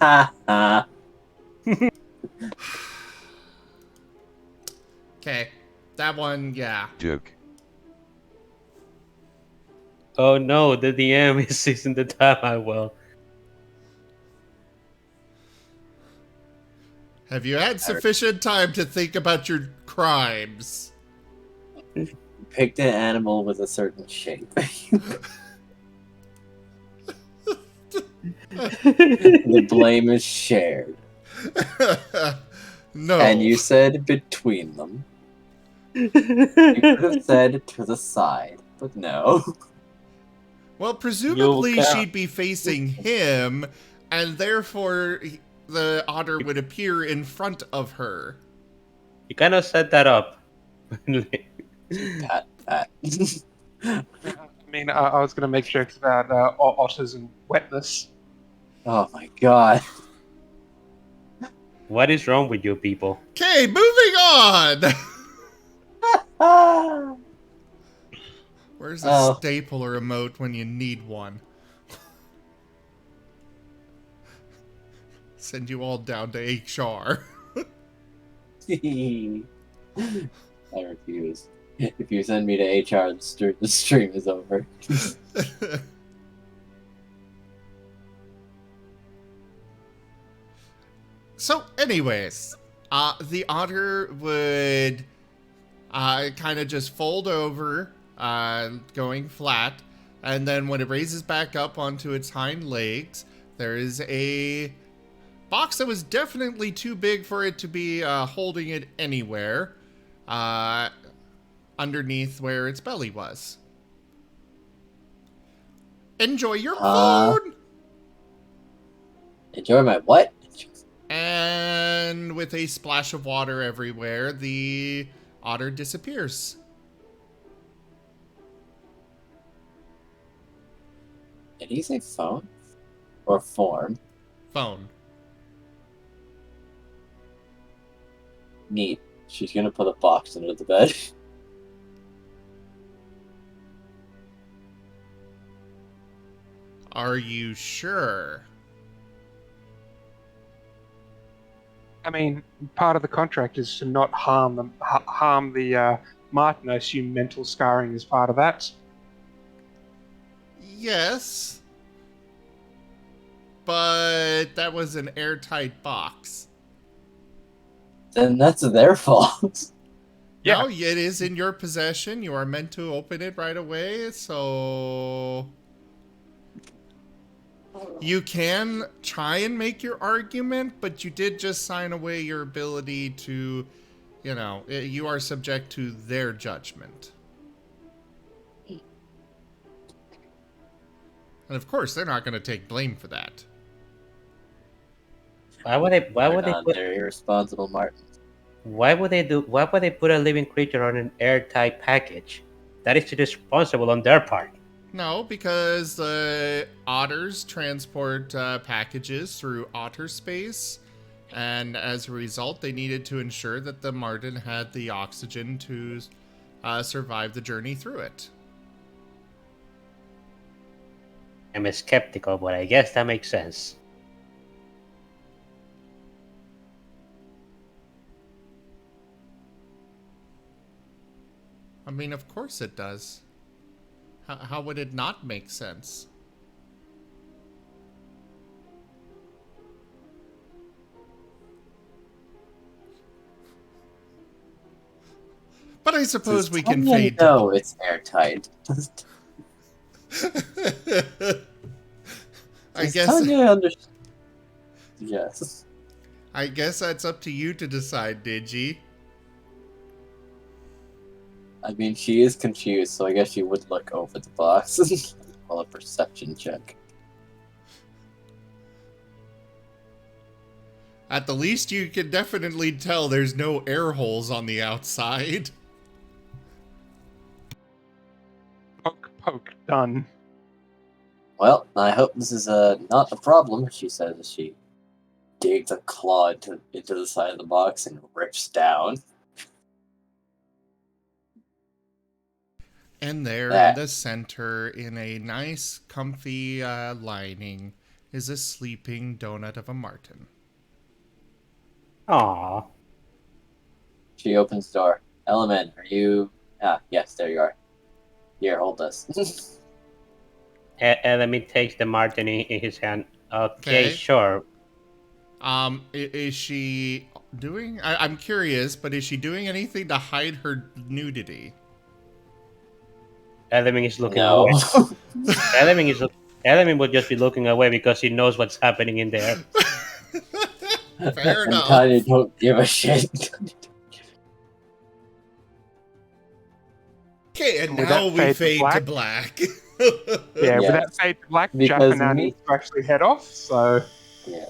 Ha ha. Okay, that one, yeah. Duke. Oh no, the DM is using the time I will. Have you had sufficient time to think about your crimes? Picked an animal with a certain shape. The blame is shared. No. And you said between them. You could have said to the side, but no. Well, presumably can't. she'd be facing him, and therefore the otter would appear in front of her. You kind of set that up. Pat. I mean, I was going to make jokes about otters and wetness. Oh my god. What is wrong with you people? Okay, moving on! Ah. Where's a Oh. stapler emote when you need one? Send you all down to HR. I refuse. If you send me to HR, the stream is over. So, anyways, the otter would kind of just fold over, going flat, and then when it raises back up onto its hind legs, there is a box that was definitely too big for it to be holding it anywhere, underneath where its belly was. Enjoy your food! Enjoy my what? And with a splash of water everywhere, the otter disappears. Did he say phone? Or form? Phone. Neat. She's gonna put a box under the bed. Are you sure? I mean, part of the contract is to not harm them, harm the Marten. I assume mental scarring is part of that. Yes. But that was an airtight box. Then that's their fault. Yeah. No, it is in your possession. You are meant to open it right away, so you can try and make your argument, but you did just sign away your ability to, you know, you are subject to their judgment. And of course, they're not going to take blame for that. Why would they? Why would they put? They're irresponsible, Martin. Why would they do? Why would they put a living creature on an airtight package? That is irresponsible on their part. No, because the otters transport packages through otter space, and as a result, they needed to ensure that the Marten had the oxygen to survive the journey through it. I'm skeptical, but I guess that makes sense. I mean, of course it does. How would it not make sense? But I suppose we can fade to No, it's airtight. I Does guess Tanya understand? Yes. I guess that's up to you to decide, Digi. I mean, she is confused, so I guess she would look over the box. Roll a perception check. At the least, you can definitely tell there's no air holes on the outside. Poke, poke, done. Well, I hope this is not a problem, she says as she digs a claw into the side of the box and rips down. And there That. in the center, in a nice, comfy lining, is a sleeping donut of a Marten. Aww. She opens the door. Element, are you... Ah, yes, there you are. Here, hold this. Element takes the Marten in his hand. Okay, Okay. sure. Is she doing... I'm curious, but is she doing anything to hide her nudity? Element is looking No. away. Element would just be looking away because he knows what's happening in there. Fair And enough. Tanya don't give a shit. Okay, and And with now that we fade to fade to black- black. Yeah, with Yeah. that fade to black, Jaff Because and Nan me- need to actually head off, so... Yeah.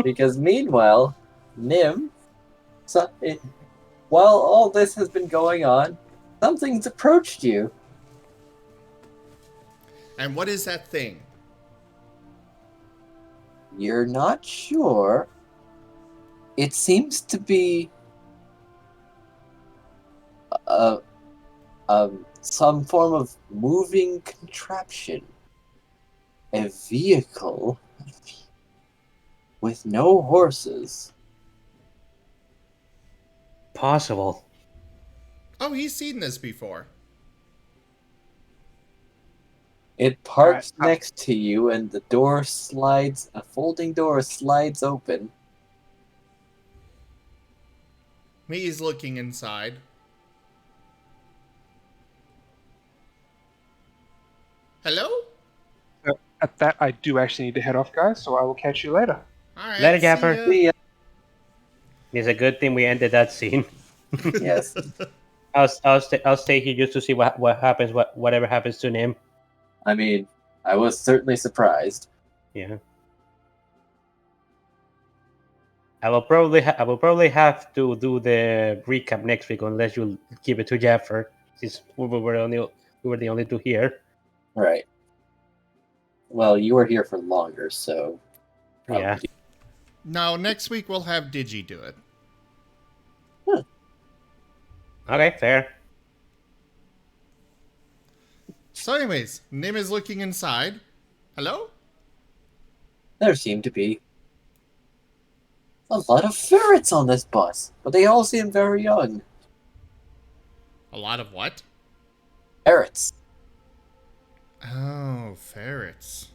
Because meanwhile, Nim, while all this has been going on, something's approached you. And what is that thing? You're not sure. It seems to be some form of moving contraption. A vehicle with no horses. Possible. Oh, he's seen this before. It parks Alright, next to you, and the a folding door slides open. He's looking inside. Hello? At that, I do actually need to head off, guys, so I will catch you later. Alright, Later, see Gaffer. ya. See ya. It's a good thing we ended that scene. Yes. I'll stay here just to see what happens, whatever happens to Nim. I mean, I was certainly surprised. Yeah. I will probably have to do the recap next week unless you give it to Jaffer, since we were the only two here. Right. Well, you were here for longer, so... Yeah. probably- No, next week we'll have Digi do it. Okay, fair. So anyways, Nim is looking inside. Hello? There seem to be a lot of ferrets on this bus, but they all seem very young. A lot of what? Ferrets. Oh, ferrets.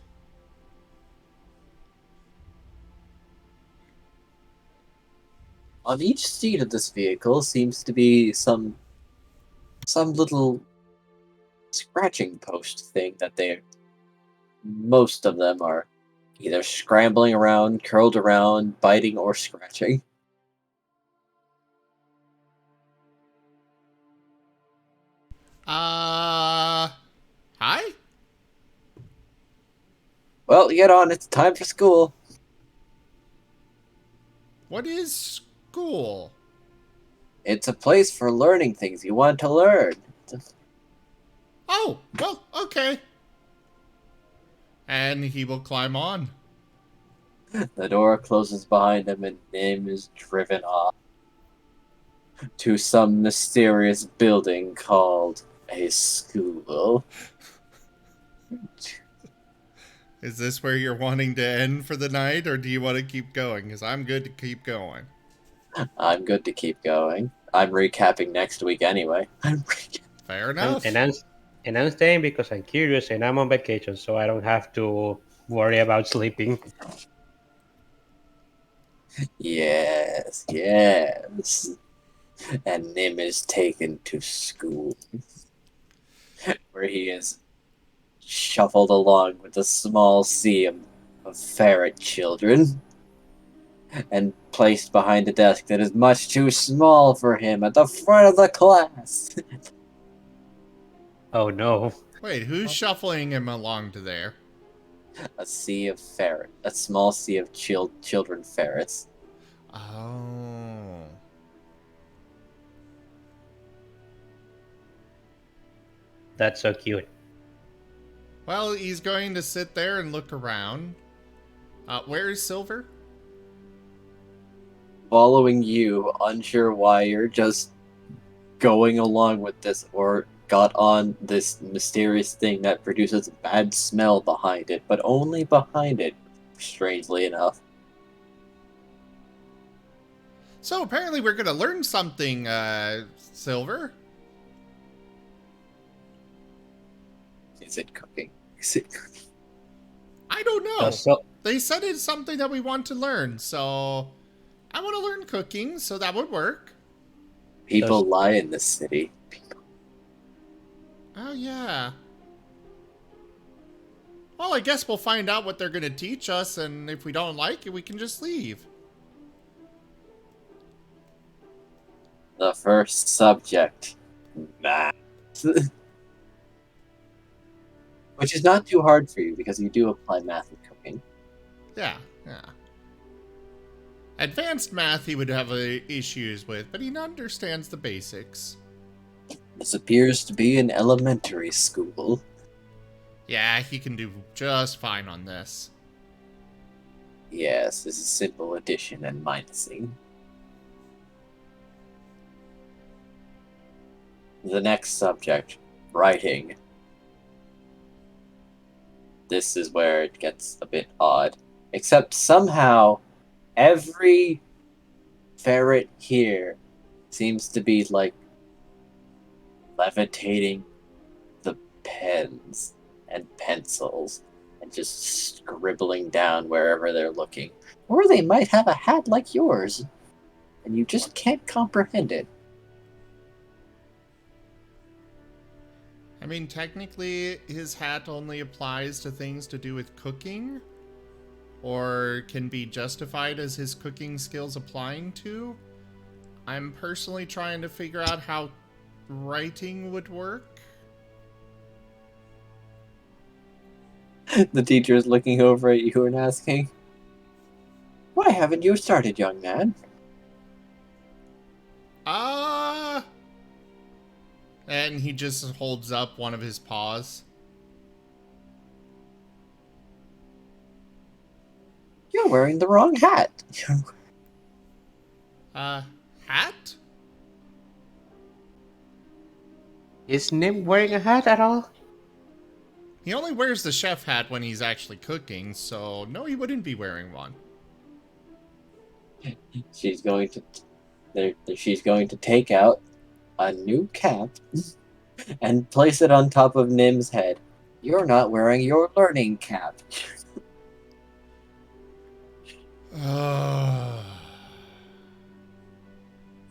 On each seat of this vehicle seems to be some little scratching post thing that most of them are either scrambling around, curled around, biting, or scratching. Hi? Well, get on, it's time for school. What is school? It's a place for learning things you want to learn. Oh, well, okay. And he will climb on. The door closes behind him and Nim is driven off to some mysterious building called a school. Is this where you're wanting to end for the night, or do you want to keep going? Because I'm good to keep going. I'm good to keep going. I'm recapping next week anyway. Fair enough. And I'm staying because I'm curious and I'm on vacation, so I don't have to worry about sleeping. Yes. And Nim is taken to school, where he is shuffled along with a small sea of ferret children, and placed behind a desk that is much too small for him at the front of the class. Oh no. Wait, who's shuffling him along to there? A small sea of children ferrets. Oh. That's so cute. Well, he's going to sit there and look around. Where is Silver? Following you, unsure why you're just going along with this or got on this mysterious thing that produces a bad smell behind it, but only behind it, strangely enough. So apparently we're gonna learn something, Silver. Is it cooking? Is it cooking? I don't know. So, They said it's something that we want to learn, so I want to learn cooking, so that would work. People lie in this city. Oh, yeah. Well, I guess we'll find out what they're going to teach us, and if we don't like it, we can just leave. The first subject, math. Which is not too hard for you because you do apply math in cooking. Yeah. Advanced math he would have issues with, but he understands the basics. This appears to be an elementary school. Yeah, he can do just fine on this. Yes, this is simple addition and minusing. The next subject, writing. This is where it gets a bit odd. Except somehow, every ferret here seems to be, like, levitating the pens and pencils and just scribbling down wherever they're looking. Or they might have a hat like yours, and you just can't comprehend it. I mean, technically, his hat only applies to things to do with cooking, or can be justified as his cooking skills applying to. I'm personally trying to figure out how writing would work. The teacher is looking over at you and asking, "Why haven't you started, young man?" And he just holds up one of his paws. You're wearing the wrong hat. Hat? is Nim wearing a hat at all? He only wears the chef hat when he's actually cooking, so no, he wouldn't be wearing one. She's going to take out a new cap and place it on top of Nim's head. You're not wearing your learning cap.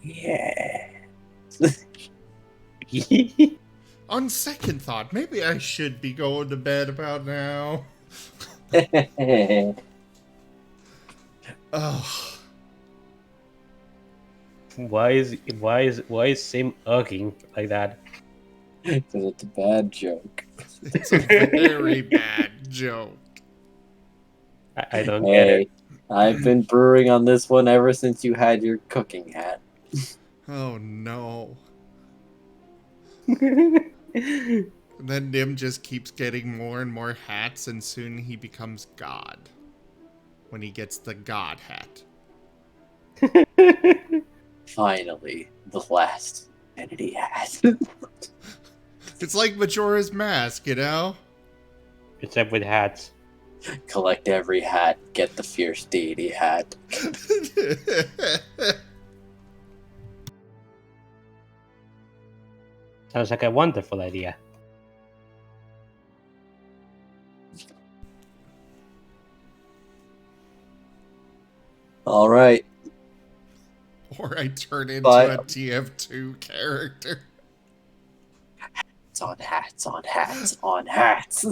Yeah. On second thought, maybe I should be going to bed about now. Ugh. Why is Sim ugging like that? Because it's a bad joke. It's a very bad joke. I don't get Hey, it. I've been brewing on this one ever since you had your cooking hat. Oh no. And then Nim just keeps getting more and more hats, and soon he becomes God. When he gets the God hat. Finally, the last entity hat. It's like Majora's Mask, you know? Except with hats. Collect every hat, get the fierce deity hat. Sounds like a wonderful idea. Alright, Or I turn into But- a TF2 character. it's on hats, on hats, on hats.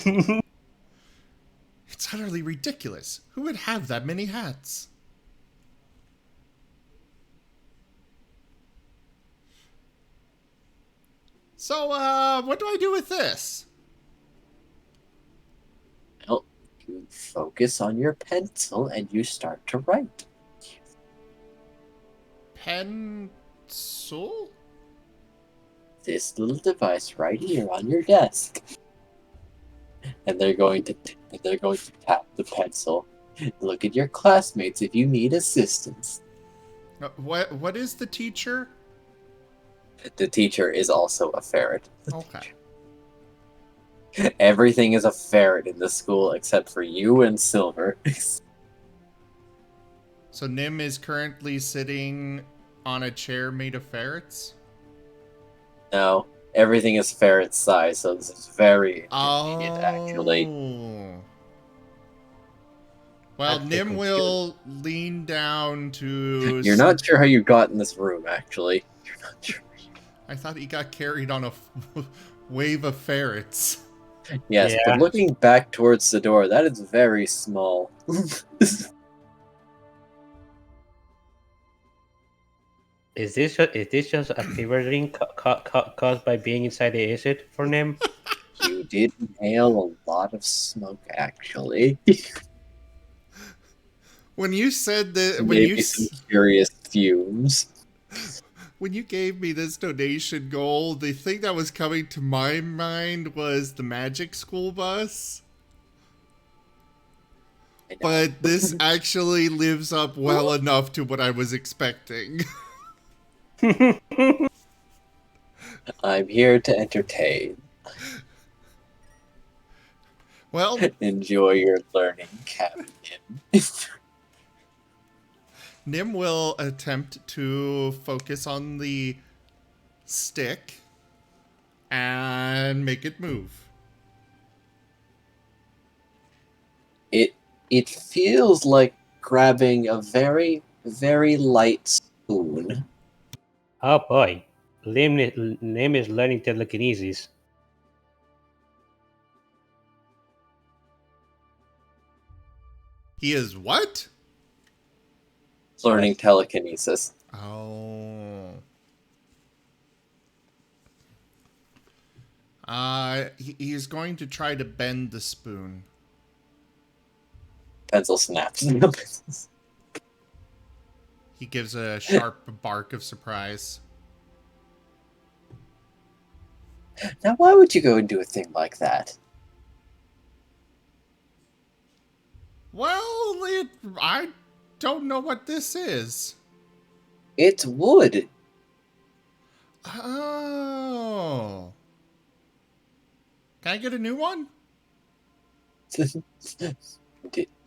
It's utterly ridiculous. Who would have that many hats? So, what do I do with this? Well, you focus on your pencil and you start to write. Pencil? This little device right here on your desk. And they're going to tap the pencil. Look at your classmates if you need assistance. What is the teacher? The teacher is also a ferret. Okay. Everything is a ferret in the school except for you and Silver. So Nim is currently sitting on a chair made of ferrets? No, everything is ferret size, so this is very inconvenient, actually. Oh. Well, That's Nim confusing. will lean down to... You're not sure how you got in this room, actually. You're not sure. I thought he got carried on a wave of ferrets. Yes, Yeah. but looking back towards the door, that is very small. Is this just a fever dream caused by being inside the acid for Nim? You did inhale a lot of smoke, actually. When you said that, Maybe some curious fumes. when you gave me this donation goal, the thing that was coming to my mind was the magic school bus. I know. But this actually lives up well enough to what I was expecting. I'm here to entertain. Well, Enjoy your learning, Captain. Nim will attempt to focus on the stick and make it move. It feels like grabbing a very, very light spoon. Oh boy, Nim is learning telekinesis. He is what? Learning telekinesis. Oh. He's going to try to bend the spoon. Pencil snaps. He gives a sharp bark of surprise. Now, why would you go and do a thing like that? Well, I don't know what this is. It's wood. Oh. Can I get a new one? The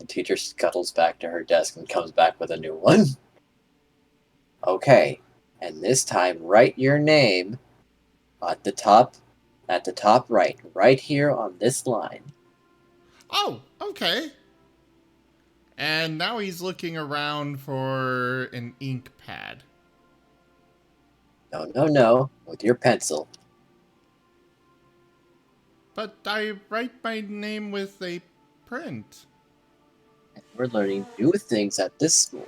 teacher scuttles back to her desk and comes back with a new one. Okay, and this time write your name at the top right here on this line. Oh, okay. And now he's looking around for an ink pad. No, with your pencil. But I write my name with a print. We're learning new things at this school.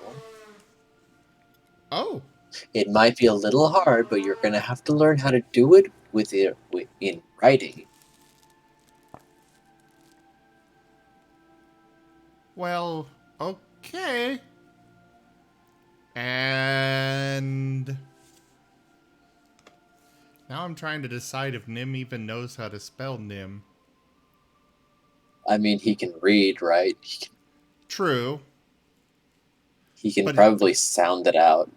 Oh. It might be a little hard, but you're gonna have to learn how to do it in writing. Well, okay. And now I'm trying to decide if Nim even knows how to spell Nim. I mean, he can read, right? True. He can But- probably sound it out.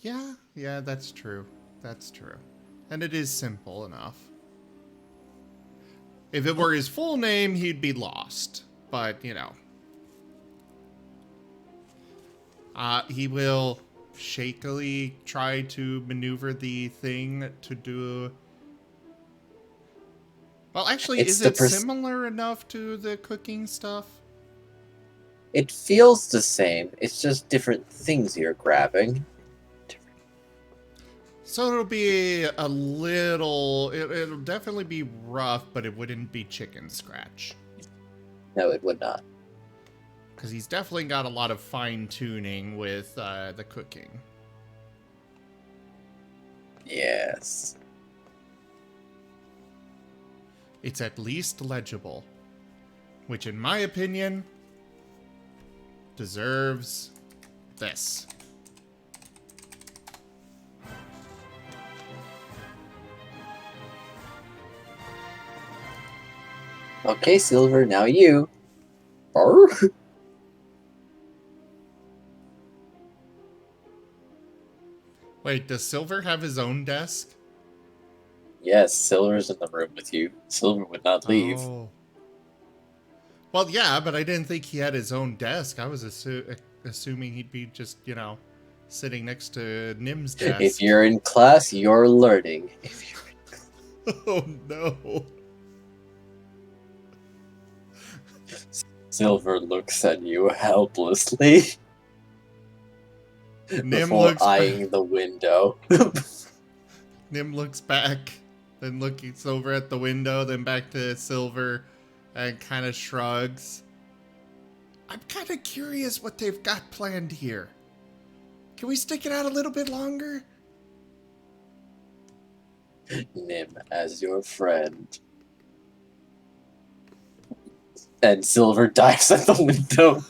Yeah, that's true. That's true. And it is simple enough. If it were his full name, he'd be lost. But, you know. He will shakily try to maneuver the thing to do... Well, actually, It's is the it similar enough to the cooking stuff? It feels the same. It's just different things you're grabbing. So it'll be a little... It'll definitely be rough, but it wouldn't be chicken scratch. No, it would not. Because he's definitely got a lot of fine-tuning with the cooking. Yes. It's at least legible. Which, in my opinion, deserves this. Okay, Silver, now you. Arr. Wait, does Silver have his own desk? Yes, Silver's in the room with you. Silver would not leave. Oh. Well, yeah, but I didn't think he had his own desk. I was assuming he'd be just, sitting next to Nim's desk. If you're in class, you're learning. Oh no. Silver looks at you helplessly Nim before looks eyeing the window. Nim looks back, then looks over at the window, then back to Silver, and kind of shrugs. I'm kind of curious what they've got planned here. Can we stick it out a little bit longer? Nim as your friend. And Silver dives at the window.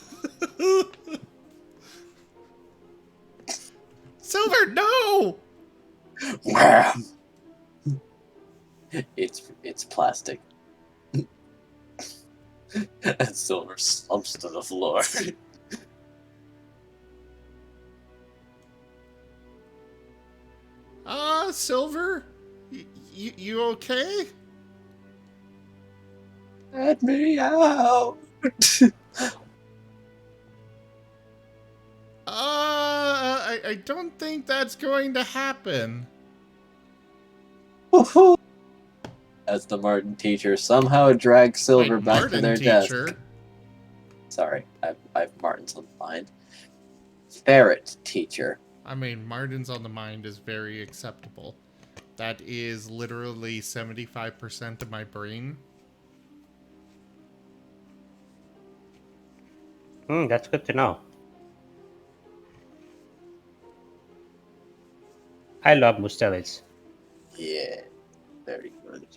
Silver, no! Wham! It's plastic. And Silver slumps to the floor. Silver? You okay? Let me out! I don't think that's going to happen. As the Marten teacher somehow drags Silver Wait, back Marten to their teacher? desk. Sorry, I've Marten's on the mind. Ferret teacher. I mean, Marten's on the mind is very acceptable. That is literally 75% of my brain. That's good to know. I love mustelids. Yeah, very good.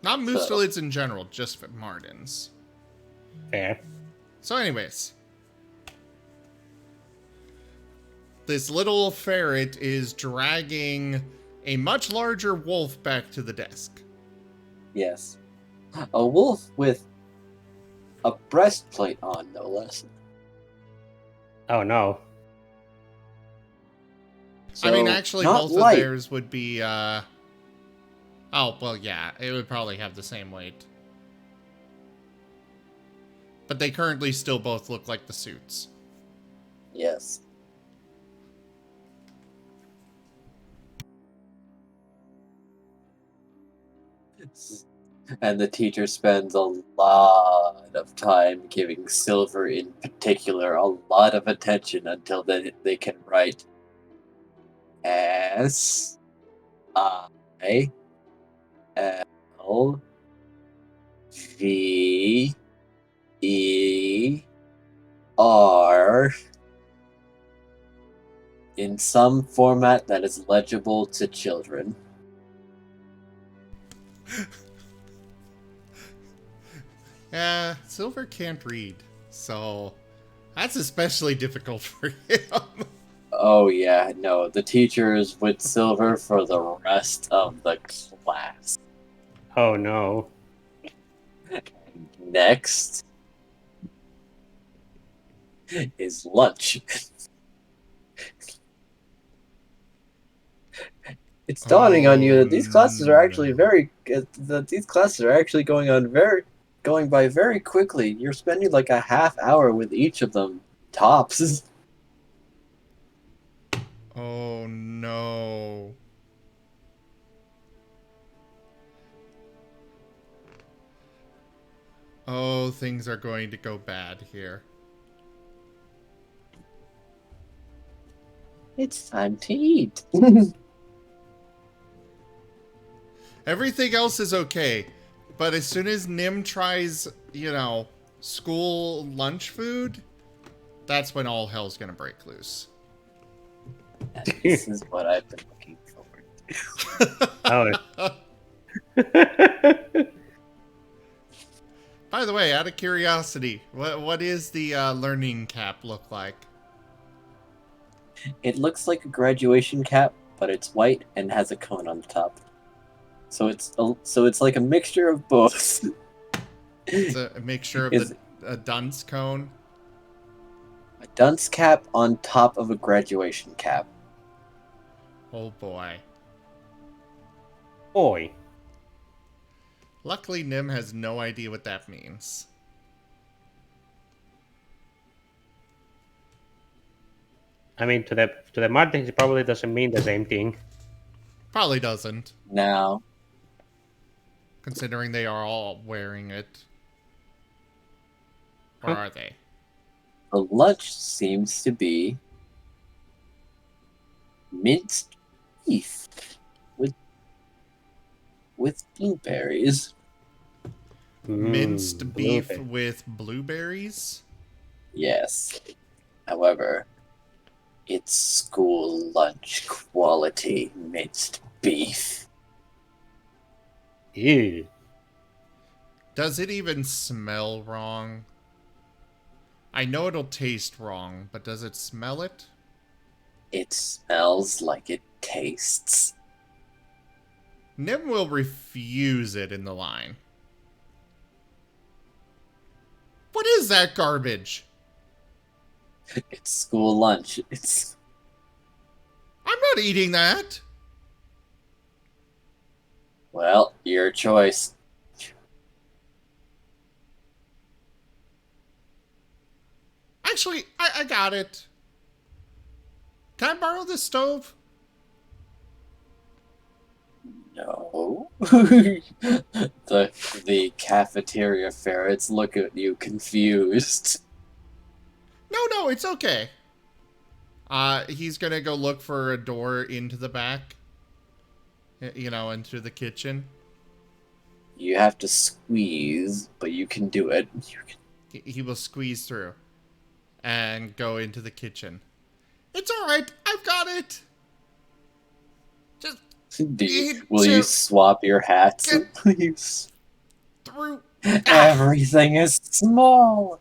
Not mustelids in general, just Martens. Fair. So anyways. This little ferret is dragging a much larger wolf back to the desk. Yes. A wolf with a breastplate on, no less. Oh no. So, I mean, actually, not both light. of theirs would be, Oh, well, yeah, it would probably have the same weight. But they currently still both look like the suits. Yes. And the teacher spends a lot of time giving Silver in particular a lot of attention until they can write S I L V E R in some format that is legible to children. Yeah, Silver can't read, so that's especially difficult for him. Oh yeah, no, the teacher is with Silver for the rest of the class. Oh no. Next is lunch. It's dawning on you that these classes are actually these classes are actually going by very quickly. You're spending like a half hour with each of them, tops. Oh no. Oh, things are going to go bad here. It's time to eat. Everything else is okay, but as soon as Nim tries, school lunch food, that's when all hell's gonna break loose. And this is what I've been looking forward to. Oh. By the way, out of curiosity, what is the learning cap look like? It looks like a graduation cap, but it's white and has a cone on the top. So it's like a mixture of both. It's a mixture of a dunce cone. A dunce cap on top of a graduation cap. Oh boy. Boy. Luckily, Nim has no idea what that means. I mean, to the Martins, it probably doesn't mean the same thing. Probably doesn't, Now, considering they are all wearing it. Or Huh. are they? the lunch seems to be minced beef with blueberries. Minced beef Blueberry. with blueberries? Yes. However, it's school lunch quality minced beef. Ew. Does it even smell wrong? I know it'll taste wrong, but does it smell it? It smells like it tastes. Nim will refuse it in the line. What is that garbage? It's school lunch. It's I'm not eating that. well, your choice. Actually, I got it. Can I borrow this stove? No. the cafeteria ferrets look at you confused. No, it's okay. He's gonna go look for a door into the back. You know, into the kitchen. You have to squeeze, but you can do it. He will squeeze through and go into the kitchen. It's alright, I've got it. Just Will you swap your hats, please? through. Everything is small.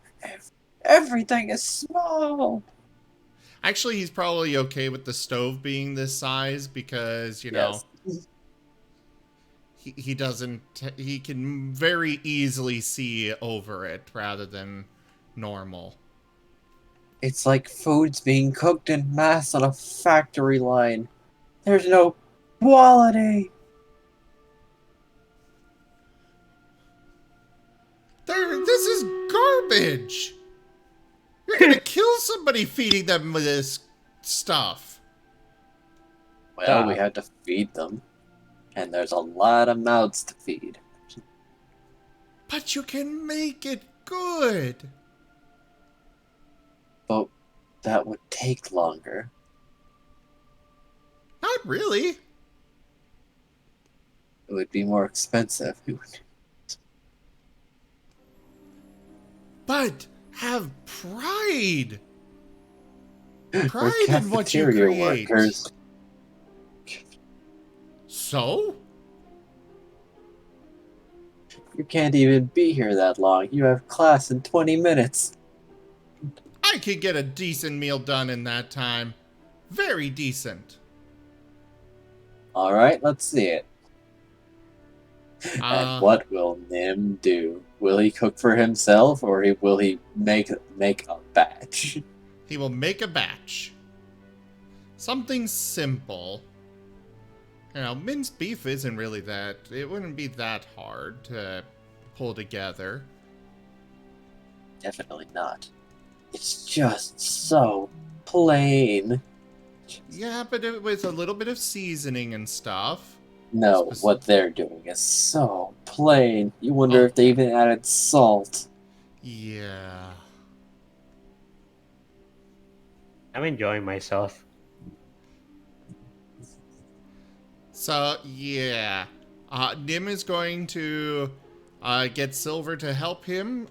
Everything is small. Actually, he's probably okay with the stove being this size because, you know, he doesn't, he can very easily see over it rather than normal. It's like food's being cooked in mass on a factory line. There's no quality. This is garbage. You're gonna kill somebody feeding them with this stuff. Well, we had to feed them. And there's a lot of mouths to feed. But you can make it good. But that would take longer. Not really. It would be more expensive. But have pride. We're Pride in what you cafeteria create. workers. So? You can't even be here that long. You have class in 20 minutes. I could get a decent meal done in that time. Very decent. Alright, let's see it. And what will Nim do? Will he cook for himself, or will he make a batch? He will make a batch. Something simple. You know, minced beef isn't really that... It wouldn't be that hard to pull together. Definitely not. It's just so plain. Yeah, but with a little bit of seasoning and stuff. No, what they're doing is so plain. You wonder if they even added salt. Yeah. I'm enjoying myself. So, yeah. Nim is going to get Silver to help him.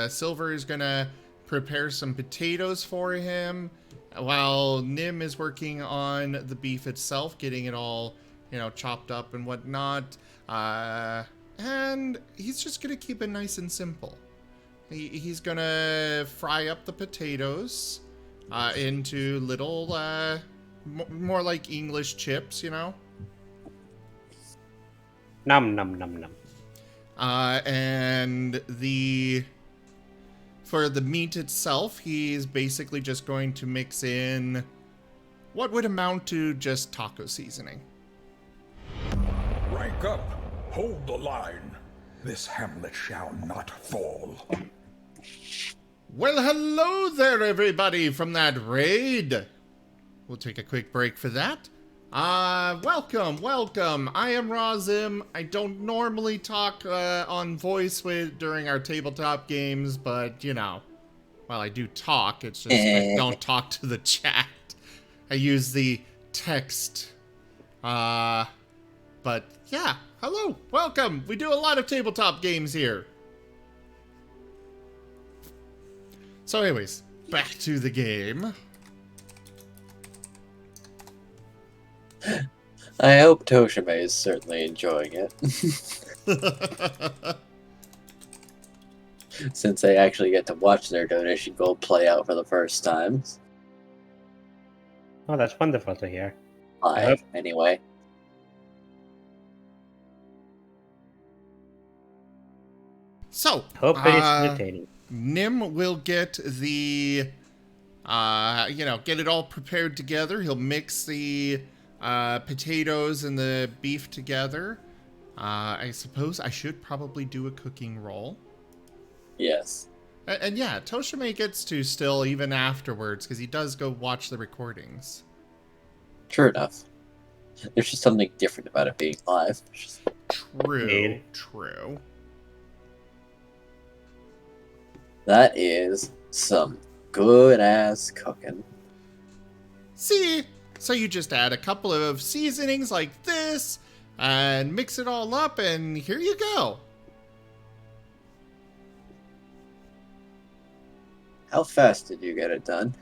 Silver is going to prepare some potatoes for him while Nim is working on the beef itself, getting it all, you know, chopped up and whatnot. And he's just going to keep it nice and simple. He's going to fry up the potatoes into little, more like English chips, you know? Num num num num. And for the meat itself, he's basically just going to mix in what would amount to just taco seasoning. Rank up. Hold the line. This hamlet shall not fall. Well, hello there, everybody, from that raid. we'll take a quick break for that. Welcome. I am Razim. I don't normally talk on voice during our tabletop games, but I do talk. It's just I don't talk to the chat. I use the text. But yeah, hello, welcome. We do a lot of tabletop games here. So anyways, back to the game. I hope Toshime is certainly enjoying it. Since they actually get to watch their donation goal play out for the first time. Oh, that's wonderful to hear. Anyway. So, Hope it is entertaining. Nim will get the, get it all prepared together. He'll mix the potatoes and the beef together. I suppose I should probably do a cooking roll. Yes. And yeah, Toshime gets to still even afterwards because he does go watch the recordings. True enough. There's just something different about it being live. True. That is some good-ass cooking. See? So you just add a couple of seasonings like this, and mix it all up, and here you go. How fast did you get it done?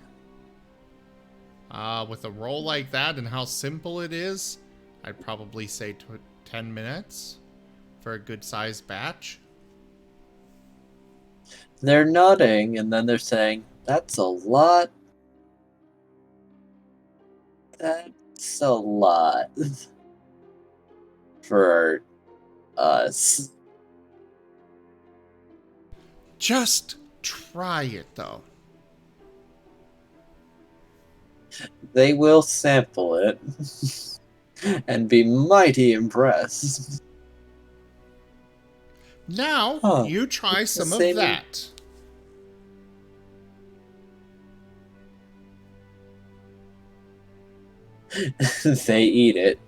With a roll like that and how simple it is, I'd probably say 10 minutes for a good-sized batch. They're nodding, and then they're saying, that's a lot. That's a lot. For us. Just try it, though. They will sample it. And be mighty impressed. Now, you try some of that. They eat it.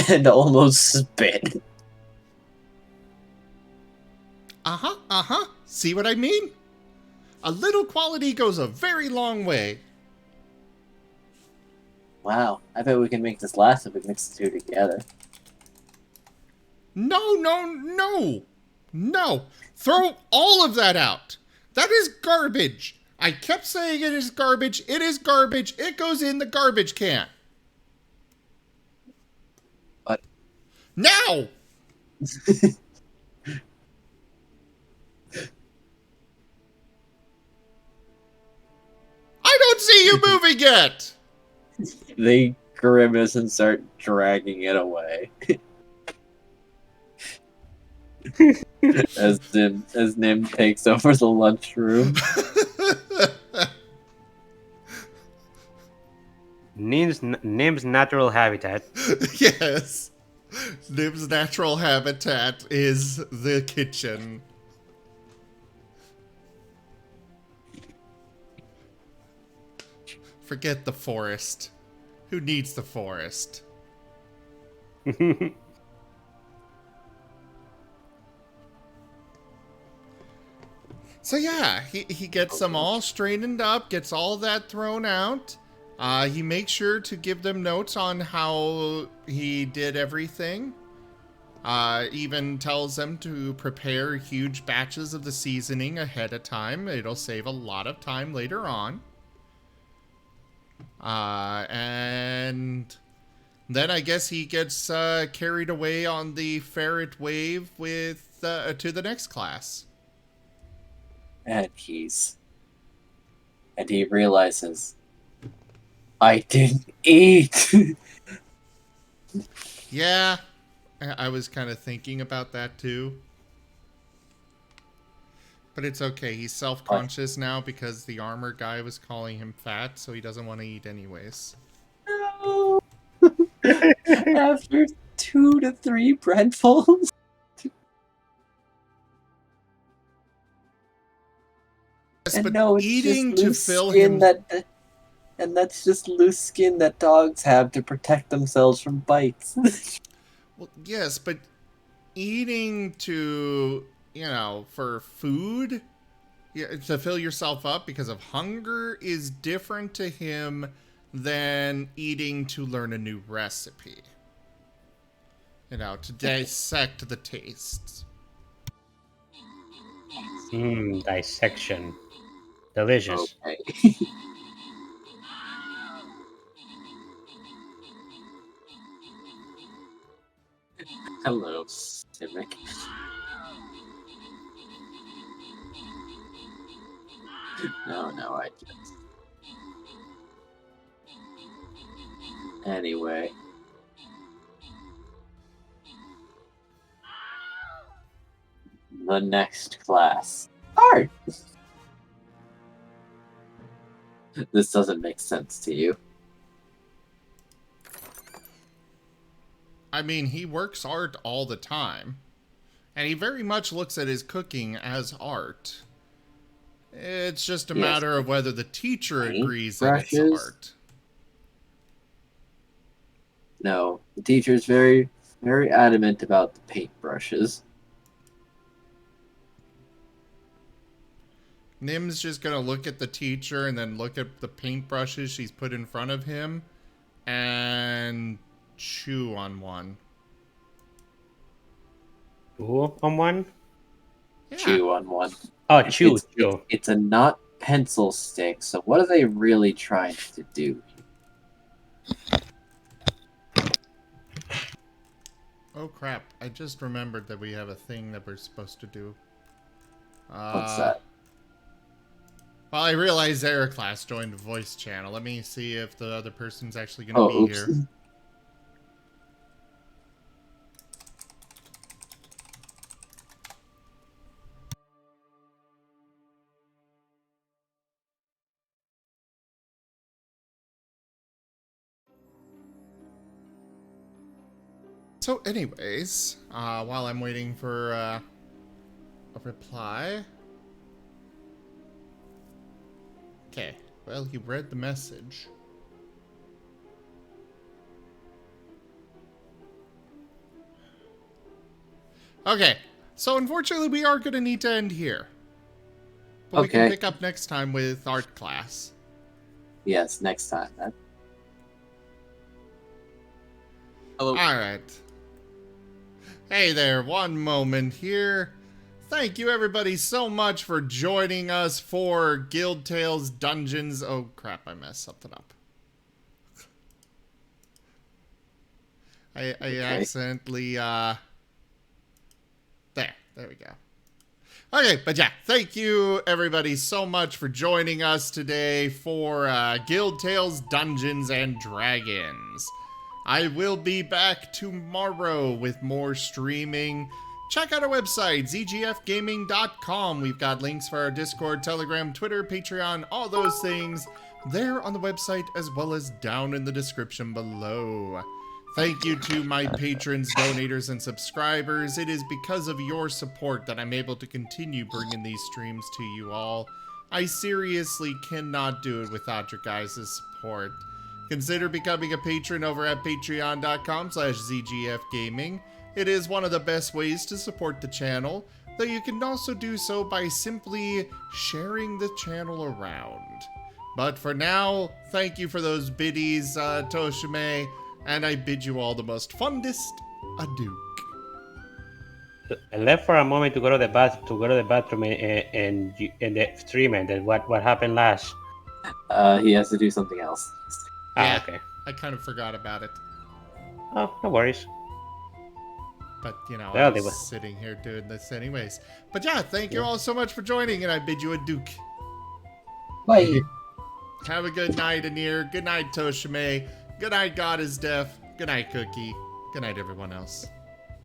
And almost spit. See what I mean? A little quality goes a very long way. Wow, I bet we can make this last if we mix the two together. No. Throw all of that out. That is garbage. I kept saying it is garbage. It is garbage. It goes in the garbage can. What? Now! I don't see you moving yet! They grimace and start dragging it away. as Nim takes over the lunchroom. Nim's natural habitat. Yes. Nim's natural habitat is the kitchen. Forget the forest. Who needs the forest? So yeah, he gets them all straightened up, gets all that thrown out. He makes sure to give them notes on how he did everything. Even tells them to prepare huge batches of the seasoning ahead of time. It'll save a lot of time later on. And then I guess he gets carried away on the ferret wave with to the next class. And he realizes, I didn't eat. Yeah, I was kind of thinking about that too. But it's okay. He's self-conscious now because the armor guy was calling him fat, so he doesn't want to eat anyways. No. After 2 to 3 breadfuls. Yes, And but no, it's eating just to loose fill skin him. that And that's just loose skin that dogs have to protect themselves from bites. Well, yes, but eating to, for food, to fill yourself up because of hunger is different to him than eating to learn a new recipe. To dissect the tastes. Dissection. Delicious. Okay. Hello, Simic. No, I just... Anyway. The next class. Art! This doesn't make sense to you. I mean, he works art all the time. And he very much looks at his cooking as art. It's just a matter of whether the teacher agrees that it's art. No, the teacher's very, very adamant about the paintbrushes. Nim's just gonna look at the teacher and then look at the paintbrushes she's put in front of him and chew on one. Chew on one? Yeah. Chew on one. Oh, chew. It's a not pencil stick, so what are they really trying to do? Oh crap, I just remembered that we have a thing that we're supposed to do. What's that? Well, I realized Error Class joined the voice channel. Let me see if the other person's actually going to be here. So anyways, while I'm waiting for a reply... Okay, well, he read the message. Okay, so unfortunately we are going to need to end here. But we can pick up next time with art class. Yes, next time. Hello. Alright. Hey there, one moment here. Thank you everybody so much for joining us for Guild Tales Dungeons. Oh crap, I messed something up. I accidentally, there we go. Okay, but yeah, thank you everybody so much for joining us today for Guild Tales Dungeons and Dragons. I will be back tomorrow with more streaming. Check out our website, zgfgaming.com. We've got links for our Discord, Telegram, Twitter, Patreon, all those things there on the website as well as down in the description below. Thank you to my patrons, donators, and subscribers. It is because of your support that I'm able to continue bringing these streams to you all. I seriously cannot do it without your guys' support. Consider becoming a patron over at patreon.com/zgfgaming. It is one of the best ways to support the channel, though you can also do so by simply sharing the channel around. But for now, thank you for those biddies, Toshime, and I bid you all the most fundest adieu. I left for a moment to go to the bathroom and the stream, and then what happened last? He has to do something else. Yeah, okay. I kind of forgot about it. Oh, no worries. But, well, I was sitting here doing this anyways. But yeah, thank you all so much for joining, and I bid you adieu. Bye. Have a good night, Anir. Good night, Toshime. Good night, God is Deaf. Good night, Cookie. Good night, everyone else.